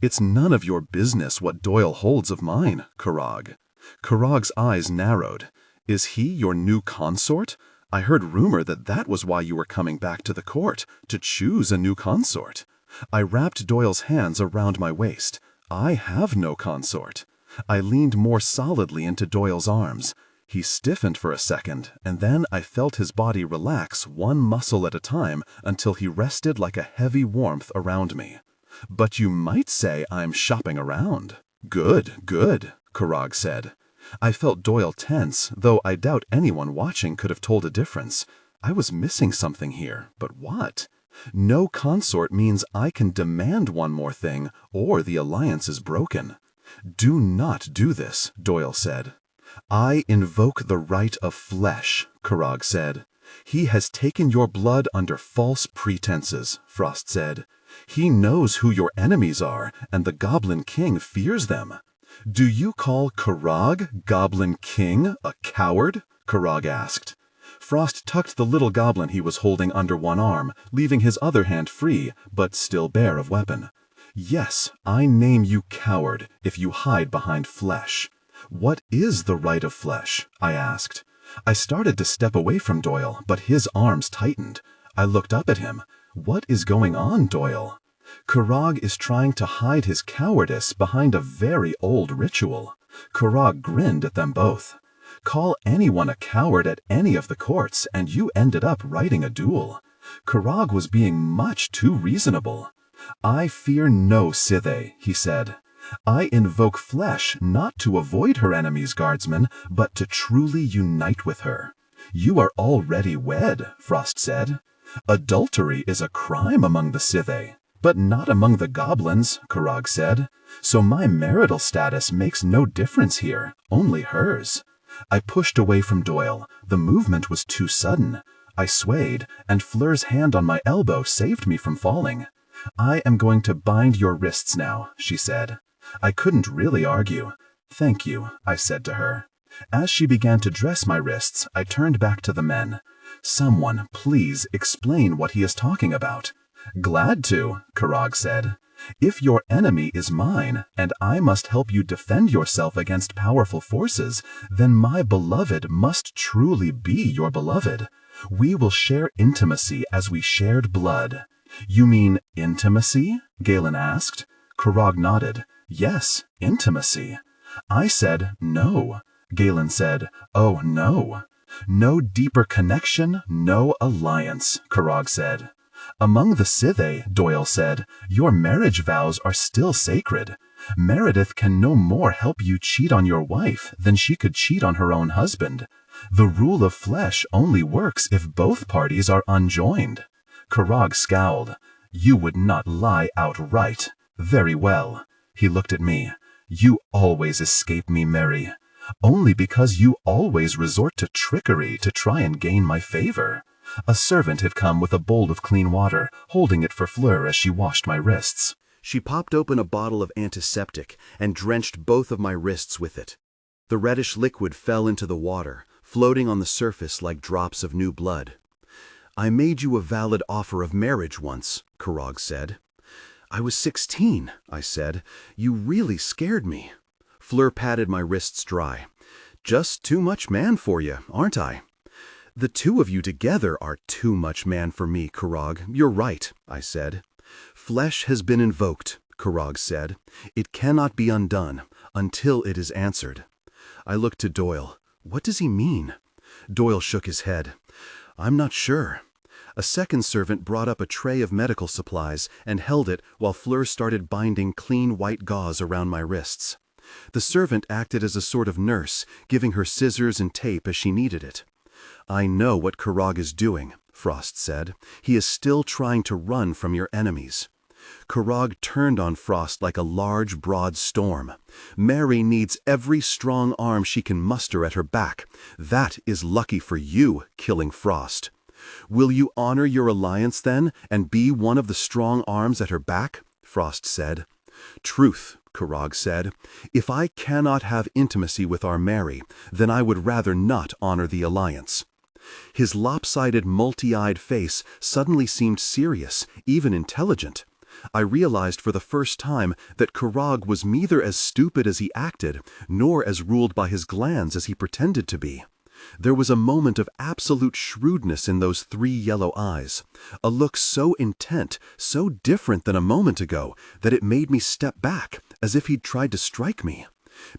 It's none of your business what Doyle holds of mine, Kurag. Kurag's eyes narrowed. Is he your new consort? I heard rumor that that was why you were coming back to the court, to choose a new consort. I wrapped Doyle's hands around my waist. I have no consort. I leaned more solidly into Doyle's arms. He stiffened for a second, and then I felt his body relax one muscle at a time until he rested like a heavy warmth around me. But you might say I'm shopping around. Good, good, Kurag said. I felt Doyle tense, though I doubt anyone watching could have told a difference. I was missing something here, but what? No consort means I can demand one more thing, or the alliance is broken. Do not do this, Doyle said. I invoke the right of flesh, Kurag said. He has taken your blood under false pretenses, Frost said. He knows who your enemies are, and the Goblin King fears them. Do you call Kurag, Goblin King, a coward? Kurag asked. Frost tucked the little goblin he was holding under one arm, leaving his other hand free, but still bare of weapon. Yes, I name you coward if you hide behind flesh. What is the right of flesh? I asked. I started to step away from Doyle, but his arms tightened. I looked up at him. What is going on, Doyle? Kurag is trying to hide his cowardice behind a very old ritual. Kurag grinned at them both. Call anyone a coward at any of the courts, and you ended up writing a duel. Kurag was being much too reasonable. I fear no Sithe, he said. I invoke flesh not to avoid her enemies, guardsmen, but to truly unite with her. You are already wed, Frost said. Adultery is a crime among the Sithe, but not among the goblins, Kurag said. So my marital status makes no difference here, only hers. I pushed away from Doyle. The movement was too sudden. I swayed, and Fleur's hand on my elbow saved me from falling. I am going to bind your wrists now, she said. I couldn't really argue. Thank you, I said to her. As she began to dress my wrists, I turned back to the men. Someone, please explain what he is talking about. Glad to, Kurag said. If your enemy is mine, and I must help you defend yourself against powerful forces, then my beloved must truly be your beloved. We will share intimacy as we shared blood. You mean intimacy? Galen asked. Kurag nodded. Yes, intimacy. I said no. Galen said, oh no. No deeper connection, no alliance, Kurag said. Among the Sithe, Doyle said, your marriage vows are still sacred. Meredith can no more help you cheat on your wife than she could cheat on her own husband. The rule of flesh only works if both parties are unjoined. Kurag scowled. You would not lie outright. Very well. He looked at me. You always escape me, Mary. Only because you always resort to trickery to try and gain my favor. A servant had come with a bowl of clean water, holding it for Fleur as she washed my wrists. She popped open a bottle of antiseptic and drenched both of my wrists with it. The reddish liquid fell into the water, floating on the surface like drops of new blood. I made you a valid offer of marriage once, Karag said. I was 16, I said. You really scared me. Fleur patted my wrists dry. Just too much man for you, aren't I? The two of you together are too much man for me, Karag. You're right, I said. Flesh has been invoked, Karag said. It cannot be undone until it is answered. I looked to Doyle. What does he mean? Doyle shook his head. I'm not sure. A second servant brought up a tray of medical supplies and held it while Fleur started binding clean white gauze around my wrists. The servant acted as a sort of nurse, giving her scissors and tape as she needed it. I know what Karag is doing, Frost said. He is still trying to run from your enemies. Karag turned on Frost like a large, broad storm. Mary needs every strong arm she can muster at her back. That is lucky for you, killing Frost. Will you honor your alliance then, and be one of the strong arms at her back? Frost said. Truth, Karag said. If I cannot have intimacy with our Mary, then I would rather not honor the alliance. His lopsided, multi-eyed face suddenly seemed serious, even intelligent. I realized for the first time that Karag was neither as stupid as he acted, nor as ruled by his glands as he pretended to be. There was a moment of absolute shrewdness in those 3 yellow eyes, a look so intent, so different than a moment ago, that it made me step back, as if he'd tried to strike me.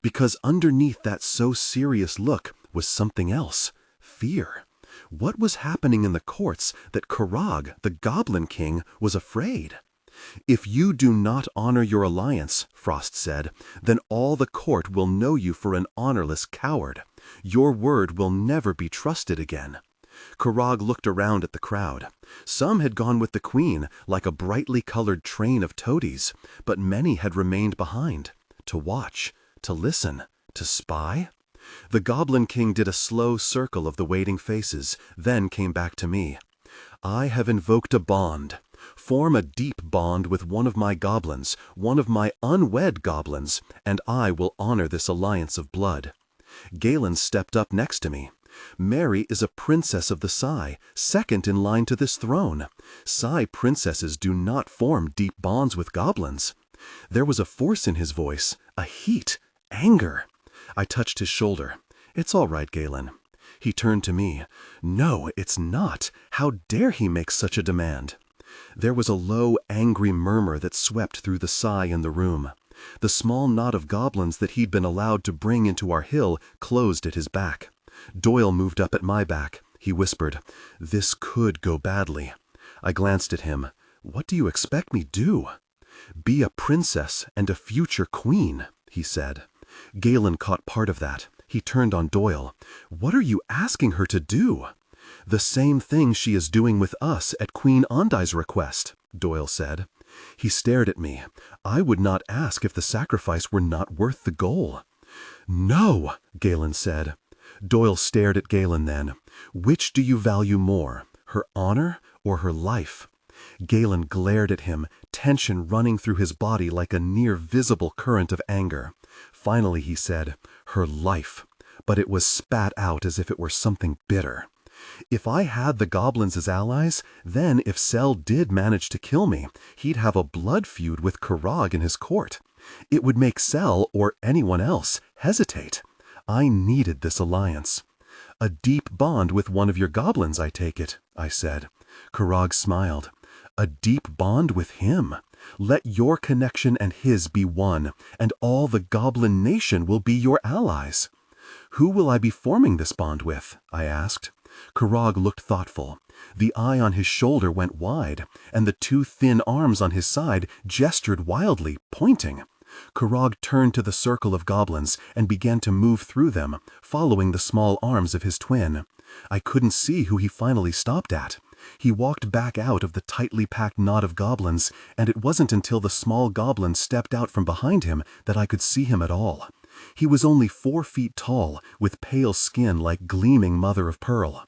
Because underneath that so serious look was something else, fear. What was happening in the courts that Karag, the Goblin King, was afraid? If you do not honor your alliance, Frost said, then all the court will know you for an honorless coward. Your word will never be trusted again. Karag looked around at the crowd. Some had gone with the queen, like a brightly colored train of toadies, but many had remained behind, to watch, to listen, to spy. The Goblin King did a slow circle of the waiting faces, then came back to me. I have invoked a bond. Form a deep bond with one of my goblins, one of my unwed goblins, and I will honor this alliance of blood. Galen stepped up next to me. Mary is a princess of the Psy, second in line to this throne. Psy princesses do not form deep bonds with goblins. There was a force in his voice, a heat, anger. I touched his shoulder. It's all right, Galen. He turned to me. No, it's not. How dare he make such a demand? There was a low, angry murmur that swept through the Psy in the room. The small knot of goblins that he'd been allowed to bring into our hill closed at his back. Doyle moved up at my back. He whispered, "This could go badly." I glanced at him. "What do you expect me do?" "Be a princess and a future queen," he said. Galen caught part of that. He turned on Doyle. "What are you asking her to do?" "The same thing she is doing with us at Queen Ondi's request," Doyle said. He stared at me. I would not ask if the sacrifice were not worth the goal. "No," Galen said. Doyle stared at Galen then. "Which do you value more, her honor or her life?" Galen glared at him, tension running through his body like a near-visible current of anger. Finally he said, "Her life," but it was spat out as if it were something bitter. If I had the goblins as allies, then if Sel did manage to kill me, he'd have a blood feud with Karag in his court. It would make Sel, or anyone else, hesitate. I needed this alliance. "A deep bond with one of your goblins, I take it," I said. Karag smiled. "A deep bond with him. Let your connection and his be one, and all the goblin nation will be your allies." "Who will I be forming this bond with?" I asked. Karag looked thoughtful. The eye on his shoulder went wide, and the 2 thin arms on his side gestured wildly, pointing. Karag turned to the circle of goblins and began to move through them, following the small arms of his twin. I couldn't see who he finally stopped at. He walked back out of the tightly packed knot of goblins, and it wasn't until the small goblin stepped out from behind him that I could see him at all. He was only 4 feet tall, with pale skin like gleaming mother of pearl.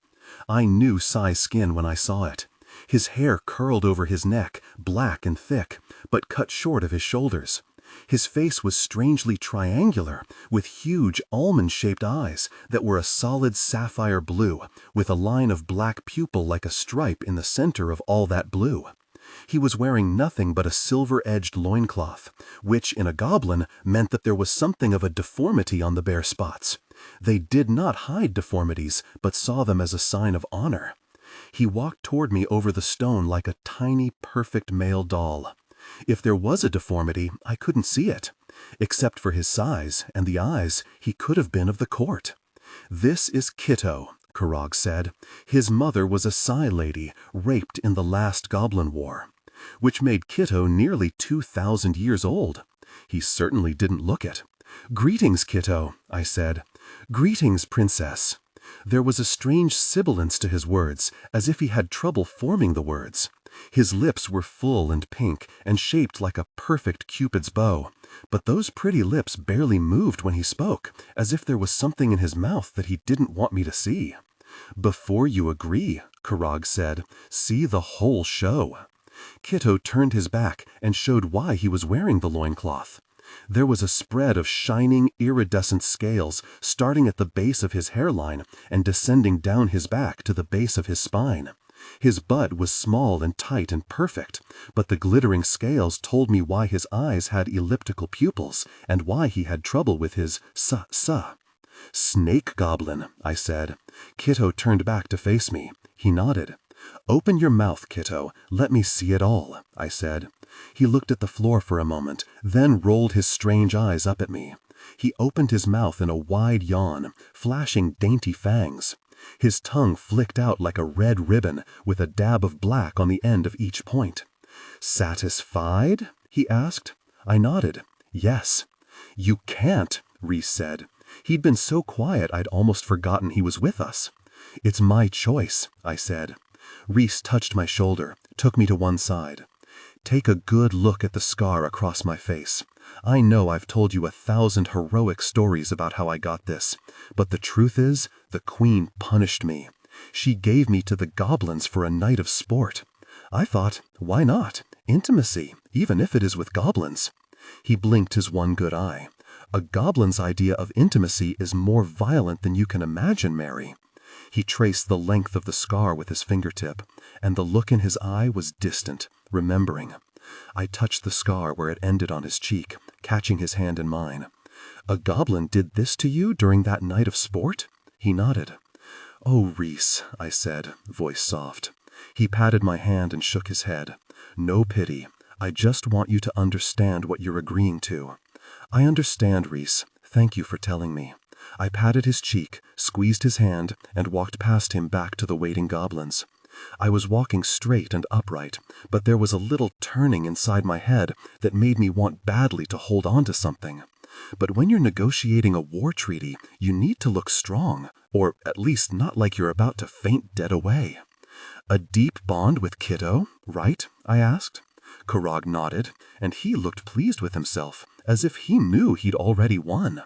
I knew Psy's skin when I saw it. His hair curled over his neck, black and thick, but cut short of his shoulders. His face was strangely triangular, with huge almond-shaped eyes that were a solid sapphire blue, with a line of black pupil like a stripe in the center of all that blue. He was wearing nothing but a silver-edged loincloth, which in a goblin meant that there was something of a deformity on the bare spots. They did not hide deformities, but saw them as a sign of honor. He walked toward me over the stone like a tiny, perfect male doll. If there was a deformity, I couldn't see it. Except for his size and the eyes, he could have been of the court. "This is Kitto," Karag said. "His mother was a Psy lady, raped in the last Goblin War," which made Kitto nearly 2,000 years old. He certainly didn't look it. "Greetings, Kitto," I said. "Greetings, Princess." There was a strange sibilance to his words, as if he had trouble forming the words. His lips were full and pink and shaped like a perfect Cupid's bow, but those pretty lips barely moved when he spoke, as if there was something in his mouth that he didn't want me to see. "Before you agree," Karag said, "see the whole show." Kitto turned his back and showed why he was wearing the loincloth. There was a spread of shining, iridescent scales starting at the base of his hairline and descending down his back to the base of his spine. His butt was small and tight and perfect, but the glittering scales told me why his eyes had elliptical pupils and why he had trouble with his sa. "Snake goblin," I said. Kitto turned back to face me. He nodded. "Open your mouth, Kitto. Let me see it all," I said. He looked at the floor for a moment, then rolled his strange eyes up at me. He opened his mouth in a wide yawn, flashing dainty fangs. His tongue flicked out like a red ribbon, with a dab of black on the end of each point. "Satisfied?" he asked. I nodded. "Yes." "You can't," Reese said. He'd been so quiet I'd almost forgotten he was with us. "It's my choice," I said. Reese touched my shoulder, took me to one side. "Take a good look at the scar across my face. I know I've told you 1,000 heroic stories about how I got this, but the truth is, the Queen punished me. She gave me to the goblins for a night of sport. I thought, why not? Intimacy, even if it is with goblins." He blinked his one good eye. "A goblin's idea of intimacy is more violent than you can imagine, Mary." He traced the length of the scar with his fingertip, and the look in his eye was distant, remembering. I touched the scar where it ended on his cheek, catching his hand in mine. "A goblin did this to you during that night of sport?" He nodded. "Oh, Reese," I said, voice soft. He patted my hand and shook his head. "No pity. I just want you to understand what you're agreeing to." "I understand, Reese. Thank you for telling me." I patted his cheek, squeezed his hand, and walked past him back to the waiting goblins. I was walking straight and upright, but there was a little turning inside my head that made me want badly to hold on to something. But when you're negotiating a war treaty, you need to look strong, or at least not like you're about to faint dead away. "A deep bond with Kitto, right?" I asked. Karag nodded, and he looked pleased with himself, as if he knew he'd already won.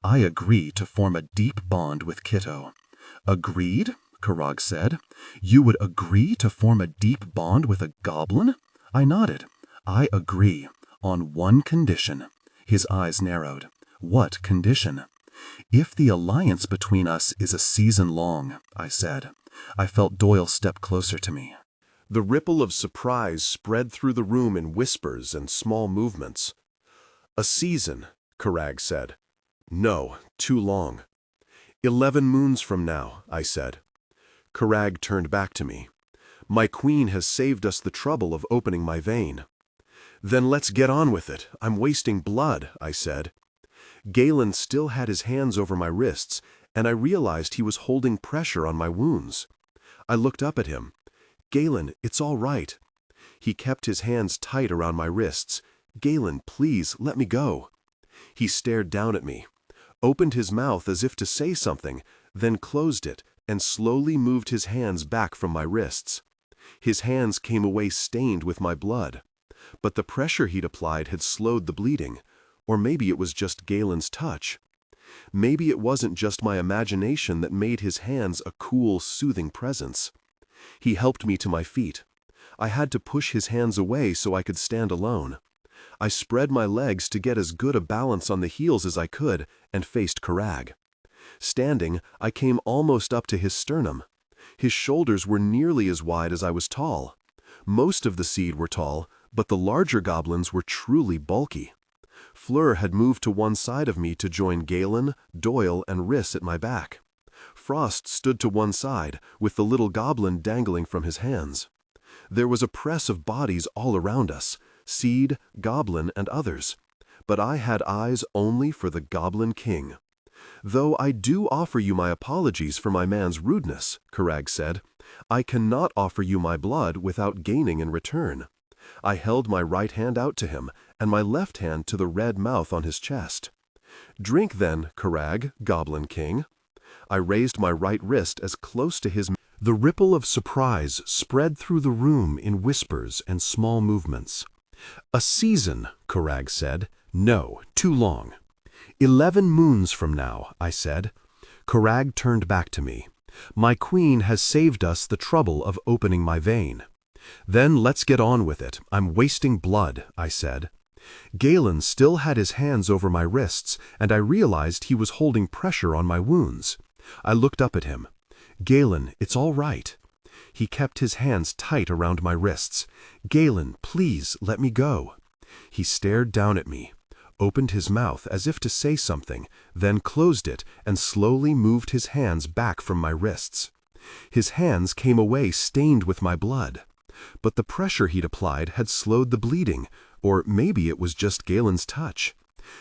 "I agree to form a deep bond with Kitto." "Agreed?" Karag said. "You would agree to form a deep bond with a goblin?" I nodded. "I agree, on one condition." His eyes narrowed. "What condition?" "If the alliance between us is a season long," I said. I felt Doyle step closer to me. The ripple of surprise spread through the room in whispers and small movements. "A season," Karag said. "No, too long." 11 moons from now," I said. Karag turned back to me. "My queen has saved us the trouble of opening my vein." "Then let's get on with it. I'm wasting blood," I said. Galen still had his hands over my wrists, and I realized he was holding pressure on my wounds. I looked up at him. "Galen, it's all right." He kept his hands tight around my wrists. "Galen, please, let me go." He stared down at me, opened his mouth as if to say something, then closed it and slowly moved his hands back from my wrists. His hands came away stained with my blood. But the pressure he'd applied had slowed the bleeding. Or maybe it was just Galen's touch. Maybe it wasn't just my imagination that made his hands a cool, soothing presence. He helped me to my feet. I had to push his hands away so I could stand alone. I spread my legs to get as good a balance on the heels as I could and faced Karag. Standing, I came almost up to his sternum. His shoulders were nearly as wide as I was tall. Most of the seed were tall, but the larger goblins were truly bulky. Fleur had moved to one side of me to join Galen, Doyle, and Riss at my back. Frost stood to one side, with the little goblin dangling from his hands. There was a press of bodies all around us, Seed, Goblin, and others. But I had eyes only for the Goblin King. "Though I do offer you my apologies for my man's rudeness," Karag said, "I cannot offer you my blood without gaining in return." I held my right hand out to him, and my left hand to the red mouth on his chest. "Drink then, Karag, Goblin King." I raised my right wrist as close to his. The ripple of surprise spread through the room in whispers and small movements. "A season," Karag said. "No, too long." 11 moons from now," I said. Karag turned back to me. "My queen has saved us the trouble of opening my vein." "Then let's get on with it. I'm wasting blood," I said. Galen still had his hands over my wrists, and I realized he was holding pressure on my wounds. I looked up at him. "Galen, it's all right." He kept his hands tight around my wrists. "Galen, please, let me go." He stared down at me, opened his mouth as if to say something, then closed it and slowly moved his hands back from my wrists. His hands came away stained with my blood. But the pressure he'd applied had slowed the bleeding, or maybe it was just Galen's touch.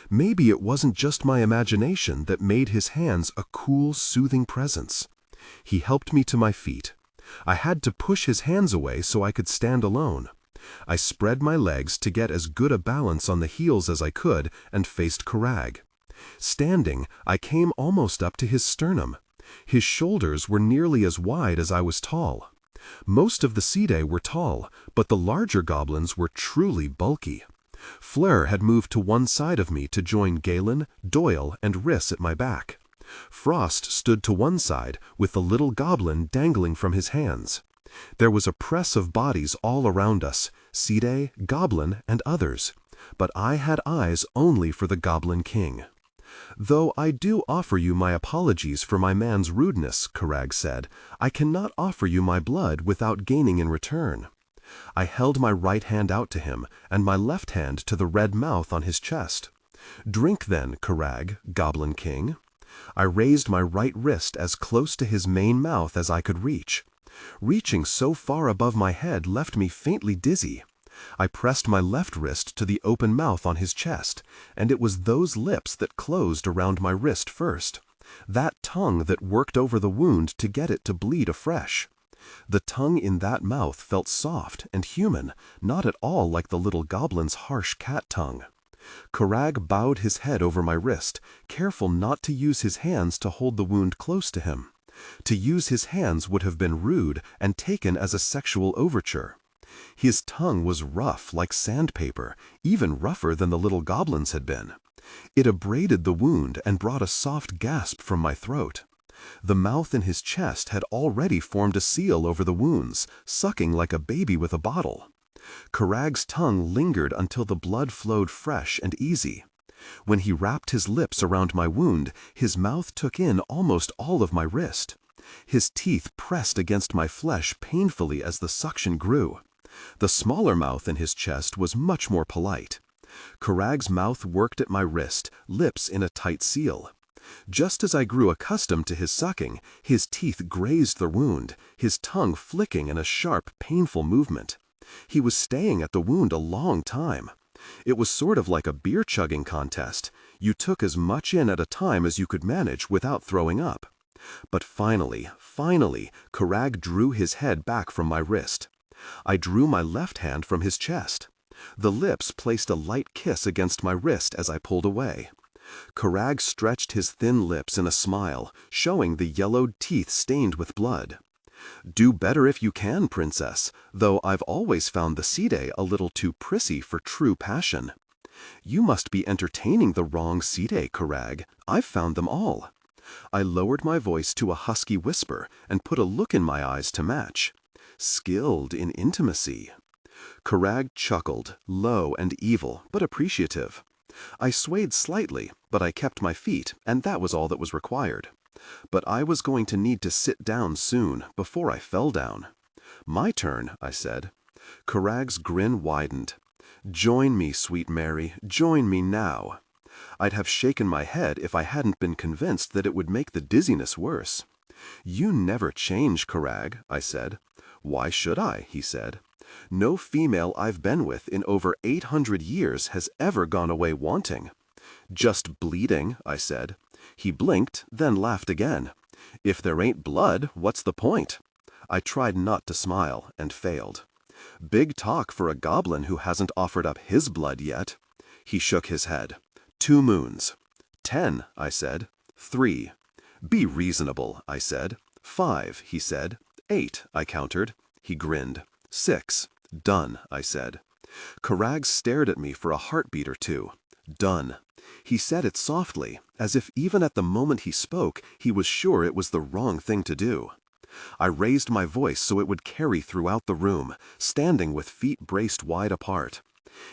Maybe it wasn't just my imagination that made his hands a cool, soothing presence. He helped me to my feet. I had to push his hands away so I could stand alone. I spread my legs to get as good a balance on the heels as I could and faced Karag. Standing, I came almost up to his sternum. His shoulders were nearly as wide as I was tall. Most of the Seedae were tall, but the larger goblins were truly bulky. Fleur had moved to one side of me to join Galen, Doyle, and Riss at my back. Frost stood to one side, with the little goblin dangling from his hands. There was a press of bodies all around us, Seedae, Goblin, and others, but I had eyes only for the Goblin King. "Though I do offer you my apologies for my man's rudeness," Karag said, "I cannot offer you my blood without gaining in return." I held my right hand out to him, and my left hand to the red mouth on his chest. "Drink then, Karag, Goblin King." I raised my right wrist as close to his main mouth as I could reach. Reaching so far above my head left me faintly dizzy. I pressed my left wrist to the open mouth on his chest, and it was those lips that closed around my wrist first. That tongue that worked over the wound to get it to bleed afresh. The tongue in that mouth felt soft and human, not at all like the little goblin's harsh cat tongue. Karag bowed his head over my wrist, careful not to use his hands to hold the wound close to him. To use his hands would have been rude and taken as a sexual overture. His tongue was rough like sandpaper, even rougher than the little goblin's had been. It abraded the wound and brought a soft gasp from my throat. The mouth in his chest had already formed a seal over the wounds, sucking like a baby with a bottle. Karag's tongue lingered until the blood flowed fresh and easy. When he wrapped his lips around my wound, his mouth took in almost all of my wrist. His teeth pressed against my flesh painfully as the suction grew. The smaller mouth in his chest was much more polite. Karag's mouth worked at my wrist, lips in a tight seal. Just as I grew accustomed to his sucking, his teeth grazed the wound, his tongue flicking in a sharp, painful movement. He was staying at the wound a long time. It was sort of like a beer-chugging contest. You took as much in at a time as you could manage without throwing up. But finally, Karag drew his head back from my wrist. I drew my left hand from his chest. The lips placed a light kiss against my wrist as I pulled away. Karag stretched his thin lips in a smile, showing the yellowed teeth stained with blood. Do better if you can, princess, though I've always found the Side a little too prissy for true passion. You must be entertaining the wrong Side, Karag. I've found them all. I lowered my voice to a husky whisper and put a look in my eyes to match. Skilled in intimacy. Karag chuckled, low and evil, but appreciative. I swayed slightly, but I kept my feet, and that was all that was required. But I was going to need to sit down soon, before I fell down. My turn, I said. Karag's grin widened. Join me, sweet Mary, join me now. I'd have shaken my head if I hadn't been convinced that it would make the dizziness worse. You never change, Karag, I said. Why should I, he said. No female I've been with in over 800 years has ever gone away wanting. Just bleeding, I said. He blinked, then laughed again. If there ain't blood, what's the point? I tried not to smile, and failed. Big talk for a goblin who hasn't offered up his blood yet. He shook his head. 2 moons. 10, I said. 3. Be reasonable, I said. 5, he said. 8, I countered. He grinned. 6. Done, I said. Karag stared at me for a heartbeat or two. Done. He said it softly, as if even at the moment he spoke, he was sure it was the wrong thing to do. I raised my voice so it would carry throughout the room, standing with feet braced wide apart.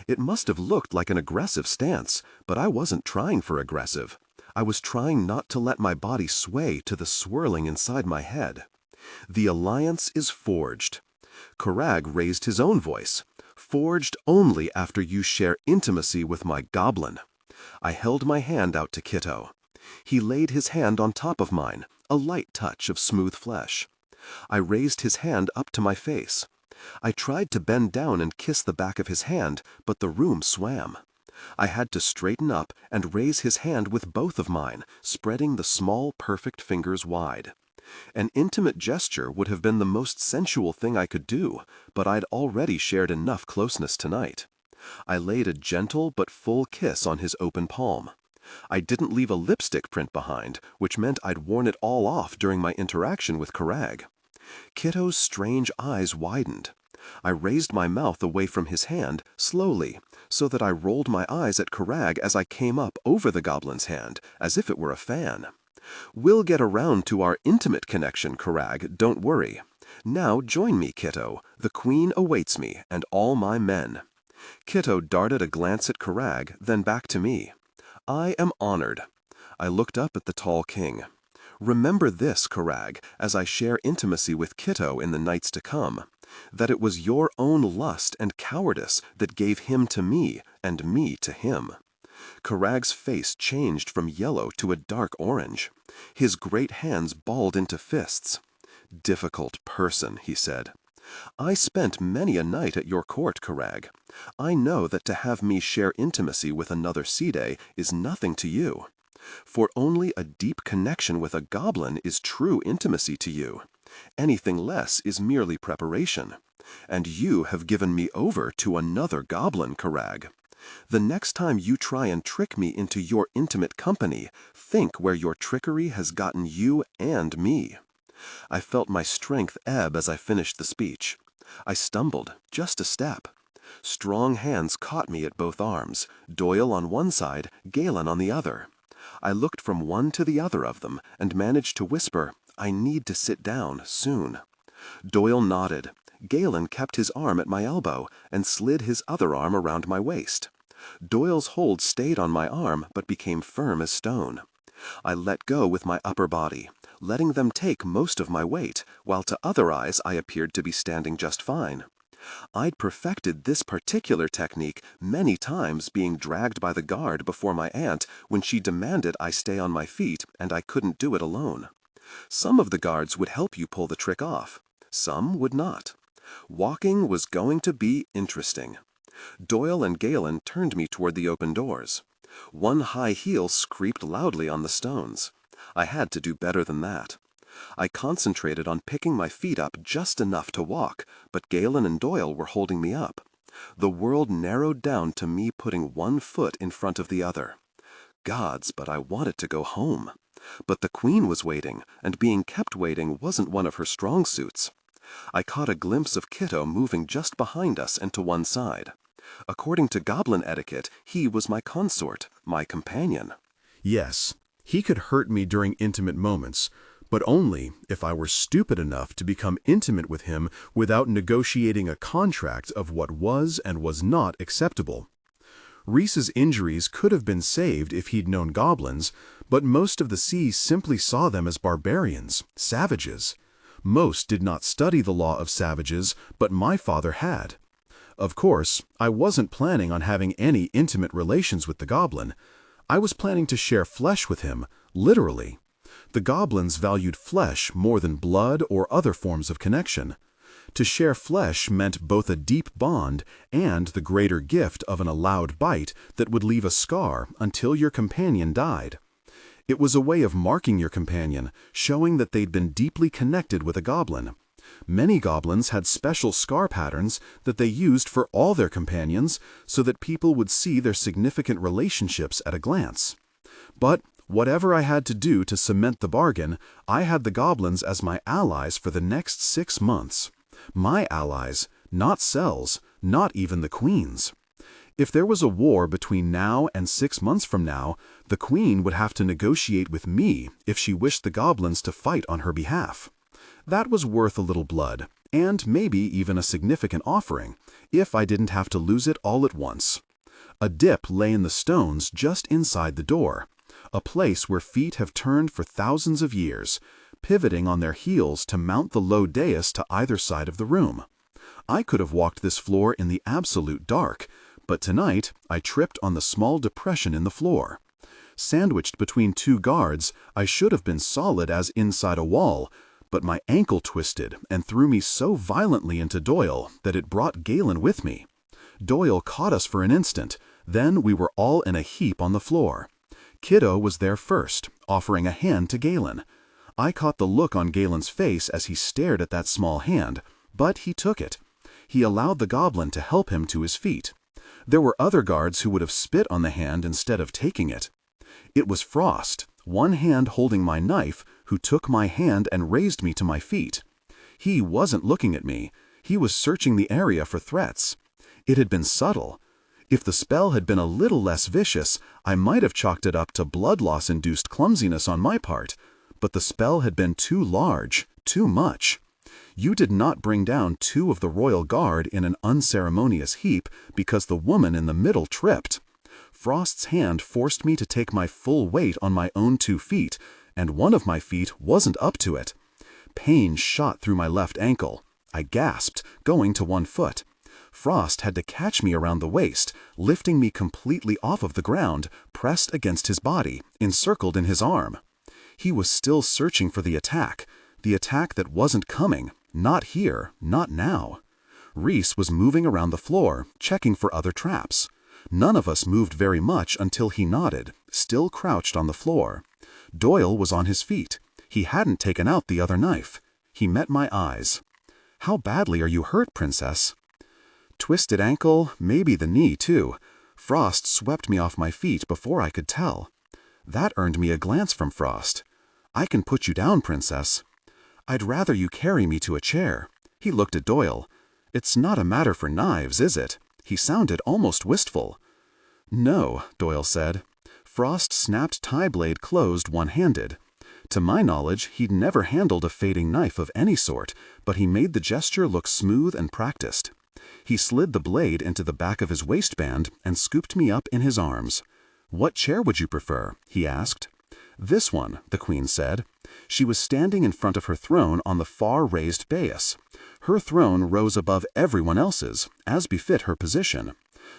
It must have looked like an aggressive stance, but I wasn't trying for aggressive. I was trying not to let my body sway to the swirling inside my head. The alliance is forged. Karag raised his own voice. Forged only after you share intimacy with my goblin. I held my hand out to Kitto. He laid his hand on top of mine, a light touch of smooth flesh. I raised his hand up to my face. I tried to bend down and kiss the back of his hand, but the room swam. I had to straighten up and raise his hand with both of mine, spreading the small, perfect fingers wide. An intimate gesture would have been the most sensual thing I could do, but I'd already shared enough closeness tonight. I laid a gentle but full kiss on his open palm. I didn't leave a lipstick print behind, which meant I'd worn it all off during my interaction with Karag. Kitto's strange eyes widened. I raised my mouth away from his hand, slowly, so that I rolled my eyes at Karag as I came up over the goblin's hand, as if it were a fan. We'll get around to our intimate connection, Karag, don't worry. Now join me, Kitto. The queen awaits me, and all my men. Kitto darted a glance at Karag, then back to me. I am honored. I looked up at the tall king. Remember this, Karag, as I share intimacy with Kitto in the nights to come, that it was your own lust and cowardice that gave him to me and me to him. Karag's face changed from yellow to a dark orange. His great hands balled into fists. Difficult person, he said. I spent many a night at your court, Karag. I know that to have me share intimacy with another Side is nothing to you. For only a deep connection with a goblin is true intimacy to you. Anything less is merely preparation. And you have given me over to another goblin, Karag. The next time you try and trick me into your intimate company, think where your trickery has gotten you and me. I felt my strength ebb as I finished the speech. I stumbled, just a step. Strong hands caught me at both arms, Doyle on one side, Galen on the other. I looked from one to the other of them and managed to whisper, I need to sit down, soon. Doyle nodded. Galen kept his arm at my elbow and slid his other arm around my waist. Doyle's hold stayed on my arm but became firm as stone. I let go with my upper body, letting them take most of my weight, while to other eyes I appeared to be standing just fine. I'd perfected this particular technique many times being dragged by the guard before my aunt when she demanded I stay on my feet and I couldn't do it alone. Some of the guards would help you pull the trick off. Some would not. Walking was going to be interesting. Doyle and Galen turned me toward the open doors. One high heel scraped loudly on the stones. I had to do better than that. I concentrated on picking my feet up just enough to walk, but Galen and Doyle were holding me up. The world narrowed down to me putting one foot in front of the other. Gods, but I wanted to go home. But the queen was waiting, and being kept waiting wasn't one of her strong suits. I caught a glimpse of Kiddo moving just behind us and to one side. According to goblin etiquette, he was my consort, my companion. Yes, he could hurt me during intimate moments, but only if I were stupid enough to become intimate with him without negotiating a contract of what was and was not acceptable. Reese's injuries could have been saved if he'd known goblins, but most of the sea simply saw them as barbarians, savages. Most did not study the law of savages, but my father had. Of course, I wasn't planning on having any intimate relations with the goblin. I was planning to share flesh with him, literally. The goblins valued flesh more than blood or other forms of connection. To share flesh meant both a deep bond and the greater gift of an allowed bite that would leave a scar until your companion died. It was a way of marking your companion, showing that they'd been deeply connected with a goblin. Many goblins had special scar patterns that they used for all their companions so that people would see their significant relationships at a glance. But whatever I had to do to cement the bargain, I had the goblins as my allies for the next 6 months. My allies, not Cell's, not even the Queen's. If there was a war between now and 6 months from now, the Queen would have to negotiate with me if she wished the goblins to fight on her behalf. That was worth a little blood, and maybe even a significant offering, if I didn't have to lose it all at once. A dip lay in the stones just inside the door, a place where feet have turned for thousands of years, pivoting on their heels to mount the low dais to either side of the room. I could have walked this floor in the absolute dark, but tonight I tripped on the small depression in the floor. Sandwiched between 2 guards, I should have been solid as inside a wall, but my ankle twisted and threw me so violently into Doyle that it brought Galen with me. Doyle caught us for an instant, then we were all in a heap on the floor. Kiddo was there first, offering a hand to Galen. I caught the look on Galen's face as he stared at that small hand, but he took it. He allowed the goblin to help him to his feet. There were other guards who would have spit on the hand instead of taking it. It was Frost, one hand holding my knife, who took my hand and raised me to my feet. He wasn't looking at me. He was searching the area for threats. It had been subtle. If the spell had been a little less vicious, I might have chalked it up to blood loss-induced clumsiness on my part, but the spell had been too large, too much. You did not bring down 2 of the royal guard in an unceremonious heap because the woman in the middle tripped. Frost's hand forced me to take my full weight on my own 2 feet, and one of my feet wasn't up to it. Pain shot through my left ankle. I gasped, going to one foot. Frost had to catch me around the waist, lifting me completely off of the ground, pressed against his body, encircled in his arm. He was still searching for the attack that wasn't coming, not here, not now. Reese was moving around the floor, checking for other traps. None of us moved very much until he nodded, still crouched on the floor. Doyle was on his feet. He hadn't taken out the other knife. He met my eyes. "How badly are you hurt, Princess?" "Twisted ankle, maybe the knee, too. Frost swept me off my feet before I could tell." That earned me a glance from Frost. "I can put you down, Princess." "I'd rather you carry me to a chair." He looked at Doyle. "It's not a matter for knives, is it?" He sounded almost wistful. "No," Doyle said. Frost snapped tie blade closed one-handed. To my knowledge, he'd never handled a fading knife of any sort, but he made the gesture look smooth and practiced. He slid the blade into the back of his waistband and scooped me up in his arms. "What chair would you prefer?" he asked. "This one," the Queen said. She was standing in front of her throne on the far raised dais. Her throne rose above everyone else's, as befit her position.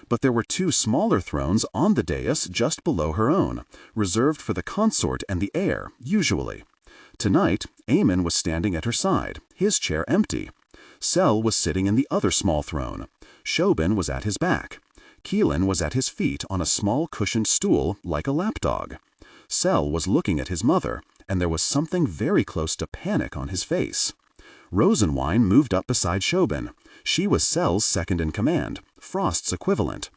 But there were 2 smaller thrones on the dais just below her own, reserved for the consort and the heir, usually. Tonight, Aemon was standing at her side, his chair empty. Cell was sitting in the other small throne. Shobin was at his back. Keelan was at his feet on a small cushioned stool like a lapdog. Cell was looking at his mother, and there was something very close to panic on his face. Rosenwine moved up beside Shobin. She was Cell's second in command, Frost's equivalent.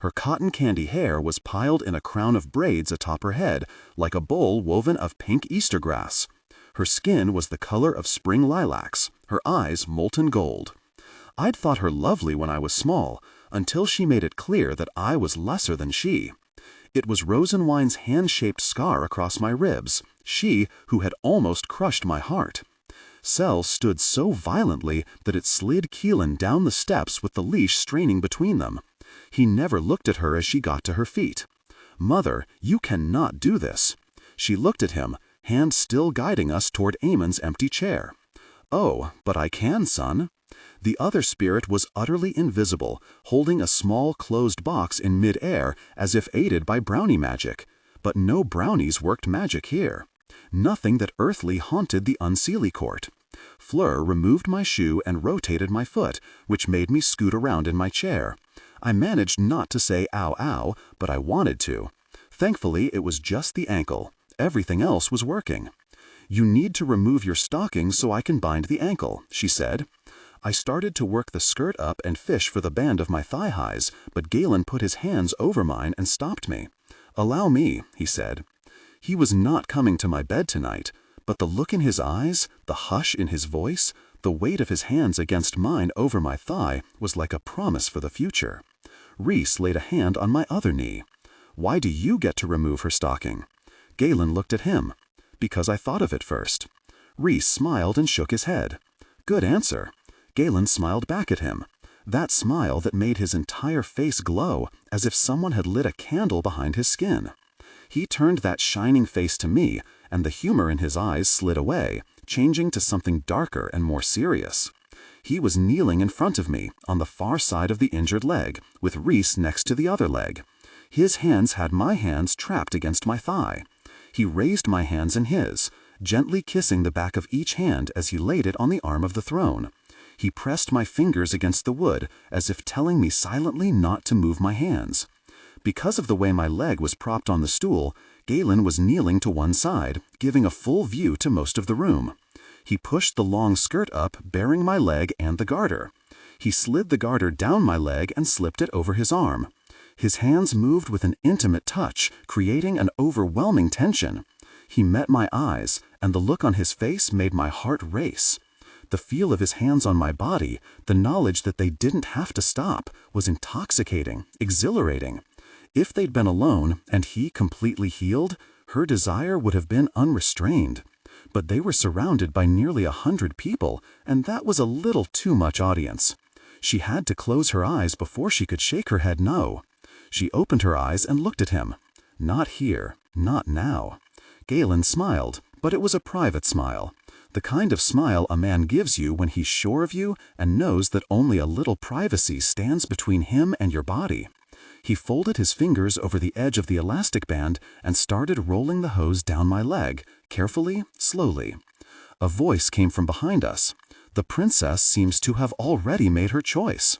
Her cotton candy hair was piled in a crown of braids atop her head, like a bowl woven of pink Easter grass. Her skin was the color of spring lilacs, her eyes molten gold. I'd thought her lovely when I was small, until she made it clear that I was lesser than she. It was Rosenwine's hand-shaped scar across my ribs, she who had almost crushed my heart. Sel stood so violently that it slid Keelan down the steps with the leash straining between them. He never looked at her as she got to her feet. "Mother, you cannot do this." She looked at him, hand still guiding us toward Eamon's empty chair. "Oh, but I can, son." The other spirit was utterly invisible, holding a small closed box in mid-air as if aided by brownie magic. But no brownies worked magic here. Nothing that earthly haunted the Unseelie court. Fleur removed my shoe and rotated my foot, which made me scoot around in my chair. I managed not to say ow ow, but I wanted to. Thankfully, it was just the ankle. Everything else was working. "You need to remove your stockings so I can bind the ankle," she said. I started to work the skirt up and fish for the band of my thigh-highs, but Galen put his hands over mine and stopped me. "Allow me," he said. He was not coming to my bed tonight, but the look in his eyes, the hush in his voice, the weight of his hands against mine over my thigh was like a promise for the future. Reese laid a hand on my other knee. "Why do you get to remove her stocking?" Galen looked at him. "Because I thought of it first." Reese smiled and shook his head. "Good answer." Galen smiled back at him. That smile that made his entire face glow, as if someone had lit a candle behind his skin. He turned that shining face to me, and the humor in his eyes slid away, changing to something darker and more serious. He was kneeling in front of me, on the far side of the injured leg, with Reese next to the other leg. His hands had my hands trapped against my thigh. He raised my hands in his, gently kissing the back of each hand as he laid it on the arm of the throne. He pressed my fingers against the wood, as if telling me silently not to move my hands. Because of the way my leg was propped on the stool, Galen was kneeling to one side, giving a full view to most of the room. He pushed the long skirt up, bearing my leg and the garter. He slid the garter down my leg and slipped it over his arm. His hands moved with an intimate touch, creating an overwhelming tension. He met my eyes, and the look on his face made my heart race. The feel of his hands on my body, the knowledge that they didn't have to stop, was intoxicating, exhilarating. If they'd been alone, and he completely healed, her desire would have been unrestrained. But they were surrounded by nearly 100 people, and that was a little too much audience. She had to close her eyes before she could shake her head no. She opened her eyes and looked at him. Not here, not now. Galen smiled, but it was a private smile. The kind of smile a man gives you when he's sure of you and knows that only a little privacy stands between him and your body. He folded his fingers over the edge of the elastic band and started rolling the hose down my leg, carefully, slowly. A voice came from behind us. The princess seems to have already made her choice.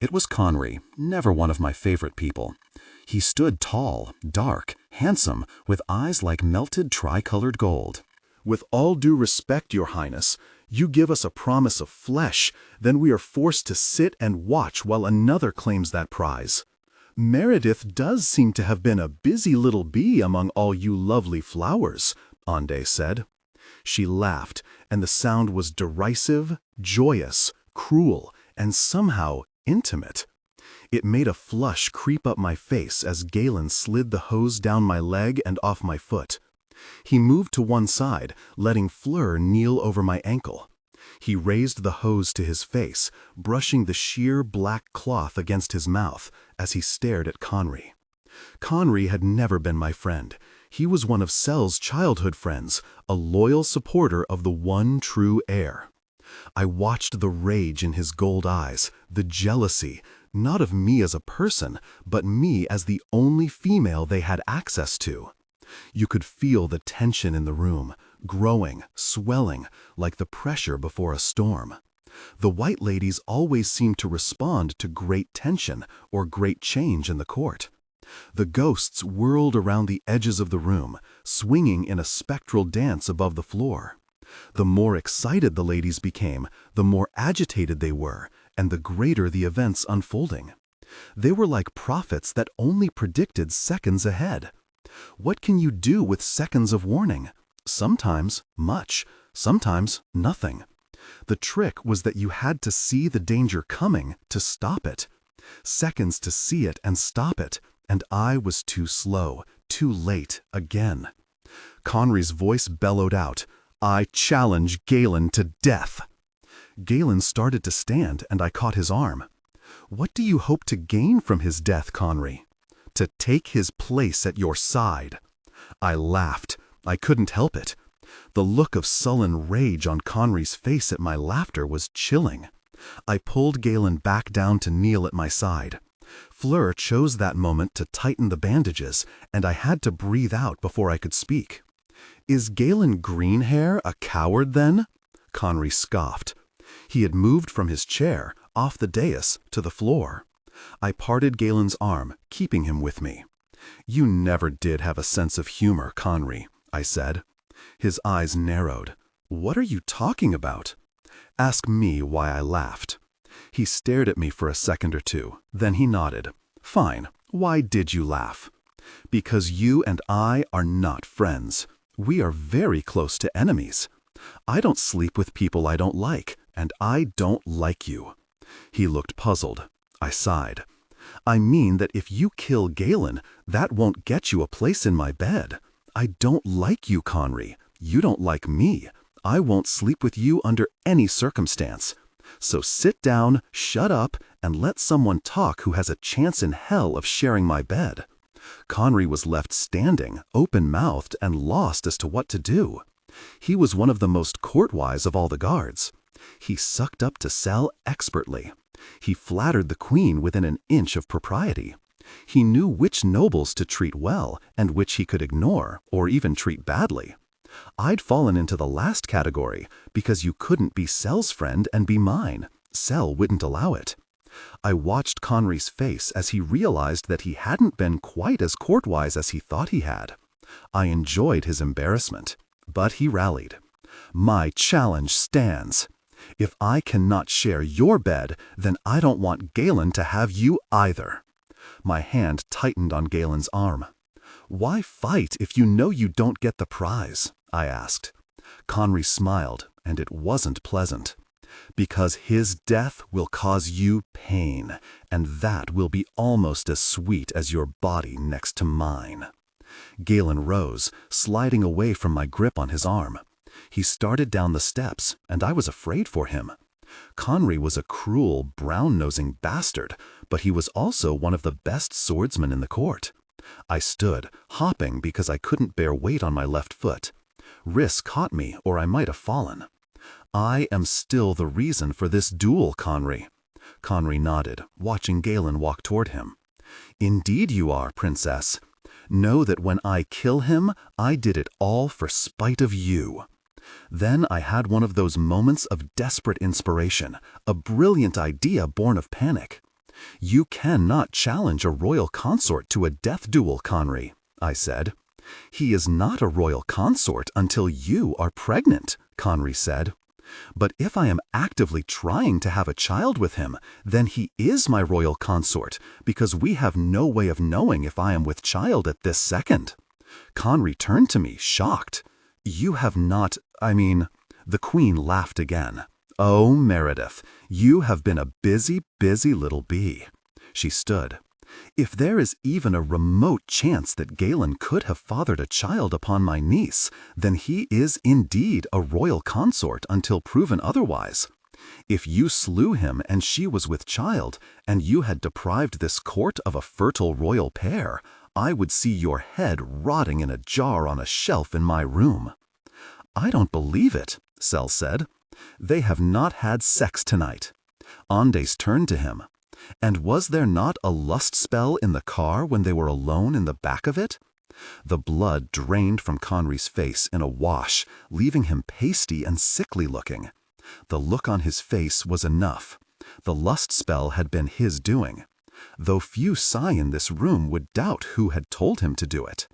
It was Conry, never one of my favorite people. He stood tall, dark, handsome, with eyes like melted tri-colored gold. "With all due respect, Your Highness, you give us a promise of flesh, then we are forced to sit and watch while another claims that prize. Meredith does seem to have been a busy little bee among all you lovely flowers," Ande said. She laughed, and the sound was derisive, joyous, cruel, and somehow intimate. It made a flush creep up my face as Galen slid the hose down my leg and off my foot. He moved to one side, letting Fleur kneel over my ankle. He raised the hose to his face, brushing the sheer black cloth against his mouth as he stared at Conry. Conry had never been my friend. He was one of Sel's childhood friends, a loyal supporter of the one true heir. I watched the rage in his gold eyes, the jealousy, not of me as a person, but me as the only female they had access to. You could feel the tension in the room, growing, swelling, like the pressure before a storm. The white ladies always seemed to respond to great tension or great change in the court. The ghosts whirled around the edges of the room, swinging in a spectral dance above the floor. The more excited the ladies became, the more agitated they were, and the greater the events unfolding. They were like prophets that only predicted seconds ahead. What can you do with seconds of warning? Sometimes much, sometimes nothing. The trick was that you had to see the danger coming to stop it. Seconds to see it and stop it, and I was too slow, too late again. Conry's voice bellowed out, "I challenge Galen to death." Galen started to stand, and I caught his arm. "What do you hope to gain from his death, Conry?" "To take his place at your side." I laughed. I couldn't help it. The look of sullen rage on Conry's face at my laughter was chilling. I pulled Galen back down to kneel at my side. Fleur chose that moment to tighten the bandages, and I had to breathe out before I could speak. "Is Galen Greenhair a coward, then?" Conry scoffed. He had moved from his chair, off the dais, to the floor. I parted Galen's arm, keeping him with me. "You never did have a sense of humor, Conry," I said. His eyes narrowed. "What are you talking about?" "Ask me why I laughed." He stared at me for a second or two, then he nodded. "Fine. Why did you laugh?" "Because you and I are not friends. We are very close to enemies. I don't sleep with people I don't like, and I don't like you." He looked puzzled. I sighed. "I mean that if you kill Galen, that won't get you a place in my bed. I don't like you, Conry. You don't like me. I won't sleep with you under any circumstance. So sit down, shut up, and let someone talk who has a chance in hell of sharing my bed." Conry was left standing, open-mouthed, and lost as to what to do. He was one of the most courtwise of all the guards. He sucked up to Sel expertly. He flattered the queen within an inch of propriety. He knew which nobles to treat well and which he could ignore, or even treat badly. I'd fallen into the last category because you couldn't be Sel's friend and be mine. Sel wouldn't allow it. I watched Conry's face as he realized that he hadn't been quite as courtwise as he thought he had. I enjoyed his embarrassment, but he rallied. "My challenge stands. If I cannot share your bed, then I don't want Galen to have you either." My hand tightened on Galen's arm. "Why fight if you know you don't get the prize?" I asked. Conry smiled, and it wasn't pleasant. "Because his death will cause you pain, and that will be almost as sweet as your body next to mine." Galen rose, sliding away from my grip on his arm. He started down the steps, and I was afraid for him. Conry was a cruel, brown-nosing bastard, but he was also one of the best swordsmen in the court. I stood, hopping because I couldn't bear weight on my left foot. Riss caught me, or I might have fallen. "I am still the reason for this duel, Conry." Conry nodded, watching Galen walk toward him. "Indeed you are, Princess. Know that when I kill him, I did it all for spite of you." Then I had one of those moments of desperate inspiration, a brilliant idea born of panic. "You cannot challenge a royal consort to a death duel, Conry," I said. "He is not a royal consort until you are pregnant," Conry said. "But if I am actively trying to have a child with him, then he is my royal consort, because we have no way of knowing if I am with child at this second." Conry turned to me, shocked. "You have not, The queen laughed again. "Oh, Meredith, you have been a busy, busy little bee." She stood. "If there is even a remote chance that Galen could have fathered a child upon my niece, then he is indeed a royal consort until proven otherwise. If you slew him and she was with child, and you had deprived this court of a fertile royal pair, I would see your head rotting in a jar on a shelf in my room." "I don't believe it," Sel said. "They have not had sex tonight." Andes turned to him. "And was there not a lust spell in the car when they were alone in the back of it?" The blood drained from Conry's face in a wash, leaving him pasty and sickly looking. The look on his face was enough. The lust spell had been his doing. Though few Psi in this room would doubt who had told him to do it.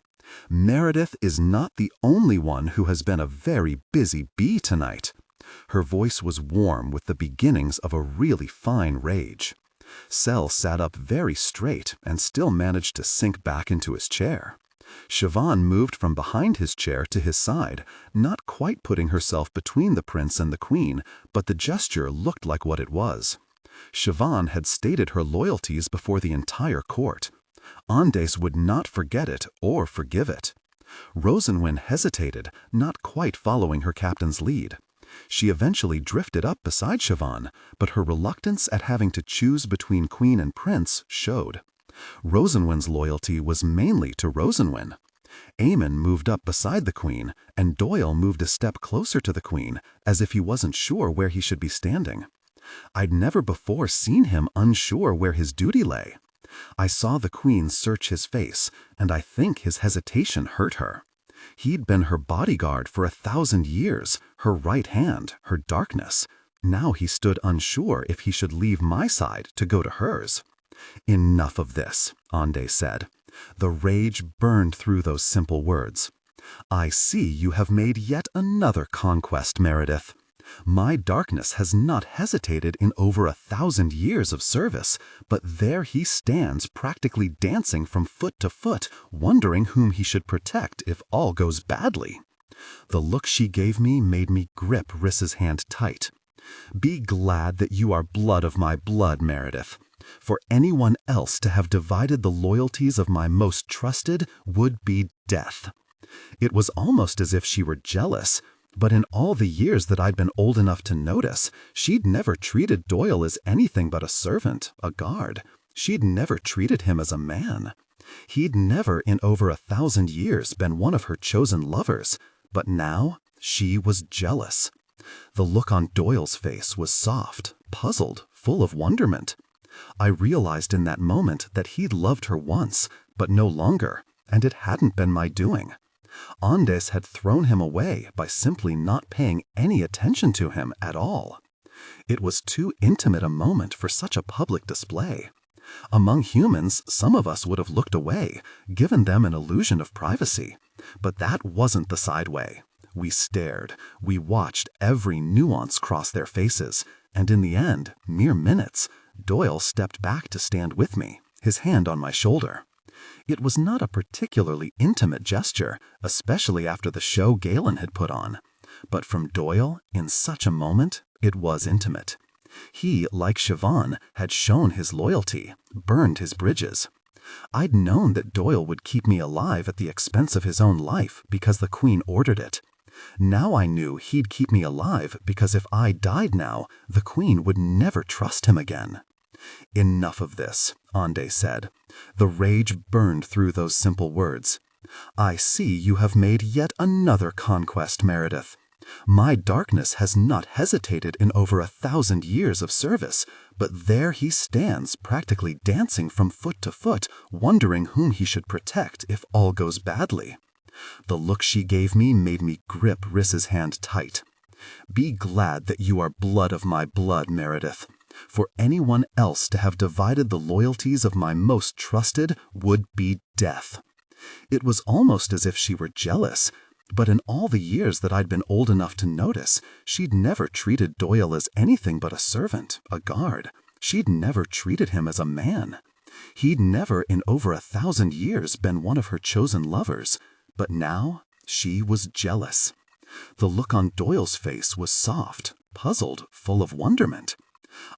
Meredith is not the only one who has been a very busy bee tonight. Her voice was warm with the beginnings of a really fine rage. Sel sat up very straight and still managed to sink back into his chair. Siobhan moved from behind his chair to his side, not quite putting herself between the prince and the queen, but the gesture looked like what it was. Siobhan had stated her loyalties before the entire court. Andes would not forget it or forgive it. Rosenwin hesitated, not quite following her captain's lead. She eventually drifted up beside Siobhan, but her reluctance at having to choose between queen and prince showed. Rosenwin's loyalty was mainly to Rosenwin. Eamon moved up beside the queen, and Doyle moved a step closer to the queen, as if he wasn't sure where he should be standing. I'd never before seen him unsure where his duty lay. I saw the queen search his face, and I think his hesitation hurt her. He'd been her bodyguard for 1,000 years, her right hand, her darkness. Now he stood unsure if he should leave my side to go to hers. "Enough of this," Andes said. The rage burned through those simple words. "I see you have made yet another conquest, Meredith. My darkness has not hesitated in over 1,000 years of service, but there he stands practically dancing from foot to foot, wondering whom he should protect if all goes badly." The look she gave me made me grip Riss's hand tight. "Be glad that you are blood of my blood, Meredith. For anyone else to have divided the loyalties of my most trusted would be death." It was almost as if she were jealous, but in all the years that I'd been old enough to notice, she'd never treated Doyle as anything but a servant, a guard. She'd never treated him as a man. He'd never in over 1,000 years been one of her chosen lovers, but now she was jealous. The look on Doyle's face was soft, puzzled, full of wonderment. I realized in that moment that he'd loved her once, but no longer, and it hadn't been my doing. Andes had thrown him away by simply not paying any attention to him at all. It was too intimate a moment for such a public display. Among humans, some of us would have looked away, given them an illusion of privacy. But that wasn't the side way. We stared, we watched every nuance cross their faces, and in the end, mere minutes, Doyle stepped back to stand with me, his hand on my shoulder. It was not a particularly intimate gesture, especially after the show Galen had put on. But from Doyle, in such a moment, it was intimate. He, like Siobhan, had shown his loyalty, burned his bridges. I'd known that Doyle would keep me alive at the expense of his own life because the Queen ordered it. Now I knew he'd keep me alive because if I died now, the Queen would never trust him again. "Enough of this," Andes said. The rage burned through those simple words. "I see you have made yet another conquest, Meredith. My darkness has not hesitated in over 1,000 years of service, but there he stands practically dancing from foot to foot, wondering whom he should protect if all goes badly." The look she gave me made me grip Riss's hand tight. "Be glad that you are blood of my blood, Meredith. For anyone else to have divided the loyalties of my most trusted would be death." It was almost as if she were jealous, but in all the years that I'd been old enough to notice, she'd never treated Doyle as anything but a servant, a guard. She'd never treated him as a man. He'd never in over 1,000 years been one of her chosen lovers. But now, she was jealous. The look on Doyle's face was soft, puzzled, full of wonderment.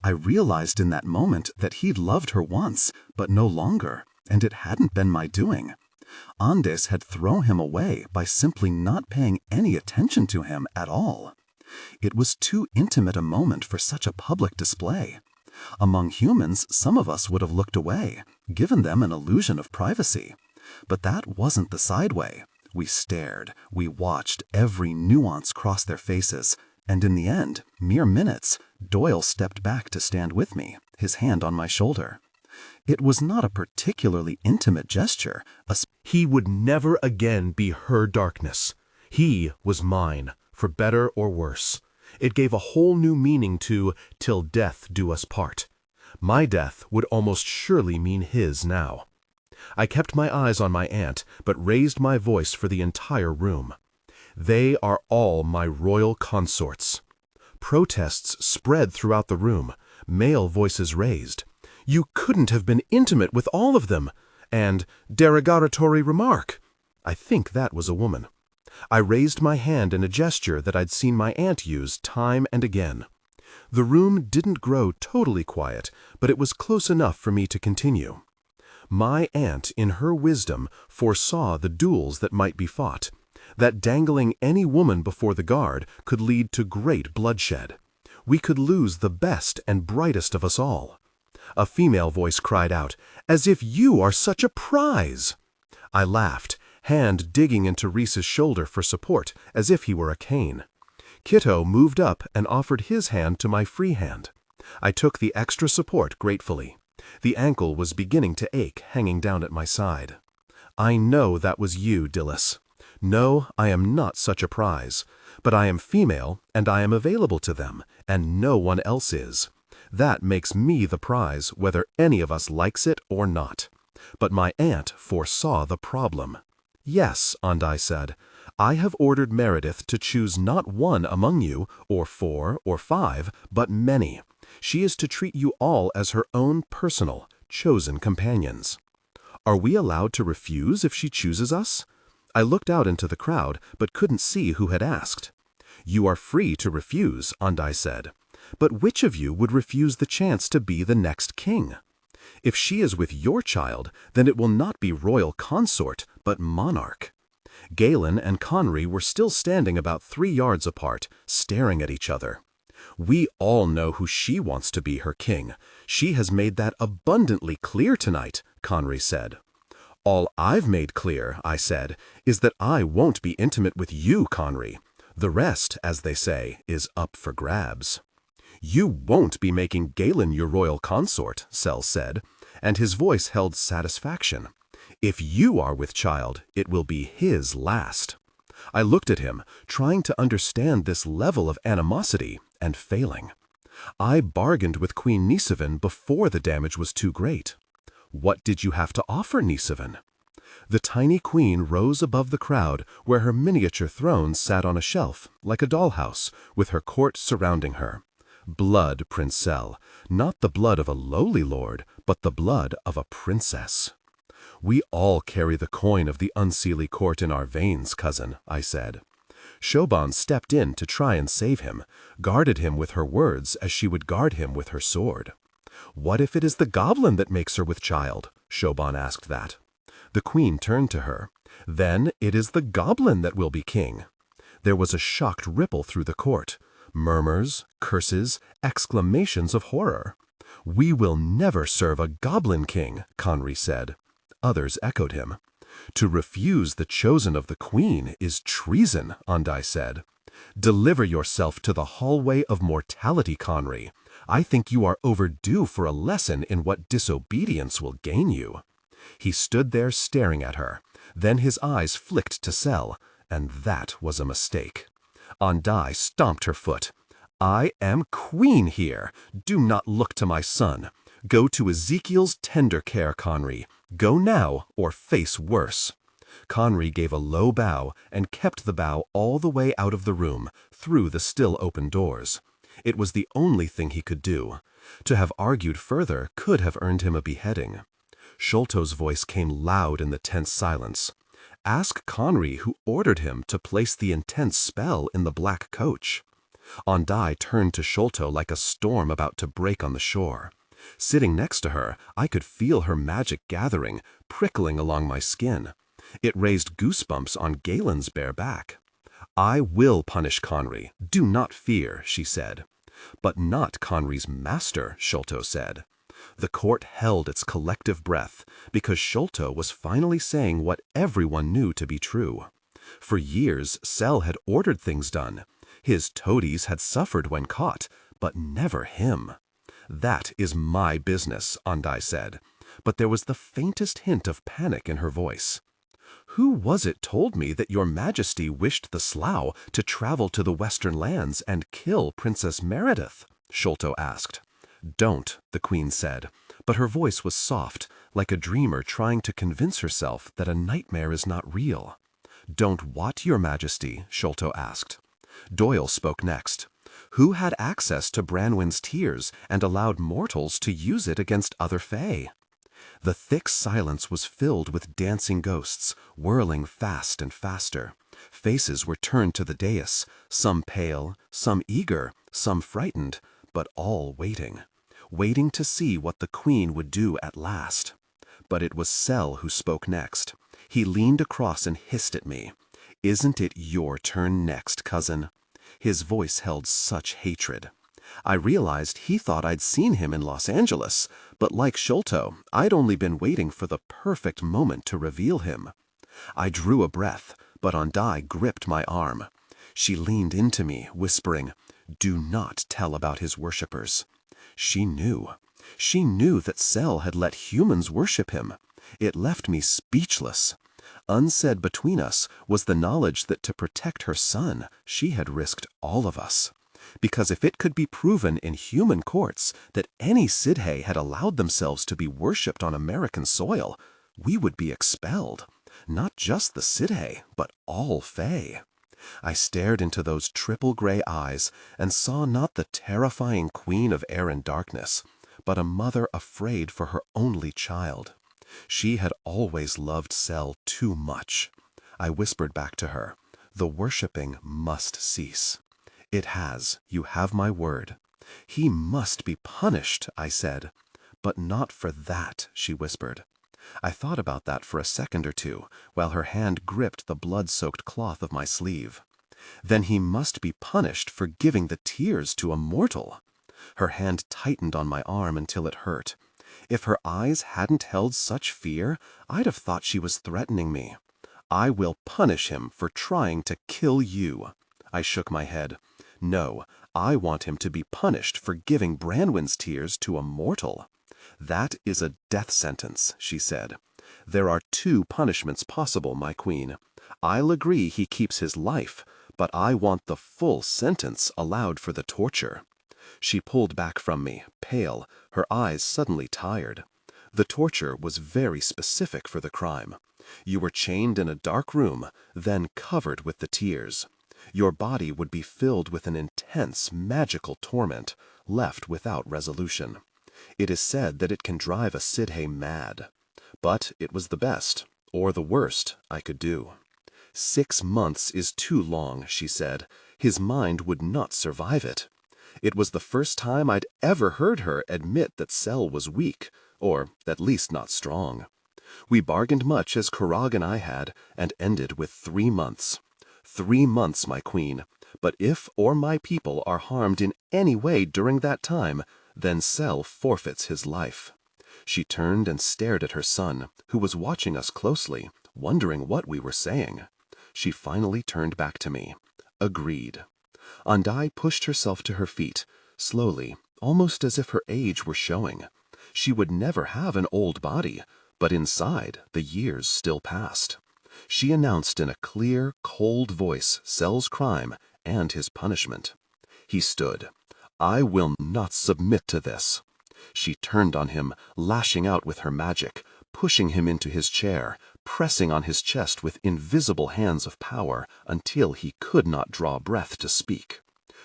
I realized in that moment that he'd loved her once, but no longer, and it hadn't been my doing. Andes had thrown him away by simply not paying any attention to him at all. It was too intimate a moment for such a public display. Among humans, some of us would have looked away, given them an illusion of privacy. But that wasn't the side way. We stared, we watched every nuance cross their faces, and in the end, mere minutes, Doyle stepped back to stand with me, his hand on my shoulder. It was not a particularly intimate gesture. He would never again be her darkness. He was mine, for better or worse. It gave a whole new meaning to "till death do us part." My death would almost surely mean his now. I kept my eyes on my aunt, but raised my voice for the entire room. "They are all my royal consorts." Protests spread throughout the room, male voices raised. You couldn't have been intimate with all of them. And derogatory remark. I think that was a woman. I raised my hand in a gesture that I'd seen my aunt use time and again. The room didn't grow totally quiet, but it was close enough for me to continue. My aunt, in her wisdom, foresaw the duels that might be fought, that dangling any woman before the guard could lead to great bloodshed. We could lose the best and brightest of us all. A female voice cried out, "As if you are such a prize!" I laughed, hand digging into Reese's shoulder for support, as if he were a cane. Kitto moved up and offered his hand to my free hand. I took the extra support gratefully. The ankle was beginning to ache, hanging down at my side. "I know that was you, Dillis. No, I am not such a prize. But I am female, and I am available to them, and no one else is. That makes me the prize, whether any of us likes it or not." But my aunt foresaw the problem. "Yes," Andai said, "I have ordered Meredith to choose not one among you, or 4 or 5, but many. She is to treat you all as her own personal, chosen companions." "Are we allowed to refuse if she chooses us?" I looked out into the crowd, but couldn't see who had asked. "You are free to refuse," Andai said. "But which of you would refuse the chance to be the next king? If she is with your child, then it will not be royal consort, but monarch." Galen and Conry were still standing about 3 yards apart, staring at each other. "We all know who she wants to be her king. She has made that abundantly clear tonight," Conry said. "All I've made clear," I said, "is that I won't be intimate with you, Conry. The rest, as they say, is up for grabs." "You won't be making Galen your royal consort," Sel said, and his voice held satisfaction. "If you are with child, it will be his last." I looked at him, trying to understand this level of animosity, and failing. I bargained with Queen Nisovin before the damage was too great. "What did you have to offer, Nisovin?" The tiny queen rose above the crowd, where her miniature throne sat on a shelf, like a dollhouse, with her court surrounding her. "Blood, Prince Sel, not the blood of a lowly lord, but the blood of a princess." "We all carry the coin of the Unseelie court in our veins, cousin," I said. Shoban stepped in to try and save him, guarded him with her words as she would guard him with her sword. "What if it is the goblin that makes her with child?" Shoban asked that. The queen turned to her. "Then it is the goblin that will be king." There was a shocked ripple through the court. Murmurs, curses, exclamations of horror. "We will never serve a goblin king," Conry said. Others echoed him. "To refuse the chosen of the queen is treason," Andai said. "Deliver yourself to the hallway of mortality, Conry. I think you are overdue for a lesson in what disobedience will gain you." He stood there staring at her. Then his eyes flicked to Sel, and that was a mistake. Andai stomped her foot. "I am queen here. Do not look to my son. Go to Ezekiel's tender care, Conry. Go now, or face worse." Conry gave a low bow and kept the bow all the way out of the room, through the still open doors. It was the only thing he could do. To have argued further could have earned him a beheading. Sholto's voice came loud in the tense silence. "Ask Conry who ordered him to place the intense spell in the black coach." Andai turned to Sholto like a storm about to break on the shore. Sitting next to her, I could feel her magic gathering, prickling along my skin. It raised goosebumps on Galen's bare back. "I will punish Conry. Do not fear," she said. "But not Conry's master," Sholto said. The court held its collective breath, because Sholto was finally saying what everyone knew to be true. For years, Sel had ordered things done. His toadies had suffered when caught, but never him. "That is my business," Andai said, but there was the faintest hint of panic in her voice. "Who was it told me that your majesty wished the slough to travel to the western lands and kill Princess Meredith?" Sholto asked. "Don't," the queen said, but her voice was soft, like a dreamer trying to convince herself that a nightmare is not real. "Don't what, your majesty?" Sholto asked. Doyle spoke next. Who had access to Branwen's tears and allowed mortals to use it against other fae? The thick silence was filled with dancing ghosts, whirling fast and faster. Faces were turned to the dais, some pale, some eager, some frightened, but all waiting. Waiting to see what the queen would do at last. But it was Sel who spoke next. He leaned across and hissed at me. "Isn't it your turn next, cousin?" His voice held such hatred. I realized he thought I'd seen him in Los Angeles, but like Sholto, I'd only been waiting for the perfect moment to reveal him. I drew a breath, but Ondai gripped my arm. She leaned into me, whispering, "Do not tell about his worshippers." She knew. She knew that Sel had let humans worship him. It left me speechless. Unsaid between us was the knowledge that to protect her son, she had risked all of us. Because if it could be proven in human courts that any Sidhe had allowed themselves to be worshipped on American soil, we would be expelled. Not just the Sidhe, but all Fae. I stared into those triple gray eyes and saw not the terrifying queen of air and darkness, but a mother afraid for her only child. She had always loved Sel too much. I whispered back to her, "The worshipping must cease." "It has, you have my word." "He must be punished," I said. "But not for that," she whispered. I thought about that for a second or two, while her hand gripped the blood-soaked cloth of my sleeve. "Then he must be punished for giving the tears to a mortal." Her hand tightened on my arm until it hurt. If her eyes hadn't held such fear, I'd have thought she was threatening me. "I will punish him for trying to kill you." I shook my head. "No, I want him to be punished for giving Branwen's tears to a mortal." "That is a death sentence," she said. "There are 2 punishments possible, my queen. I'll agree he keeps his life, but I want the full sentence allowed for the torture." She pulled back from me, pale, her eyes suddenly tired. The torture was very specific for the crime. You were chained in a dark room, then covered with the tears. Your body would be filled with an intense, magical torment, left without resolution. It is said that it can drive a Sidhe mad. But it was the best, or the worst, I could do. 6 months is too long, she said. His mind would not survive it. It was the first time I'd ever heard her admit that Sel was weak, or at least not strong. We bargained much as Karag and I had, and ended with 3 months. 3 months, my queen, but if or my people are harmed in any way during that time, then Sel forfeits his life. She turned and stared at her son, who was watching us closely, wondering what we were saying. She finally turned back to me. Agreed. Ondai pushed herself to her feet, slowly, almost as if her age were showing. She would never have an old body, but inside the years still passed. She announced in a clear, cold voice Sel's crime and his punishment. He stood. "I will not submit to this." She turned on him, lashing out with her magic, pushing him into his chair, pressing on his chest with invisible hands of power until he could not draw breath to speak.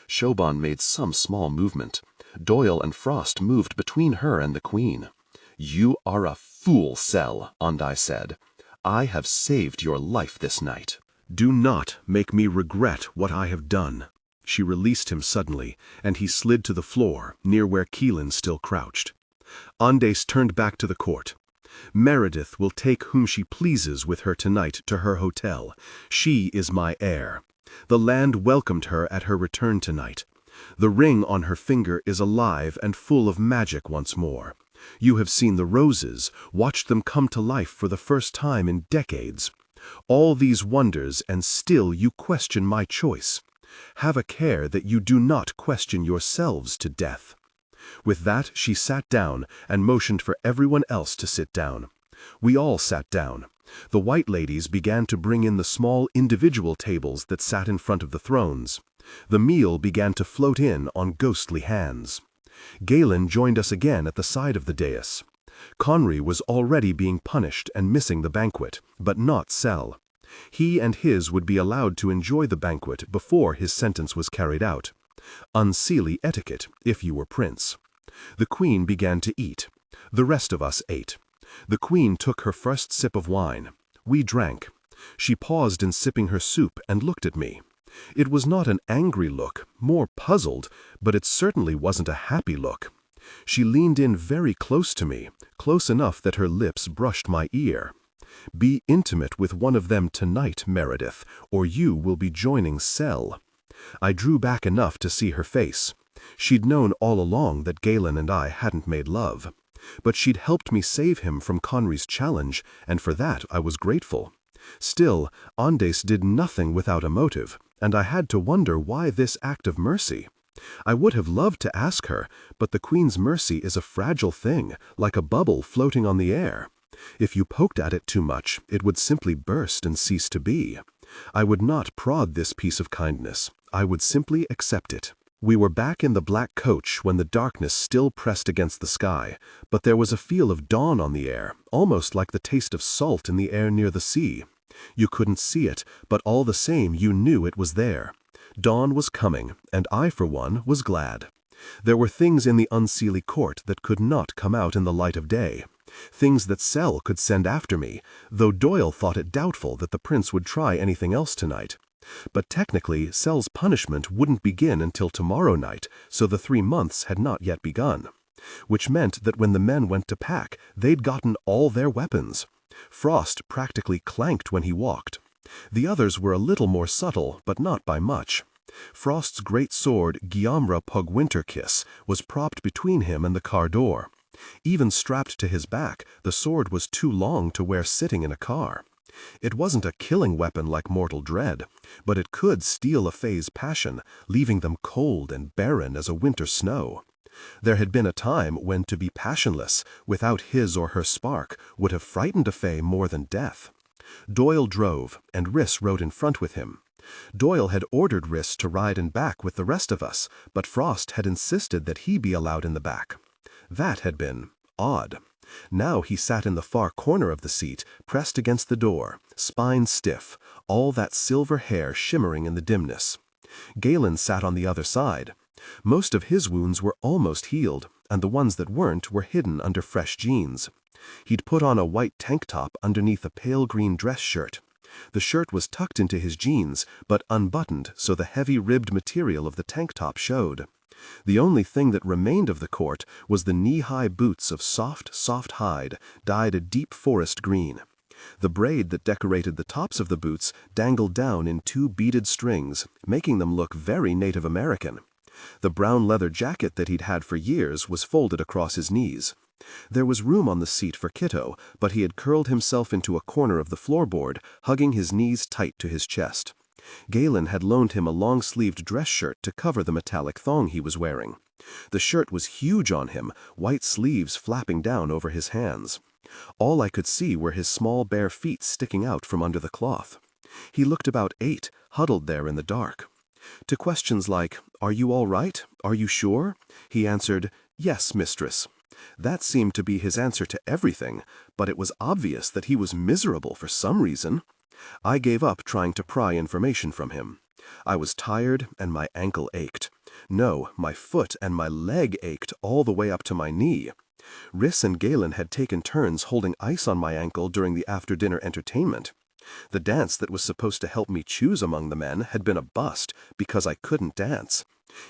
Shoban made some small movement. Doyle and Frost moved between her and the queen. "You are a fool, Sel," Ondai said. "I have saved your life this night. Do not make me regret what I have done." She released him suddenly, and he slid to the floor, near where Keelan still crouched. Andes turned back to the court. "Meredith will take whom she pleases with her tonight to her hotel. She is my heir. The land welcomed her at her return tonight. The ring on her finger is alive and full of magic once more. You have seen the roses, watched them come to life for the first time in decades. All these wonders, and still you question my choice. Have a care that you do not question yourselves to death." With that, she sat down and motioned for everyone else to sit down. We all sat down. The white ladies began to bring in the small individual tables that sat in front of the thrones. The meal began to float in on ghostly hands. Galen joined us again at the side of the dais. Conry was already being punished and missing the banquet, but not Sel. He and his would be allowed to enjoy the banquet before his sentence was carried out. Unseelie etiquette if you were prince. The queen began to eat. The rest of us ate. The queen took her first sip of wine. We drank. She paused in sipping her soup and looked at me. It was not an angry look, more puzzled, but it certainly wasn't a happy look. She leaned in very close to me, close enough that her lips brushed my ear. "Be intimate with one of them tonight, Meredith, or you will be joining Cell." I drew back enough to see her face. She'd known all along that Galen and I hadn't made love. But she'd helped me save him from Conry's challenge, and for that I was grateful. Still, Andes did nothing without a motive, and I had to wonder why this act of mercy. I would have loved to ask her, but the Queen's mercy is a fragile thing, like a bubble floating on the air. If you poked at it too much, it would simply burst and cease to be. I would not prod this piece of kindness. I would simply accept it. We were back in the black coach when the darkness still pressed against the sky, but there was a feel of dawn on the air, almost like the taste of salt in the air near the sea. You couldn't see it, but all the same you knew it was there. Dawn was coming, and I, for one, was glad. There were things in the Unseelie court that could not come out in the light of day. Things that Cell could send after me, though Doyle thought it doubtful that the prince would try anything else tonight. But technically, Cell's punishment wouldn't begin until tomorrow night, so the 3 months had not yet begun. Which meant that when the men went to pack, they'd gotten all their weapons. Frost practically clanked when he walked. The others were a little more subtle, but not by much. Frost's great sword, Guiamra Pugwinterkiss, was propped between him and the car door. Even strapped to his back, the sword was too long to wear sitting in a car. It wasn't a killing weapon like mortal dread, but it could steal a Fae's passion, leaving them cold and barren as a winter snow. There had been a time when to be passionless, without his or her spark, would have frightened a Fae more than death. Doyle drove, and Rhys rode in front with him. Doyle had ordered Rhys to ride in back with the rest of us, but Frost had insisted that he be allowed in the back. That had been odd. Now he sat in the far corner of the seat, pressed against the door, spine stiff, all that silver hair shimmering in the dimness. Galen sat on the other side. Most of his wounds were almost healed, and the ones that weren't were hidden under fresh jeans. He'd put on a white tank top underneath a pale green dress shirt. The shirt was tucked into his jeans, but unbuttoned so the heavy-ribbed material of the tank top showed. The only thing that remained of the court was the knee-high boots of soft hide, dyed a deep forest green. The braid that decorated the tops of the boots dangled down in 2 beaded strings, making them look very Native American. The brown leather jacket that he'd had for years was folded across his knees. There was room on the seat for Kitto, but he had curled himself into a corner of the floorboard, hugging his knees tight to his chest. Galen had loaned him a long-sleeved dress shirt to cover the metallic thong he was wearing. The shirt was huge on him, white sleeves flapping down over his hands. All I could see were his small bare feet sticking out from under the cloth. He looked about 8, huddled there in the dark. To questions like, "Are you all right? Are you sure?" he answered, "Yes, mistress." That seemed to be his answer to everything, but it was obvious that he was miserable for some reason. I gave up trying to pry information from him. I was tired and my ankle ached. No, my foot and my leg ached all the way up to my knee. Rhys and Galen had taken turns holding ice on my ankle during the after-dinner entertainment. The dance that was supposed to help me choose among the men had been a bust because I couldn't dance.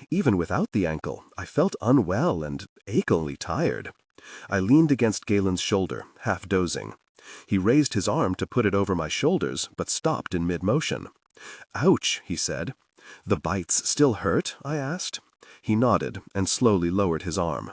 Even without the ankle, I felt unwell and achingly tired. I leaned against Galen's shoulder, half dozing. He raised his arm to put it over my shoulders, but stopped in mid-motion. "Ouch," he said. "The bites still hurt?" I asked. He nodded and slowly lowered his arm.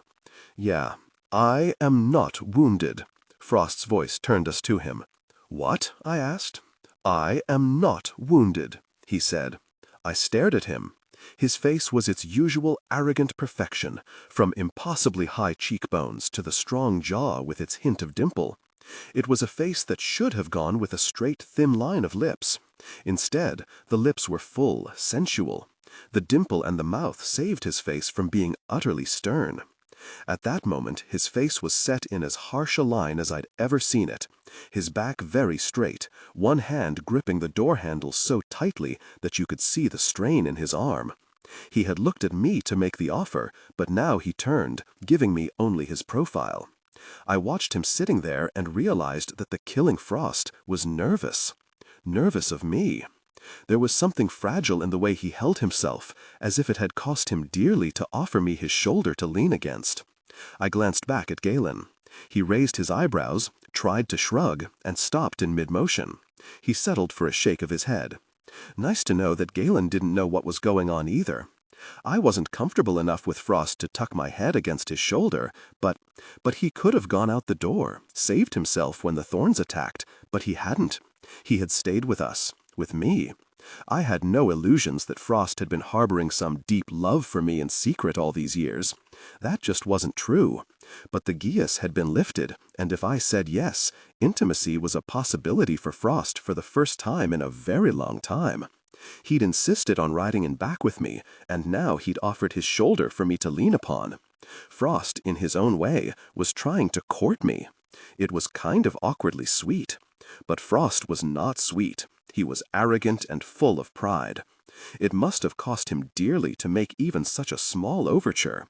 "Yeah, I am not wounded." Frost's voice turned us to him. "What?" I asked. "I am not wounded," he said. I stared at him. His face was its usual arrogant perfection, from impossibly high cheekbones to the strong jaw with its hint of dimple. It was a face that should have gone with a straight, thin line of lips. Instead, the lips were full, sensual. The dimple and the mouth saved his face from being utterly stern. At that moment, his face was set in as harsh a line as I'd ever seen it, his back very straight, one hand gripping the door handle so tightly that you could see the strain in his arm. He had looked at me to make the offer, but now he turned, giving me only his profile. I watched him sitting there and realized that the killing Frost was nervous. Nervous of me. There was something fragile in the way he held himself, as if it had cost him dearly to offer me his shoulder to lean against. I glanced back at Galen. He raised his eyebrows, tried to shrug, and stopped in mid-motion. He settled for a shake of his head. Nice to know that Galen didn't know what was going on either. I wasn't comfortable enough with Frost to tuck my head against his shoulder, but he could have gone out the door, saved himself when the thorns attacked, but he hadn't. He had stayed with us, with me. I had no illusions that Frost had been harboring some deep love for me in secret all these years. That just wasn't true. But the geas had been lifted, and if I said yes, intimacy was a possibility for Frost for the first time in a very long time. He'd insisted on riding in back with me, and now he'd offered his shoulder for me to lean upon. Frost, in his own way, was trying to court me. It was kind of awkwardly sweet. But Frost was not sweet. He was arrogant and full of pride. It must have cost him dearly to make even such a small overture.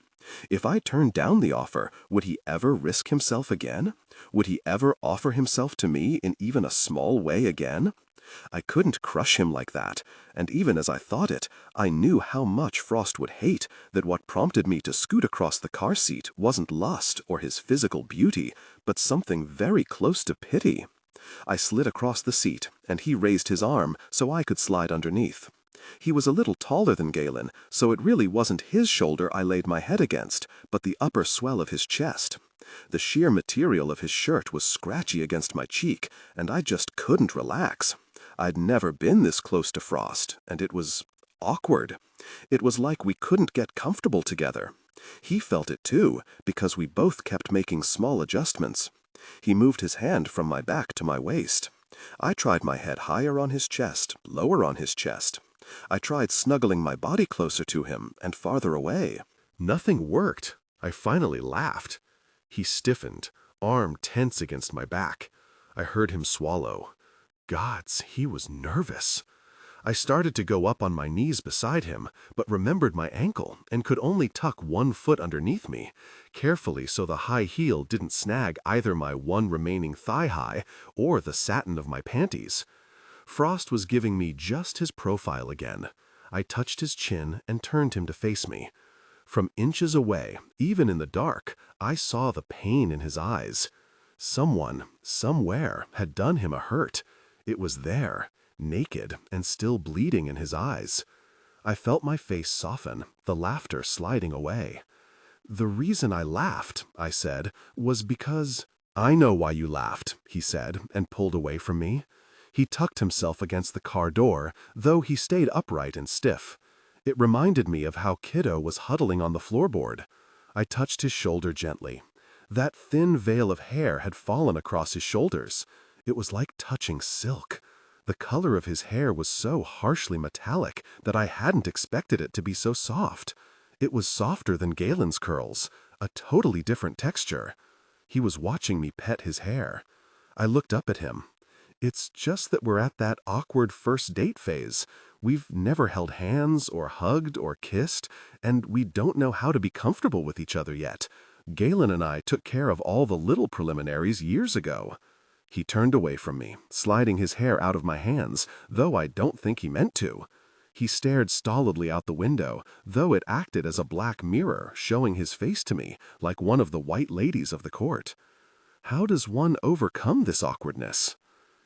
If I turned down the offer, would he ever risk himself again? Would he ever offer himself to me in even a small way again? I couldn't crush him like that, and even as I thought it, I knew how much Frost would hate that what prompted me to scoot across the car seat wasn't lust or his physical beauty, but something very close to pity. I slid across the seat, and he raised his arm so I could slide underneath. He was a little taller than Galen, so it really wasn't his shoulder I laid my head against, but the upper swell of his chest. The sheer material of his shirt was scratchy against my cheek, and I just couldn't relax. I'd never been this close to Frost, and it was awkward. It was like we couldn't get comfortable together. He felt it too, because we both kept making small adjustments. He moved his hand from my back to my waist. I tried my head higher on his chest, lower on his chest. I tried snuggling my body closer to him and farther away. Nothing worked. I finally laughed. He stiffened, arm tense against my back. I heard him swallow. Gods, he was nervous. I started to go up on my knees beside him, but remembered my ankle and could only tuck one foot underneath me, carefully so the high heel didn't snag either my one remaining thigh-high or the satin of my panties. Frost was giving me just his profile again. I touched his chin and turned him to face me. From inches away, even in the dark, I saw the pain in his eyes. Someone, somewhere, had done him a hurt. It was there, naked and still bleeding in his eyes. I felt my face soften, the laughter sliding away. "The reason I laughed," I said, "was because—" "I know why you laughed," he said, and pulled away from me. He tucked himself against the car door, though he stayed upright and stiff. It reminded me of how Kiddo was huddling on the floorboard. I touched his shoulder gently. That thin veil of hair had fallen across his shoulders. It was like touching silk. The color of his hair was so harshly metallic that I hadn't expected it to be so soft. It was softer than Galen's curls, a totally different texture. He was watching me pet his hair. I looked up at him. It's just that we're at that awkward first date phase. We've never held hands or hugged or kissed, and we don't know how to be comfortable with each other yet. Galen and I took care of all the little preliminaries years ago. He turned away from me, sliding his hair out of my hands, though I don't think he meant to. He stared stolidly out the window, though it acted as a black mirror, showing his face to me, like one of the white ladies of the court. How does one overcome this awkwardness?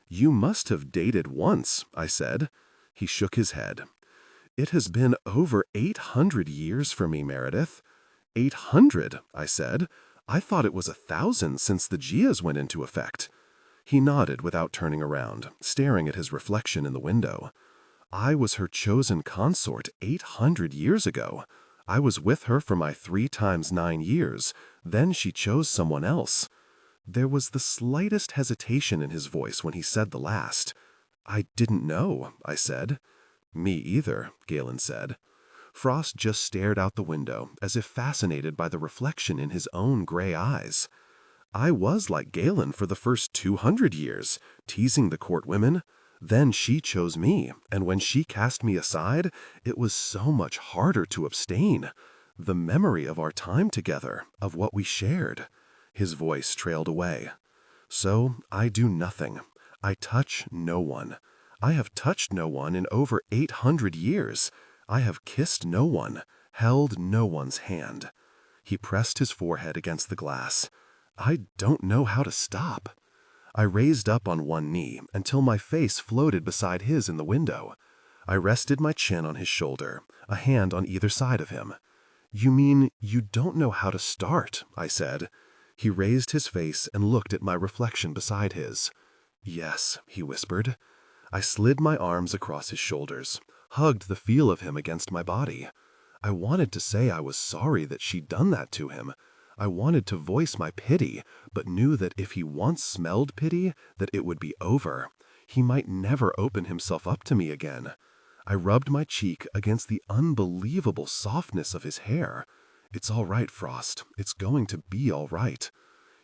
"You must have dated once," I said. He shook his head. "It has been over 800 years for me, Meredith." 800, I said. "I thought it was 1,000 since the Gias went into effect." He nodded without turning around, staring at his reflection in the window. "I was her chosen consort 800 years ago. I was with her for my 3 times 9 years. Then she chose someone else." There was the slightest hesitation in his voice when he said the last. "I didn't know," I said. "Me either," Galen said. Frost just stared out the window, as if fascinated by the reflection in his own gray eyes. "I was like Galen for the first 200 years, teasing the court women. Then she chose me, and when she cast me aside, it was so much harder to abstain. The memory of our time together, of what we shared. His voice trailed away. So I do nothing. I touch no one. I have touched no one in over 800 years. I have kissed no one, held no one's hand. He pressed his forehead against the glass. I don't know how to stop. I raised up on one knee until my face floated beside his in the window. I rested my chin on his shoulder, a hand on either side of him. "You mean you don't know how to start?" I said. He raised his face and looked at my reflection beside his. "Yes," he whispered. I slid my arms across his shoulders, hugged the feel of him against my body. I wanted to say I was sorry that she'd done that to him. I wanted to voice my pity, but knew that if he once smelled pity, that it would be over. He might never open himself up to me again. I rubbed my cheek against the unbelievable softness of his hair. "It's all right, Frost. It's going to be all right."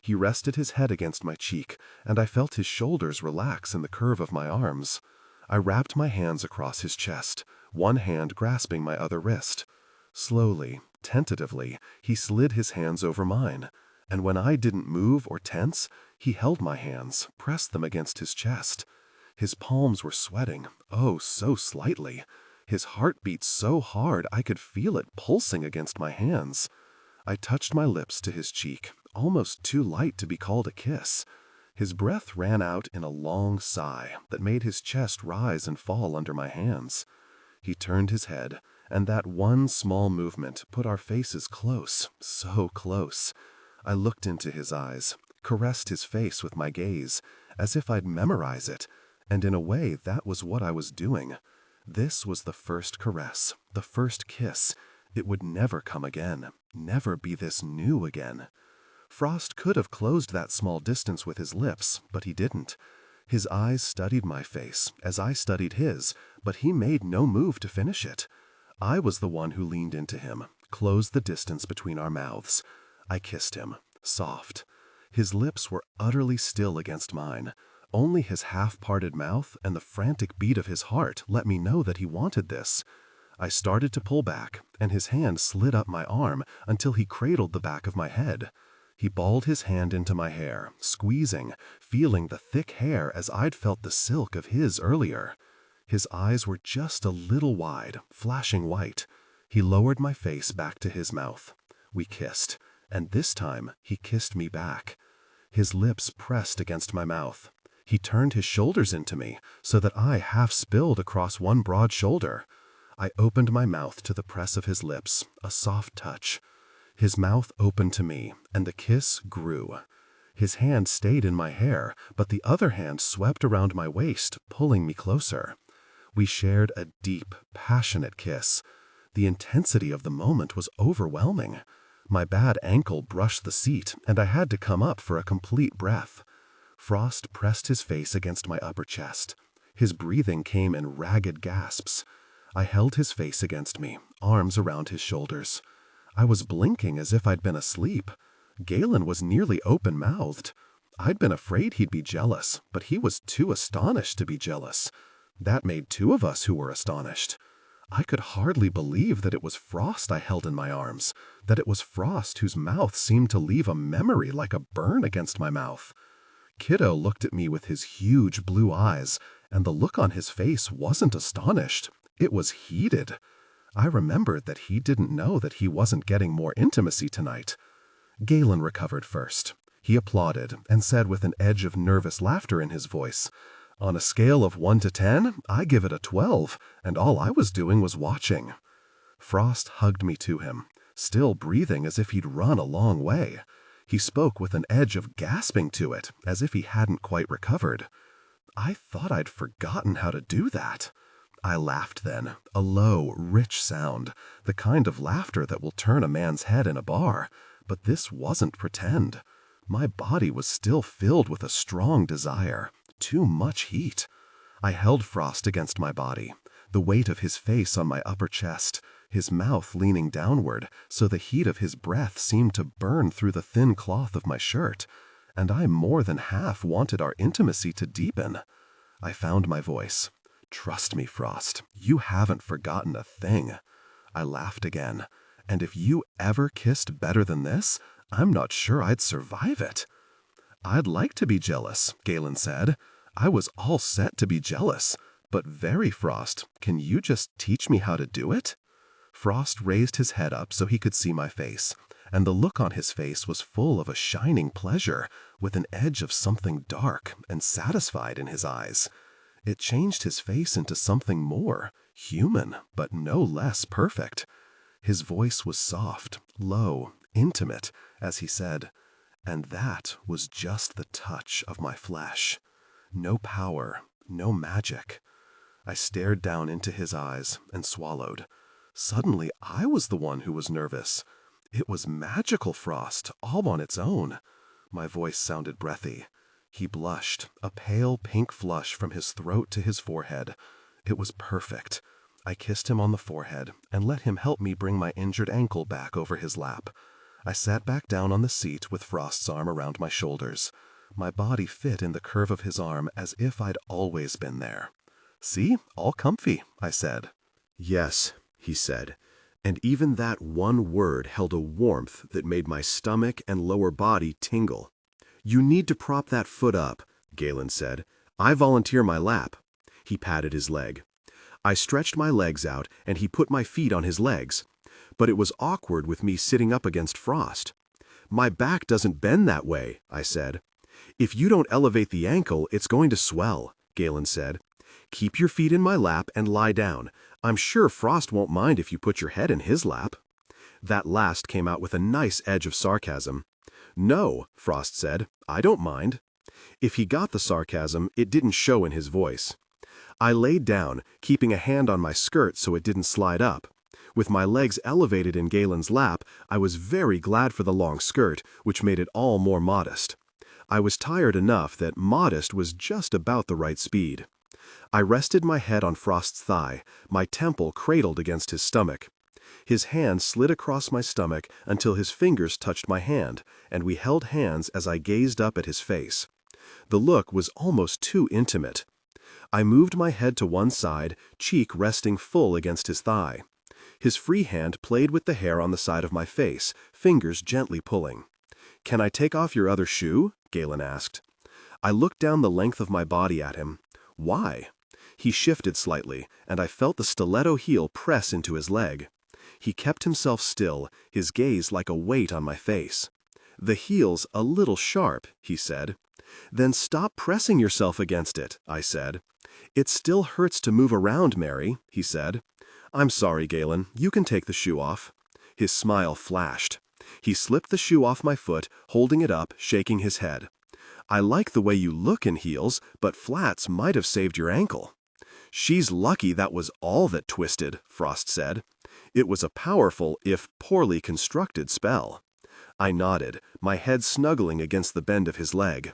He rested his head against my cheek, and I felt his shoulders relax in the curve of my arms. I wrapped my hands across his chest, one hand grasping my other wrist. Slowly, tentatively, he slid his hands over mine, and when I didn't move or tense, he held my hands, pressed them against his chest. His palms were sweating, oh, so slightly. His heart beat so hard I could feel it pulsing against my hands. I touched my lips to his cheek, almost too light to be called a kiss. His breath ran out in a long sigh that made his chest rise and fall under my hands. He turned his head, and that one small movement put our faces close, so close. I looked into his eyes, caressed his face with my gaze, as if I'd memorize it, and in a way that was what I was doing. This was the first caress, the first kiss. It would never come again, never be this new again. Frost could have closed that small distance with his lips, but he didn't. His eyes studied my face, as I studied his, but he made no move to finish it. I was the one who leaned into him, closed the distance between our mouths. I kissed him, soft. His lips were utterly still against mine. Only his half-parted mouth and the frantic beat of his heart let me know that he wanted this. I started to pull back, and his hand slid up my arm until he cradled the back of my head. He balled his hand into my hair, squeezing, feeling the thick hair as I'd felt the silk of his earlier. His eyes were just a little wide, flashing white. He lowered my face back to his mouth. We kissed, and this time he kissed me back. His lips pressed against my mouth. He turned his shoulders into me so that I half spilled across one broad shoulder. I opened my mouth to the press of his lips, a soft touch. His mouth opened to me, and the kiss grew. His hand stayed in my hair, but the other hand swept around my waist, pulling me closer. We shared a deep, passionate kiss. The intensity of the moment was overwhelming. My bad ankle brushed the seat, and I had to come up for a complete breath. Frost pressed his face against my upper chest. His breathing came in ragged gasps. I held his face against me, arms around his shoulders. I was blinking as if I'd been asleep. Galen was nearly open-mouthed. I'd been afraid he'd be jealous, but he was too astonished to be jealous. That made two of us who were astonished. I could hardly believe that it was Frost I held in my arms, that it was Frost whose mouth seemed to leave a memory like a burn against my mouth. Kiddo looked at me with his huge blue eyes, and the look on his face wasn't astonished. It was heated. I remembered that he didn't know that he wasn't getting more intimacy tonight. Galen recovered first. He applauded and said with an edge of nervous laughter in his voice, "On a scale of 1 to 10, I give it a 12, and all I was doing was watching." Frost hugged me to him, still breathing as if he'd run a long way. He spoke with an edge of gasping to it, as if he hadn't quite recovered. I thought I'd forgotten how to do that. I laughed then, a low, rich sound, the kind of laughter that will turn a man's head in a bar, but this wasn't pretend. My body was still filled with a strong desire, too much heat. I held Frost against my body, the weight of his face on my upper chest, his mouth leaning downward, so the heat of his breath seemed to burn through the thin cloth of my shirt, and I more than half wanted our intimacy to deepen. I found my voice. Trust me, Frost, you haven't forgotten a thing. I laughed again. And if you ever kissed better than this, I'm not sure I'd survive it. I'd like to be jealous, Galen said. I was all set to be jealous. But very, Frost, can you just teach me how to do it? Frost raised his head up so he could see my face, and the look on his face was full of a shining pleasure, with an edge of something dark and satisfied in his eyes. It changed his face into something more, human, but no less perfect. His voice was soft, low, intimate, as he said, and that was just the touch of my flesh. No power, no magic. I stared down into his eyes and swallowed. Suddenly, I was the one who was nervous. It was magical, Frost, all on its own. My voice sounded breathy. He blushed, a pale pink flush from his throat to his forehead. It was perfect. I kissed him on the forehead and let him help me bring my injured ankle back over his lap. I sat back down on the seat with Frost's arm around my shoulders. My body fit in the curve of his arm as if I'd always been there. "See, all comfy," I said. "Yes," he said, and even that one word held a warmth that made my stomach and lower body tingle. "You need to prop that foot up," Galen said. "I volunteer my lap." He patted his leg. I stretched my legs out, and he put my feet on his legs. But it was awkward with me sitting up against Frost. "My back doesn't bend that way," I said. "If you don't elevate the ankle, it's going to swell," Galen said. "Keep your feet in my lap and lie down. I'm sure Frost won't mind if you put your head in his lap." That last came out with a nice edge of sarcasm. "No," Frost said, "I don't mind." If he got the sarcasm, it didn't show in his voice. I laid down, keeping a hand on my skirt so it didn't slide up. With my legs elevated in Galen's lap, I was very glad for the long skirt, which made it all more modest. I was tired enough that modest was just about the right speed. I rested my head on Frost's thigh, my temple cradled against his stomach. His hand slid across my stomach until his fingers touched my hand, and we held hands as I gazed up at his face. The look was almost too intimate. I moved my head to one side, cheek resting full against his thigh. His free hand played with the hair on the side of my face, fingers gently pulling. "Can I take off your other shoe?" Galen asked. I looked down the length of my body at him. "Why?" He shifted slightly, and I felt the stiletto heel press into his leg. He kept himself still, his gaze like a weight on my face. "The heel's a little sharp," he said. "Then stop pressing yourself against it," I said. "It still hurts to move around, Mary," he said. "I'm sorry, Galen, you can take the shoe off." His smile flashed. He slipped the shoe off my foot, holding it up, shaking his head. "I like the way you look in heels, but flats might have saved your ankle." "She's lucky that was all that twisted," Frost said. It was a powerful, if poorly constructed spell. I nodded, my head snuggling against the bend of his leg.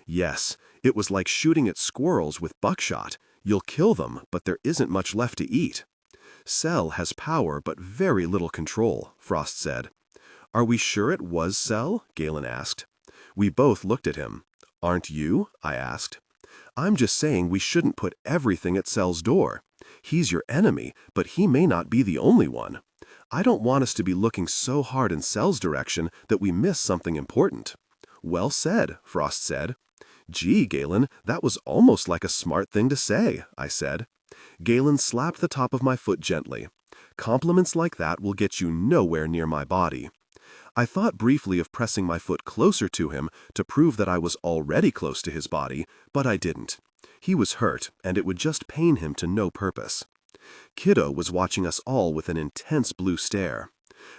"Yes, it was like shooting at squirrels with buckshot. You'll kill them, but there isn't much left to eat." "Cell has power but very little control," Frost said. "Are we sure it was Cell?" Galen asked. We both looked at him. "Aren't you?" I asked. "I'm just saying we shouldn't put everything at Cell's door. He's your enemy, but he may not be the only one. I don't want us to be looking so hard in Cell's direction that we miss something important." "Well said," Frost said. "Gee, Galen, that was almost like a smart thing to say," I said. Galen slapped the top of my foot gently. "Compliments like that will get you nowhere near my body." I thought briefly of pressing my foot closer to him to prove that I was already close to his body, but I didn't. He was hurt, and it would just pain him to no purpose. Kiddo was watching us all with an intense blue stare.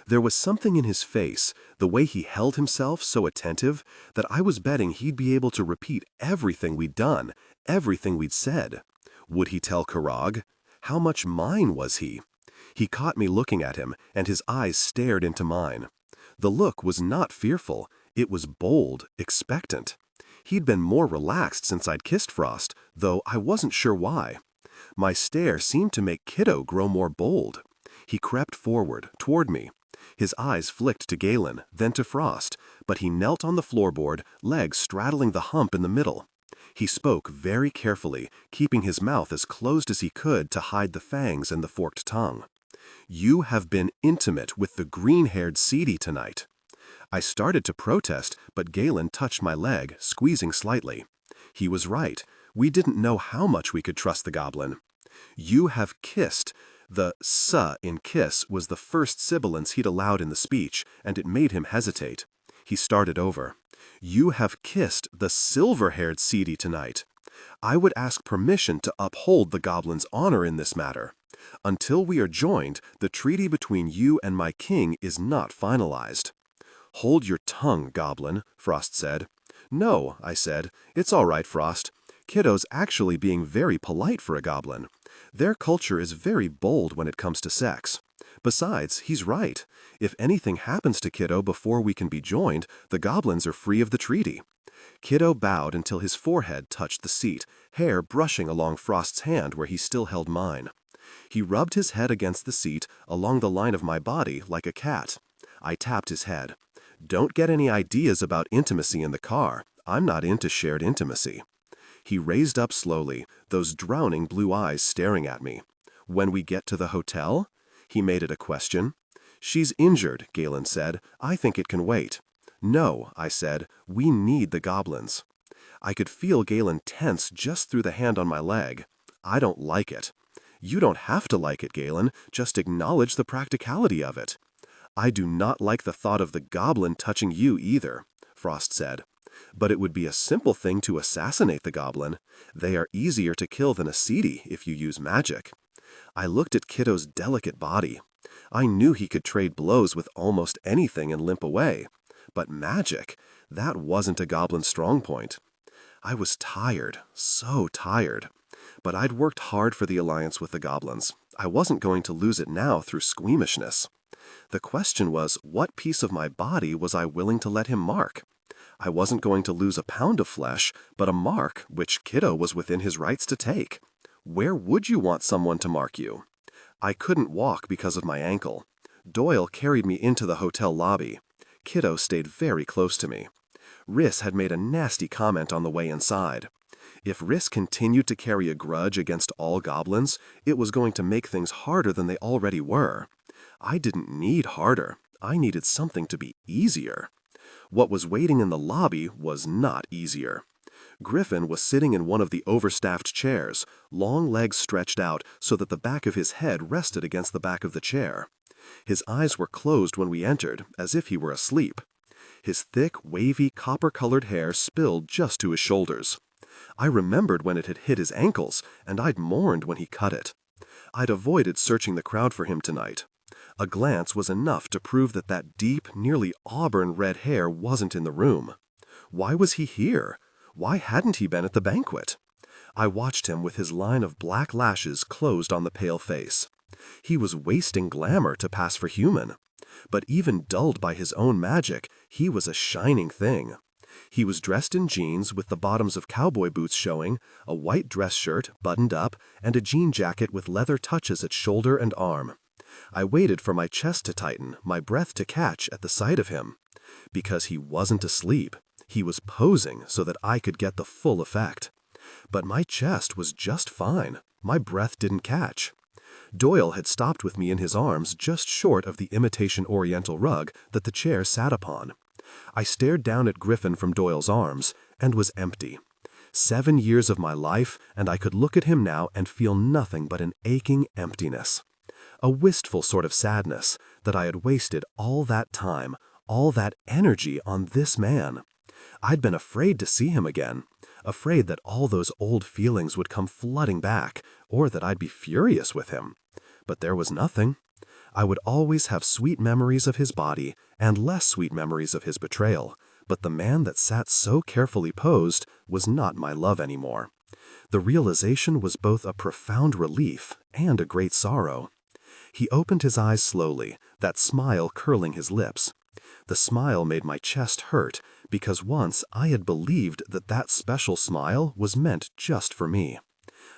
There was something in his face, the way he held himself so attentive, that I was betting he'd be able to repeat everything we'd done, everything we'd said. Would he tell Karag? How much mine was he? He caught me looking at him, and his eyes stared into mine. The look was not fearful, it was bold, expectant. He'd been more relaxed since I'd kissed Frost, though I wasn't sure why. My stare seemed to make Kiddo grow more bold. He crept forward, toward me. His eyes flicked to Galen, then to Frost, but he knelt on the floorboard, legs straddling the hump in the middle. He spoke very carefully, keeping his mouth as closed as he could to hide the fangs and the forked tongue. "You have been intimate with the green-haired seedy tonight." I started to protest, but Galen touched my leg, squeezing slightly. He was right. We didn't know how much we could trust the goblin. "You have kissed." The "s" in kiss was the first sibilance he'd allowed in the speech, and it made him hesitate. He started over. "You have kissed the silver-haired seedy tonight. I would ask permission to uphold the goblin's honor in this matter. Until we are joined, the treaty between you and my king is not finalized." "Hold your tongue, goblin," Frost said. "No," I said. "It's all right, Frost. Kiddo's actually being very polite for a goblin. Their culture is very bold when it comes to sex. Besides, he's right. If anything happens to Kiddo before we can be joined, the goblins are free of the treaty." Kiddo bowed until his forehead touched the seat, hair brushing along Frost's hand where he still held mine. He rubbed his head against the seat, along the line of my body, like a cat. I tapped his head. "Don't get any ideas about intimacy in the car. I'm not into shared intimacy." He raised up slowly, those drowning blue eyes staring at me. "When we get to the hotel?" He made it a question. "She's injured," Galen said. "I think it can wait." "No," I said. "We need the goblins." I could feel Galen tense just through the hand on my leg. "I don't like it." "You don't have to like it, Galen. Just acknowledge the practicality of it." "I do not like the thought of the goblin touching you either," Frost said. "But it would be a simple thing to assassinate the goblin. They are easier to kill than a seedy if you use magic." I looked at Kiddo's delicate body. I knew he could trade blows with almost anything and limp away. But magic, that wasn't a goblin's strong point. I was tired, so tired. But I'd worked hard for the alliance with the goblins. I wasn't going to lose it now through squeamishness. The question was, what piece of my body was I willing to let him mark? I wasn't going to lose a pound of flesh, but a mark which Kiddo was within his rights to take. Where would you want someone to mark you? I couldn't walk because of my ankle. Doyle carried me into the hotel lobby. Kiddo stayed very close to me. Riss had made a nasty comment on the way inside. If Riss continued to carry a grudge against all goblins, it was going to make things harder than they already were. I didn't need harder. I needed something to be easier. What was waiting in the lobby was not easier. Griffin was sitting in one of the overstaffed chairs, long legs stretched out so that the back of his head rested against the back of the chair. His eyes were closed when we entered, as if he were asleep. His thick, wavy, copper-colored hair spilled just to his shoulders. I remembered when it had hit his ankles, and I'd mourned when he cut it. I'd avoided searching the crowd for him tonight. A glance was enough to prove that that deep, nearly auburn red hair wasn't in the room. Why was he here? Why hadn't he been at the banquet? I watched him with his line of black lashes closed on the pale face. He was wasting glamour to pass for human. But even dulled by his own magic, he was a shining thing. He was dressed in jeans with the bottoms of cowboy boots showing, a white dress shirt buttoned up, and a jean jacket with leather touches at shoulder and arm. I waited for my chest to tighten, my breath to catch at the sight of him. Because he wasn't asleep. He was posing so that I could get the full effect. But my chest was just fine. My breath didn't catch. Doyle had stopped with me in his arms just short of the imitation oriental rug that the chair sat upon. I stared down at Griffin from Doyle's arms, and was empty. 7 years of my life, and I could look at him now and feel nothing but an aching emptiness. A wistful sort of sadness that I had wasted all that time, all that energy on this man. I'd been afraid to see him again, afraid that all those old feelings would come flooding back, or that I'd be furious with him. But there was nothing. I would always have sweet memories of his body and less sweet memories of his betrayal, but the man that sat so carefully posed was not my love anymore. The realization was both a profound relief and a great sorrow. He opened his eyes slowly, that smile curling his lips. The smile made my chest hurt, because once I had believed that that special smile was meant just for me.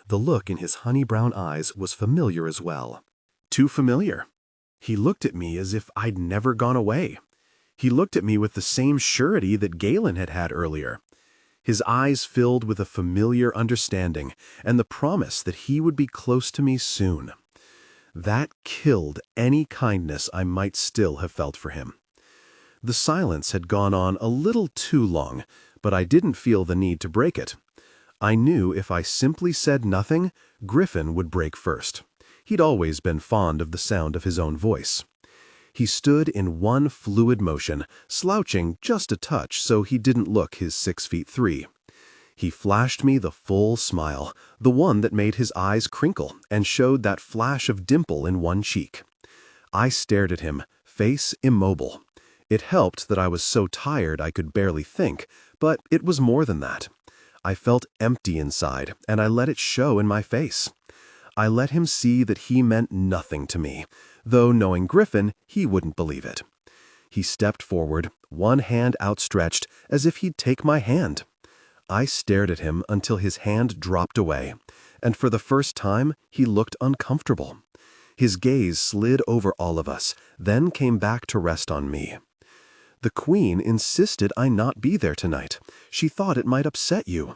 The look in his honey-brown eyes was familiar as well. Too familiar. He looked at me as if I'd never gone away. He looked at me with the same surety that Galen had had earlier. His eyes filled with a familiar understanding and the promise that he would be close to me soon. That killed any kindness I might still have felt for him. The silence had gone on a little too long, but I didn't feel the need to break it. I knew if I simply said nothing, Griffin would break first. He'd always been fond of the sound of his own voice. He stood in one fluid motion, slouching just a touch so he didn't look his 6'3". He flashed me the full smile, the one that made his eyes crinkle and showed that flash of dimple in one cheek. I stared at him, face immobile. It helped that I was so tired I could barely think, but it was more than that. I felt empty inside, and I let it show in my face. I let him see that he meant nothing to me, though knowing Griffin, he wouldn't believe it. He stepped forward, one hand outstretched, as if he'd take my hand. I stared at him until his hand dropped away, and for the first time, he looked uncomfortable. His gaze slid over all of us, then came back to rest on me. The Queen insisted I not be there tonight. She thought it might upset you.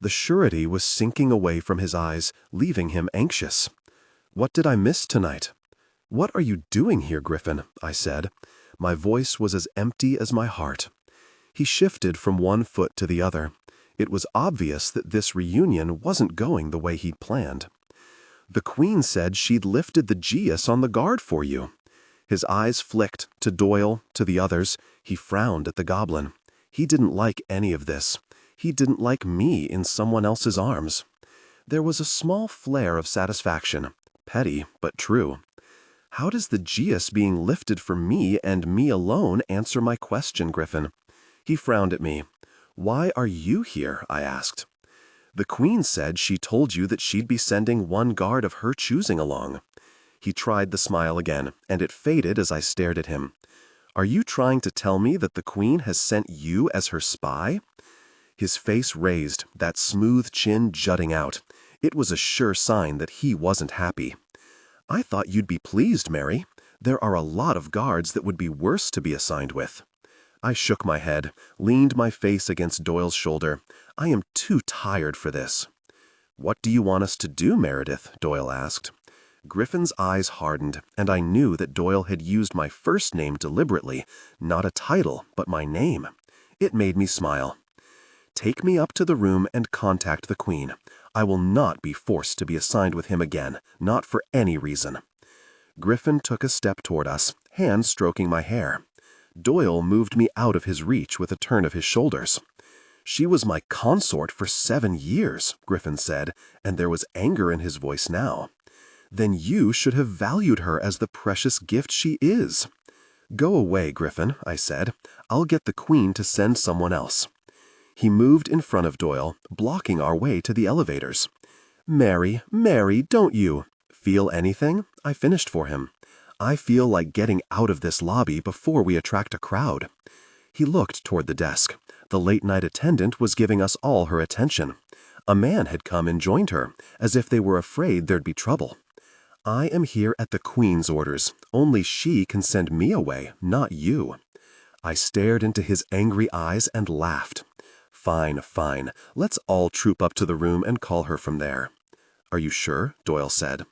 The surety was sinking away from his eyes, leaving him anxious. What did I miss tonight? What are you doing here, Griffin? I said. My voice was as empty as my heart. He shifted from one foot to the other. It was obvious that this reunion wasn't going the way he'd planned. The Queen said she'd lifted the geas on the guard for you. His eyes flicked to Doyle, to the others. He frowned at the goblin. He didn't like any of this. He didn't like me in someone else's arms. There was a small flare of satisfaction, petty but true. How does the geas being lifted for me and me alone answer my question, Griffin? He frowned at me. Why are you here? I asked. The Queen said she told you that she'd be sending one guard of her choosing along. He tried the smile again, and it faded as I stared at him. Are you trying to tell me that the Queen has sent you as her spy? His face raised, that smooth chin jutting out. It was a sure sign that he wasn't happy. I thought you'd be pleased, Mary. There are a lot of guards that would be worse to be assigned with. I shook my head, leaned my face against Doyle's shoulder. I am too tired for this. What do you want us to do, Meredith? Doyle asked. Griffin's eyes hardened, and I knew that Doyle had used my first name deliberately, not a title, but my name. It made me smile. Take me up to the room and contact the Queen. I will not be forced to be assigned with him again, not for any reason. Griffin took a step toward us, hand stroking my hair. Doyle moved me out of his reach with a turn of his shoulders. She was my consort for 7 years, Griffin said, and there was anger in his voice now. Then you should have valued her as the precious gift she is. Go away, Griffin, I said. I'll get the Queen to send someone else. He moved in front of Doyle, blocking our way to the elevators. Mary, don't you feel anything? I finished for him. I feel like getting out of this lobby before we attract a crowd. He looked toward the desk. The late-night attendant was giving us all her attention. A man had come and joined her, as if they were afraid there'd be trouble. I am here at the Queen's orders. Only she can send me away, not you. I stared into his angry eyes and laughed. Fine. Let's all troop up to the room and call her from there. Are you sure? Doyle said.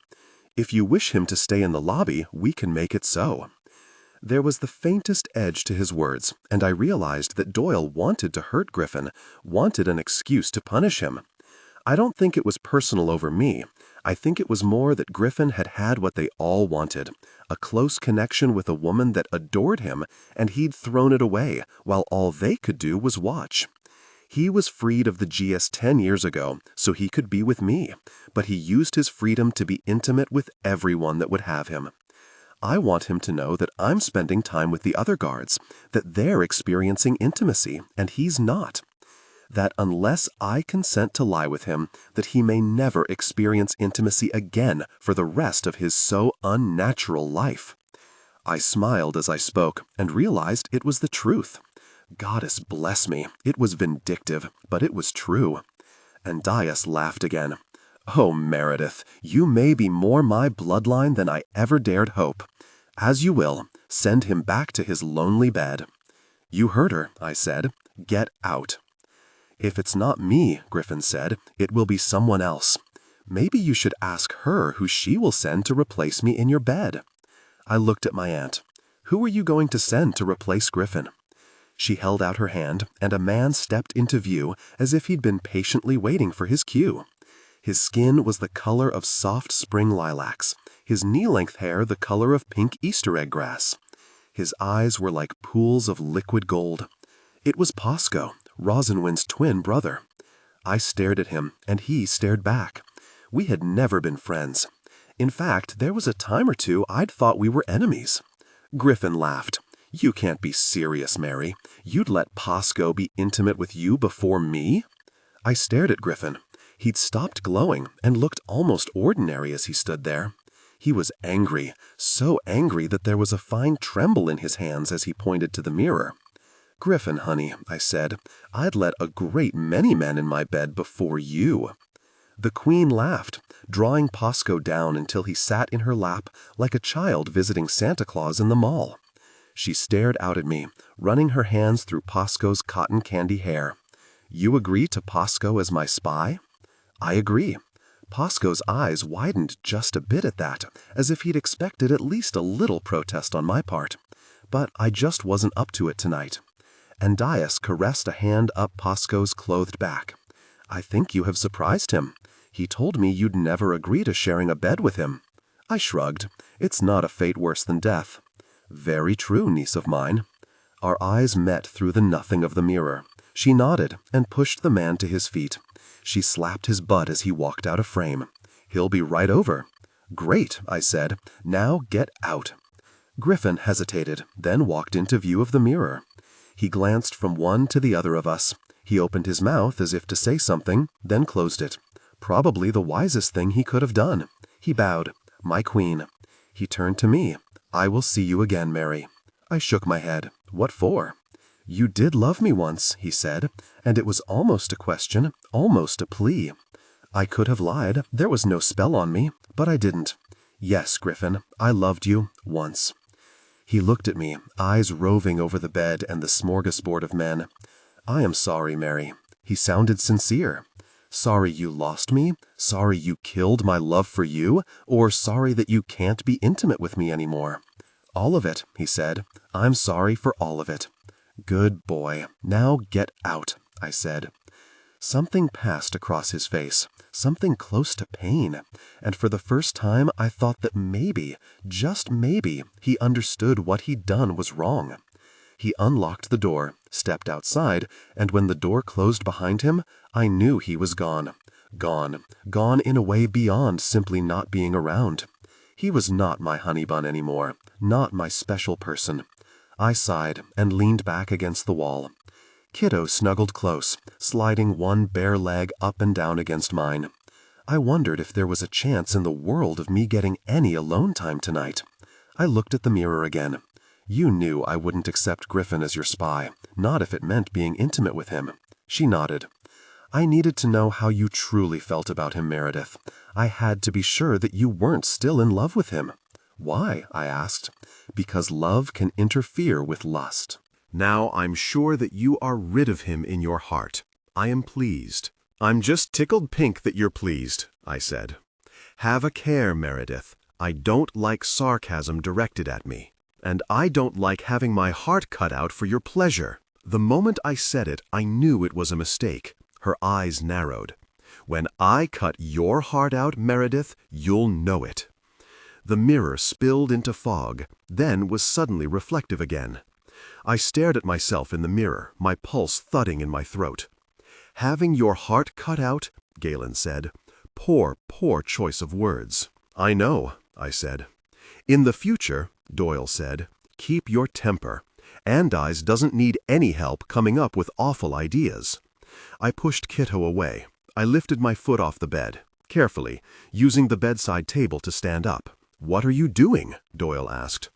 If you wish him to stay in the lobby, we can make it so. There was the faintest edge to his words, and I realized that Doyle wanted to hurt Griffin, wanted an excuse to punish him. I don't think it was personal over me. I think it was more that Griffin had had what they all wanted, a close connection with a woman that adored him, and he'd thrown it away, while all they could do was watch. He was freed of the GS 10 years ago, so he could be with me, but he used his freedom to be intimate with everyone that would have him. I want him to know that I'm spending time with the other guards, that they're experiencing intimacy, and he's not. That unless I consent to lie with him, that he may never experience intimacy again for the rest of his so unnatural life. I smiled as I spoke and realized it was the truth. Goddess bless me, it was vindictive, but it was true. And Dias laughed again. Oh, Meredith, you may be more my bloodline than I ever dared hope. As you will, send him back to his lonely bed. You heard her, I said. Get out. "If it's not me," Griffin said, "it will be someone else. Maybe you should ask her who she will send to replace me in your bed." I looked at my aunt. "Who are you going to send to replace Griffin?" She held out her hand, and a man stepped into view as if he'd been patiently waiting for his cue. His skin was the color of soft spring lilacs, his knee-length hair the color of pink Easter egg grass. His eyes were like pools of liquid gold. It was Pasco, Rosenwind's twin brother. I stared at him, and he stared back. We had never been friends. In fact, there was a time or two I'd thought we were enemies. Griffin laughed. "You can't be serious, Mary. You'd let Pasco be intimate with you before me?" I stared at Griffin. He'd stopped glowing and looked almost ordinary as he stood there. He was angry, so angry that there was a fine tremble in his hands as he pointed to the mirror. "Griffin, honey," I said, "I'd let a great many men in my bed before you." The Queen laughed, drawing Pasco down until he sat in her lap like a child visiting Santa Claus in the mall. She stared out at me, running her hands through Pasco's cotton candy hair. "You agree to Pasco as my spy?" "I agree." Pasco's eyes widened just a bit at that, as if he'd expected at least a little protest on my part. But I just wasn't up to it tonight. Andias caressed a hand up Pasco's clothed back. "I think you have surprised him. He told me you'd never agree to sharing a bed with him." I shrugged. "It's not a fate worse than death." "Very true, niece of mine." Our eyes met through the nothing of the mirror. She nodded and pushed the man to his feet. She slapped his butt as he walked out of frame. "He'll be right over." "Great," I said. "Now get out." Griffin hesitated, then walked into view of the mirror. He glanced from one to the other of us. He opened his mouth as if to say something, then closed it. Probably the wisest thing he could have done. He bowed. "My queen." He turned to me. "I will see you again, Mary." I shook my head. "What for?" "You did love me once," he said, and it was almost a question, almost a plea. I could have lied. There was no spell on me, but I didn't. "Yes, Griffin, I loved you once." He looked at me, eyes roving over the bed and the smorgasbord of men. "I am sorry, Mary." He sounded sincere. "Sorry you lost me? Sorry you killed my love for you? Or sorry that you can't be intimate with me anymore?" "All of it," he said. "I'm sorry for all of it." "Good boy. Now get out," I said. Something passed across his face, something close to pain, and for the first time I thought that maybe, just maybe, he understood what he'd done was wrong. He unlocked the door, stepped outside, and when the door closed behind him, I knew he was gone. Gone in a way beyond simply not being around. He was not my honey bun anymore, not my special person. I sighed and leaned back against the wall. Kiddo snuggled close, sliding one bare leg up and down against mine. I wondered if there was a chance in the world of me getting any alone time tonight. I looked at the mirror again. "You knew I wouldn't accept Griffin as your spy, not if it meant being intimate with him." She nodded. "I needed to know how you truly felt about him, Meredith. I had to be sure that you weren't still in love with him." "Why?" I asked. "Because love can interfere with lust." Now I'm sure that you are rid of him in your heart. I am pleased. I'm just tickled pink that you're pleased, I said. Have a care, Meredith. I don't like sarcasm directed at me. And I don't like having my heart cut out for your pleasure. The moment I said it, I knew it was a mistake. Her eyes narrowed. When I cut your heart out, Meredith, you'll know it. The mirror spilled into fog, then was suddenly reflective again. I stared at myself in the mirror, my pulse thudding in my throat. "Having your heart cut out," Galen said. "Poor, poor choice of words." "I know," I said. "In the future," Doyle said, "keep your temper. Andice doesn't need any help coming up with awful ideas." I pushed Kitto away. I lifted my foot off the bed, carefully, using the bedside table to stand up. "What are you doing?" Doyle asked.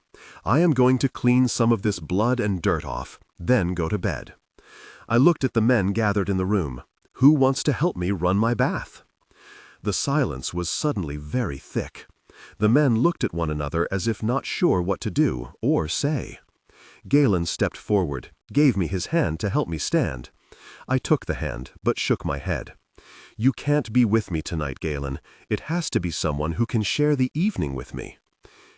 "I am going to clean some of this blood and dirt off, then go to bed." I looked at the men gathered in the room. Who wants to help me run my bath? The silence was suddenly very thick. The men looked at one another as if not sure what to do or say. Galen stepped forward, gave me his hand to help me stand. I took the hand, but shook my head. "You can't be with me tonight, Galen. It has to be someone who can share the evening with me."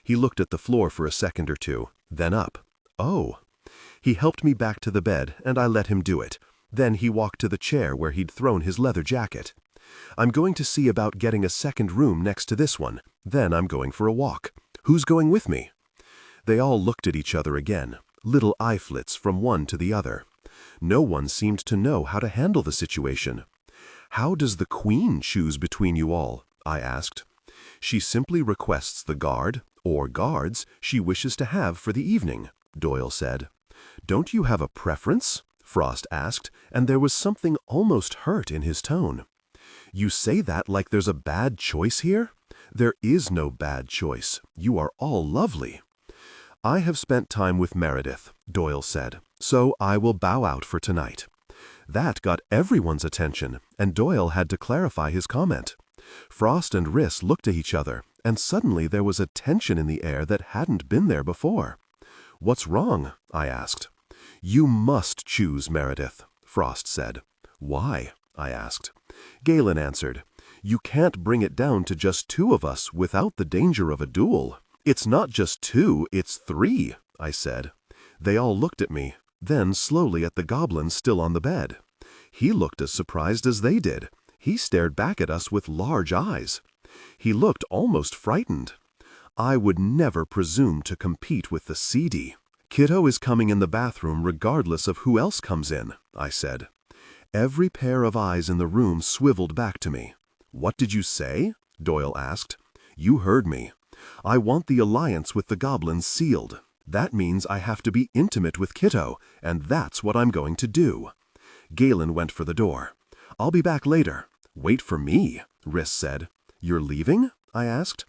He looked at the floor for a second or two, then up. "Oh." He helped me back to the bed, and I let him do it. Then he walked to the chair where he'd thrown his leather jacket. "I'm going to see about getting a second room next to this one. Then I'm going for a walk. Who's going with me?" They all looked at each other again, little eye flits from one to the other. No one seemed to know how to handle the situation. "How does the Queen choose between you all?" I asked. "She simply requests the guard, or guards, she wishes to have for the evening," Doyle said. "Don't you have a preference?" Frost asked, and there was something almost hurt in his tone. "You say that like there's a bad choice here? There is no bad choice. You are all lovely." "I have spent time with Meredith," Doyle said, "so I will bow out for tonight." That got everyone's attention, and Doyle had to clarify his comment. Frost and Riss looked at each other, and suddenly there was a tension in the air that hadn't been there before. "What's wrong?" I asked. "You must choose Meredith," Frost said. "Why?" I asked. Galen answered, "You can't bring it down to just two of us without the danger of a duel." "It's not just two, it's three," I said. They all looked at me, then slowly at the goblin still on the bed. He looked as surprised as they did. He stared back at us with large eyes. He looked almost frightened. "I would never presume to compete with the seedy. Kiddo is coming in the bathroom regardless of who else comes in," I said. Every pair of eyes in the room swiveled back to me. "What did you say?" Doyle asked. "You heard me. I want the alliance with the goblins sealed. That means I have to be intimate with Kiddo, and that's what I'm going to do." Galen went for the door. "I'll be back later." "Wait for me," Riss said. "You're leaving?" I asked.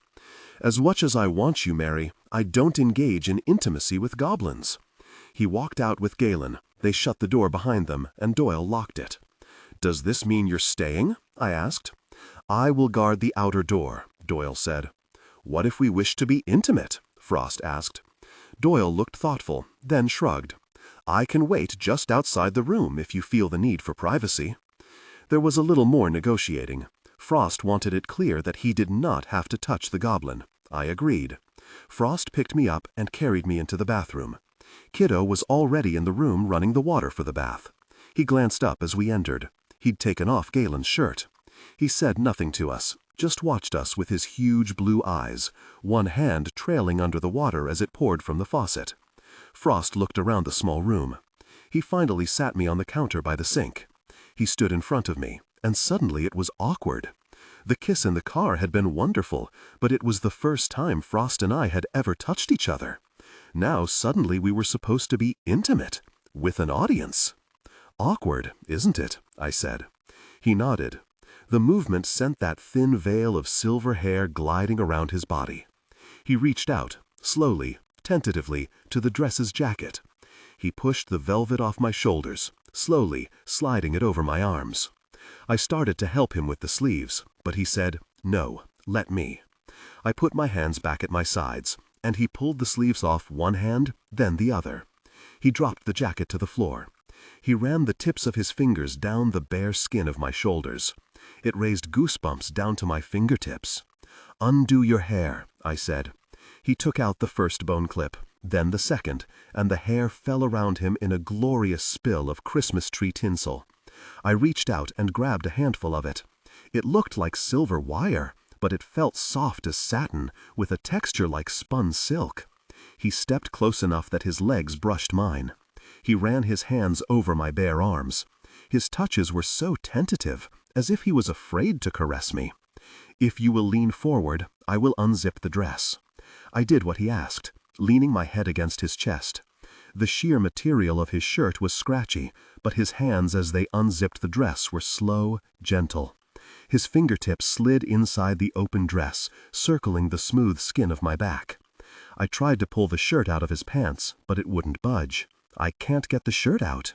"As much as I want you, Mary, I don't engage in intimacy with goblins." He walked out with Galen. They shut the door behind them, and Doyle locked it. "Does this mean you're staying?" I asked. "I will guard the outer door," Doyle said. "What if we wish to be intimate?" Frost asked. Doyle looked thoughtful, then shrugged. "I can wait just outside the room if you feel the need for privacy." There was a little more negotiating. Frost wanted it clear that he did not have to touch the goblin. I agreed. Frost picked me up and carried me into the bathroom. Kiddo was already in the room running the water for the bath. He glanced up as we entered. He'd taken off Galen's shirt. He said nothing to us, just watched us with his huge blue eyes, one hand trailing under the water as it poured from the faucet. Frost looked around the small room. He finally sat me on the counter by the sink. He stood in front of me, and suddenly it was awkward. The kiss in the car had been wonderful, but it was the first time Frost and I had ever touched each other. Now suddenly we were supposed to be intimate, with an audience. "Awkward, isn't it?" I said. He nodded. The movement sent that thin veil of silver hair gliding around his body. He reached out, slowly, tentatively, to the dress's jacket. He pushed the velvet off my shoulders, slowly, sliding it over my arms. I started to help him with the sleeves, but he said, "No, let me." I put my hands back at my sides, and he pulled the sleeves off one hand, then the other. He dropped the jacket to the floor. He ran the tips of his fingers down the bare skin of my shoulders. It raised goosebumps down to my fingertips. "Undo your hair," I said. He took out the first bone clip, then the second, and the hair fell around him in a glorious spill of Christmas tree tinsel. I reached out and grabbed a handful of it. It looked like silver wire, but it felt soft as satin, with a texture like spun silk. He stepped close enough that his legs brushed mine. He ran his hands over my bare arms. His touches were so tentative, as if he was afraid to caress me. "If you will lean forward, I will unzip the dress." I did what he asked, leaning my head against his chest. The sheer material of his shirt was scratchy, but his hands as they unzipped the dress were slow, gentle. His fingertips slid inside the open dress, circling the smooth skin of my back. I tried to pull the shirt out of his pants, but it wouldn't budge. "I can't get the shirt out."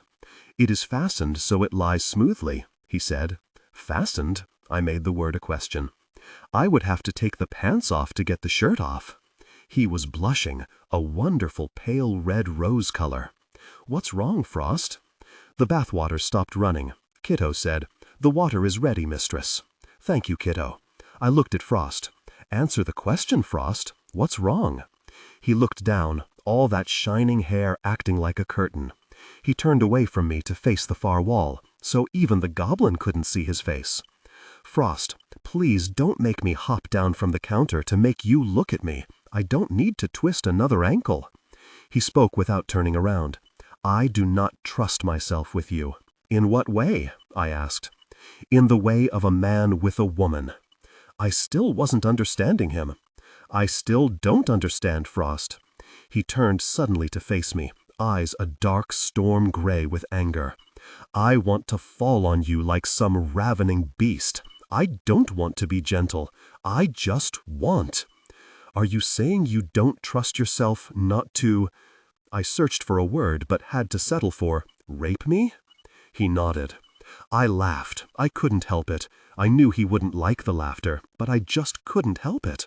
"It is fastened so it lies smoothly," he said. "Fastened?" I made the word a question. "I would have to take the pants off to get the shirt off." He was blushing, a wonderful pale red rose color. "What's wrong, Frost?" The bathwater stopped running. Kiddo said, "The water is ready, mistress." "Thank you, Kiddo." I looked at Frost. "Answer the question, Frost. What's wrong?" He looked down, all that shining hair acting like a curtain. He turned away from me to face the far wall, so even the goblin couldn't see his face. "Frost, please don't make me hop down from the counter to make you look at me. I don't need to twist another ankle." He spoke without turning around. "I do not trust myself with you." "In what way?" I asked. "In the way of a man with a woman." I still wasn't understanding him. "I still don't understand, Frost." He turned suddenly to face me, eyes a dark storm gray with anger. "I want to fall on you like some ravening beast. I don't want to be gentle. I just want." "Are you saying you don't trust yourself not to—" I searched for a word but had to settle for, "rape me?" He nodded. I laughed. I couldn't help it. I knew he wouldn't like the laughter, but I just couldn't help it.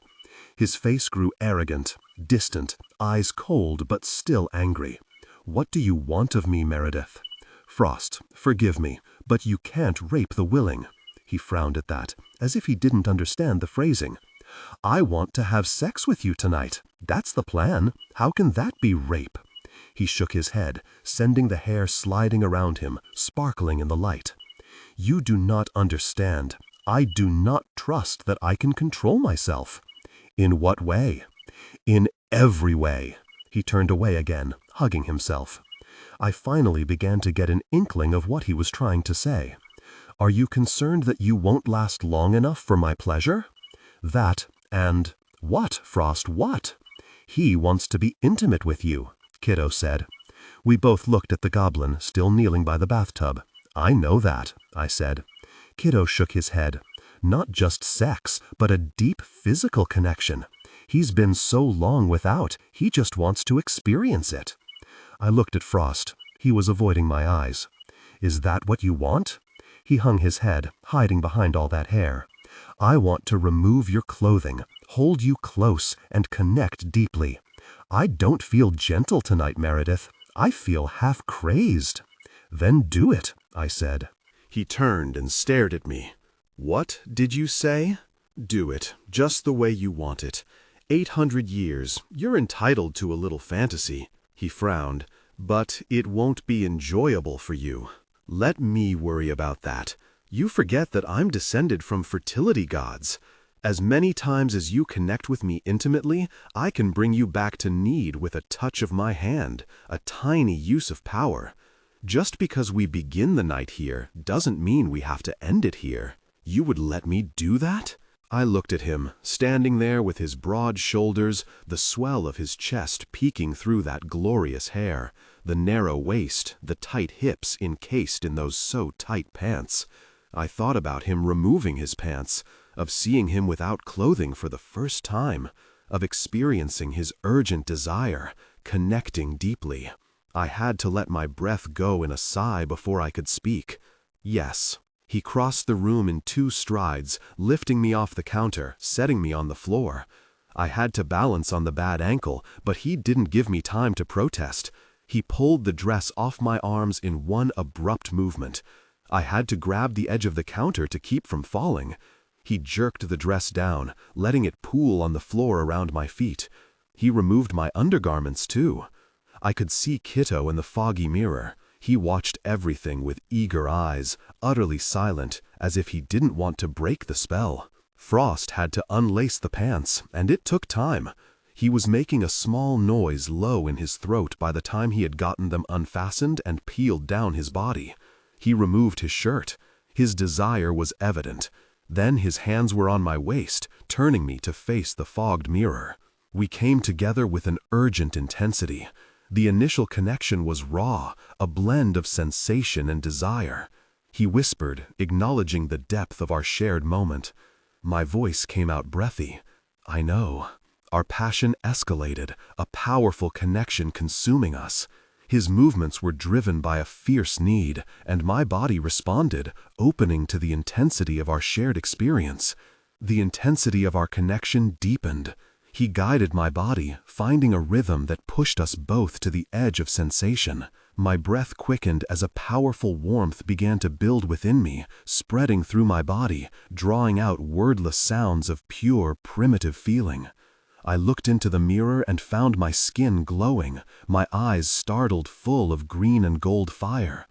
His face grew arrogant, distant, eyes cold but still angry. "What do you want of me, Meredith?" "Frost, forgive me, but you can't rape the willing." He frowned at that, as if he didn't understand the phrasing. "I want to have sex with you tonight. That's the plan. How can that be rape?" He shook his head, sending the hair sliding around him, sparkling in the light. "You do not understand. I do not trust that I can control myself." "In what way?" "In every way." He turned away again, hugging himself. I finally began to get an inkling of what he was trying to say. "Are you concerned that you won't last long enough for my pleasure?" "That, and—" "What, Frost, what?" "He wants to be intimate with you," Kiddo said. We both looked at the goblin, still kneeling by the bathtub. "I know that," I said. Kiddo shook his head. "Not just sex, but a deep physical connection. He's been so long without, he just wants to experience it." I looked at Frost. He was avoiding my eyes. "Is that what you want?" He hung his head, hiding behind all that hair. "I want to remove your clothing, hold you close, and connect deeply. I don't feel gentle tonight, Meredith. I feel half crazed." "Then do it," I said. He turned and stared at me. "What did you say?" "Do it, just the way you want it. 800 years, you're entitled to a little fantasy." He frowned. "But it won't be enjoyable for you. Let me worry about that. You forget that I'm descended from fertility gods. As many times as you connect with me intimately, I can bring you back to need with a touch of my hand, a tiny use of power. Just because we begin the night here doesn't mean we have to end it here. You would let me do that?" I looked at him, standing there with his broad shoulders, the swell of his chest peeking through that glorious hair, the narrow waist, the tight hips encased in those so tight pants. I thought about him removing his pants, of seeing him without clothing for the first time, of experiencing his urgent desire, connecting deeply. I had to let my breath go in a sigh before I could speak. "Yes." He crossed the room in 2 strides, lifting me off the counter, setting me on the floor. I had to balance on the bad ankle, but he didn't give me time to protest. He pulled the dress off my arms in one abrupt movement. I had to grab the edge of the counter to keep from falling. He jerked the dress down, letting it pool on the floor around my feet. He removed my undergarments, too. I could see Kiddo in the foggy mirror. He watched everything with eager eyes, utterly silent, as if he didn't want to break the spell. Frost had to unlace the pants, and it took time. He was making a small noise low in his throat by the time he had gotten them unfastened and peeled down his body. He removed his shirt. His desire was evident. Then his hands were on my waist, turning me to face the fogged mirror. We came together with an urgent intensity. The initial connection was raw, a blend of sensation and desire. He whispered, acknowledging the depth of our shared moment. My voice came out breathy. "I know." Our passion escalated, a powerful connection consuming us. His movements were driven by a fierce need, and my body responded, opening to the intensity of our shared experience. The intensity of our connection deepened. He guided my body, finding a rhythm that pushed us both to the edge of sensation. My breath quickened as a powerful warmth began to build within me, spreading through my body, drawing out wordless sounds of pure, primitive feeling. I looked into the mirror and found my skin glowing, my eyes startled full of green and gold fire.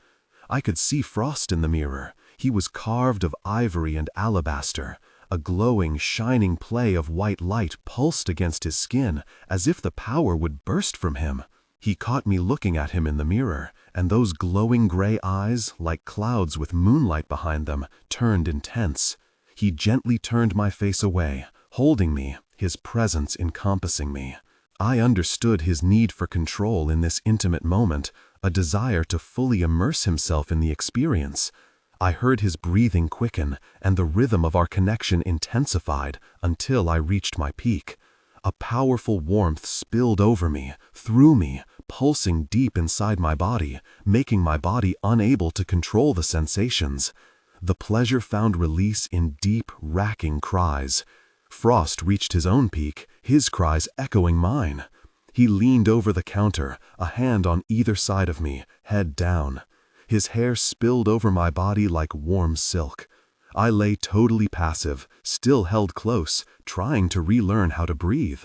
I could see Frost in the mirror. He was carved of ivory and alabaster. A glowing, shining play of white light pulsed against his skin, as if the power would burst from him. He caught me looking at him in the mirror, and those glowing gray eyes, like clouds with moonlight behind them, turned intense. He gently turned my face away, holding me, his presence encompassing me. I understood his need for control in this intimate moment, a desire to fully immerse himself in the experience. I heard his breathing quicken, and the rhythm of our connection intensified until I reached my peak. A powerful warmth spilled over me, through me, pulsing deep inside my body, making my body unable to control the sensations. The pleasure found release in deep, racking cries. Frost reached his own peak, his cries echoing mine. He leaned over the counter, a hand on either side of me, head down. His hair spilled over my body like warm silk. I lay totally passive, still held close, trying to relearn how to breathe.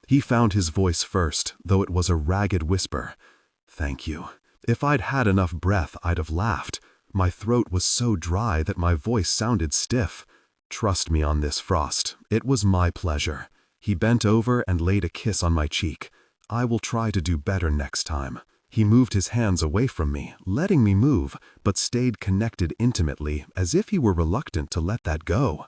He found his voice first, though it was a ragged whisper. "Thank you." If I'd had enough breath, I'd have laughed. My throat was so dry that my voice sounded stiff. "Trust me on this, Frost. It was my pleasure." He bent over and laid a kiss on my cheek. "I will try to do better next time." He moved his hands away from me, letting me move, but stayed connected intimately, as if he were reluctant to let that go.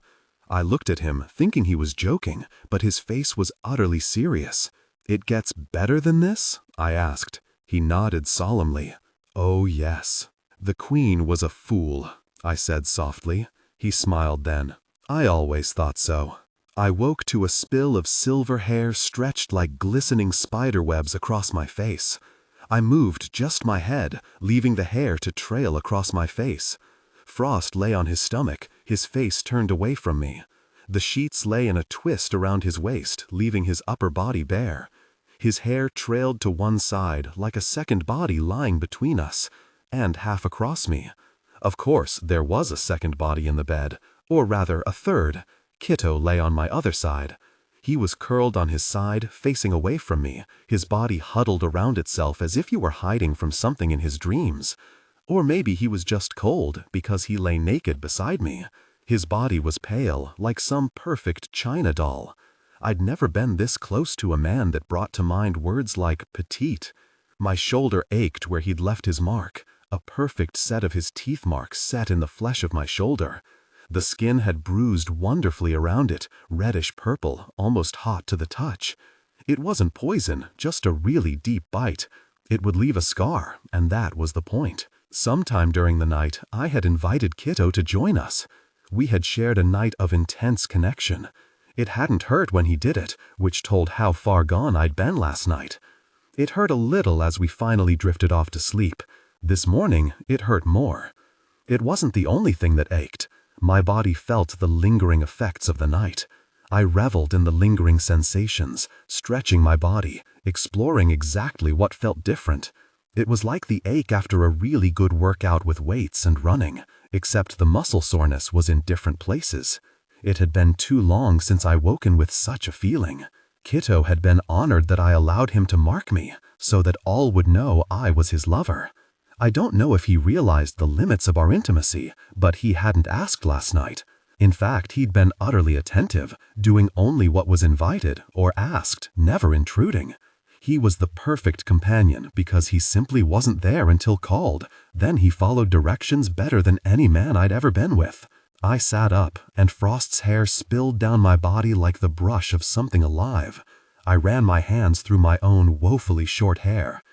I looked at him, thinking he was joking, but his face was utterly serious. "It gets better than this?" I asked. He nodded solemnly. "Oh, yes." "The Queen was a fool," I said softly. He smiled then. "I always thought so." I woke to a spill of silver hair stretched like glistening spider webs across my face. I moved just my head, leaving the hair to trail across my face. Frost lay on his stomach, his face turned away from me. The sheets lay in a twist around his waist, leaving his upper body bare. His hair trailed to one side, like a second body lying between us, and half across me. Of course, there was a second body in the bed, or rather a third. Kitto lay on my other side. He was curled on his side, facing away from me, his body huddled around itself as if he were hiding from something in his dreams. Or maybe he was just cold because he lay naked beside me. His body was pale, like some perfect china doll. I'd never been this close to a man that brought to mind words like petite. My shoulder ached where he'd left his mark, a perfect set of his teeth marks set in the flesh of my shoulder. The skin had bruised wonderfully around it, reddish purple, almost hot to the touch. It wasn't poison, just a really deep bite. It would leave a scar, and that was the point. Sometime during the night, I had invited Kitto to join us. We had shared a night of intense connection. It hadn't hurt when he did it, which told how far gone I'd been last night. It hurt a little as we finally drifted off to sleep. This morning, it hurt more. It wasn't the only thing that ached. My body felt the lingering effects of the night. I reveled in the lingering sensations, stretching my body, exploring exactly what felt different. It was like the ache after a really good workout with weights and running, except the muscle soreness was in different places. It had been too long since I woken with such a feeling. Kitto had been honored that I allowed him to mark me, so that all would know I was his lover. I don't know if he realized the limits of our intimacy, but he hadn't asked last night. In fact, he'd been utterly attentive, doing only what was invited or asked, never intruding. He was the perfect companion because he simply wasn't there until called. Then he followed directions better than any man I'd ever been with. I sat up, and Frost's hair spilled down my body like the brush of something alive. I ran my hands through my own woefully short hair.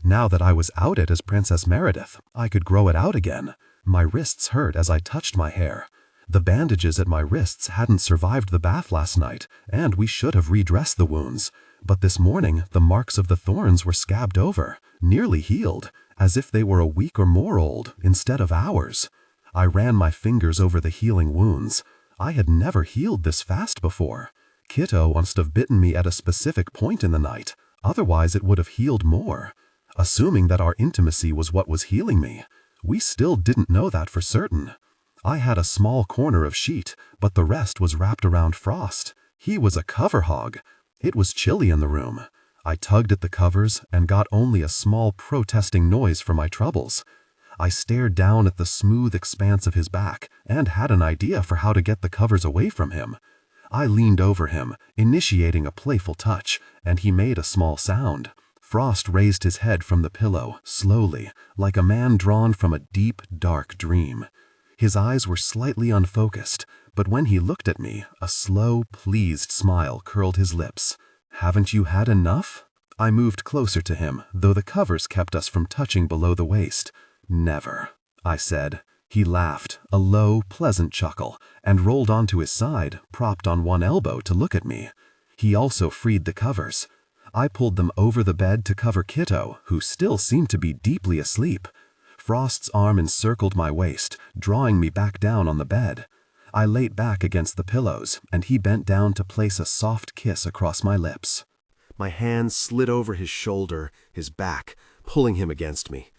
Now that I was outed as Princess Meredith, I could grow it out again. My wrists hurt as I touched my hair. The bandages at my wrists hadn't survived the bath last night, and we should have redressed the wounds. But this morning, the marks of the thorns were scabbed over, nearly healed, as if they were a week or more old, instead of hours. I ran my fingers over the healing wounds. I had never healed this fast before. Kitto must have bitten me at a specific point in the night, otherwise it would have healed more. assuming that our intimacy was what was healing me. We still didn't know that for certain. I had a small corner of sheet, but the rest was wrapped around Frost. He was a cover hog. It was chilly in the room. I tugged at the covers and got only a small protesting noise for my troubles. I stared down at the smooth expanse of his back and had an idea for how to get the covers away from him. I leaned over him, initiating a playful touch, and he made a small sound. Frost raised his head from the pillow, slowly, like a man drawn from a deep, dark dream. His eyes were slightly unfocused, but when he looked at me, a slow, pleased smile curled his lips. "Haven't you had enough?" I moved closer to him, though the covers kept us from touching below the waist. "Never," I said. He laughed, a low, pleasant chuckle, and rolled onto his side, propped on one elbow to look at me. He also freed the covers. I pulled them over the bed to cover Kiddo, who still seemed to be deeply asleep. Frost's arm encircled my waist, drawing me back down on the bed. I lay back against the pillows, and he bent down to place a soft kiss across my lips. My hand slid over his shoulder, his back, pulling him against me.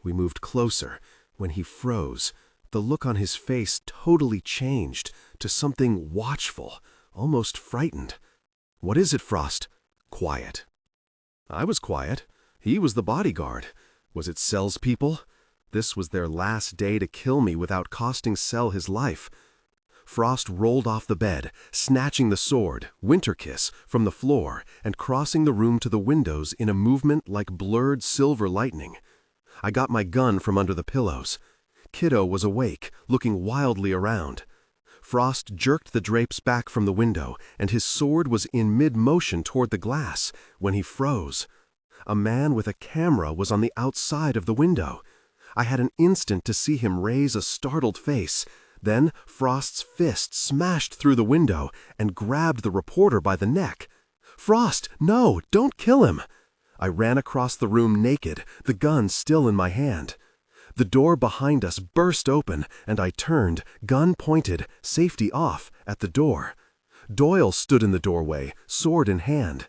We moved closer. When he froze, the look on his face totally changed to something watchful, almost frightened. "What is it, Frost?" "Quiet." I was quiet. He was the bodyguard. Was it Cell's people? This was their last day to kill me without costing Cell his life. Frost rolled off the bed, snatching the sword, Winterkiss, from the floor and crossing the room to the windows in a movement like blurred silver lightning. I got my gun from under the pillows. Kiddo was awake, looking wildly around. Frost jerked the drapes back from the window, and his sword was in mid-motion toward the glass when he froze. A man with a camera was on the outside of the window. I had an instant to see him raise a startled face. Then Frost's fist smashed through the window and grabbed the reporter by the neck. "Frost, no, don't kill him!" I ran across the room naked, the gun still in my hand. The door behind us burst open, and I turned, gun pointed, safety off, at the door. Doyle stood in the doorway, sword in hand.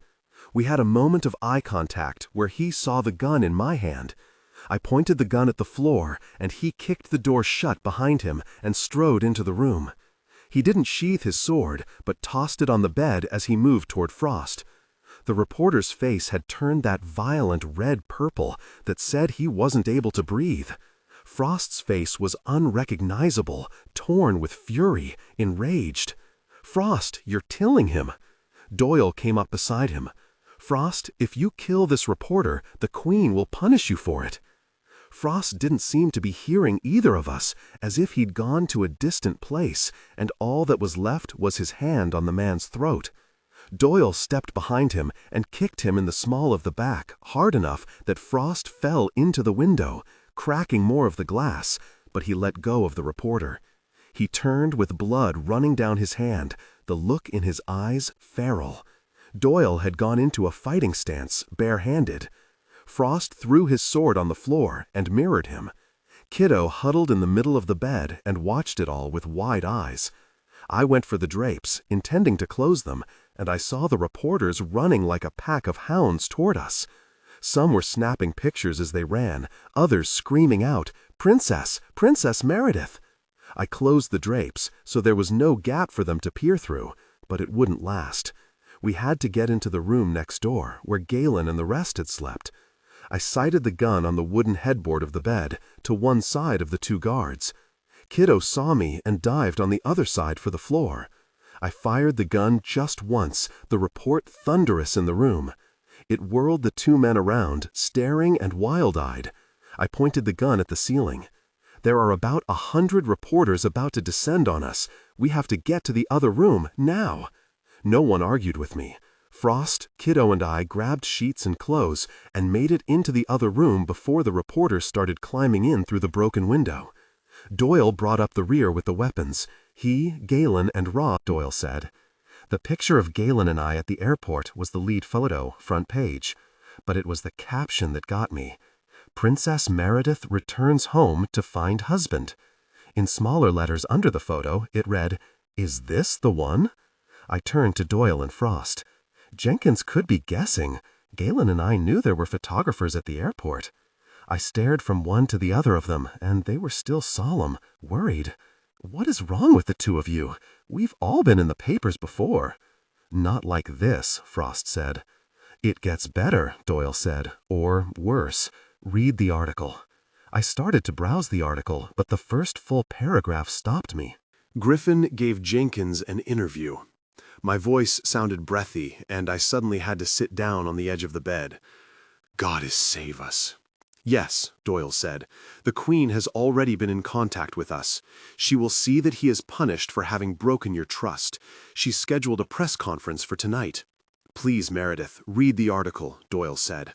We had a moment of eye contact where he saw the gun in my hand. I pointed the gun at the floor, and he kicked the door shut behind him and strode into the room. He didn't sheath his sword, but tossed it on the bed as he moved toward Frost. The reporter's face had turned that violent red-purple that said he wasn't able to breathe. Frost's face was unrecognizable, torn with fury, enraged. "Frost, you're killing him." Doyle came up beside him. "Frost, if you kill this reporter, the Queen will punish you for it." Frost didn't seem to be hearing either of us, as if he'd gone to a distant place, and all that was left was his hand on the man's throat. Doyle stepped behind him and kicked him in the small of the back hard enough that Frost fell into the window, cracking more of the glass, but he let go of the reporter. He turned with blood running down his hand, the look in his eyes feral. Doyle had gone into a fighting stance, barehanded. Frost threw his sword on the floor and mirrored him. Kiddo huddled in the middle of the bed and watched it all with wide eyes. I went for the drapes, intending to close them, and I saw the reporters running like a pack of hounds toward us. Some were snapping pictures as they ran, others screaming out, "Princess! Princess Meredith!" I closed the drapes, so there was no gap for them to peer through, but it wouldn't last. We had to get into the room next door, where Galen and the rest had slept. I sighted the gun on the wooden headboard of the bed, to one side of the two guards. Kiddo saw me and dived on the other side for the floor. I fired the gun just once, the report thunderous in the room. It whirled the two men around, staring and wild-eyed. I pointed the gun at the ceiling. "There are about 100 reporters about to descend on us. We have to get to the other room, now." No one argued with me. Frost, Kiddo, and I grabbed sheets and clothes and made it into the other room before the reporters started climbing in through the broken window. Doyle brought up the rear with the weapons. He, Galen, and Rob, Doyle said. The picture of Galen and I at the airport was the lead photo, front page. But it was the caption that got me. "Princess Meredith returns home to find husband." In smaller letters under the photo, it read, "Is this the one?" I turned to Doyle and Frost. Jenkins could be guessing. Galen and I knew there were photographers at the airport. I stared from one to the other of them, and they were still solemn, worried. What is wrong with the two of you? We've all been in the papers before. Not like this, Frost said. It gets better, Doyle said, or worse. Read the article. I started to browse the article, but the first full paragraph stopped me. Griffin gave Jenkins an interview. My voice sounded breathy, and I suddenly had to sit down on the edge of the bed. God is save us. Yes, Doyle said. The Queen has already been in contact with us. She will see that he is punished for having broken your trust. She's scheduled a press conference for tonight. Please, Meredith, read the article, Doyle said.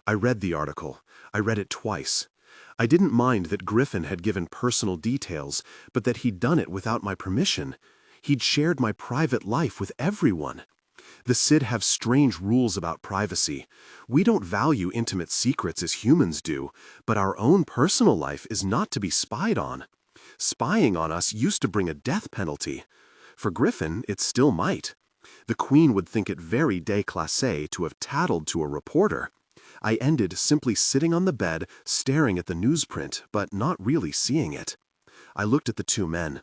I read the article. I read it twice. I didn't mind that Griffin had given personal details, but that he'd done it without my permission. He'd shared my private life with everyone. The Cid have strange rules about privacy. We don't value intimate secrets as humans do, but our own personal life is not to be spied on. Spying on us used to bring a death penalty. For Griffin, it still might. The Queen would think it very déclassé to have tattled to a reporter. I ended simply sitting on the bed, staring at the newsprint, but not really seeing it. I looked at the two men.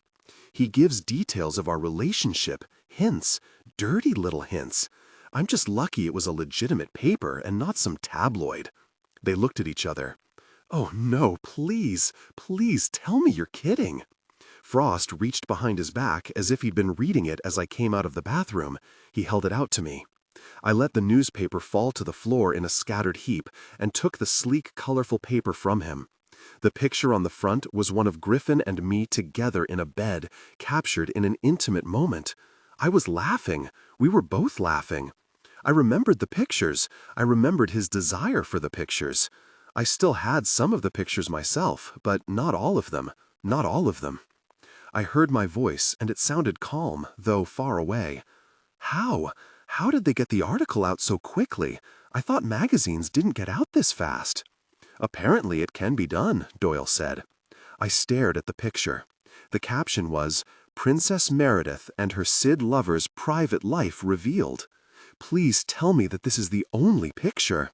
He gives details of our relationship, hints, dirty little hints. I'm just lucky it was a legitimate paper and not some tabloid. They looked at each other. Oh no, please, please tell me you're kidding. Frost reached behind his back as if he'd been reading it as I came out of the bathroom. He held it out to me. I let the newspaper fall to the floor in a scattered heap and took the sleek, colorful paper from him. The picture on the front was one of Griffin and me together in a bed, captured in an intimate moment. I was laughing. We were both laughing. I remembered the pictures. I remembered his desire for the pictures. I still had some of the pictures myself, but not all of them. Not all of them. I heard my voice, and it sounded calm, though far away. How? How did they get the article out so quickly? I thought magazines didn't get out this fast. Apparently it can be done, Doyle said. I stared at the picture. The caption was, Princess Meredith and her Cid lover's private life revealed. Please tell me that this is the only picture.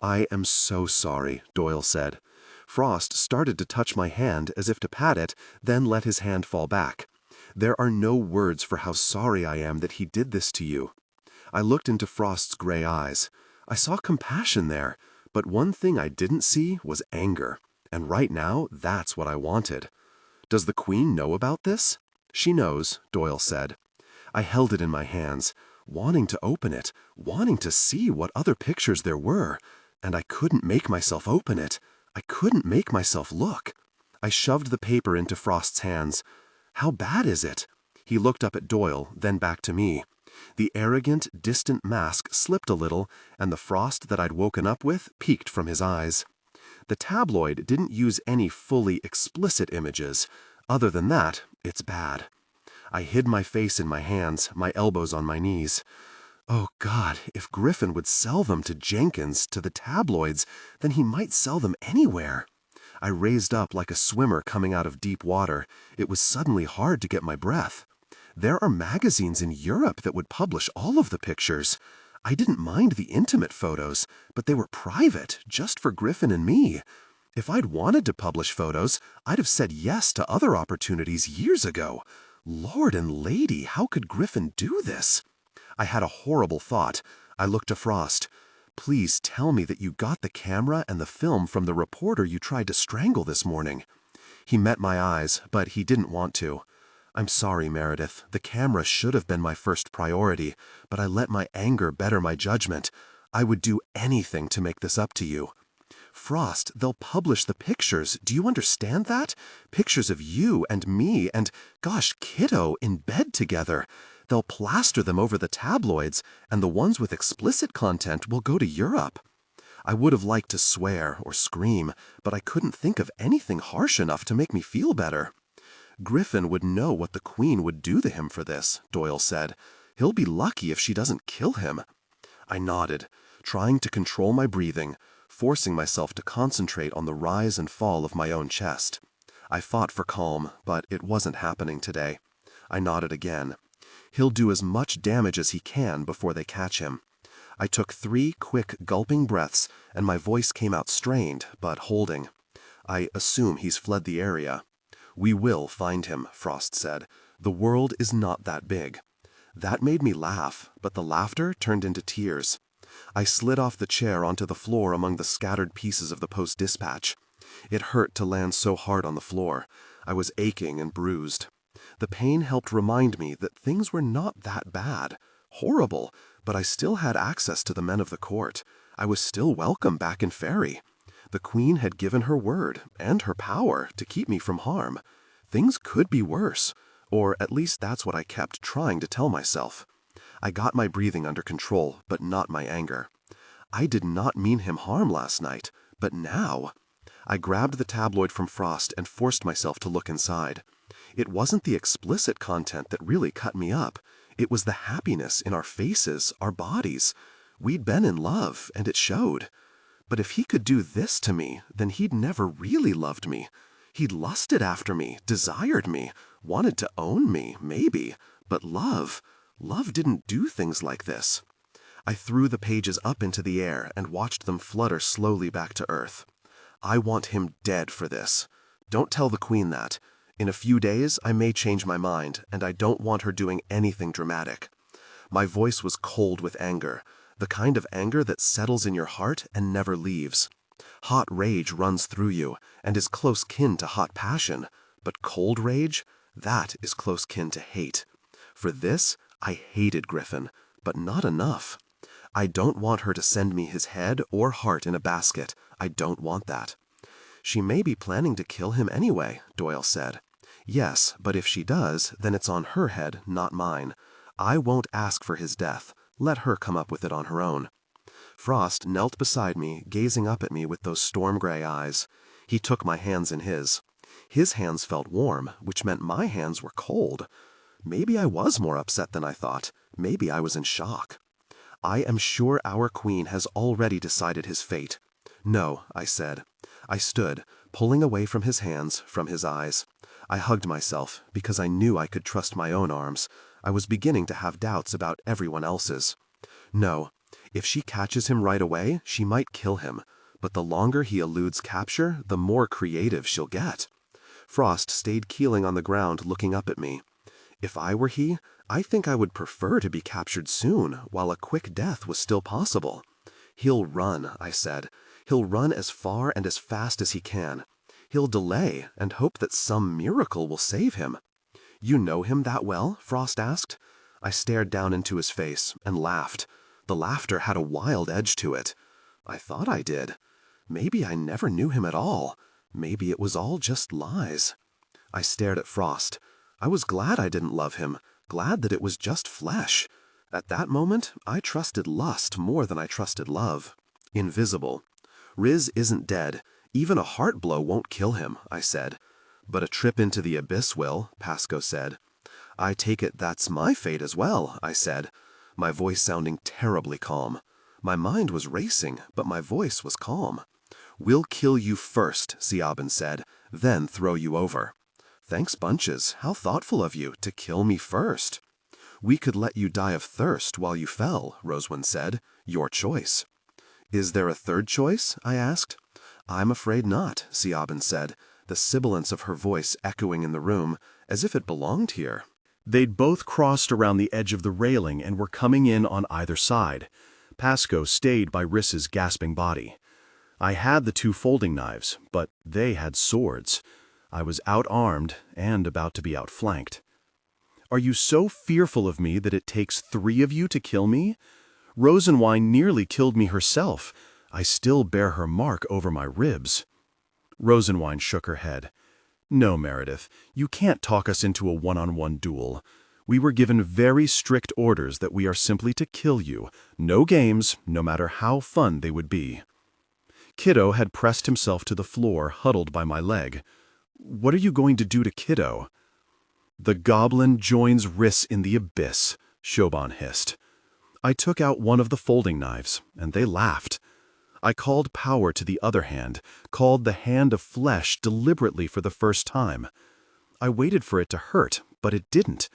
I am so sorry, Doyle said. Frost started to touch my hand as if to pat it, then let his hand fall back. There are no words for how sorry I am that he did this to you. I looked into Frost's gray eyes. I saw compassion there, but one thing I didn't see was anger, and right now that's what I wanted. Does the Queen know about this? She knows, Doyle said. I held it in my hands, wanting to open it, wanting to see what other pictures there were, and I couldn't make myself open it. I couldn't make myself look. I shoved the paper into Frost's hands. How bad is it? He looked up at Doyle, then back to me. The arrogant, distant mask slipped a little, and the Frost that I'd woken up with peeked from his eyes. The tabloid didn't use any fully explicit images. Other than that, it's bad. I hid my face in my hands, my elbows on my knees. Oh God, if Griffin would sell them to Jenkins, to the tabloids, then he might sell them anywhere. I raised up like a swimmer coming out of deep water. It was suddenly hard to get my breath. There are magazines in Europe that would publish all of the pictures. I didn't mind the intimate photos, but they were private, just for Griffin and me. If I'd wanted to publish photos, I'd have said yes to other opportunities years ago. Lord and Lady, how could Griffin do this? I had a horrible thought. I looked to Frost. Please tell me that you got the camera and the film from the reporter you tried to strangle this morning. He met my eyes, but he didn't want to. I'm sorry, Meredith. The camera should have been my first priority, but I let my anger better my judgment. I would do anything to make this up to you. Frost, they'll publish the pictures. Do you understand that? Pictures of you and me and, gosh, kiddo, in bed together. They'll plaster them over the tabloids, and the ones with explicit content will go to Europe. I would have liked to swear or scream, but I couldn't think of anything harsh enough to make me feel better. Griffin would know what the Queen would do to him for this, Doyle said. He'll be lucky if she doesn't kill him. I nodded, trying to control my breathing, forcing myself to concentrate on the rise and fall of my own chest. I fought for calm, but it wasn't happening today. I nodded again. He'll do as much damage as he can before they catch him. I took 3 quick, gulping breaths, and my voice came out strained, but holding. I assume he's fled the area. We will find him, Frost said. The world is not that big. That made me laugh, but the laughter turned into tears. I slid off the chair onto the floor among the scattered pieces of the Post-Dispatch. It hurt to land so hard on the floor. I was aching and bruised. The pain helped remind me that things were not that bad. Horrible, but I still had access to the men of the court. I was still welcome back in Fairy. The Queen had given her word, and her power, to keep me from harm. Things could be worse, or at least that's what I kept trying to tell myself. I got my breathing under control, but not my anger. I did not mean him harm last night, but now... I grabbed the tabloid from Frost and forced myself to look inside. It wasn't the explicit content that really cut me up. It was the happiness in our faces, our bodies. We'd been in love, and it showed. But if he could do this to me, then he'd never really loved me. He'd lusted after me, desired me, wanted to own me, maybe. But love didn't do things like this. I threw the pages up into the air and watched them flutter slowly back to Earth. I want him dead for this. Don't tell the Queen that. In a few days, I may change my mind, and I don't want her doing anything dramatic. My voice was cold with anger, the kind of anger that settles in your heart and never leaves. Hot rage runs through you and is close kin to hot passion, but cold rage, that is close kin to hate. For this, I hated Griffin, but not enough. I don't want her to send me his head or heart in a basket. I don't want that. She may be planning to kill him anyway, Doyle said. Yes, but if she does, then it's on her head, not mine. I won't ask for his death. Let her come up with it on her own. Frost knelt beside me, gazing up at me with those storm-gray eyes. He took my hands in his. His hands felt warm, which meant my hands were cold. Maybe I was more upset than I thought. Maybe I was in shock. I am sure our Queen has already decided his fate. No, I said. I stood, pulling away from his hands, from his eyes. I hugged myself, because I knew I could trust my own arms. I was beginning to have doubts about everyone else's. No, if she catches him right away, she might kill him. But the longer he eludes capture, the more creative she'll get. Frost stayed keeling on the ground, looking up at me. If I were he, I think I would prefer to be captured soon, while a quick death was still possible. He'll run, I said. He'll run as far and as fast as he can. He'll delay and hope that some miracle will save him. You know him that well? Frost asked. I stared down into his face and laughed. The laughter had a wild edge to it. I thought I did. Maybe I never knew him at all. Maybe it was all just lies. I stared at Frost. I was glad I didn't love him, glad that it was just flesh. At that moment, I trusted lust more than I trusted love. Invisible. Riz isn't dead. Even a heart blow won't kill him, I said. But a trip into the abyss will, Pasco said. I take it that's my fate as well, I said, my voice sounding terribly calm. My mind was racing, but my voice was calm. We'll kill you first, Siabin said, then throw you over. Thanks bunches, how thoughtful of you to kill me first. We could let you die of thirst while you fell, Rosewind said. Your choice. Is there a third choice? I asked. I'm afraid not, Siabin said, the sibilance of her voice echoing in the room, as if it belonged here. They'd both crossed around the edge of the railing and were coming in on either side. Pasco stayed by Riss's gasping body. I had the 2 folding knives, but they had swords. I was out-armed and about to be outflanked. Are you so fearful of me that it takes 3 of you to kill me? Rosenwine nearly killed me herself. I still bear her mark over my ribs. Rosenwine shook her head. No, Meredith, you can't talk us into a one-on-one duel. We were given very strict orders that we are simply to kill you. No games, no matter how fun they would be. Kiddo had pressed himself to the floor, huddled by my leg. What are you going to do to Kiddo? The goblin joins Riss in the abyss, Shoban hissed. I took out one of the folding knives, and they laughed. I called power to the other hand, called the hand of flesh deliberately for the first time. I waited for it to hurt, but it didn't.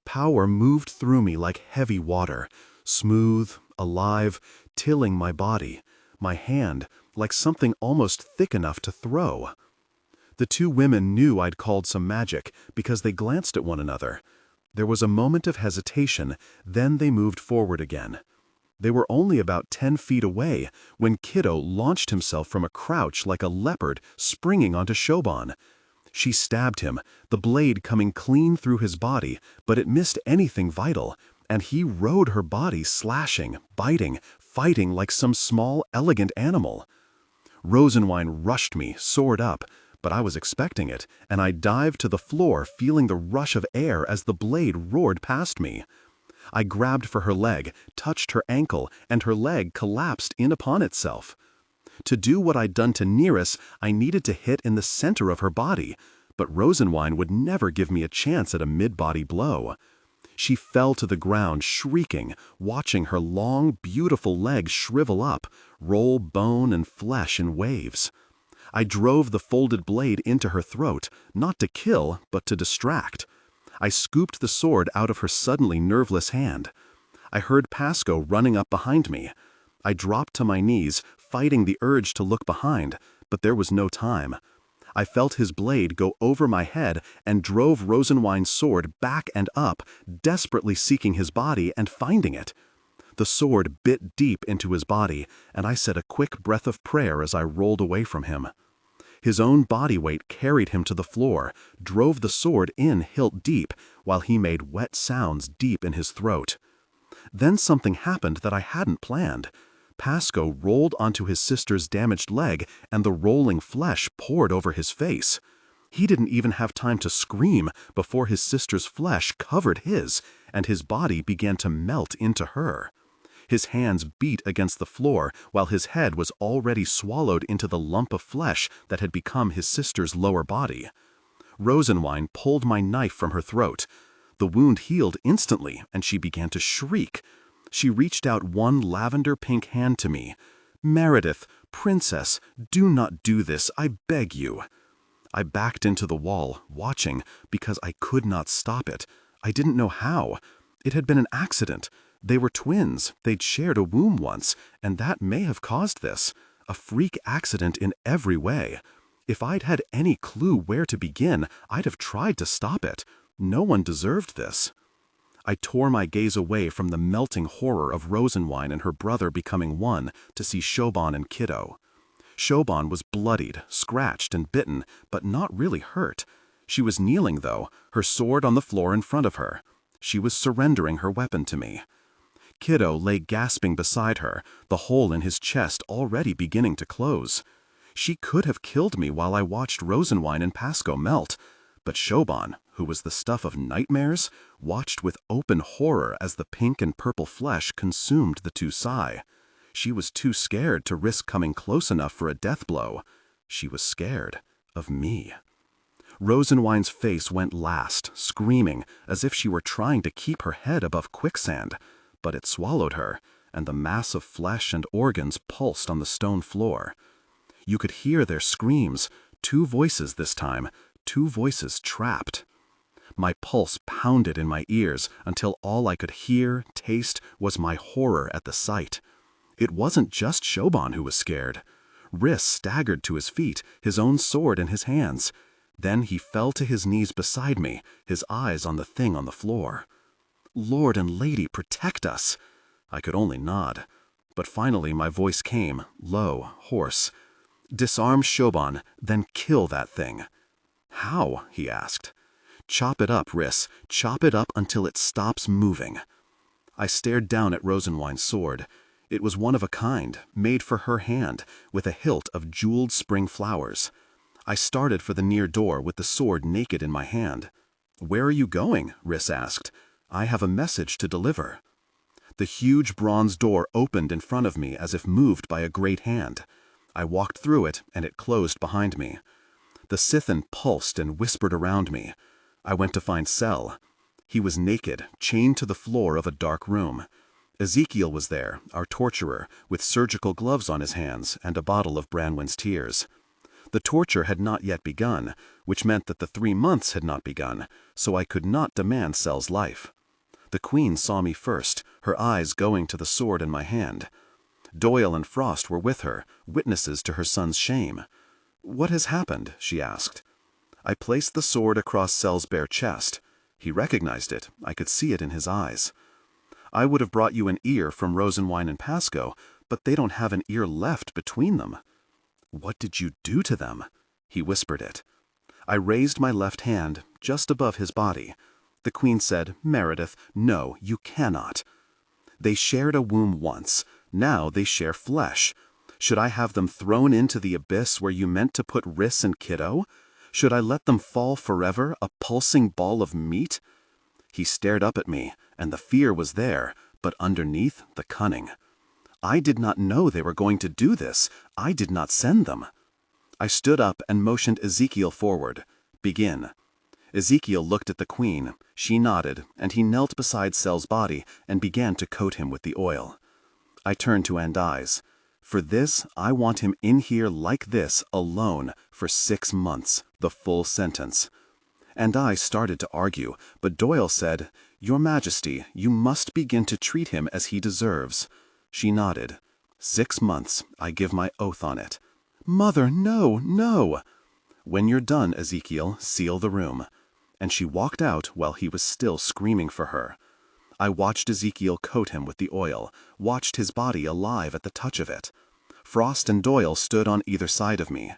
Power moved through me like heavy water, smooth, alive, tilling my body, my hand like something almost thick enough to throw. The two women knew I'd called some magic because they glanced at one another. There was a moment of hesitation, then they moved forward again. They were only about 10 feet away when Kiddo launched himself from a crouch like a leopard springing onto Shoban. She stabbed him, the blade coming clean through his body, but it missed anything vital, and he rode her body slashing, biting, fighting like some small, elegant animal. Rosenwein rushed me, sword up, but I was expecting it, and I dived to the floor feeling the rush of air as the blade roared past me. I grabbed for her leg, touched her ankle, and her leg collapsed in upon itself. To do what I'd done to Nereus, I needed to hit in the center of her body, but Rosenwein would never give me a chance at a mid-body blow. She fell to the ground shrieking, watching her long, beautiful leg shrivel up, roll bone and flesh in waves. I drove the folded blade into her throat, not to kill, but to distract. I scooped the sword out of her suddenly nerveless hand. I heard Pasco running up behind me. I dropped to my knees, fighting the urge to look behind, but there was no time. I felt his blade go over my head and drove Rosenwein's sword back and up, desperately seeking his body and finding it. The sword bit deep into his body, and I said a quick breath of prayer as I rolled away from him. His own body weight carried him to the floor, drove the sword in hilt deep, while he made wet sounds deep in his throat. Then something happened that I hadn't planned. Pasco rolled onto his sister's damaged leg, and the rolling flesh poured over his face. He didn't even have time to scream before his sister's flesh covered his, and his body began to melt into her. His hands beat against the floor while his head was already swallowed into the lump of flesh that had become his sister's lower body. Rosenwein pulled my knife from her throat. The wound healed instantly, and she began to shriek. She reached out one lavender-pink hand to me. "Meredith, princess, do not do this, I beg you." I backed into the wall, watching, because I could not stop it. I didn't know how. It had been an accident. They were twins, they'd shared a womb once, and that may have caused this. A freak accident in every way. If I'd had any clue where to begin, I'd have tried to stop it. No one deserved this. I tore my gaze away from the melting horror of Rosenwein and her brother becoming one to see Shoban and Kiddo. Shoban was bloodied, scratched, and bitten, but not really hurt. She was kneeling, though, her sword on the floor in front of her. She was surrendering her weapon to me. Kiddo lay gasping beside her, the hole in his chest already beginning to close. She could have killed me while I watched Rosenwein and Pasco melt, but Shoban, who was the stuff of nightmares, watched with open horror as the pink and purple flesh consumed the two Sai. She was too scared to risk coming close enough for a death blow. She was scared of me. Rosenwein's face went last, screaming, as if she were trying to keep her head above quicksand, but it swallowed her, and the mass of flesh and organs pulsed on the stone floor. You could hear their screams, 2 voices this time, 2 voices trapped. My pulse pounded in my ears until all I could hear, taste, was my horror at the sight. It wasn't just Shoban who was scared. Riss staggered to his feet, his own sword in his hands. Then he fell to his knees beside me, his eyes on the thing on the floor. "Lord and Lady, protect us!" I could only nod. But finally my voice came, low, hoarse. "Disarm Shoban, then kill that thing." "How?" he asked. "Chop it up, Riss. Chop it up until it stops moving." I stared down at Rosenwein's sword. It was one of a kind, made for her hand, with a hilt of jeweled spring flowers. I started for the near door with the sword naked in my hand. "Where are you going?" Riss asked. "I have a message to deliver." The huge bronze door opened in front of me as if moved by a great hand. I walked through it, and it closed behind me. The Scythian pulsed and whispered around me. I went to find Sel. He was naked, chained to the floor of a dark room. Ezekiel was there, our torturer, with surgical gloves on his hands and a bottle of Branwen's tears. The torture had not yet begun, which meant that the 3 months had not begun, so I could not demand Sel's life. The Queen saw me first, her eyes going to the sword in my hand. Doyle and Frost were with her, witnesses to her son's shame. "What has happened?" she asked. I placed the sword across Sel's bare chest. He recognized it. I could see it in his eyes. "I would have brought you an ear from Rosenwein and Pasco, but they don't have an ear left between them." "What did you do to them?" He whispered it. I raised my left hand, just above his body. The Queen said, "Meredith, no, you cannot." "They shared a womb once. Now they share flesh. Should I have them thrown into the abyss where you meant to put Riss and Kiddo? Should I let them fall forever, a pulsing ball of meat?" He stared up at me, and the fear was there, but underneath, the cunning. "I did not know they were going to do this. I did not send them." I stood up and motioned Ezekiel forward. "Begin." Ezekiel looked at the Queen. She nodded, and he knelt beside Sel's body and began to coat him with the oil. I turned to Andize. "For this, I want him in here like this, alone, for 6 months, the full sentence." And I started to argue, but Doyle said, "Your Majesty, you must begin to treat him as he deserves." She nodded. 6 months, I give my oath on it." "Mother, no, no!" "When you're done, Ezekiel, seal the room." And she walked out while he was still screaming for her. I watched Ezekiel coat him with the oil, watched his body alive at the touch of it. Frost and Doyle stood on either side of me.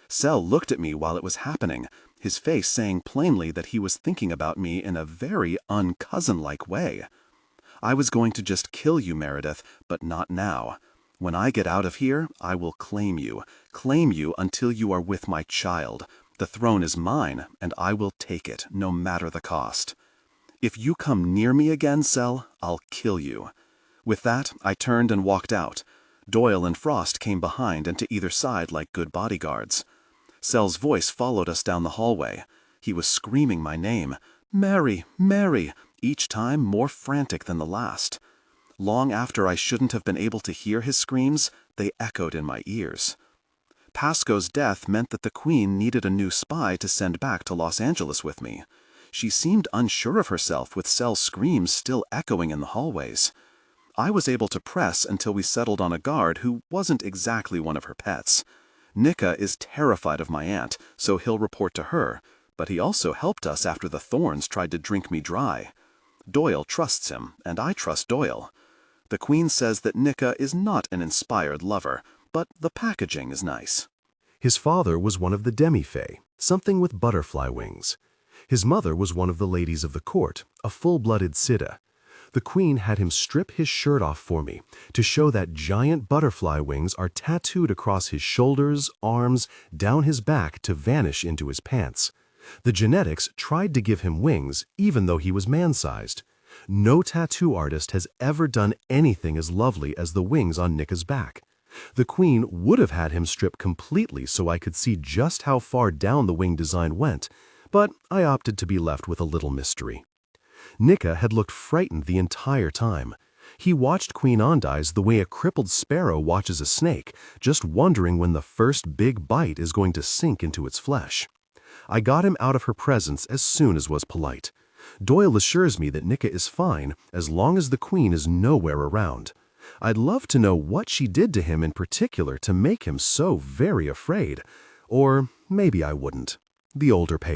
Sel looked at me while it was happening, his face saying plainly that he was thinking about me in a very uncousin-like way. "I was going to just kill you, Meredith, but not now. When I get out of here, I will claim you until you are with my child. The throne is mine, and I will take it, no matter the cost. If you come near me again, Sel, I'll kill you." With that, I turned and walked out. Doyle and Frost came behind and to either side like good bodyguards. Sel's voice followed us down the hallway. He was screaming my name, "Mary, Mary," each time more frantic than the last. Long after I shouldn't have been able to hear his screams, they echoed in my ears. Pasco's death meant that the Queen needed a new spy to send back to Los Angeles with me. She seemed unsure of herself with Sel's screams still echoing in the hallways. I was able to press until we settled on a guard who wasn't exactly one of her pets. Nika is terrified of my aunt, so he'll report to her, but he also helped us after the Thorns tried to drink me dry. Doyle trusts him, and I trust Doyle. The Queen says that Nika is not an inspired lover, but the packaging is nice. His father was one of the demi-fae, something with butterfly wings. His mother was one of the ladies of the court, a full-blooded sitta. The Queen had him strip his shirt off for me to show that giant butterfly wings are tattooed across his shoulders, arms, down his back to vanish into his pants. The genetics tried to give him wings, even though he was man-sized. No tattoo artist has ever done anything as lovely as the wings on Nika's back. The Queen would have had him strip completely so I could see just how far down the wing design went, but I opted to be left with a little mystery. Nika had looked frightened the entire time. He watched Queen Andize the way a crippled sparrow watches a snake, just wondering when the first big bite is going to sink into its flesh. I got him out of her presence as soon as was polite. Doyle assures me that Nika is fine as long as the Queen is nowhere around. I'd love to know what she did to him in particular to make him so very afraid. Or maybe I wouldn't. The older page.